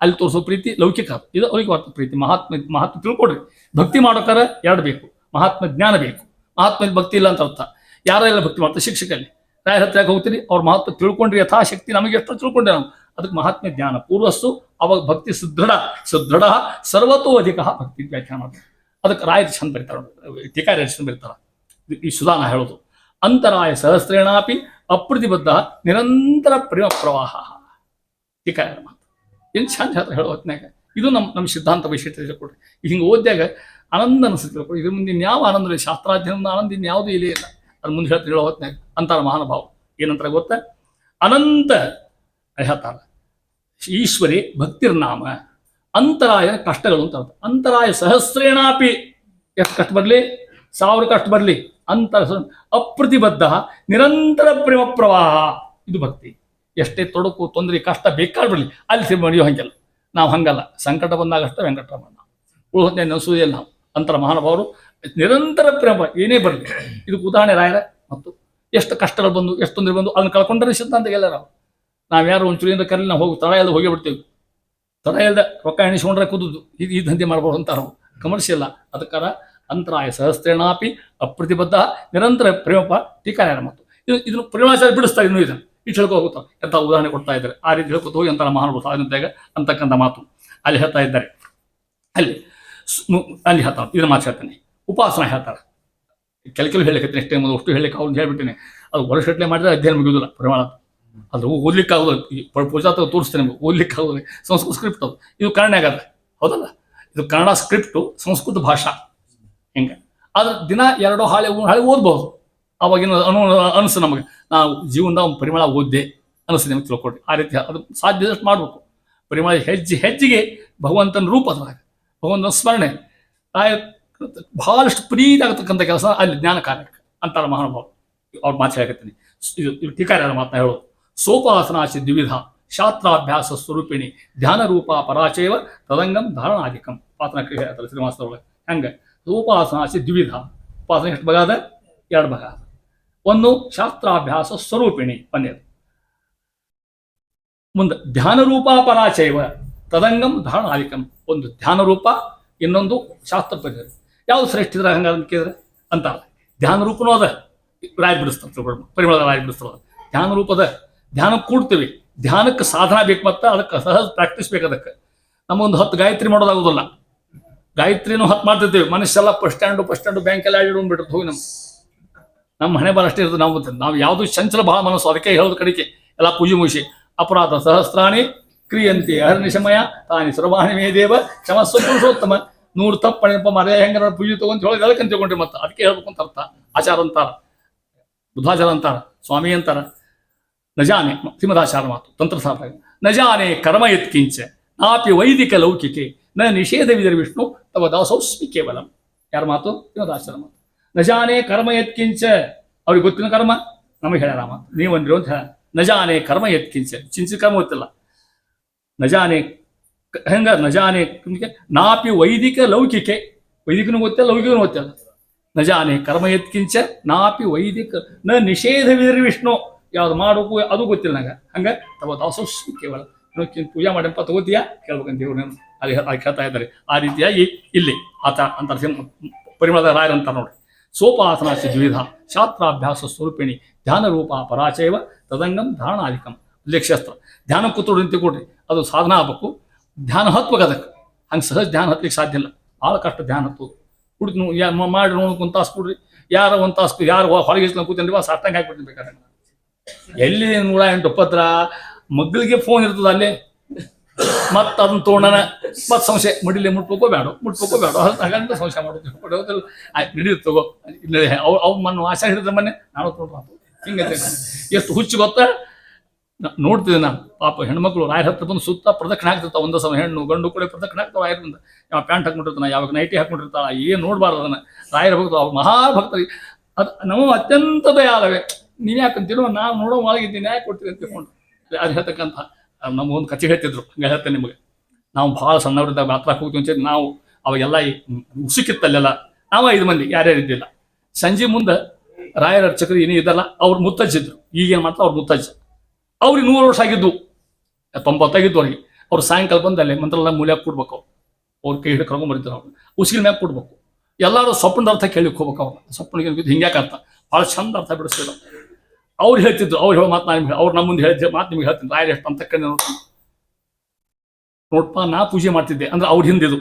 ಅಲ್ಲಿ ತೋರಿಸೋ ಪ್ರೀತಿ ಲೌಕಿಕ, ಇದು ಲೌಕಿಕ ಪ್ರೀತಿ. ಮಹಾತ್ಮ ತಿಳ್ಕೊಡ್ರಿ. ಭಕ್ತಿ ಮಾಡೋಕಾರ ಎರಡು ಬೇಕು, ಮಹಾತ್ಮ ಜ್ಞಾನ ಬೇಕು. ಮಹಾತ್ಮ ಭಕ್ತಿ ಇಲ್ಲ ಅಂತ ಅರ್ಥ. ಯಾರೆಲ್ಲ ಭಕ್ತಿ ಮಾಡ್ತಾರೆ ಶಿಕ್ಷಕಲ್ಲಿ ರಾಯರ ಹತ್ರ ಹೋಗ್ತೀರಿ, ಅವ್ರ ಮಹತ್ವ ತಿಳ್ಕೊಂಡ್ರಿ ಯಥಾಶಕ್ತಿ. ನಮಗೆ ಎಷ್ಟು ತಿಳ್ಕೊಂಡ್ರೆ ನಾವು ಅದಕ್ಕೆ ಮಹಾತ್ಮ ಜ್ಞಾನ ಪೂರ್ವಸ್ಸು. ಅವಾಗ ಭಕ್ತಿ ಸುದೃಢ ಸರ್ವತೋ ಅಧಿಕ ಭಕ್ತಿ ವ್ಯಾಖ್ಯಾನ ಮಾಡ್ತಾರೆ. ಅದಕ್ಕೆ ರಾಯರು ಚಂದ ಬರೀತಾರೆ, ಟೀಕಾರ್ಯ ಚಂದ ಬರೀತಾರೆ. ಈ ಸುಧಾನ ಹೇಳೋದು ಅಂತರಾಯ ಸಹಸ್ರೇಣಾಪಿ ಅಪ್ರತಿಬದ್ಧ ನಿರಂತರ ಪ್ರೇಮ ಪ್ರವಾಹ. ಟೀಕಾರ್ಯ ಮಾತು ಏನು ಚಂದ ಹೇಳ್ತಾರೆ ಹೇಳೋ ಹೊತ್ತಿನಾಗ. ಇದು ನಮ್ಮ ಸಿದ್ಧಾಂತ ವೈಶಿಷ್ಟ್ಯ ಕೊಡ್ರಿ. ಹಿಂಗೆ ಓದ್ಯಾಗ ಆನಂದ ಅನಿಸುತ್ತೆ. ಇದ್ರ ಮುಂದೆ ಇನ್ಯಾವ ಆನಂದ ಇಲ್ಲ, ಶಾಸ್ತ್ರಾಧ್ಯಯನದ ಆನಂದ ಇನ್ಯಾವುದೂ ಇಲ್ಲೇ ಇಲ್ಲ. ಅದು ಮುಂದೆ ಹೇಳ್ತಾರೆ ಹೇಳೋ ಹೊತ್ತಿನಾಗ ಅಂತಾರ ಮಹಾನುಭಾವ. ಏನಂತಾರೆ ಗೊತ್ತಾ? ಅನಂತ ಹೇಳ್ತಾರ ಈಶ್ವರಿ ಭಕ್ತಿರ್ನಾಮ ಅಂತರಾಯ ಕಷ್ಟಗಳು ಅಂತ ಅರ್ಥ. ಅಂತರಾಯ ಸಹಸ್ರೇಣಾಪಿ, ಎಷ್ಟು ಕಷ್ಟ ಬರಲಿ, 1000 ಕಷ್ಟ ಬರಲಿ, ಅಪ್ರತಿಬದ್ಧ ನಿರಂತರ ಪ್ರೇಮ ಪ್ರವಾಹ. ಇದು ಭಕ್ತಿ. ಎಷ್ಟೇ ತೊಡಕು ತೊಂದರೆ ಕಷ್ಟ ಬೇಕಾದ್ರೆ ಬರಲಿ, ಅಲ್ಲಿ ಮಡಿಯೋ ಹಂಗೆಲ್ಲ. ನಾವು ಹಂಗಲ್ಲ. ಸಂಕಟ ಬಂದಾಗಷ್ಟ ವೆಂಕಟರಮಣ ಉಳಿದ ನಸುವುದಿಲ್ಲ ನಾವು. ಅಂತರ ಮಹಾನುಭಾವರು ನಿರಂತರ ಪ್ರೇಮ ಏನೇ ಬರಲಿ. ಇದಕ್ಕೆ ಉದಾಹರಣೆ ರಾಯರ. ಮತ್ತು ಎಷ್ಟು ಕಷ್ಟಗಳು ಬಂದು ಎಷ್ಟು ತೊಂದರೆ ಬಂದು ಅದನ್ನು ಕಳ್ಕೊಂಡ್ರೆ ಸಿದ್ಧಾಂತ ಎಲ್ಲ ನಾವು ಯಾರು ಒಂಚೂರಿಂದ ಕರಲಿ ನಾವು ಹೋಗಿ ತಳ ಎಲ್ಲ ಹೋಗಿ ಬಿಡ್ತೇವೆ. ತಡ ಇಲ್ಲದೆ ರೊಕ್ಕ ಎಣಿಸ್ಕೊಂಡ್ರೆ ಕುದುದು ಈ ದಂಧೆ ಮಾಡ್ಬೋದು ಅಂತಾರ ಕಮರ್ಷಿಯಲ್ ಅದಕ್ಕಾರ ಅಂತರಾಯ ಸಹಸ್ರೇಣಾಪಿ ಅಪ್ರತಿಬದ್ಧ ನಿರಂತರ ಪ್ರೇಮಪ ಟೀಕಾರ್ಯಾರ ಮತ್ತು ಇದನ್ನು ಪ್ರೇಮಾಚಾರ ಬಿಡಿಸ್ತಾರೆ ಇನ್ನೂ ಇದನ್ನು ಇಷ್ಟು ಹೇಳ್ಕೋಗುತ್ತಾರೆ ಎಂಥ ಉದಾಹರಣೆ ಕೊಡ್ತಾ ಇದ್ದಾರೆ ಆ ರೀತಿ ಹೇಳ್ಕೊತ ಹೋಗಿ ಅಂತಾರ ಮಹಾನುಭಾವ ಅಂತಾಗ ಅಂತಕ್ಕಂಥ ಮಾತು ಅಲ್ಲಿ ಹೇಳ್ತಾ ಇದ್ದಾರೆ. ಅಲ್ಲಿ ಹೇಳ್ತಾರೆ ಇದನ್ನ ಮಾತು ಹೇಳ್ತಾನೆ. ಉಪಾಸನ ಹೇಳ್ತಾರೆ. ಕೆಲವು ಹೇಳಕತ್ತೀನಿ ಅಷ್ಟೇ ಅಷ್ಟು ಹೇಳಕ್ಕೆ ಅವ್ರು ಹೇಳ್ಬಿಟ್ಟಿನಿ. ಅದು ವರ್ಷಗಟ್ಟಲೆ ಮಾಡಿದ್ರೆ ಅಧ್ಯಯನ ಮುಗಿಯೋದಿಲ್ಲ ಪ್ರಮಾಣ. ಅದು ಓದ್ಲಿಕ್ಕಾಗೋದು ಪೂಜಾ ತೋರಿಸ್ತೇನೆ ನಿಮಗೆ ಓದ್ಲಿಕ್ಕಾಗೋದು ಸಂಸ್ಕೃತ ಸ್ಕ್ರಿಪ್ಟ್ ಅದು. ಇದು ಕನ್ನಡ ಆಗದ ಹೌದಲ್ಲ, ಇದು ಕನ್ನಡ ಸ್ಕ್ರಿಪ್ಟು ಸಂಸ್ಕೃತ ಭಾಷಾ ಹಿಂಗೆ. ಆದ್ರೆ ದಿನ 2 ಹಾಳೆ ಓದ್ಬೋದು. ಅವಾಗಿನ ಅನಿಸ್ತು ನಮಗೆ ನಾವು ಜೀವನದ ಒಂದು ಪರಿಮಳ ಓದ್ದೆ ಅನಿಸ್ತದೆ ನಿಮ್ಗೆ ತಿಳ್ಕೊಡ್ರಿ. ಆ ರೀತಿ ಅದು ಸಾಧ್ಯದಷ್ಟು ಮಾಡಬೇಕು. ಪರಿಮಳ ಹೆಜ್ಜೆಗೆ ಭಗವಂತನ ರೂಪ ಅದ್ರಾಗ ಭಗವಂತನ ಸ್ಮರಣೆ ಬಹಳಷ್ಟು ಪ್ರೀತಿ ಆಗತಕ್ಕಂಥ ಕೆಲಸ ಅಲ್ಲಿ ಜ್ಞಾನ ಕಾರ್ಯಕ್ಕೆ ಅಂತಾರ ಮಹಾನುಭಾವ. ಅವ್ರ ಮಾತು ಹೇಳಕತ್ತೀನಿ. ಇದು ಟೀಕಾರ್ಯಾರ ಮಾತನ್ನ ಹೇಳೋದು. ಸೋಪಾಸನಾಚಿ ದ್ವಿವಿಧ ಶಾಸ್ತ್ರಾಭ್ಯಾಸ ಸ್ವರೂಪಿಣಿ ಧ್ಯಾನ ರೂಪ ಪರಾಚಯವ ತದಂಗಂ ಧಾರಣಾಧಿಕಂ. ಪಾತನ ಕ್ರಿಯೆ ಹೇಳ್ತಾರೆ ಶ್ರೀನಿವಾಸದೊಳಗೆ. ಹೆಂಗೆ ಸೋಪಾಸನಾಚಿ ದ್ವಿವಿಧ ಉಪಾಸನೆ ಎಷ್ಟು ಭಾಗ ಅದ? 2 ಭಾಗ. ಒಂದು ಶಾಸ್ತ್ರಾಭ್ಯಾಸ ಸ್ವರೂಪಿಣಿ ಒಂದೇದು. ಮುಂದೆ ಧ್ಯಾನ ರೂಪ ಪರಾಚಯವ ತದಂಗಂ ಧಾರಣಾಧಿಕಂ. ಒಂದು ಧ್ಯಾನ ರೂಪ, ಇನ್ನೊಂದು ಶಾಸ್ತ್ರ ಪದ್ಧತಿ. ಯಾವ್ದು ಶ್ರೇಷ್ಠ ಇದ್ರೆ ಹಂಗ ಕೇಳಿದ್ರೆ ಅಂತ ಧ್ಯಾನ ರೂಪನೂ ಅದ ರಾಯ ಬಿಡಿಸ್ತಾರೆ ಪರಿಮಳದ ರಾಯ ಬಿಡಿಸ್ತಾರೆ. ಧ್ಯಾನ ರೂಪದ ಧ್ಯಾನಕ್ಕೆ ಕೂಡ್ತೀವಿ. ಧ್ಯಾನಕ್ಕೆ ಸಾಧನ ಬೇಕು ಮತ್ತು ಅದಕ್ಕೆ ಸಹಜ ಪ್ರಾಕ್ಟೀಸ್ ಬೇಕು. ಅದಕ್ಕೆ ನಮಗೊಂದು 10 ಗಾಯತ್ರಿ ಮಾಡೋದಾಗೋದಿಲ್ಲ. ಗಾಯತ್ರಿನೂ 10 ಮಾಡ್ತಿರ್ತೀವಿ. ಮನುಷ್ಯೆಲ್ಲ ಬಸ್ ಸ್ಟ್ಯಾಂಡು ಬ್ಯಾಂಕೆಲ್ಲ ಆಡಿಡ್ಬಿಟ್ಟಿರ್ತು ಹೋಗಿ ನಮ್ಮ ಹಣೆ ಬಾರ ಅಷ್ಟೇ ಇರ್ತದೆ. ನಾವು ಯಾವುದು ಚಂಚಲ ಬಹಳ ಮನಸ್ಸು. ಅದಕ್ಕೆ ಹೇಳೋದು ಕಡೆಗೆ ಎಲ್ಲ ಪೂಜೆ ಮುಗಿಸಿ ಅಪರಾಧ ಸಹಸ್ರಾಣಿ ಕ್ರಿಯಂತಿ ಅಹರ್ನಿಶಮಯ ತಾನಿ ಸರ್ವಾಣಿ ಮೇ ದೇವ ಕ್ಷಮಸ್ವ ಪುರುಷೋತ್ತಮ. 100 ತಪ್ಪಣೆಪ್ಪ ಮರ್ಯ ಹೆಂಗ ಪೂಜೆ ತಗೊಂತ ಹೇಳೋದು ಅದಕ್ಕೆ ಅಂತ ತಿಳ್ಕೊಂಡ್ರಿ. ಮತ್ತೆ ಅದಕ್ಕೆ ಹೇಳ್ಬೇಕು ಅಂತ ಅರ್ಥ. ಆಚಾರ ಅಂತಾರ, ಬುದ್ಧಾಚಾರ ಅಂತಾರ, ಸ್ವಾಮಿ ಅಂತಾರ. ನಜಾನೆ ಶ್ರೀಮದಾಚಾರ ಮಾತು ತಂತ್ರಸಾರ. ನಜಾನೆ ಕರ್ಮ ಯತ್ಕಿಂಚ ನಾಪಿ ವೈದಿಕ ಲೌಕಿಕೆ ನ ನಿಷೇಧವಿದರ ವಿಷ್ಣು ತವ ದಾಸೋಸ್ಮಿ ಕೇವಲಂ. ಯಾರ ಮಾತು? ಶ್ರೀಮದಾಚಾರ ಮಾತು. ನಜಾನೆ ಕರ್ಮ ಯತ್ಕಿಂಚ. ಅವ್ರಿಗೆ ಗೊತ್ತಿನ ಕರ್ಮ ನಮಗೆ ಹೇಳ್ಯಾರ ಮಾತು. ನೀವಂದ್ರಿ ಅಂತ ಹೇಳ. ನಜಾನೆ ಕರ್ಮ ಯತ್ಕಿಂಚ ಚಿಂಚಿತ ಕರ್ಮ ಗೊತ್ತಿಲ್ಲ. ನಜಾನೆ ಹೆಂಗ ನಜಾನೆ ನಾಪಿ ವೈದಿಕ ಲೌಕಿಕೆ. ವೈದಿಕನೂ ಗೊತ್ತಿಲ್ಲ, ಲೌಕಿಕನೂ ಗೊತ್ತಿಲ್ಲ. ನಜಾನೆ ಕರ್ಮ ಯತ್ಕಿಂಚ ನಾಪಿ ವೈದಿಕ ನ ನಿಷೇಧವಿದರ ವಿಷ್ಣು. ಯಾವ್ದು ಮಾಡಬೇಕು ಅದು ಗೊತ್ತಿಲ್ಲ ನಂಗೆ. ಹಂಗೆ ತವ ದಾಸೋಸ್ಮಿ ಕೇವಲ. ಪೂಜೆ ಮಾಡಪ್ಪ ತಗೋತೀಯಾ ಕೇಳ್ಬೇಕಂತ ಇವ್ರು ಅಲ್ಲಿ ಹೇಳ್ತಾ ಇದ್ದಾರೆ. ಆ ರೀತಿಯಾಗಿ ಇಲ್ಲಿ ಆತ ಅಂತಾರೆ ಪರಿಮಳದ ರಾಯರ್ ಅಂತ ನೋಡ್ರಿ. ಸೋಪಾಸನಾಚಿ ದ್ವಿಧ ಶಾಸ್ತ್ರಾಭ್ಯಾಸ ಸ್ವರೂಪಿಣಿ ಧ್ಯಾನ ರೂಪ ಪರಾಚಯವ ತದಂಗಂ ಧಾರಣಾಧಿಕಂ. ಲಕ್ಷ್ಯಸ್ತ್ರ ಧ್ಯಾನ ಕೂತ್ರು ನಿಂತು ಕೊಡ್ರಿ. ಅದು ಸಾಧನ ಆಗ್ಬೇಕು. ಧ್ಯಾನ ಹತ್ಬೇಕು ಅದಕ್ಕೆ. ಹಂಗೆ ಸಹಜ ಧ್ಯಾನ ಹತ್ಲಿಕ್ಕೆ ಸಾಧ್ಯ ಇಲ್ಲ. ಭಾಳ ಕಷ್ಟ ಧ್ಯಾನ ಹತ್ತೋದು. ಕುಡಿದು ಮಾಡಿ ಒಂದು ತಾಸು ಕೊಡ್ರಿ. ಯಾರು ಒಂದು ತಾಸು ಯಾರು ಹೊರಗೆ ಕೂತಂದ್ರೆ ಸಾಷ್ಟಂಗೆ ಹಾಕ್ಬಿಡ್ತೀನಿ ಬೇಕಾದ್ರೆ. ಎಲ್ಲಿ 108 ಪತ್ರ ಮಗ್ಳಿಗೆ ಫೋನ್ ಇರ್ತದ ಅಲ್ಲೇ. ಮತ್ತೆ ಅದನ್ನ ತೊಗೊಂಡನ ಮತ್ತೆ ಸಂಶಯ ಮಡಿಲಿ ಮುಟ್ಬೇಕೋ ಬೇಡ ಹಾಗಂತ ಸಂಶಯ ಮಾಡೋದು. ಹಿಡಿದು ತಗೋ ಅವ್ ಮಣ್ಣು ಆಸೆ ಹಿಡಿದ್ರೆ ಮೊನ್ನೆ ನಾನು ತೊಗೊಂಡ್ರ ಹಿಂಗೆ ಎಷ್ಟು ಹುಚ್ಚು ಗೊತ್ತಾ. ನೋಡ್ತಿದ್ದೆ ನಾನು. ಪಾಪ ಹೆಣ್ಮಕ್ಳು ರಾಯರ ಹತ್ರ ಬಂದು ಸುತ್ತ ಪ್ರದಕ್ಷಿಣೆ ಹಾಕ್ತಿರ್ತಾವ. ಒಂದು ಸಲ ಹೆಣ್ಣು ಗಂಡು ಕೂಡ ಪ್ರದಕ್ಷಿಣೆ ಹಾಕ್ತಾವ. ರಾಯರಿಂದ ಯಾವ ಪ್ಯಾಂಟ್ ಹಾಕ್ಬಿಟ್ಟಿರ್ತಾನೆ, ಯಾವಾಗ ನೈಟಿ ಹಾಕ್ಬಿಟ್ಟಿರ್ತಾಳ. ಏನು ನೋಡ್ಬಾರ್ದು ಅದನ್ನ. ರಾಯರ ಭಕ್ತರು ಅವ್ರು ಮಹಾಭಕ್ತರಿಗೆ ಅದು ನಾವು ಅತ್ಯಂತ ದಯಾಳವೇ. ನೀನು ಯಾಕಂತೀರೋ ನಾವು ನೋಡೋ ಒಳಗಿದ್ದೀನಿ ಯಾಕೆ ಕೊಡ್ತೀವಿ ಅಂತ ತಿಳ್ಕೊಂಡು ಅದು ಹೇಳ್ತಕ್ಕಂಥ ನಮಗೊಂದು ಕಚೆ ಹೇಳ್ತಿದ್ರು. ಹಂಗೆ ಹೇಳ್ತೇನೆ ನಿಮಗೆ. ನಾವು ಭಾಳ ಸಣ್ಣವರಿದ್ದಾಗ ಮಾತ್ರ ಹೋಗ್ತೀವಿ ಅಂತ ನಾವು ಅವಾಗೆಲ್ಲ ಉಸುಕಿತ್ತಲ್ಲೆಲ್ಲ ನಾವು 5 ಮಂದಿ ಯಾರ್ಯಾರು ಇದ್ದಿಲ್ಲ. ಸಂಜೆ ಮುಂದೆ ರಾಯರ ಅರ್ಚಕರು ಏನೇ ಇದ್ದಲ್ಲ ಅವ್ರು ಮುತ್ತಜ್ಜಿದ್ರು. ಈಗೇನು ಮಾಡ್ತಾರೆ ಅವ್ರು ಮುತ್ತಜ್ಜ. ಅವ್ರಿಗೆ 100 ವರ್ಷ ಆಗಿದ್ದು 90 ಆಗಿದ್ದು ಅವ್ರಿಗೆ. ಅವ್ರು ಸಾಯಂಕಾಲ ಬಂದಲ್ಲಿ ಮಂತ್ರೆಲ್ಲ ಮೂಲ್ಯಾಗ ಕೊಡ್ಬೇಕು. ಅವ್ರ ಕೈ ಹಿಡಿದು ಕರ್ಕೊಂಡ್ಬರ್ತಾರೆ. ಅವ್ರು ಉಸಿಗಿನ ಮ್ಯಾಗ ಕೊಡ್ಬೇಕು. ಎಲ್ಲರೂ ಸೊಪ್ಪಿನ ಅರ್ಥ ಕೇಳಿಕ್ಕೆ ಹೋಗ್ಬೇಕು. ಅವ್ರು ಸೊಪ್ಪಿನ ಹಿಂಗ್ಯಾಕೆ ಅರ್ಥ ಭಾಳ ಚಂದ ಅರ್ಥ ಬಿಡಿಸ್ತಿದ್ರು. ಅವ್ರು ಹೇಳ್ತಿದ್ರು. ಅವ್ರು ಹೇಳೋ ಮಾತು ನಾನು ಅವ್ರು ನಮ್ಮ ಮುಂದೆ ಹೇಳಿದ್ದೆ ಮಾತು ನಿಮ್ಗೆ ಹೇಳ್ತೀನಿ. ರಾಯರು ಎಷ್ಟು ಅಂತಕ್ಕಂಥ ನೋಡ್ಪಾ ನಾ ಪೂಜೆ ಮಾಡ್ತಿದ್ದೆ ಅಂದ್ರೆ ಅವ್ರ ಹಿಂದಿದು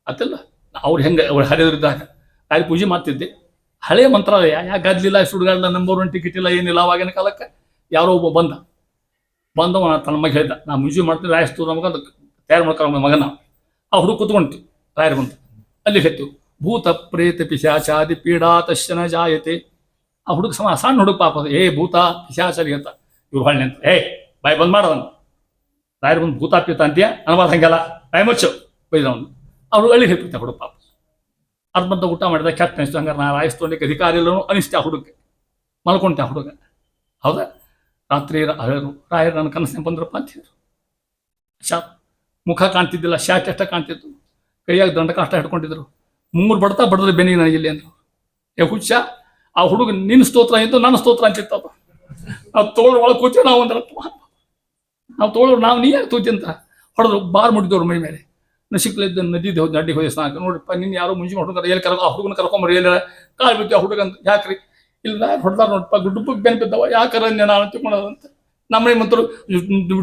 ಅತ್ತಿಲ್ಲ. ಅವ್ರು ಹೆಂಗೆ ಅವ್ರು ಹರಿದ್ರಿದ್ದಾಗ ರಾಯರು ಪೂಜೆ ಮಾಡ್ತಿದ್ದೆ. ಹಳೆ ಮಂತ್ರಾಲಯ ಯಾಕೆ ಗದ್ಲಿಲ್ಲ, ಸುಡುಗಾಡಲ್ಲ, ನಂಬರ್ 1 ಟಿಕೆಟ್ ಇಲ್ಲ, ಏನಿಲ್ಲ. ಅವಾಗಿನ ಕಾಲಕ್ಕೆ ಯಾರೋ ಒಬ್ಬ ಬಂದವ ತನ್ನ ಮಗ ಹೇಳಿದ್ದ ನಾ ಪೂಜೆ ಮಾಡ್ತೀನಿ ರಾಯಸ್ತು ನಮಗಂತ ತಯಾರು ಮಾಡ್ಕೊಂಡು ಮಗನ. ಆ ಹುಡುಗ ಕೂತ್ಕೊಂಡ್ತೀವಿ. ರಾಯರು ಬಂತು ಅಲ್ಲಿ ಹೇಳ್ತೀವಿ ಭೂತ ಪ್ರೇತ ಪಿಶಾಚಾದಿ ಪೀಡಾ ತಶ್ಚನ ಜಾಯತೆ. ಆ ಹುಡುಗ ಸಣ್ಣ ಹುಡುಗ ಪಾಪ ಭೂತ ಪಿಶಾಚಾರಿ ಅಂತ ಇವ್ರು ಹೊಳ್ಳಿ ಅಂತ ಬಾಯ್ ಬಂದ್ ಮಾಡೋದನ್ನು. ರಾಯರು ಬಂದು ಭೂತ ಪೀತ ಅಂತೀಯ ಅನ್ಬಾರ್ದು ಹಂಗೆಲ್ಲ ಬಾಯ್ ಮುಚ್ಚು ಬೈದವನು. ಅವ್ರು ಹಳ್ಳಿ ಹೇಳ್ತಿರ್ತಾರೆ ಹುಡುಗ ಪಾಪ. ಅರ್ಧ ಬಂದ ಊಟ ಮಾಡಿದ ಕೆಟ್ಟ ಅನಿಸ್ತು. ಹಂಗಾರೆ ನಾ ರಾಯಿಸ್ತೋಲಿಕ್ಕೆ ಅಧಿಕಾರ ಇಲ್ಲ ಅನಿಸ್ತೆ ಆ ಹುಡುಗ. ಮಲ್ಕೊಂತೆ ಆ ಹುಡುಗ. ಹೌದಾ? ರಾತ್ರಿ ರಾಯರು ನನ್ನ ಕನಸಿನ ಬಂದ್ರಪ್ಪ ಅಂತಿದ್ರು. ಮುಖ ಕಾಣ್ತಿದ್ದಿಲ್ಲ, ಶಾಟ್ ಅಷ್ಟ ಕಾಣ್ತಿತ್ತು. ಕೈಯಾಗ ದಂಡ ಕಷ್ಟ ಹಿಡ್ಕೊಂಡಿದ್ರು. 3 ಬಡ್ತಾ ಬಡದ್ರೆ ಬೆನ್ನಿ ನನಗಿಲ್ಲಿ ಅಂದ್ರು. ಹುಚ್ಚ ಆ ಹುಡುಗ ನಿನ್ನ ಸ್ತೋತ್ರ ಇದ್ದು ನನ್ನ ಸ್ತೋತ್ರ ಅಂತಿತ್ತಪ್ಪ. ನಾವು ತೋಳು ಒಳಗೆ ಕೂತೀವಿ. ನಾವು ಅಂದ್ರೆ ನಾವು ತೋಳು ನಾವು ನೀ ಯಾಕೆ ತೂತಿ ಅಂತ ಹೊಡೆದ್ರು ಬಾರ್ ಮುಟ್ಟಿದವ್ರು ಮೈ ಮೇಲೆ ನಸಿಕ್ಲಿದ್ದ ನದಿದ್ದು ಹೋಗಿ ನಡ್ಡಿ ಹೋಗಿ ಸ್ನಾನ ನೋಡ್ರಿಪ್ಪ ನಿನ್ನ ಯಾರೋ ಮುಂಜಿ ಹುಡುಗ ಎಲ್ಲಿ ಆ ಹುಡುಗನ ಕರ್ಕೊಂಬರಿ ಎಲ್ಲ ಕಾಲು ಬಿದ್ದು ಆ ಹುಡುಗ ಅಂತ ಯಾಕ್ರಿ ಇಲ್ಲ ಹೊಡೆದಾರ ನೋಡಪ್ಪ ಡುಬ್ಬಕ್ಕೆ ಬೆನ್ ಬಿದ್ದವ ಯಾಕರ ನಾನು ತಿಳ್ಕೊಳ್ಳೋದಂತ ನಮ್ಮನೆ ಮಂತ್ರ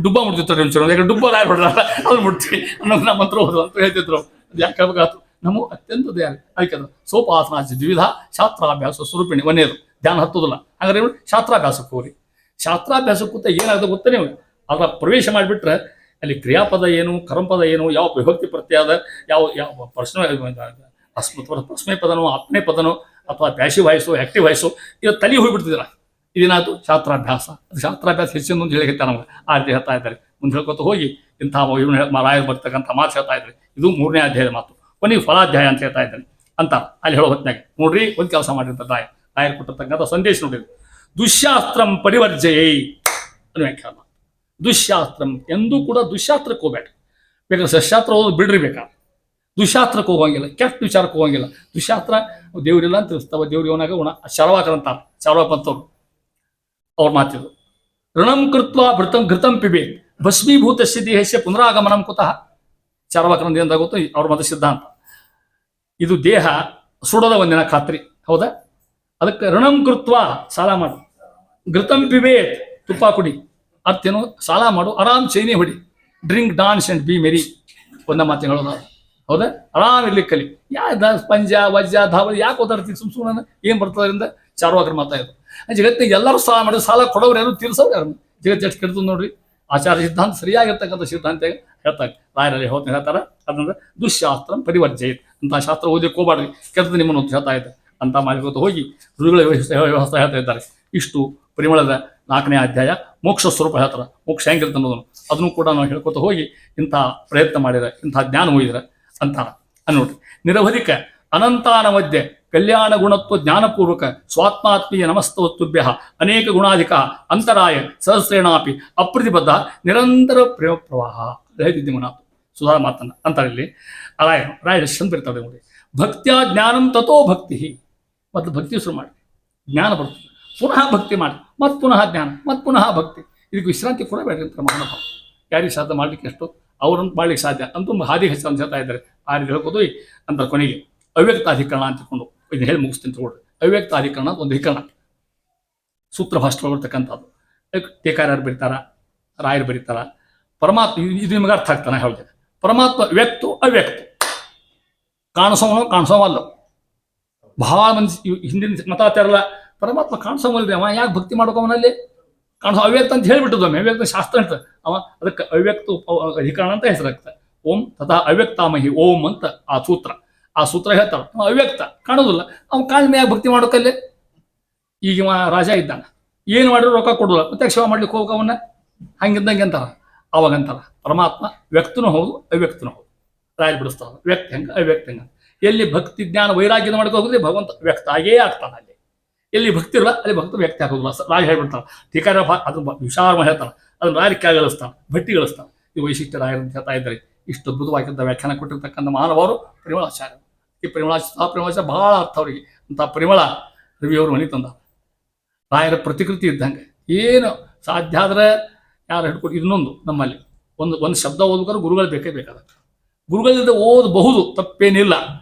ಡುಬ್ಬ ಮುಡ್ತಿರ್ತಾರೆ ಯಾಕೆ ಡುಬ್ಬ ರಾಯ್ ಹೊಡೆದಾರ ಅದು ಮುಟ್ಟಿ ನಮ್ಮ ಮಂತ್ರ ಹೋದ್ರು ಅಂತ ಹೇಳ್ತಿದ್ರು ಅದು ಯಾಕೆ ಹೇಳ್ಬೇಕಾಯ್ತು ನಮಗೂ ಅತ್ಯಂತ ದಯ ಆಯ್ಕೆ ಸೋಪಾಸನ ದ್ವಿಧ ಶಾಸ್ತ್ರಾಭ್ಯಾಸ ಸ್ವರೂಪಿಣಿ ಒಂದೇದು ಧ್ಯಾನ ಹತ್ತೋದಿಲ್ಲ ಹಾಗಾದ್ರೆ ಶಾಸ್ತ್ರಾಭ್ಯಾಸಕ್ಕೆ ಹೋಗ್ರಿ ಶಾಸ್ತ್ರಾಭ್ಯಾಸಕ್ಕೆ ಕೂತ ಏನಾಗುತ್ತೆ ಗೊತ್ತಾ ನೀವು ಅದರ ಪ್ರವೇಶ ಮಾಡಿಬಿಟ್ರೆ ಅಲ್ಲಿ ಕ್ರಿಯಾಪದ ಏನು ಕರ್ಮಪದ ಏನು ಯಾವ ವಿಭಕ್ತಿ ಪ್ರತ್ಯಯ ಯಾವ ಯಾವ ಪ್ರಶ್ನೆ ಪದನೋ ಆತ್ಮೇ ಪದನೋ ಅಥವಾ ಪ್ಯಾಸಿವ್ ವಾಯ್ಸು ಆಕ್ಟಿವ್ ವಾಯ್ಸು ಇದು ತಲೆ ಹೋಗ್ಬಿಡ್ತಿದ್ರ ಇದೇನಾಯ್ತು ಶಾಸ್ತ್ರಾಭ್ಯಾಸ ಶಾಸ್ತ್ರಾಭ್ಯಾಸ ಹೆಚ್ಚಿನ ಮುಂದೆ ಹೇಳಿರ್ತಾ ನಮ್ಗೆ ಆ ರೀತಿ ಹೇಳ್ತಾ ಇದ್ದಾರೆ ಮುಂದೆ ಹೇಳ್ಕೊತ ಹೋಗಿ ಇಂತಹ ರಾಯರು ಬರ್ತಕ್ಕಂಥ ಮಾತು ಹೇಳ್ತಾ ಇದ್ದಾರೆ ಇದು 3ನೇ ಅಧ್ಯಾಯದ ಮಾತು ಕೊನೆಗೆ ಫಲಾಧ್ಯಾಯ ಅಂತ ಹೇಳ್ತಾ ಇದ್ದಾರೆ ಅಂತ ಅಲ್ಲಿ ಹೇಳೋ ಹೊತ್ತಿನಾಗ ನೋಡ್ರಿ ಒಂದು ಕೆಲಸ ಮಾಡಿರ್ತಾರೆ ರಾಯರು ಕೊಟ್ಟಿರ್ತಕ್ಕಂಥ ಸಂದೇಶ ನೋಡಿದ್ರು ದುಶ್ಯಾಸ್ತ್ರಂ ಪರಿವರ್ಜಯೈ ಅನ್ನೋ ವ್ಯಾಖ್ಯಾನ ದುಶ್ಯಾಸ್ತ್ರಂ ಎಂದೂ ಕೂಡ ದುಶ್ಯಾಸ್ತ್ರಕ್ಕೆ ಹೋಗ್ಬೇಡ ಬೇಕಾದ್ರೆ ಸಶಾಸ್ತ್ರ ಓದೋದು ಬಿಡ್ರಿ ಬೇಕಾದ್ರೆ ದುಶಾಸ್ತ್ರಕ್ಕೆ ಹೋಗಂಗಿಲ್ಲ ಕೆಟ್ಟ ವಿಚಾರಕ್ಕೆ ಹೋಗಂಗಿಲ್ಲ ದುಶಾಸ್ತ್ರ ದೇವರಿಲ್ಲ ಅಂತ ತಿಳಿಸ್ತಾವ ದೇವ್ರ ಇವನಾಗ ಉಣ ಶರವಾಕರಂತಾರ ಶರವಾಕಂತವ್ರು ಅವ್ರ ಮಾತಿದ್ರು ಋಣಂ ಕೃತ್ವ ಘೃತಂ ಪಿಬೆ ಭಸ್ಮೀಭೂತ ದೇಹಸ್ಯ ಪುನರಾಗಮನಂ ಕುತಃ ಚಾರವಾಕರಂದ ಏನ್ ಗೊತ್ತು ಅವ್ರ ಮತ ಸಿದ್ಧಾಂತ ಇದು ದೇಹ ಸುಡದ ಒಂದಿನ ಖಾತ್ರಿ ಹೌದಾ ಅದಕ್ಕೆ ಋಣಂ ಕೃತ್ವ ಸಾಲ ಮಾಡು ಘೃತಂ ಪಿಬೆ ತುಪ್ಪ ಕುಡಿ ಅರ್ಥೇನು ಸಾಲ ಮಾಡು ಆರಾಮ್ ಚೈನಿ ಹೊಡಿ ಡ್ರಿಂಕ್ ಡಾನ್ಸ್ ಅಂಡ್ ಬಿ ಮೆರಿ ಒಂದ ಮಾತು ಹೇಳೋದು ಹೌದಾ ಆರಾಮ್ ಇರ್ಲಿಕ್ಕಲ್ಲಿ ಪಂಜ ವಜ್ಜ ಧಾವ ಯಾಕೆ ಓದಾಡ್ತೀವಿ ಸುಮ್ಮನೆ ಏನ್ ಬರ್ತದ್ರಿಂದ ಚಾರ್ವಾಕರ ಮಾತಾಡಿದ್ರು ಜಗತ್ತಿಗೆ ಎಲ್ಲರೂ ಸಾಲ ಮಾಡಿದ್ರು ಸಾಲ ಕೊಡೋರು ಯಾರು ತೀರ್ಸೋರು ಯಾರು ಜಗತ್ತು ಎಷ್ಟು ಕೆಡ್ತದೆ ನೋಡ್ರಿ ಆಚಾರ ಸಿದ್ಧಾಂತ ಸರಿಯಾಗಿರ್ತಕ್ಕಂಥ ಸಿದ್ಧಾಂತ ಹೇಳ್ತಾರೆ ರಾಯರಲ್ಲಿ ಹೇಳ್ತಾರ ಅದಂದ್ರೆ ದುಶ್ಯಾಸ್ತ್ರ ಪರಿವರ್ಜಯಿತ್ ಅಂತ ಶಾಸ್ತ್ರ ಓದಕ್ಕೆ ಹೋಗ್ಬಾರ್ರಿ ಕೆಟ್ಟದ್ದು ನಿಮ್ಮನ್ನು ಹೇಳ್ತಾ ಇದ್ದಾರೆ ಅಂತ ಮಾಡಿಕೊತ ಹೋಗಿ ಋಷಿಗಳ ವ್ಯವಸ್ಥೆ ಹೇಳ್ತಾ ಇದ್ದಾರೆ ಇಷ್ಟು ಪರಿಮಳದ 4ನೇ ಅಧ್ಯಾಯ ಮೋಕ್ಷ ಸ್ವರೂಪ ಹೇಳ್ತಾರೆ ಮೋಕ್ಷ ಹೆಂಗಿರುತ್ತೆ ಅನ್ನೋದನ್ನು ಅದನ್ನು ಕೂಡ ನಾವು ಹೇಳ್ಕೊತ ಹೋಗಿ ಇಂತಹ ಪ್ರಯತ್ನ ಮಾಡಿದ್ರೆ ಇಂತಹ ಜ್ಞಾನ ಹೋಗಿದ್ರೆ ಅಂತಾರ ಅನ್ನೋಡ್ರಿ ನಿರವಧಿಕ ಅನಂತಾನ ಮಧ್ಯೆ ಕಲ್ಯಾಣ ಗುಣತ್ವ ಜ್ಞಾನಪೂರ್ವಕ ಸ್ವಾತ್ಮಾತ್ಮೀಯ ನಮಸ್ತವಸ್ತುಭ್ಯ ಅನೇಕ ಗುಣಾಧಿಕ ಅಂತರಾಯ ಸಹಸ್ರೇಣಾಪಿ ಅಪ್ರತಿಬದ್ಧ ನಿರಂತರ ಪ್ರೇಮ ಪ್ರವಾಹ ಹೇಳ್ತಿದ್ದಿ ಮನಾತು ಸುಧಾ ಮಾತನ್ನ ಅಂತಾರೆ ಇಲ್ಲಿ ರಾಯ ಚಂದ ಬರೀತಾರೆ ನೋಡಿ ಭಕ್ತಿಯ ಜ್ಞಾನಂ ತಥೋ ಭಕ್ತಿ ಮತ್ತು ಭಕ್ತಿ ಶುರು ಮಾಡಿ ಜ್ಞಾನ ಬರ್ತದೆ ಪುನಃ ಭಕ್ತಿ ಮಾಡಿ ಮತ್ತು ಪುನಃ ಜ್ಞಾನ ಮತ್ತು ಪುನಃ ಭಕ್ತಿ ಇದಕ್ಕೆ ವಿಶ್ರಾಂತಿ ಕೊಡಬೇಡ್ರಿ ಅಂತ ಮಹಾನುಭಾವ ಯಾರಿಗೆ ಸಾಧ್ಯ ಮಾಡ್ಲಿಕ್ಕೆ ಎಷ್ಟು ಅವ್ರಂತ ಮಾಡ್ಲಿಕ್ಕೆ ಸಾಧ್ಯ ಅಂತೂ ಹಾದಿ ಹೆಚ್ಚು ಅಂತ ಹೇಳ್ತಾ ಇದ್ದಾರೆ ಆ ರೀತಿ ಹೇಳ್ಬೋದು ಅಂತ ಕೊನೆಗೆ ಅವ್ಯಕ್ತಾಧಿಕರಣ ಅಂತ ತಿಳ್ಕೊಂಡು ಇದನ್ನ ಹೇಳಿ ಮುಗಿಸ್ತೀನಿ ತಗೊಳ್ರಿ ಅವ್ಯಕ್ತಾಧಿಕರಣ ಒಂದು ಅಧಿಕರಣ ಸೂತ್ರ ಭಾಷೆ ಬರ್ತಕ್ಕಂಥದ್ದು ಟೀಕಾರರು ಬರೀತಾರ ರಾಯರು ಬರೀತಾರ ಪರಮಾತ್ಮ ಇದು ನಿಮಗೆ ಅರ್ಥ ಆಗ್ತಾನೆ ಹೇಳಿದೆ ಪರಮಾತ್ಮ ವ್ಯಕ್ತು ಅವ್ಯಕ್ತು ಕಾಣಿಸೋವಲ್ಲ ಭಾಳ ಮಂದಿ ಹಿಂದಿನ ಮತಾಚಾರಲ್ಲ ಪರಮಾತ್ಮ ಕಾಣಿಸೋವಲ್ರಿ ಅವ ಯಾಕೆ ಭಕ್ತಿ ಮಾಡ್ಕೊ ಅವನಲ್ಲಿ ಕಾಣಿಸೋ ಅವ್ಯಕ್ತ ಅಂತ ಹೇಳಿಬಿಟ್ಟದೊಮ್ಮೆ ಅವ್ಯಕ್ತ ಶಾಸ್ತ್ರ ಅಂತ ಅವ ಅದಕ್ಕೆ ಅವ್ಯಕ್ತ ಅಧಿಕರಣ ಅಂತ ಹೆಸರಾಗ್ತದೆ ಓಂ ತಥಾ ಅವ್ಯಕ್ತಾಮಹಿ ಓಂ ಅಂತ ಆ ಸೂತ್ರ ಹೇಳ್ತಾರ ಅವ್ಯಕ್ತ ಕಾಣೋದಿಲ್ಲ ಅವ್ನು ಕಾಲ್ ಮ್ಯಾಗ ಭಕ್ತಿ ಮಾಡೋಕಲ್ಲೇ ಈಗ ರಾಜ ಇದ್ದಾನ ಏನು ಮಾಡಿದ್ರು ರೊಕ್ಕ ಕೊಡೋಲ್ಲ ಮತ್ತೆ ಸೇವಾ ಮಾಡ್ಲಿಕ್ಕೆ ಹೋಗ ಅವನ್ನ ಹಂಗಿದ್ದಂಗೆ ಅಂತಾರ ಅವಾಗಂತಾರ ಪರಮಾತ್ಮ ವ್ಯಕ್ತನೂ ಹೌದು ಅವ್ಯಕ್ತನೂ ಹೌದು ರಾಯರು ಬಿಡಿಸ್ತಾರ ವ್ಯಕ್ತಿ ಹೆಂಗ ಅವ್ಯಕ್ತ ಹೆಂಗ ಎಲ್ಲಿ ಭಕ್ತಿ ಜ್ಞಾನ ವೈರಾಗ್ಯದ ಮಾಡ್ಕೊ ಹೋಗಿದ್ರೆ ಭಗವಂತ ವ್ಯಕ್ತ ಆಗೇ ಆಗ್ತಾನೆ ಅಲ್ಲಿ ಎಲ್ಲಿ ಭಕ್ತಿ ಇರಲ್ಲ ಅಲ್ಲಿ ಭಕ್ತ ವ್ಯಕ್ತಿ ಆಗೋದಿಲ್ಲ ರಾಜ ಹೇಳ್ಬಿಡ್ತಾನೆ ಟೀಕಾರ ಅದನ್ನ ವಿಚಾರ ಹೇಳ್ತಾನೆ ಅದನ್ನ ರಾಯರು ಕೆಳಗೆ ಗಳಿಸ್ತಾನೆ ಭಟ್ಟಿ ಗಳಿಸ್ತಾನೆ ಈ ವೈಶಿಷ್ಟ್ಯ ರಾಯರು ಅಂತ ಹೇಳ್ತಾ ಇದ್ದಾರೆ ಇಷ್ಟು ಅದ್ಭುತವಾಗಿದ್ದ ವ್ಯಾಖ್ಯಾನ ಕೊಟ್ಟಿರ್ತಕ್ಕಂಥ ಮಾನವರು ಪರಿಮಳಾಚಾರ್ಯ ಈ ಪರಿಮಳಾಚಾರ್ಯ ಬಹಳ ಅರ್ಥ ಅವರಿಗೆ ಅಂತ ಪರಿಮಳ ರವಿಯವರು ಮನೆ ತಂದ ರಾಯರ ಪ್ರತಿಕೃತಿ ಇದ್ದಂಗೆ ಏನು ಸಾಧ್ಯ ಆದ್ರೆ ಯಾರು ಹಿಡ್ಕೊಂಡು ಇನ್ನೊಂದು ನಮ್ಮಲ್ಲಿ ಒಂದು ಶಬ್ದ ಓದ್ಬೇಕಾದ್ರೆ ಗುರುಗಳು ಬೇಕೇ ಬೇಕಾದಕ್ಕೆ ಗುರುಗಳಿಂದ ಓದಬಹುದು ತಪ್ಪೇನಿಲ್ಲ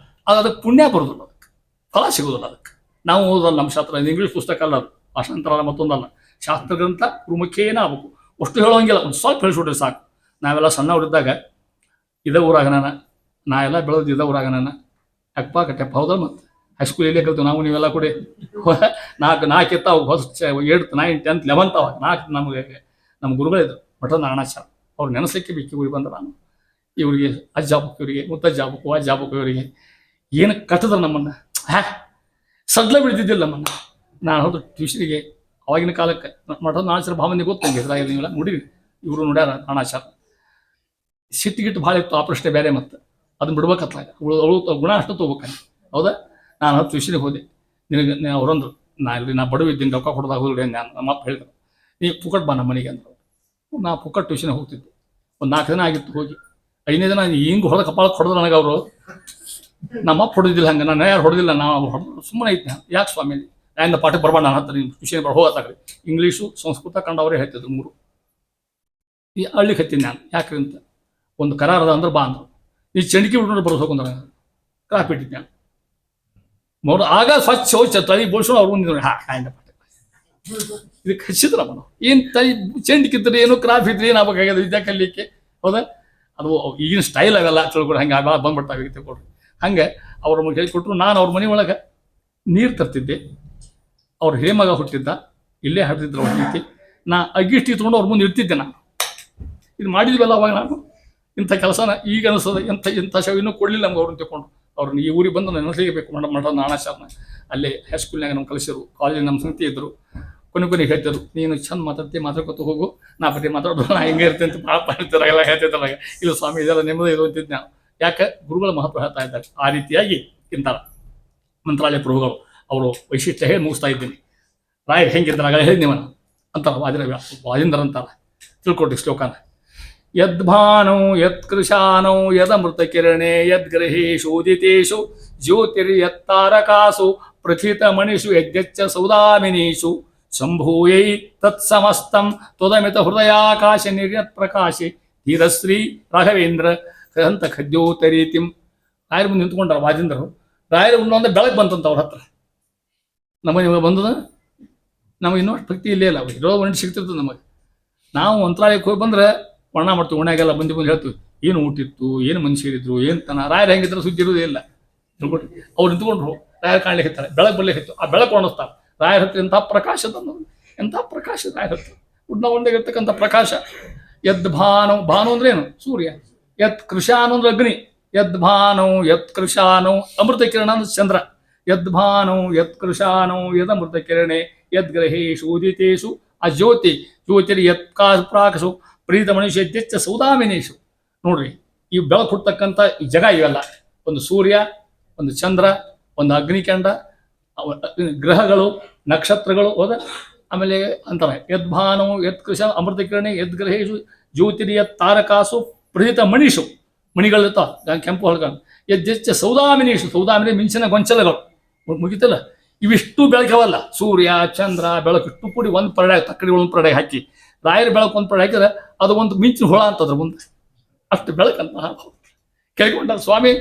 ಅದು ಅದಕ್ಕೆ ಪುಣ್ಯ ಬರೋದಿಲ್ಲ ಅದಕ್ಕೆ ಫಲ ಸಿಗೋದಿಲ್ಲ ಅದಕ್ಕೆ ನಾವು ಓದೋದಲ್ಲ ನಮ್ಮ ಶಾಸ್ತ್ರ ಇಂಗ್ಲೀಷ್ ಪುಸ್ತಕ ಅಲ್ಲ ಅದು ಭಾಷಾಂತರ ಮತ್ತೊಂದಲ್ಲ ಶಾಸ್ತ್ರ ಗ್ರಂಥ ಗುರುಮುಖೇನ ಆಗ್ಬೇಕು ಅಷ್ಟು ಹೇಳೋಂಗಿಲ್ಲ ಒಂದು ಸ್ವಲ್ಪ ಹೇಳಿಸ್ಬಿಟ್ರೆ ಸಾಕು ನಾವೆಲ್ಲ ಸಣ್ಣವರಿದ್ದಾಗ ಇದೇ ಊರಾಗ ನಾ ಎಲ್ಲ ಬೆಳೆದು ಇದೇ ಊರಾಗ ಅಪ್ಪ ಕಟ್ಟೆಪ್ಪ ಹೌದಲ್ಲ ಮತ್ತು ಹೈಸ್ಕೂಲ್ ಇಲ್ಲೇ ಕಲ್ತು ನಾವು ನೀವೆಲ್ಲ ಕೂಡ ನಾಲ್ಕು ಎತ್ತಾವ ಹೊಸ 8th 9th 10th 11th ಅವಾಗ 4 ನಮಗೆ ನಮ್ಮ ಗುರುಗಳಿದ್ರು ಮಠ ನಾರಾಯಣಾಚಾರ ಅವ್ರು ನೆನೆಸಲಿಕ್ಕೆ ಬಿಕ್ಕಿ ಊರಿಗೆ ಬಂದ ನಾನು ಇವರಿಗೆ ಅಜ್ಜ ಹಬ್ಬಕ್ಕೆ ಇವರಿಗೆ ಮುತ್ತಜ್ಜ ಹಬ್ಬಕ್ಕೂ ಅಜ್ಜ ಹಬ್ಬಕ್ಕೂ ಇವರಿಗೆ ಏನು ಕಟ್ಟಿದ್ರು ನಮ್ಮನ್ನು ಸಡ್ಲ ಬಿಡ್ತಿದ್ದಿಲ್ಲ ನಮ್ಮನ್ನು ನಾನು ಹೌದು ಟ್ಯೂಷನಿಗೆ ಅವಾಗಿನ ಕಾಲಕ್ಕೆ ಮಠದ ನಾರಾಯಣಾಚಾರ ಭಾವನೆ ಗೊತ್ತಂಗೆ ಇದ್ರಾಗ ನೀವೆಲ್ಲ ನೋಡಿರಿ ಇವರು ನೋಡ್ಯಾರ ನಾರಾಯಣಾಚಾರ ಸಿಟ್ಟಿಗಿಟ್ಟು ಭಾಳ ಇತ್ತು ಆ ಪ್ರಶ್ನೆ ಬೇರೆ ಮತ್ತು ಅದನ್ನ ಬಿಡ್ಬೇಕತ್ಲಾಗ ಗುಣ ಅಷ್ಟು ತಗೋಬೇಕಂತ ಹೌದಾ ನಾನು ಟ್ಯೂಷನಿಗೆ ಹೋದೆ ನಿನಗೆ ಅವರಂದ್ರು ನಾ ಬಡವಿದ್ದೀನಿ ರೊಕ್ಕ ಕೊಡ್ದಾಗ ಹೋದ್ರೆ ನಾನು ನಮ್ಮ ಅಪ್ಪ ಹೇಳಿದ್ರು ನೀ ಪುಕ್ಕಟ್ ಬಾ ನಮ್ಮ ಮನೆಗೆ ಅಂದರು ನಾ ಪುಕ್ಕಟ್ ಟ್ಯೂಷನ್ಗೆ ಹೋಗ್ತಿದ್ದೆ ಒಂದು 4 ದಿನ ಆಗಿತ್ತು ಹೋಗಿ 5ನೇ ದಿನ ಹಿಂಗೆ ಹೊಡೆದ ಕಪಾಳಕ್ಕೆ ಹೊಡೆದ್ರು ನನಗೆ ಅವರು ನಮ್ಮಪ್ಪ ಹೊಡೆದಿಲ್ಲ ಹಂಗೆ ನಾನು ಯಾರು ಹೊಡೆದಿಲ್ಲ ನಾವು ಹೊಡೆದು ಸುಮ್ಮನೆ ಐತೆ ಯಾಕೆ ಸ್ವಾಮಿ ನಾನು ಪಾಠಕ್ಕೆ ಬರ್ಬಾರ್ದು ನಾನು ಹತ್ರ ನೀವು ಟ್ಯೂಷನ್ ಬರೋ ಹೋಗತ್ತಾಗ್ರಿ ಇಂಗ್ಲೀಷು ಸಂಸ್ಕೃತ ಕಂಡು ಅವರೇ ಹೇಳ್ತಿದ್ರು 3 ಈ ಹಳ್ಳಿಗೆ ಹತ್ತೀನಿ ನಾನು ಯಾಕ್ರಿ ಅಂತ ಒಂದು ಕರಾರದ ಅಂದ್ರೆ ಬಾ ಅಂದ್ರು. ಈ ಚಂಡಿಕೆ ಬಿಟ್ಟು ಬರ್ಸೋಕಂದ್ರೆ ಕಾಫಿ ಇಟ್ಟಿದ್ದೆ ನೋಡು. ಆಗ ಸ್ವಚ್ಛ ಶೌಚ ತಲೆ ಬೋಳ್ಸೋಣ ಅವ್ರು ಮುಂದೆ ಇದಕ್ಕೆ ಹಚ್ಚಿದ್ರ ಅವನು ಏನು ತಲೆ ಚಂಡಿಕಿದ್ರೆ ಏನು ಕ್ರಾಫ್ ಇದ್ರೆ ಏನು ಆಗ್ಬೇಕಾಗ್ಯದ ವಿದ್ಯಾ ಕಲಿಯಕ್ಕೆ. ಹೌದಾ? ಅದು ಈಗಿನ ಸ್ಟೈಲ್ ಅವೆಲ್ಲ ತಿಳ್ಕೊಡ್ರಿ. ಹಂಗೆ ಭಾಳ ಬಂದ್ಬಿಡ್ತಾವೆ ತಿಳ್ಕೊಡ್ರಿ. ಹಂಗೆ ಅವ್ರ ಮಗ ಹೇಳಿಕೊಟ್ರು. ನಾನು ಅವ್ರ ಮನೆ ಒಳಗೆ ನೀರು ತರ್ತಿದ್ದೆ. ಅವ್ರು ಹೇಮಗ ಹುಟ್ಟಿದ್ದ, ಇಲ್ಲೇ ಹಾಡ್ತಿದ್ರು ಅವ್ರ ರೀತಿ. ನಾ ಅಗ್ಗಿಷ್ಟಿ ತೊಗೊಂಡು ಅವ್ರ ಮುಂದೆ ಇರ್ತಿದ್ದೆ. ನಾನು ಇದು ಮಾಡಿದ್ವಲ್ಲ ಅವಾಗ ನಾನು ಇಂಥ ಕೆಲಸನ ಈಗ ಅನಿಸ್ತದೆ. ಇಂಥ ಶವ ಇನ್ನೂ ಕೊಡಲಿಲ್ಲ ನಮ್ಗೆ ಅವ್ರನ್ನ ತಿಳ್ಕೊಂಡು. ಅವ್ರನ್ನ ಈ ಊರಿಗೆ ಬಂದು ನಾನು ನೆನಸ್ಲಿಕ್ಕೆ ಮಠ ನಾಣಾಚಾರನ ಅಲ್ಲೇ ಹೈಸ್ಕೂಲ್ನಾಗ ನಮ್ಮ ಕಲಿಸಿರು. ಕಾಲೇಜ್ ನಮ್ಮ ಸಂಗತಿ ಇದ್ದರು. ಕೊನೆಗೆ ಹೇಳ್ತಿದ್ರು, ನೀನು ಚಂದ ಮಾತಾಡ್ಕೊತ ಹೋಗು, ನಾ ಬರೀ ಮಾತಾಡೋದು ನಾ ಹಿಂಗೆ ಇರ್ತೀನಿ ಅಂತ ಭಾಳ ಎಲ್ಲ ಹೇಳ್ತಿದ್ದಾಗ. ಇಲ್ಲ ಸ್ವಾಮಿ ಇದೆಲ್ಲ ನಿಮ್ಮದೇ ಇದು ಅಂತಿದ್ದು ನಾನು. ಯಾಕೆ ಗುರುಗಳ ಮಹತ್ವ ಹೇಳ್ತಾ ಇದ್ದಾರೆ. ಆ ರೀತಿಯಾಗಿ ಇಂತಾರೆ ಮಂತ್ರಾಲಯ ಪ್ರಭುಗಳು. ಅವರು ವೈಶಿಷ್ಟ್ಯ ಹೇಳಿ ಮುಗಿಸ್ತಾ ಇದ್ದೀನಿ. ರಾಯರು ಹೆಂಗಿದ್ರಾಗ ಹೇಳಿ ನೀವನ ಅಂತಾರೆ ವಾಜೇಂದ್ರ ಅಂತಾರೆ. ತಿಳ್ಕೊಟ್ರಿ ಶ್ಲೋಕನ. ಯದ್ಭಾನೌ ಯತ್ಕೃಶಾನೌ ಯದಮೃತ ಕಿರಣೆ ಯದ್ಗ್ರಹೇಶೋದಿತೇಷು ಜ್ಯೋತಿರ್ಯತ್ತಾರಕಾಸು ಪ್ರಥಿತ ಮಣಿಷು ಯಜ್ಞಚ್ಚ ಸೌದಾಮಿನೀಷು ಶಂಭೂಯೈ ತತ್ಸಮಸ್ತಂ ತ್ವದಮಿತ ಹೃದಯಾಕಾಶ ನಿರ್ಯತ್ ಪ್ರಕಾಶೆ ಧೀರಶ್ರೀ ರಾಘವೇಂದ್ರ ಅಂತ ಖದ್ಯೋತರೀತಿಂ. ರಾಯರ ಮುಂದೆ ನಿಂತ್ಕೊಂಡ್ರ ವಾಜೇಂದ್ರರು. ರಾಯರ ಮುಂದೆ ಬೆಳಕು ಬಂತಂತ ಅವ್ರ ಹತ್ರ. ನಮಗೆ ಬಂದದ ನಮಗೆ ಇನ್ನೂ ಭಕ್ತಿ ಇಲ್ಲೇ ಇಲ್ಲ. ಇರೋ ಒಂದು ಸಿಗ್ತಿರ್ತದೆ ನಮಗೆ. ನಾವು ಮಂತ್ರಾಲಯಕ್ಕೆ ಹೋಗಿ ಬಂದ್ರೆ ವರ್ಣ ಮಾಡ್ತೀವಿ. ಉಣ್ಣಾಗೆಲ್ಲ ಬಂದು ಹೇಳ್ತೀವಿ ಏನು ಊಟಿತ್ತು, ಏನು ಮನುಷ್ಯರಿದ್ರು, ಏನು ತನ. ರಾಯರು ಹೆಂಗಿದ್ರು ಸುದ್ದಿ ಇರೋದೇ ಇಲ್ಲ. ತಿಳ್ಕೊಟ್ರಿ. ಅವ್ರು ನಿಂತ್ಕೊಂಡ್ರು. ರಾಯರು ಕಾಣ್ಲಿಕ್ಕೆ ಇರ್ತಾರೆ. ಬೆಳಕು ಬರ್ಲಿಕ್ಕೆ ಇತ್ತು. ಆ ಬೆಳಕು ಒಣಸ್ತಾರೆ. ರಾಯರ ಹತ್ರ ಎಂಥ ಪ್ರಕಾಶದ ಎಂಥ ಪ್ರಕಾಶ ರಾಯರ ಹತ್ರ. ಉಣ್ಣಾಗಿರ್ತಕ್ಕಂಥ ಪ್ರಕಾಶ. ಯದ್ ಭಾನು, ಭಾನು ಅಂದ್ರೆ ಏನು? ಸೂರ್ಯ. ಯತ್ ಕೃಶಾನು ಅಂದ್ರೆ ಅಗ್ನಿ. ಯದ್ ಭಾನು ಯತ್ ಕೃಶಾನು ಅಮೃತ ಕಿರಣ ಅಂದ್ರೆ ಚಂದ್ರ. ಯದ್ ಭಾನು ಯತ್ ಕೃಶಾನು ಯದಮೃತ ಕಿರಣೆ ಯದ್ಗ್ರಹೇಶು ಉದಿತೇಶು ಆ ಜ್ಯೋತಿ ಜ್ಯೋತಿರ್ ಯತ್ ಪ್ರಾಕಸು ಪ್ರೀತ ಮನುಷ್ಯ ಯಜ್ಞಚ್ಚ ಸೌದಾಮಿನೇಶು. ನೋಡ್ರಿ, ಈ ಬೆಳಕು ಹುಟ್ಟತಕ್ಕಂಥ ಈ ಜಗ ಇವೆಲ್ಲ. ಒಂದು ಸೂರ್ಯ, ಒಂದು ಚಂದ್ರ, ಒಂದು ಅಗ್ನಿಕೆಂಡ, ಗ್ರಹಗಳು, ನಕ್ಷತ್ರಗಳು. ಹೌದ? ಆಮೇಲೆ ಅಂತಾರೆ ಯದ್ಭಾನು ಯತ್ ಕೃಷ ಅಮೃತ ಕಿರಣೆ ಯದ್ಗ್ರಹೇಶು ಜ್ಯೋತಿರ್ಯತ್ ತಾರಕಾಸು ಪ್ರಹಿತ ಮಣಿಷು. ಮಣಿಗಳಿರ್ತಾವ ಕೆಂಪು ಹೊಳಗ. ಯಜ್ಜಚ್ಚ ಸೌದಾಮಿನೀಷು. ಸೌದಾಮಿನಿ ಮಿಂಚಿನ ಗೊಂಚಲಗಳು. ಮುಗಿತಲ್ಲ. ಇವಿಷ್ಟು ಬೆಳಕವಲ್ಲ. ಸೂರ್ಯ ಚಂದ್ರ ಬೆಳಕು ಇಷ್ಟು ಕೂಡಿ ಒಂದು ಪರಡೆ ತಕ್ಕಡಿಗಳು ಒಂದು ಪರಡೆ ಹಾಕಿ ರಾಯರ ಬೆಳಕು ಒಂದು ಪರಡೆ ಹಾಕಿದ್ರೆ ಅದು ಒಂದು ಮಿಂಚಿನ ಹುಳ ಅಂತದ್ರ ಮುಂದೆ. ಅಷ್ಟು ಬೆಳಕಂತ ಮಹಾಭಾವ ಕೇಳ್ಕೊಂಡ ಸ್ವಾಮಿ.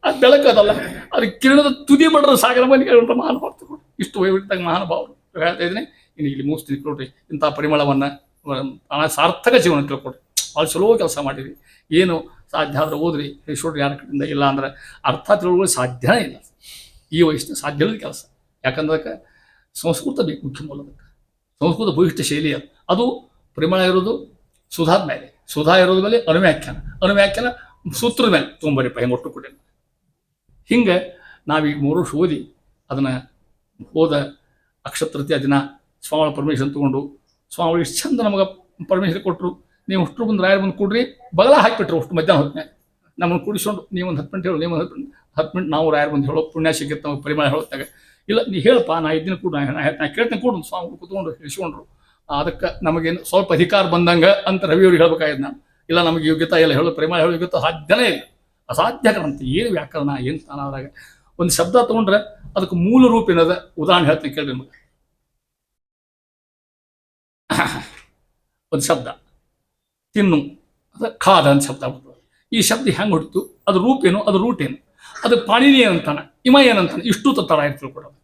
ಅದು ಬೆಳಕು ಅದಲ್ಲ, ಅದು ಕಿರಣದ ತುದಿ ಮಾಡ್ರೆ ಸಾಗರ ಮನೆ ಕೇಳ್ಕೊಂಡ ಮಹಾನುಭಾವ. ಇಷ್ಟು ವೈವಿಟ್ಟಾಗ ಮಹಾನುಭಾವರು ಹೇಳ್ತಾ ಇದ್ದೀನಿ. ಇನ್ನು ಇಲ್ಲಿ ಮುಗಿಸ್ತೀನಿ ನೋಡ್ರಿ. ಇಂಥ ಪರಿಮಳವನ್ನು ಸಾರ್ಥಕ ಜೀವನ ತಿಳ್ಕೊಡ್ರಿ. ಭಾಳ ಚಲೋ ಕೆಲಸ ಮಾಡಿರಿ. ಏನು ಸಾಧ್ಯ ಆದ್ರೆ ಓದ್ರಿ, ಹೇಳಿಸೋಡ್ರಿ ಯಾರ ಕಡೆಯಿಂದ. ಇಲ್ಲ ಅಂದ್ರೆ ಅರ್ಥ ತಿಳ್ಕೊಳ್ಳಿ ಸಾಧ್ಯನೇ ಇಲ್ಲ. ಈ ವಯಸ್ಸಿನ ಸಾಧ್ಯ ಇಲ್ಲದ ಕೆಲಸ. ಯಾಕಂದ್ರೆ ಸಂಸ್ಕೃತ ಬೇಕು ಮುಖ್ಯ ಮೂಲದಕ್ಕೆ. ಸಂಸ್ಕೃತ ಭೂಯಿಷ್ಠ ಶೈಲಿ ಅದು. ಅದು ಪರಿಮಳ ಇರೋದು ಸುಧಾದ ಮೇಲೆ, ಸುಧಾ ಇರೋದ ಮೇಲೆ ಅನುವ್ಯಾಖ್ಯಾನ, ಅನುವ್ಯಾಖ್ಯಾನ ಸೂತ್ರದ ಮೇಲೆ ತೊಗೊಂಬರಿಪ್ಪ ಹೆಂಗೆ ಒಟ್ಟು ಕೊಡಿ. ಹಿಂಗೆ ನಾವೀಗ 3 ವರ್ಷ ಓದಿ ಅದನ್ನು ಹೋದ ಅಕ್ಷತೃತೀಯ ದಿನ ಸ್ವಾಮಿಗಳ ಪರ್ಮಿಷನ್ ತೊಗೊಂಡು ಸ್ವಾಮಿಗಳು ಇಷ್ಟು ಚಂದ ನಮಗೆ ಪರ್ಮಿಷನ್ ಕೊಟ್ಟರು. ನೀವು ಅಷ್ಟು ಬಂದು ರಾಯರ ಬಂದು ಕೊಡ್ರಿ ಬಗಲ ಹಾಕಿಬಿಟ್ರು. ಅಷ್ಟು ಮಧ್ಯಾಹ್ನ ಹೊತ್ತಿನಾಗ ನಮ್ಮನ್ನು ಕೂಡಿಸ್ಕೊಂಡು ನೀವೊಂದು 10 ಮಿನಿಟ್ ಹೇಳು, ನೀವೊಂದು 10 ಮಿನಿಟ್ ನಾವು ರಾಯರ ಬಂದು ಹೇಳೋ ಪುಣ್ಯ ಸಿಗುತ್ತೆ ನಮಗೆ ಪರಿಮಳ ಹೇಳೋತ್ತಾಗ. ಇಲ್ಲ ನೀ ಹೇಳಪ್ಪ, ನಾ ಇದ್ದೀನಿ ಕೂಡ, ನಾ ಕೇಳ್ತೀನಿ ಕೂಡ. ಸ್ವಾಮಿ ಕೂತ್ಕೊಂಡು ಇಳಿಸ್ಕೊಂಡ್ರು. ಅದಕ್ಕೆ ನಮಗೇನು ಸ್ವಲ್ಪ ಅಧಿಕಾರ ಬಂದಂಗೆ ಅಂತ ರವಿಯವ್ರಿಗೆ ಹೇಳ್ಬೇಕಾಯ್ತು ನಾನು. ಇಲ್ಲ ನಮಗೆ ಯೋಗ್ಯತೆ ಇಲ್ಲ, ಹೇಳೋ ಪರಿಮಳ ಹೇಳೋ ಯೋಗ್ಯತೆ ಸಾಧ್ಯನೇ ಇಲ್ಲ. ಅಸಾಧ್ಯಕರಂತ. ಏನು ವ್ಯಾಕರಣ, ಏನು ತಾನಾದಾಗ ಒಂದು ಶಬ್ದ ತೊಗೊಂಡ್ರೆ ಅದಕ್ಕೆ ಮೂಲ ರೂಪ ಏನದ. ಉದಾಹರಣೆ ಹೇಳ್ತೀನಿ ಕೇಳ್ರಿ ನಿಮಗೆ. ಒಂದು ಶಬ್ದ ತಿನ್ನು, ಅದು ಖಾದ ಅಂತ ಶಬ್ದ ಬರ್ತದೆ. ಈ ಶಬ್ದ ಹೆಂಗೆ ಹೊಡಿತು, ಅದು ರೂಪ ಏನು, ಅದು ರೂಟ್ ಏನು, ಅದು ಪಾಣಿನಿ ಏನಂತಾನೆ, ಇಮ ಏನಂತಾನೆ, ಇಷ್ಟು ತರ್ತಾರೆ ರಾಯರು ತಿಳ್ಕೊಡೋದು.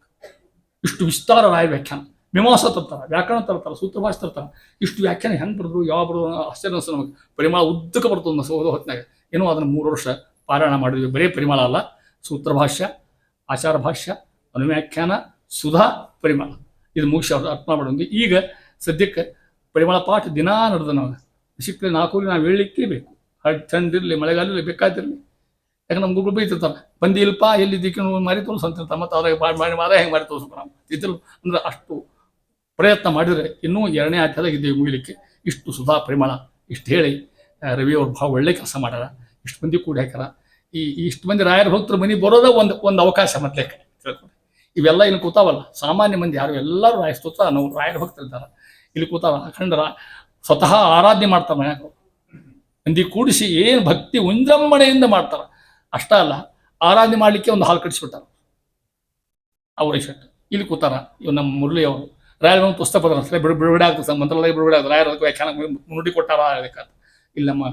ಇಷ್ಟು ವಿಸ್ತಾರ ರಾಯ ವ್ಯಾಖ್ಯಾನ. ಮೀಮಾಂಸ ತರ್ತಾರೆ, ವ್ಯಾಕರಣ ತರ್ತಾರೆ, ಸೂತ್ರಭಾಷೆ ತರ್ತಾರೆ. ಇಷ್ಟು ವ್ಯಾಖ್ಯಾನ ಹೆಂಗೆ ಬರೆದ್ರು, ಯಾವ ಬರೋದು ಆಶ್ಚರ್ಯ ಅನಿಸ್ತು ನಮಗೆ. ಪರಿಮಳ ಉದ್ದಕ್ಕೆ ಬರ್ತದೆ ಓದೋ ಹೊತ್ತಿನಾಗ. ಏನೋ ಅದನ್ನು 3 ವರ್ಷ ಪಾರಾಯಣ ಮಾಡಿದ್ವಿ. ಬರೀ ಪರಿಮಳ ಅಲ್ಲ, ಸೂತ್ರಭಾಷ್ಯ, ಆಚಾರ ಭಾಷ್ಯ, ಅನುವ್ಯಾಖ್ಯಾನ, ಸುಧಾ, ಪರಿಮಳ, ಇದು ಮುಗಿಸಿ ಅವ್ರು ಅರ್ಥ ಮಾಡೋದು. ಈಗ ಸದ್ಯಕ್ಕೆ ಪರಿಮಳ ಪಾಠ ದಿನಾ ನಡೆದ ನಾವು ಸಿಕ್ಕರೆ 4 ಊರಿಗೆ ನಾವು ಹೇಳಲಿಕ್ಕೆ ಬೇಕು. ಚಂದಿರಲಿ ಮಳೆಗಾಲಿರಲಿ ಬೇಕಾದಿರಲಿ. ಯಾಕಂದ್ರೆ ನಮ್ಮ ಗುರುಗಳು ಬೈತಿರ್ತಾರೆ, ಬಂದಿಲ್ಪ ಎಲ್ಲಿದ್ದಕ್ಕೆ ಮಾರಿ ತೋರಿಸಂತಿರ್ತಾರೆ. ಮತ್ತು ಅದ್ರಾಗ ಮಾಡಿ ಮಾರ ಹೆಂಗೆ ಮಾರಿ ತೋರಿಸ್ಬೇಕು ನಾವು ಇದ್ದರು. ಅಂದ್ರೆ ಅಷ್ಟು ಪ್ರಯತ್ನ ಮಾಡಿದರೆ ಇನ್ನೂ 2ನೇ ಅಧ್ಯಾಯದಾಗ ಇದ್ದೀವಿ ಮುಗಿಲಿಕ್ಕೆ. ಇಷ್ಟು ಸುಧಾ ಪರಿಮಳ ಇಷ್ಟು ಹೇಳಿ ರವಿಯವ್ರು ಭಾಳ ಒಳ್ಳೆ ಕೆಲಸ ಮಾಡ್ಯಾರ. ಇಷ್ಟು ಮಂದಿ ಕೂಡಿ ಹಾಕ್ಯಾರ. ಇಷ್ಟು ಮಂದಿ ರಾಯರ ಭಕ್ತರು ಮನೆ ಬರೋದ ಒಂದು ಅವಕಾಶ ಮೊದಲೇ ತಿಳ್ಕೊಂಡು. ಇವೆಲ್ಲ ಇಲ್ಲಿ ಕೂತಾವಲ್ಲ ಸಾಮಾನ್ಯ ಮಂದಿ ಯಾರು, ಎಲ್ಲರೂ ರಾಯ ಸ್ತೋತ್ರ ನಾವು ರಾಯರ ಭಕ್ತರಿದ್ದಾರೆ. ಇಲ್ಲಿ ಕೂತಾವ ಅಖಂಡ ಸ್ವತಃ ಆರಾಧನೆ ಮಾಡ್ತಾರೆ. ಮನ್ಯಾಗ ಮಂದಿ ಕೂಡಿಸಿ ಏನು ಭಕ್ತಿ ವಿಜೃಂಭಣೆಯಿಂದ ಮಾಡ್ತಾರೆ. ಅಷ್ಟ ಅಲ್ಲ, ಆರಾಧನೆ ಮಾಡಲಿಕ್ಕೆ ಒಂದು ಹಾಲು ಕಟ್ಟಿಸ್ಬಿಟ್ಟಾರ ಅವ್ರ ಶೆಟ್ಟು. ಇಲ್ಲಿ ಕೂತಾರ ಇವ್ ನಮ್ಮ ಮುರಳಿ ಅವರು. ರಾಯರ ಒಂದು ಪುಸ್ತಕ ಬರೆದ ಬಿಡುಗಡೆ ಆಗ್ತದೆ, ಮಂತ್ರಾಲಯ ಬಿಡುಗಡೆ ಆಗ್ತದೆ. ರಾಯರ ವ್ಯಾಖ್ಯಾನ ನುಡಿ ಕೊಟ್ಟಾರ ಅದಕ್ಕೆ. ಇಲ್ಲಿ ನಮ್ಮ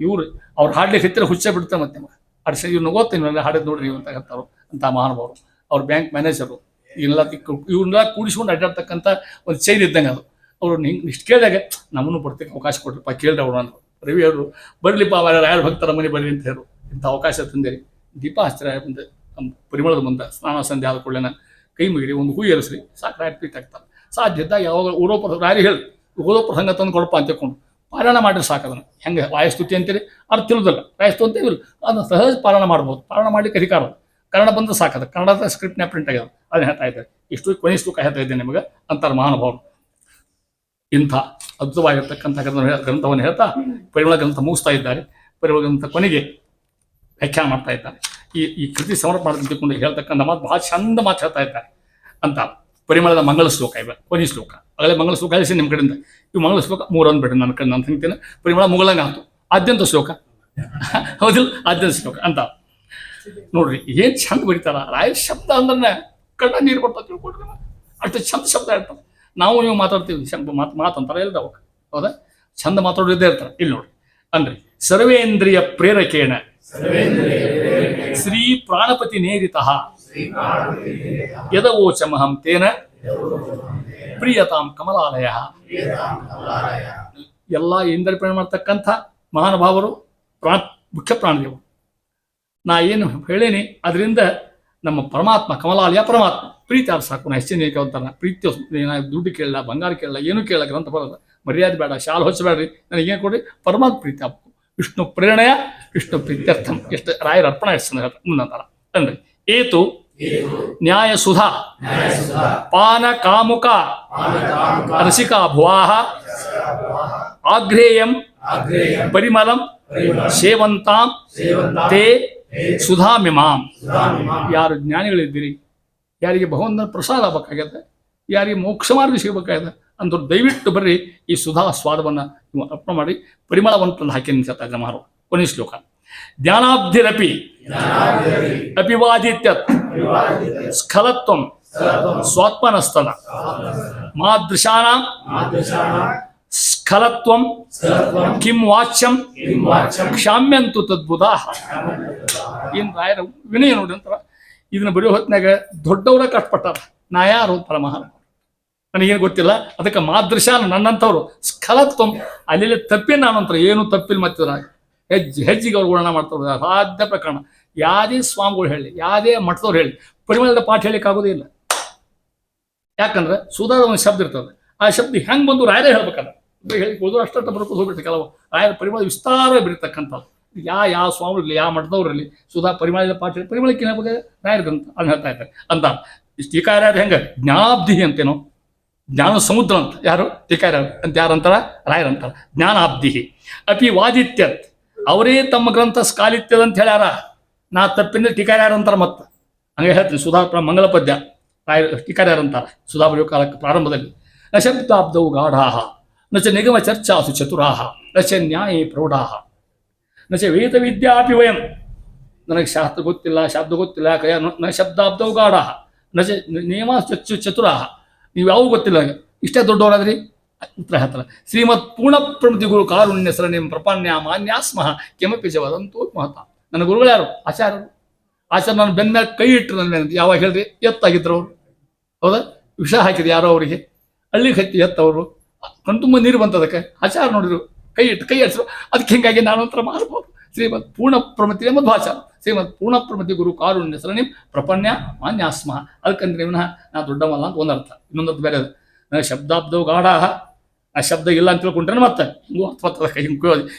ಇವ್ರು ಅವ್ರು ಹಾಡ್ಲಿಕ್ಕೆ ಹತ್ತಿರ ಹುಚ್ಚ ಬಿಡ್ತಾರೆ ಮತ್ತೆ ಅಡ್ಸ ಇವ್ರನ್ನ ಓದ್ತೀನಿ ಹಾಡಿದ್ ನೋಡ್ರಿ ಅಂತ ಹೇಳ್ತಾರೋ ಅಂತ ಮಹಾನುಭಾವರು. ಅವ್ರ ಬ್ಯಾಂಕ್ ಮ್ಯಾನೇಜರು ಇವ್ರನ್ನೆಲ್ಲ ಕೂಡಿಸ್ಕೊಂಡು ಅಡ್ಡಾಡ್ತಕ್ಕಂಥ ಒಂದು ಚೈನ್ ಇದ್ದಂಗೆ ಅದು. ಅವ್ರು ಹಿಂಗೆ ಇಷ್ಟು ಕೇಳಿದಾಗ ನಮ್ಮನ್ನು ಬರ್ತಿಕ್ಕೆ ಅವಕಾಶ ಕೊಟ್ರಪ್ಪ ಕೇಳ್ರಿ ಅವರು ಅಂದರು. ರವಿ ಅವರು ಬರ್ಲಿಪ್ಪ ಯಾರು ಭಕ್ತರ ಮನೆ ಬರ್ರಿ ಅಂತ ಹೇಳು ಇಂಥ ಅವಕಾಶ ತಂದೇರಿ. ದೀಪ ಹಚ್ಚಿರ ಮುಂದೆ ನಮ್ಮ ಪರಿಮಳದ ಮುಂದೆ ಸ್ನಾನ ಸಂಧ್ಯೆ ಆದ ಕೂಡಲೇ ಕೈ ಮುಗಿರಿ ಒಂದು ಹೂ ಏರಿಸ್ರಿ ಸಾಕು ರಾಯರ್ ಪ್ರೀತಿ ಆಗ್ತಾರೆ. ಸಾಧ್ಯದ ಯಾವಾಗ ಓದೋ ರಾಯರಿ ಹೇಳಿ ಓದೋ ಪ್ರಸಂಗ ತಂದು ಕೊಡಪ್ಪ ಅಂತ ತಿಳ್ಕೊಂಡು ಪಾರಾಯಣ ಮಾಡಿದ್ರೆ ಸಾಕು. ಅದನ್ನು ಹೆಂಗೆ ವಾಯಸ್ತುತಿ ಅಂತೀರಿ ಅರ್ಥ ತಿಳಿದಲ್ಲ, ರಾಯಸ್ತು ಅಂತ ಇವ್ರು ಅದನ್ನು ಸಹಜ ಪಾರಾಯಣ ಮಾಡ್ಬೋದು. ಪಾರಾಯಣ ಮಾಡಲಿಕ್ಕೆ ಅಧಿಕಾರ ಕನ್ನಡ ಬಂದು ಸಾಕದ, ಕನ್ನಡದ ಸ್ಕ್ರಿಪ್ಟ್ನ ಪ್ರಿಂಟ್ ಆಗ್ಯದ. ಅದನ್ನ ಹೇಳ್ತಾ ಇದ್ದಾರೆ. ಇಷ್ಟು ಕೊನೆಷ್ಟು ಹೇಳ್ತಾ ಇದ್ದೇನೆ ನಿಮಗೆ ಅಂತಾರೆ ಮಹಾನುಭಾವರು. ಇಂಥ ಅದ್ಭುತವಾಗಿರ್ತಕ್ಕಂಥ ಗ್ರಂಥವನ್ನು ಹೇಳ್ತಾ ಪರಿಮಳ ಗ್ರಂಥ ಮುಗಿಸ್ತಾ ಇದ್ದಾರೆ. ಪರಿಮಳ ಗ್ರಂಥ ಕೊನೆಗೆ ವ್ಯಾಖ್ಯಾನ ಮಾಡ್ತಾ ಇದ್ದಾರೆ. ಈ ಕೃತಿ ಸಮರ್ಪಣೆ ಮಾಡಿ ತಿಳ್ಕೊಂಡು ಹೇಳ್ತಕ್ಕಂಥ ಮಾತು ಬಹಳ ಚಂದ ಮಾತು ಹೇಳ್ತಾ ಇದ್ದಾರೆ ಅಂತ. ಪರಿಮಳದ ಮಂಗಳ ಶ್ಲೋಕ ಇವ ಕೊನೆ ಶ್ಲೋಕ. ಆಗಲೇ ಮಂಗಳ ಶ್ಲೋಕ ಹೇಳಿಸಿ ನಿಮ್ಮ ಕಡೆಯಿಂದ. ಇವು ಮಂಗಳ ಶ್ಲೋಕ 3 ಅಂದ್ಬಿಟ್ರೆ ನನ್ನ ಕಡೆ ನಾನು ತಿಂತೇನೆ. ಪರಿಮಳ ಮುಗಳಂಗ ಆಯ್ತು ಆದ್ಯಂತ ಶ್ಲೋಕ ಹೌದಿಲ್ಲ, ಆದ್ಯಂತ ಶ್ಲೋಕ ಅಂತ ನೋಡ್ರಿ ಏನ್ ಚಂದ ಬರೀತಾರ. ರಾಯರ ಶಬ್ದ ಅಂದ್ರೆ ಕಣ್ಣ ನೀರು ಬರ್ತಾ ತಿಳ್ಕೊಡ್ರಿ. ಅಷ್ಟು ಚಂದ ಶಬ್ದ ಹೇಳ್ತಾರೆ. ನಾವು ನೀವು ಮಾತಾಡ್ತೀವಿ ಮಾತಂತಾರೆ ಎಲ್ಲ ಅವಾಗ ಹೌದಾ, ಚಂದ ಮಾತಾಡೋದೇ ಇರ್ತಾರೆ. ಇಲ್ಲಿ ನೋಡ್ರಿ ಅಂದ್ರೆ ಸರ್ವೇಂದ್ರಿಯ ಪ್ರೇರಕೇಣ ಶ್ರೀ ಪ್ರಾಣಪತಿ ನೇರಿತಃ ಯದವೋಚಮಹಂ ತೇನ ಪ್ರಿಯತಾಂ ಕಮಲಾಲಯ. ಎಲ್ಲ ಇಂದ್ರಿಯ ಪ್ರೇರಣೆ ಮಾಡ್ತಕ್ಕಂಥ ಮಹಾನುಭಾವರು ಮುಖ್ಯ ಪ್ರಾಣದೇವರು. ನಾ ಏನು ಹೇಳೇನಿ ಅದರಿಂದ ನಮ್ಮ ಪರಮಾತ್ಮ ಕಮಲಾಲಯ ಪರಮಾತ್ಮ ಪ್ರೀತಿ ಆರ್ ಸಾಕು. ನಾ ಹೆಚ್ಚಿನ ಅಂತಾರ ಪ್ರೀತಿ ದುಡ್ಡು ಕೇಳಲ್ಲ, ಬಂಗಾರ ಕೇಳಲ್ಲ, ಏನೂ ಕೇಳಲ್ಲ. ಗ್ರಂಥ ಬರೋದು ಮರ್ಯಾದೆ ಬೇಡ, ಶಾಲು ಹೊಚ್ಚಬೇಡ್ರಿ, ನನಗೇನು ಕೊಡ್ರಿ ಪರಮಾತ್ಮ ಪ್ರೀತಿ ಆಗ್ಬೇಕು. ವಿಷ್ಣು ಪ್ರೇರಣೆಯ ವಿಷ್ಣು ಪ್ರೀತ್ಯರ್ಥಂ. ಎಷ್ಟು ರಾಯರ ಅರ್ಪಣ ಎಷ್ಟು ಮುಂದಂತಾರ ಅಂದ್ರೆ ಏತು ನ್ಯಾಯ ಸುಧಾ ಪಾನ ಕಾಮುಕ ರಸಿಕಾ ಭುವಾಹ ಆಗ್ರೇಯಂ ಪರಿಮಳಂ ಸೇವಂತಾಂ ತೇ ಸುಧಾಮಿಮಾಂ. ಯಾರು ಜ್ಞಾನಿಗಳಿದ್ದೀರಿ, ಯಾರಿಗೆ ಭಗವಂತನ ಪ್ರಸಾದ ಆಗಬೇಕಾಗ್ಯದ, ಯಾರಿಗೆ ಮೋಕ್ಷ ಮಾರ್ಗ ಸಿಗಬೇಕಾಗ್ಯದ ಅಂದವ್ರು ದಯವಿಟ್ಟು ಬರ್ರಿ ಈ ಸುಧಾ ಸ್ವಾದವನ್ನು ನೀವು ಅರ್ಪಣೆ ಮಾಡಿ ಪರಿಮಳವನ್ನು ತಂದು ಹಾಕಿ ನಿಂತ ಜಮಾರು. ಕೊನೆ ಶ್ಲೋಕ ಜ್ಞಾನಾಬ್ಧಿರಪಿ ಅಪಿವಾದಿತ್ಯತ್ ಸ್ಖಲತ್ವಂ ಸ್ವಾತ್ಮನಸ್ತನ ಮಾದೃಶಾನಾಂ ಸ್ಖಲತ್ವಂ ಕಿಂ ವಾಚ್ಯಂ ಕ್ಷಾಮ್ಯಂತು ತದ್ಬುಧಾಃ. ಏನು ರಾಯರ ವಿನಯ ನೋಡಿ ಅಂತಾರ. ಇದನ್ನ ಬರೆಯೋ ಹೊತ್ತಿನಾಗ ದೊಡ್ಡವರ ಕಷ್ಟಪಟ್ಟಾರ. ನಾ ಯಾರು ಪರಮಹ ನನಗೇನು ಗೊತ್ತಿಲ್ಲ. ಅದಕ್ಕೆ ಮಾದೃಶಾನ ನನ್ನಂಥವ್ರು ಸ್ಖಲತ್ವಂ ಅಲ್ಲಿ ತಪ್ಪಿನ ನಾನಂತರ ಏನು ತಪ್ಪಿಲ್ಲ. ಮತ್ತಿದ್ರ ಹೆಜ್ಜೆಗೆ ಅವ್ರು ವರ್ಣನ ಮಾಡ್ತಾರೆ. ಸಾಧ್ಯ ಪ್ರಕರಣ ಯಾವುದೇ ಸ್ವಾಮಿಗಳು ಹೇಳಿ, ಯಾವುದೇ ಮಠದವ್ರು ಹೇಳಿ ಪರಿಮಳದ ಪಾಠ ಹೇಳಿಕ್ಕೆ ಆಗೋದೇ ಇಲ್ಲ. ಯಾಕಂದ್ರೆ ಸುಧಾದ ಒಂದು ಶಬ್ದ ಇರ್ತದೆ. ಆ ಶಬ್ದ ಹೆಂಗೆ ಬಂದು ರಾಯರೇ ಹೇಳ್ಬೇಕಲ್ಲ. ಹೇಳಿ ಹೋದ್ರು ಅಷ್ಟ ಬರ್ಕೊಂಡು ಹೋಗ್ಬಿಟ್ಟು ಕೆಲವು ರಾಯರ ಪರಿಮಳ ವಿಸ್ತಾರ ಬಿಡ್ತಕ್ಕಂಥದ್ದು. ಯಾವ ಸ್ವಾಮಿಗಳಲ್ಲಿ ಯಾವ ಮಠದವ್ರಲ್ಲಿ ಸುಧಾ ಪರಿಮಳದ ಪಾಠ ಹೇಳಿ ಪರಿಮಳಕ್ಕೆ ಏನಾಗಬೇಕು ರಾಯರ ಗ್ರಂಥ ಅದನ್ನ ಹೇಳ್ತಾ ಇದ್ದಾರೆ ಅಂತ. ಟೀಕಾರ್ಯಾರು ಹೆಂಗೆ ಜ್ಞಾನಾಬ್ಧಿ ಅಂತೇನೋ, ಜ್ಞಾನ ಸಮುದ್ರ ಅಂತ ಯಾರು ಟೀಕಾರ್ಯಾರು ಅಂತ ಯಾರಂತಾರ ರಾಯರಂತಾರ. ಜ್ಞಾನಾಬ್ಧಿ ಅಪಿ ವಾದಿತ್ಯತ್ ಅವರೇ ತಮ್ಮ ಗ್ರಂಥ ಸ್ಕಾಲಿತ್ಯದ ಅಂತ ಹೇಳ್ಯಾರ. ನಾ ತಪ್ಪಿಂದ ಟೀಕಾರ್ಯಾರು ಅಂತಾರ. ಮತ್ತೆ ಹಂಗೆ ಹೇಳ್ತೀನಿ ಸುಧಾ ಮಂಗಲ ಪದ್ಯ ರಾಯ ಟೀಕಾರ್ಯಾರು ಅಂತಾರ. ಸುಧಾ ಬರೆಯೋ ಕಾಲಕ್ಕೆ ಪ್ರಾರಂಭದಲ್ಲಿ ನ ಶಬ್ದಾಬ್ದವು ಗಾಢಾಹ ನ ಚ ನಿಗಮ ಚರ್ಚಾಸು ಚತುರಾಹ ನ ಚ ನ್ಯಾಯೇ ಪ್ರೌಢಾಹ ನ ಚ ವೇದ ವಿದ್ಯಾಪಿ ವಯಂ. ನನಗೆ ಶಾಸ್ತ್ರ ಗೊತ್ತಿಲ್ಲ, ಶಬ್ದ ಗೊತ್ತಿಲ್ಲ. ನ ಶಬ್ದಾಬ್ದವು ಗಾಢಾಹ ನ ಚ ನಿಯಮ ಚತುರಾಹ. ನೀವು ಯಾವ ಗೊತ್ತಿಲ್ಲ ನನಗೆ. ಇಷ್ಟೇ ದೊಡ್ಡವರಾದ್ರಿ ಉತ್ತರ ಹೇಳ್ತಾರೆ. ಶ್ರೀಮತ್ ಪೂರ್ಣ ಪ್ರಮತಿ ಗುರು ಕಾರುಣ್ಯ ಸರಣಿಂ ಪ್ರಪನ್ಯ ಮಾನ್ಯಾಸ್ಮಃ ಕೆಮಪಿ ಜ ವದಂತೋ ಮಹತ. ನನ್ನ ಗುರುಗಳು ಯಾರು? ಆಚಾರ್ಯರು. ಆಚಾರ್ಯ ನಾನು ಬೆನ್ನ ಮೇಲೆ ಕೈ ಇಟ್ಟರು. ನನ್ನ ಮೇಲೆ ಯಾವಾಗ ಹೇಳ್ರಿ ಎತ್ತಾಗಿದ್ರು ಅವರು ಹೌದಾ. ವಿಷ ಹಾಕಿದ್ರು ಯಾರೋ ಅವರಿಗೆ, ಹಳ್ಳಿಗೆ ಹತ್ತಿ ಎತ್ತವರು ಕಣ್ತುಂಬ ನೀರು ಬಂತದಕ್ಕೆ. ಆಚಾರ ನೋಡಿದ್ರು ಕೈ ಇಟ್ಟು ಕೈ ಹಚ್ಚಿದ್ರು. ಅದಕ್ಕೆ ಹಿಂಗಾಗಿ ನಾನು ಒಂಥರ ಮಾಡ್ಬೋದು. ಶ್ರೀಮತ್ ಪೂರ್ಣ ಪ್ರಮತಿ ಮಧ್ವಾಚಾರ ಶ್ರೀಮತ್ ಪೂರ್ಣ ಪ್ರಮತಿ ಗುರು ಕಾರುಣ್ಯ ಸರಣಿಂ ಪ್ರಪನ್ಯ ಮಾನ್ಯಾಸ್ಮಃ. ಅದಕ್ಕಂದ್ರೆ ವಿನಃ ನಾ ದೊಡ್ಡವಲ್ಲ ಅಂತ ಒಂದರ್ಥ. ಇನ್ನೊಂದರ್ಥ ಬೇರೆ ನನಗೆ ಶಬ್ದಾಬ್ದವು ಗಾಢಾಹ. ಆ ಶಬ್ದ ಇಲ್ಲ ಅಂತ ತಿಳ್ಕೊಂಡ್ರೆ ಮತ್ತೆ ಹಿಂಗೂ ಅರ್ಥ ಬರ್ತದೆ.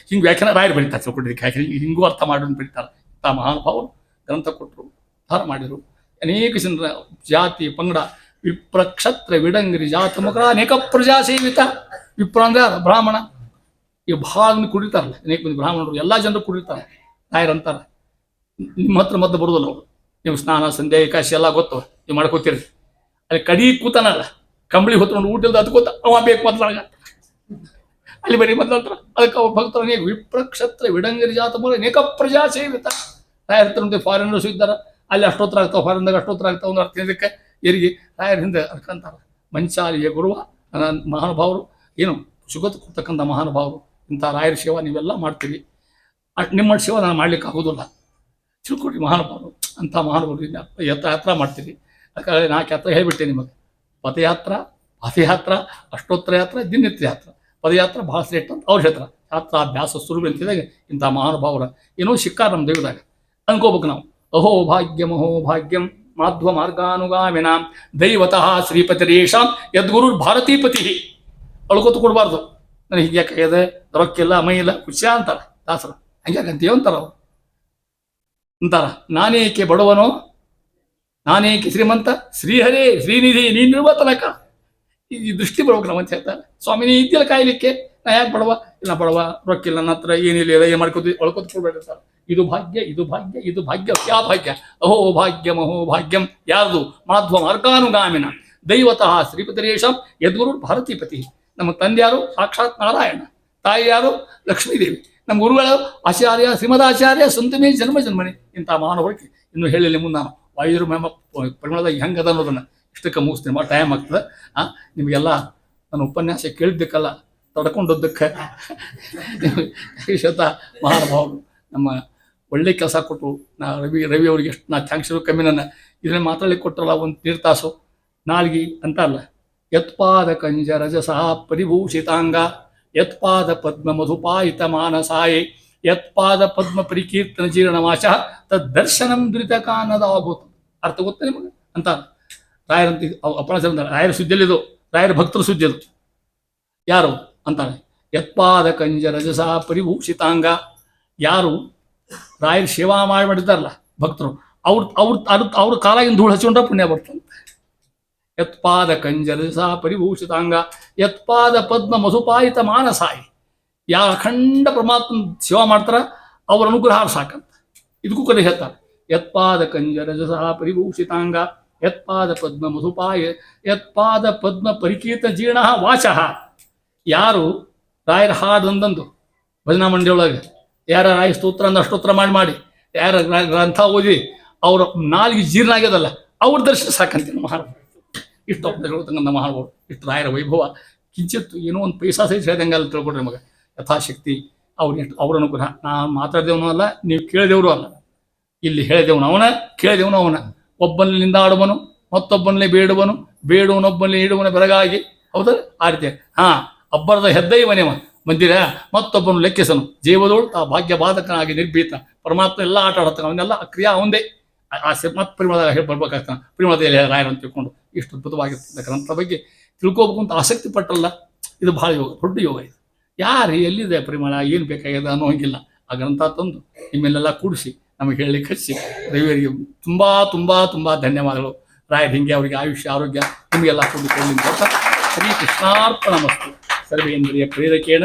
ಹಿಂಗೆ ವ್ಯಾಖ್ಯಾನ ರಾಯರು ಬರೀತಾರೆ ತಿಳ್ಕೊಂಡಿದ್ದಕ್ಕೆ. ಯಾಕೆ ಹಿಂಗೂ ಅರ್ಥ ಮಾಡೋದು ಬರೀತಾರೆ. ತಾ ಮಹಾನುಭಾವರು ಗ್ರಂಥ ಕೊಟ್ಟರು, ಉದ್ಧಾರ ಮಾಡಿದರು. ಅನೇಕ ಜನರ ಜಾತಿ ಪಂಗಡ ವಿಪ್ರ ಕ್ಷತ್ರ ವಿಡಂಗರಿ ಜಾತ ಮುಖ ಅನೇಕ ಪ್ರಜಾ ಸೇವಿತ. ವಿಪ್ರ ಅಂದ್ರೆ ಬ್ರಾಹ್ಮಣ. ಈ ಭಾಳ ಮಂದಿ ಕುಡಿತಾರಲ್ಲ, ಅನೇಕ ಮಂದಿ ಬ್ರಾಹ್ಮಣರು ಎಲ್ಲ ಜನರು ಕುಡಿತಾರೆ. ರಾಯರಂತಾರ ನಿಮ್ಮ ಹತ್ರ ಮದ್ದು ಬರೋದಿಲ್ಲ ಅವರು. ನೀವು ಸ್ನಾನ ಸಂಧ್ಯಾ ಏಕಾಶಿ ಎಲ್ಲ ಗೊತ್ತು, ನೀವು ಮಾಡ್ಕೋತೀರಿ. ಅಲ್ಲಿ ಕಡಿ ಕೂತಾನಲ್ಲ ಕಂಬಳಿ ಹೊತ್ಕೊಂಡು ಊಟ ಇಲ್ದ ಅದಕ್ಕೋತ ಅವ ಬೇಕು ಮೊದಲಾಗ ಅಲ್ಲಿ ಬರೀ ಮೊದಲಂತರ. ಅದಕ್ಕೆ ಅವ ಭಕ್ತರ ಅನೇಕ ವಿಪ್ರ ಕ್ಷತ್ರ ವಿಡಂಗರಿ ಜಾತ ಮುಖ ಅನೇಕ ಪ್ರಜಾ ಸೇವಿತ. ರಾಯರ ಹತ್ರ ಫಾರಿನರ್ಸ್ ಇದ್ದಾರೆ, ಅಲ್ಲಿ ಅಷ್ಟೋತ್ತರ ಆಗ್ತಾವೆ, ಫಾರಿನ್ದಾಗ ಅಷ್ಟೋತ್ತರ ಆಗ್ತಾವೆ. ಒಂದು ಅರ್ಥ ಇದಕ್ಕೆ ಏರಿಗೆ ರಾಯರ ಹಿಂದೆ ಅರ್ಕಂತಾರೆ. ಮಂಚಾಲಿಯ ಗುರುವ ಮಹಾನುಭಾವರು ಏನು ಸುಗತ ಕೊಡ್ತಕ್ಕಂಥ ಮಹಾನುಭಾವರು. ಇಂಥ ರಾಯರ ಸೇವಾ ನೀವೆಲ್ಲ ಮಾಡ್ತೀವಿ. ನಿಮ್ಮ ಸೇವೆ ನಾನು ಮಾಡ್ಲಿಕ್ಕೆ ಆಗೋದಿಲ್ಲ. ತಿಳ್ಕೊಡ್ರಿ ಮಹಾನುಭಾವರು, ಅಂಥ ಮಹಾನುಭಾವರು ಯಾತ್ರಾ ಮಾಡ್ತೀರಿ. ಯಾಕಂದರೆ 4 ಯಾತ್ರೆ ಹೇಳಿಬಿಟ್ಟೆ ನಿಮಗೆ. ಪದಯಾತ್ರ, ಪಾದಯಾತ್ರ, ಅಷ್ಟೋತ್ತರ ಯಾತ್ರೆ, ದಿನನಿತ್ಯ ಯಾತ್ರ. ಪದಯಾತ್ರ ಭಾಳ ಶ್ರೇಷ್ಠ ಅಂತ ಅವ್ರ ಹೇಳ್ತಾರೆ. ಯಾತ್ರಾಭ್ಯಾಸ ಸುಲಭ ಅಂತಿದಾಗ ಇಂಥ ಮಹಾನುಭಾವರ ಏನೋ ಸಿಕ್ಕಾರ ನಮ್ಮ ದೇವದಾಗ ಅನ್ಕೋಬೇಕು ನಾವು. ಅಹೋ ಭಾಗ್ಯಂ ಮಾಧ್ವ ಮಾರ್ಗಾನುಗಾಮಿನಾಂ ದೈವತಃ ಶ್ರೀಪತಿರೇಶಾಂ ಯದ್ಗುರು ಭಾರತೀಪತಿ. ಅಳ್ಕೋತ ಕೊಡಬಾರ್ದು. ನನಗೆ ಹೀಗೆ ಯಾಕಾಗಿದೆ, ರೊಕ್ಕಿಲ್ಲ, ಮೈ ಇಲ್ಲ, ಖುಷಿಯ ಅಂತಾರೆ ದಾಸರು. ಹಂಗ್ಯಾಕಂತೀವಿ ಅಂತಾರ ಅವ್ರು. ಅಂತಾರ ನಾನೇಕೆ ಬಡವನೋ, ನಾನೇಕೆ ಶ್ರೀಮಂತ, ಶ್ರೀಹರೇ ಶ್ರೀನಿಧಿ ನೀನಿರುವ ತನಕ. ಈ ದೃಷ್ಟಿ ಬರ್ಬೇಕು ನಾವು ಅಂತ ಹೇಳ್ತಾರೆ. ಸ್ವಾಮಿ ನೀ ಇದ್ದಿಲ್ಲ ಕಾಯ್ಲಿಕ್ಕೆ, ನಾ ಯಾಕೆ ಬಡವ, ಇಲ್ಲ ಬಡವ, ರೊಕ್ಕಿಲ್ಲ, ನನ್ನ ಹತ್ರ ಏನಿಲ್ಲ, ಏನು ಮಾಡ್ಕೋತೀವಿ, ಒಳ್ಕೊತ ಕೊಡ್ಬೇಡ ಸರ್. ಇದು ಭಾಗ್ಯ, ಇದು ಭಾಗ್ಯ, ಇದು ಭಾಗ್ಯ, ಕ್ಯಾ ಭಾಗ್ಯ. ಅಹೋ ಭಾಗ್ಯಂ ಯಾರ್ದು? ಮಾಧ್ವ ಮಾರ್ಗಾನುಗಾಮಿನ ದೈವತಃ ಶ್ರೀಪತಿರೇಶಂ ಯದ್ಗುರು ಭಾರತೀಪತಿ. ನಮ್ಮ ತಂದೆ ಯಾರು? ಸಾಕ್ಷಾತ್ ನಾರಾಯಣ. ತಾಯಿ ಯಾರು? ಲಕ್ಷ್ಮೀದೇವಿ. ನಮ್ಮ ಗುರುಗಳು ಆಚಾರ್ಯ ಶ್ರೀಮದಾಚಾರ್ಯ ಸಂತಮೇ ಜನ್ಮನಿ. ಇಂಥ ಮಹಾನುಭಾವಕ್ಕೆ ಇನ್ನು ಹೇಳಿಲ್ಲ ಮುಂದೆ ನಾನು ವಾಯುರು ಮೇಮ ಪರಿಮಳದಾಗ ಹೆಂಗದ ಅನ್ನೋದನ್ನು ಇಷ್ಟಕ್ಕೆ ಮುಗಿಸ್ತೀನಿ. ಟೈಮ್ ಆಗ್ತದೆ. ನಿಮಗೆಲ್ಲ ನನ್ನ ಉಪನ್ಯಾಸ ಕೇಳಿದ್ದಕ್ಕಲ್ಲ, ತಡ್ಕೊಂಡದ್ದಕ್ಕೆ ಶ್ವೇತ ಮಹಾನುಭಾವರು ನಮ್ಮ ಒಳ್ಳೆ ಕೆಲಸ ಕೊಟ್ಟರು. ನಾ ರವಿ ಅವ್ರಿಗೆ ಎಷ್ಟು ನಾ ಥ್ಯಾಂಕ್ಸ್ ಕಮ್ಮಿ. ನನ್ನ ಇದನ್ನ ಮಾತಾಡ್ಲಿಕ್ಕೆ ಕೊಟ್ಟರಲ್ಲ ಒಂದು ತೀರ್ಥಾಸು ನಾಲ್ಗಿ ಅಂತ ಅಲ್ಲ. ಯತ್ಪಾದ ಕಂಜ ರಜಸಃ ಪರಿಭೂಷಿತಾಂಗ ಯತ್ಪಾದ ಪದ್ಮ ಮಧುಪಾಯಿತ ಮಾನಸಾಯೇ ಯತ್ಪಾದ ಪದ್ಮ ಪರಿಕೀರ್ತನ ಜೀರ್ಣವಾಚ ತದ್ದರ್ಶನಂ ದುರಿತ ಕಾನದಾಭೂತ. ಅರ್ಥ ಗೊತ್ತ ನಿಮಗೆ ಅಂತ ರಾಯರಂತ ಅಪ್ಪಣ ರಾಯರ ಸುದ್ದಿಯಲ್ಲಿದು, ರಾಯರ ಭಕ್ತರ ಸುದ್ದಿ ಅದು. ಯಾರು ಅಂತಾನೆ ಯತ್ಪಾದ ಕಂಜ ರಜಸಃ ಪರಿಭೂಷಿತಾಂಗ. ಯಾರು ರಾಯರ ಸೇವಾ ಮಾಡಿದ್ದಾರಲ್ಲ ಭಕ್ತರು, ಅವ್ರ ಕಾಲಾಗಿನ ಧೂಳು ಹಚ್ಕೊಂಡ್ರೆ ಪುಣ್ಯ ಬರ್ತಂತೆ. ಯತ್ಪಾದ ಕಂಜರಸ ಪರಿಭೂಷಿತಾಂಗ ಯತ್ಪಾದ ಪದ್ಮ ಮಧುಪಾಯಿತ ಮಾನಸಾಯಿ. ಯಾವ ಅಖಂಡ ಪರಮಾತ್ಮ ಸೇವಾ ಮಾಡ್ತಾರ ಅವ್ರ ಅನುಗ್ರಹ ಸಾಕಂತ. ಇದಕ್ಕೂ ಕಡೆ ಹೇಳ್ತಾರೆ. ಯತ್ಪಾದ ಕಂಜರಸ ಪರಿಭೂಷಿತಾಂಗ ಯತ್ಪಾದ ಪದ್ಮ ಮಧುಪಾಯ ಯತ್ಪಾದ ಪದ್ಮ ಪರಿಕೀರ್ತ ಜೀರ್ಣ ವಾಚಃ. ಯಾರು ರಾಯರ ಹಾಡೊಂದಂದು ಭಜನಾ ಮಂಡಿಯೊಳಗೆ ಯಾರ ರಾಯ ಸ್ತೋತ್ರ ಅಂದ ಅಷ್ಟೋತ್ರ ಮಾಡಿ ಯಾರ ಗ್ರಂಥ ಓದಿ ಅವ್ರ ನಾಲ್ಗೆ ಜೀರ್ಣ ಆಗ್ಯದಲ್ಲ, ಅವ್ರ ದರ್ಶನ ಸಾಕಂತೀನಿ ಮಹಾನುಭಾವರು. ಇಷ್ಟು ಹೇಳ್ತಕ್ಕಂಥ ಮಹಾನುಭಾವರು, ಇಷ್ಟು ರಾಯರ ವೈಭವ ಕಿಂಚಿತ್ತು ಏನೋ ಒಂದು ಪೈಸಾ ಸಹಿತ ಹೇಳ್ದಂಗೆಲ್ಲ ತಿಳ್ಕೊಡ್ರಿ ನಮಗೆ. ಯಥಾಶಕ್ತಿ ಅವ್ರ ಅನುಗ್ರಹ. ನಾನು ಮಾತಾಡಿದವನು ಅಲ್ಲ, ನೀವು ಕೇಳಿದವರು ಅಲ್ಲ. ಇಲ್ಲಿ ಹೇಳಿದವನು ಅವನ, ಕೇಳಿದವನು ಅವನ. ಒಬ್ಬನಲ್ಲಿ ಆಡುವನು, ಮತ್ತೊಬ್ಬನಲ್ಲಿ ಬೇಡುವನು, ಬೇಡುವನೊಬ್ಬನಲ್ಲಿ ಇಡುವನ ಬೆರಗಾಗಿ. ಹೌದಾ? ಆ ರೀತಿ ಅಬ್ಬರದ ಹೆದ್ದೈವನೇವ ಬಂದಿರ ಮತ್ತೊಬ್ಬನು ಲೆಕ್ಕಿಸನು ಜೀವದೋಳು ತಾ ಭಾಗ್ಯ ಬಾಧಕನಾಗಿ ನಿರ್ಭೀತ. ಪರಮಾತ್ಮ ಎಲ್ಲ ಆಟ ಆಡ್ತಾನೆ, ಅವನ್ನೆಲ್ಲ ಕ್ರಿಯಾ ಅವಂದೇ. ಆ ಮತ್ತೆ ಪರಿಮಳದಾಗ ಹೇಳಿ ಬರ್ಬೇಕಾಗ್ತಾನೆ. ಪರಿಮಳದಲ್ಲಿ ರಾಯರು ಅಂತ ತಿಳ್ಕೊಂಡು ಇಷ್ಟು ಅದ್ಭುತವಾಗಿರ್ತದೆ ಗ್ರಂಥ ಬಗ್ಗೆ ತಿಳ್ಕೋಬೇಕು ಅಂತ ಆಸಕ್ತಿ ಪಟ್ಟಲ್ಲ. ಇದು ಭಾಳ ಯೋಗ, ದೊಡ್ಡ ಯೋಗ ಇದು. ಯಾರು ಎಲ್ಲಿದೆ ಪರಿಮಳ, ಏನು ಬೇಕಾಗಿದೆ ಅನ್ನೋ ಹಂಗಿಲ್ಲ. ಆ ಗ್ರಂಥ ತಂದು ನಿಮ್ಮೆಲ್ಲೆಲ್ಲ ಕೂಡಿಸಿ ನಮಗೆ ಹೇಳಲಿಕ್ಕೆ ಹಚ್ಚಿ ರವಿಯವರಿಗೆ ತುಂಬ ತುಂಬ ತುಂಬ ಧನ್ಯವಾದಗಳು. ರಾಯರು ಹಿಂಗೆ ಅವರಿಗೆ ಆಯುಷ್ಯ ಆರೋಗ್ಯ ನಿಮಗೆಲ್ಲ ಕೂಡಿಕೊಳ್ಳಿ ಅಂತ ಶ್ರೀ ಕೃಷ್ಣಾರ್ಪಣ ಮಸ್ತು. ಸರ್ವೇಂದ್ರಿಯ ಪ್ರೇರಕೇಣ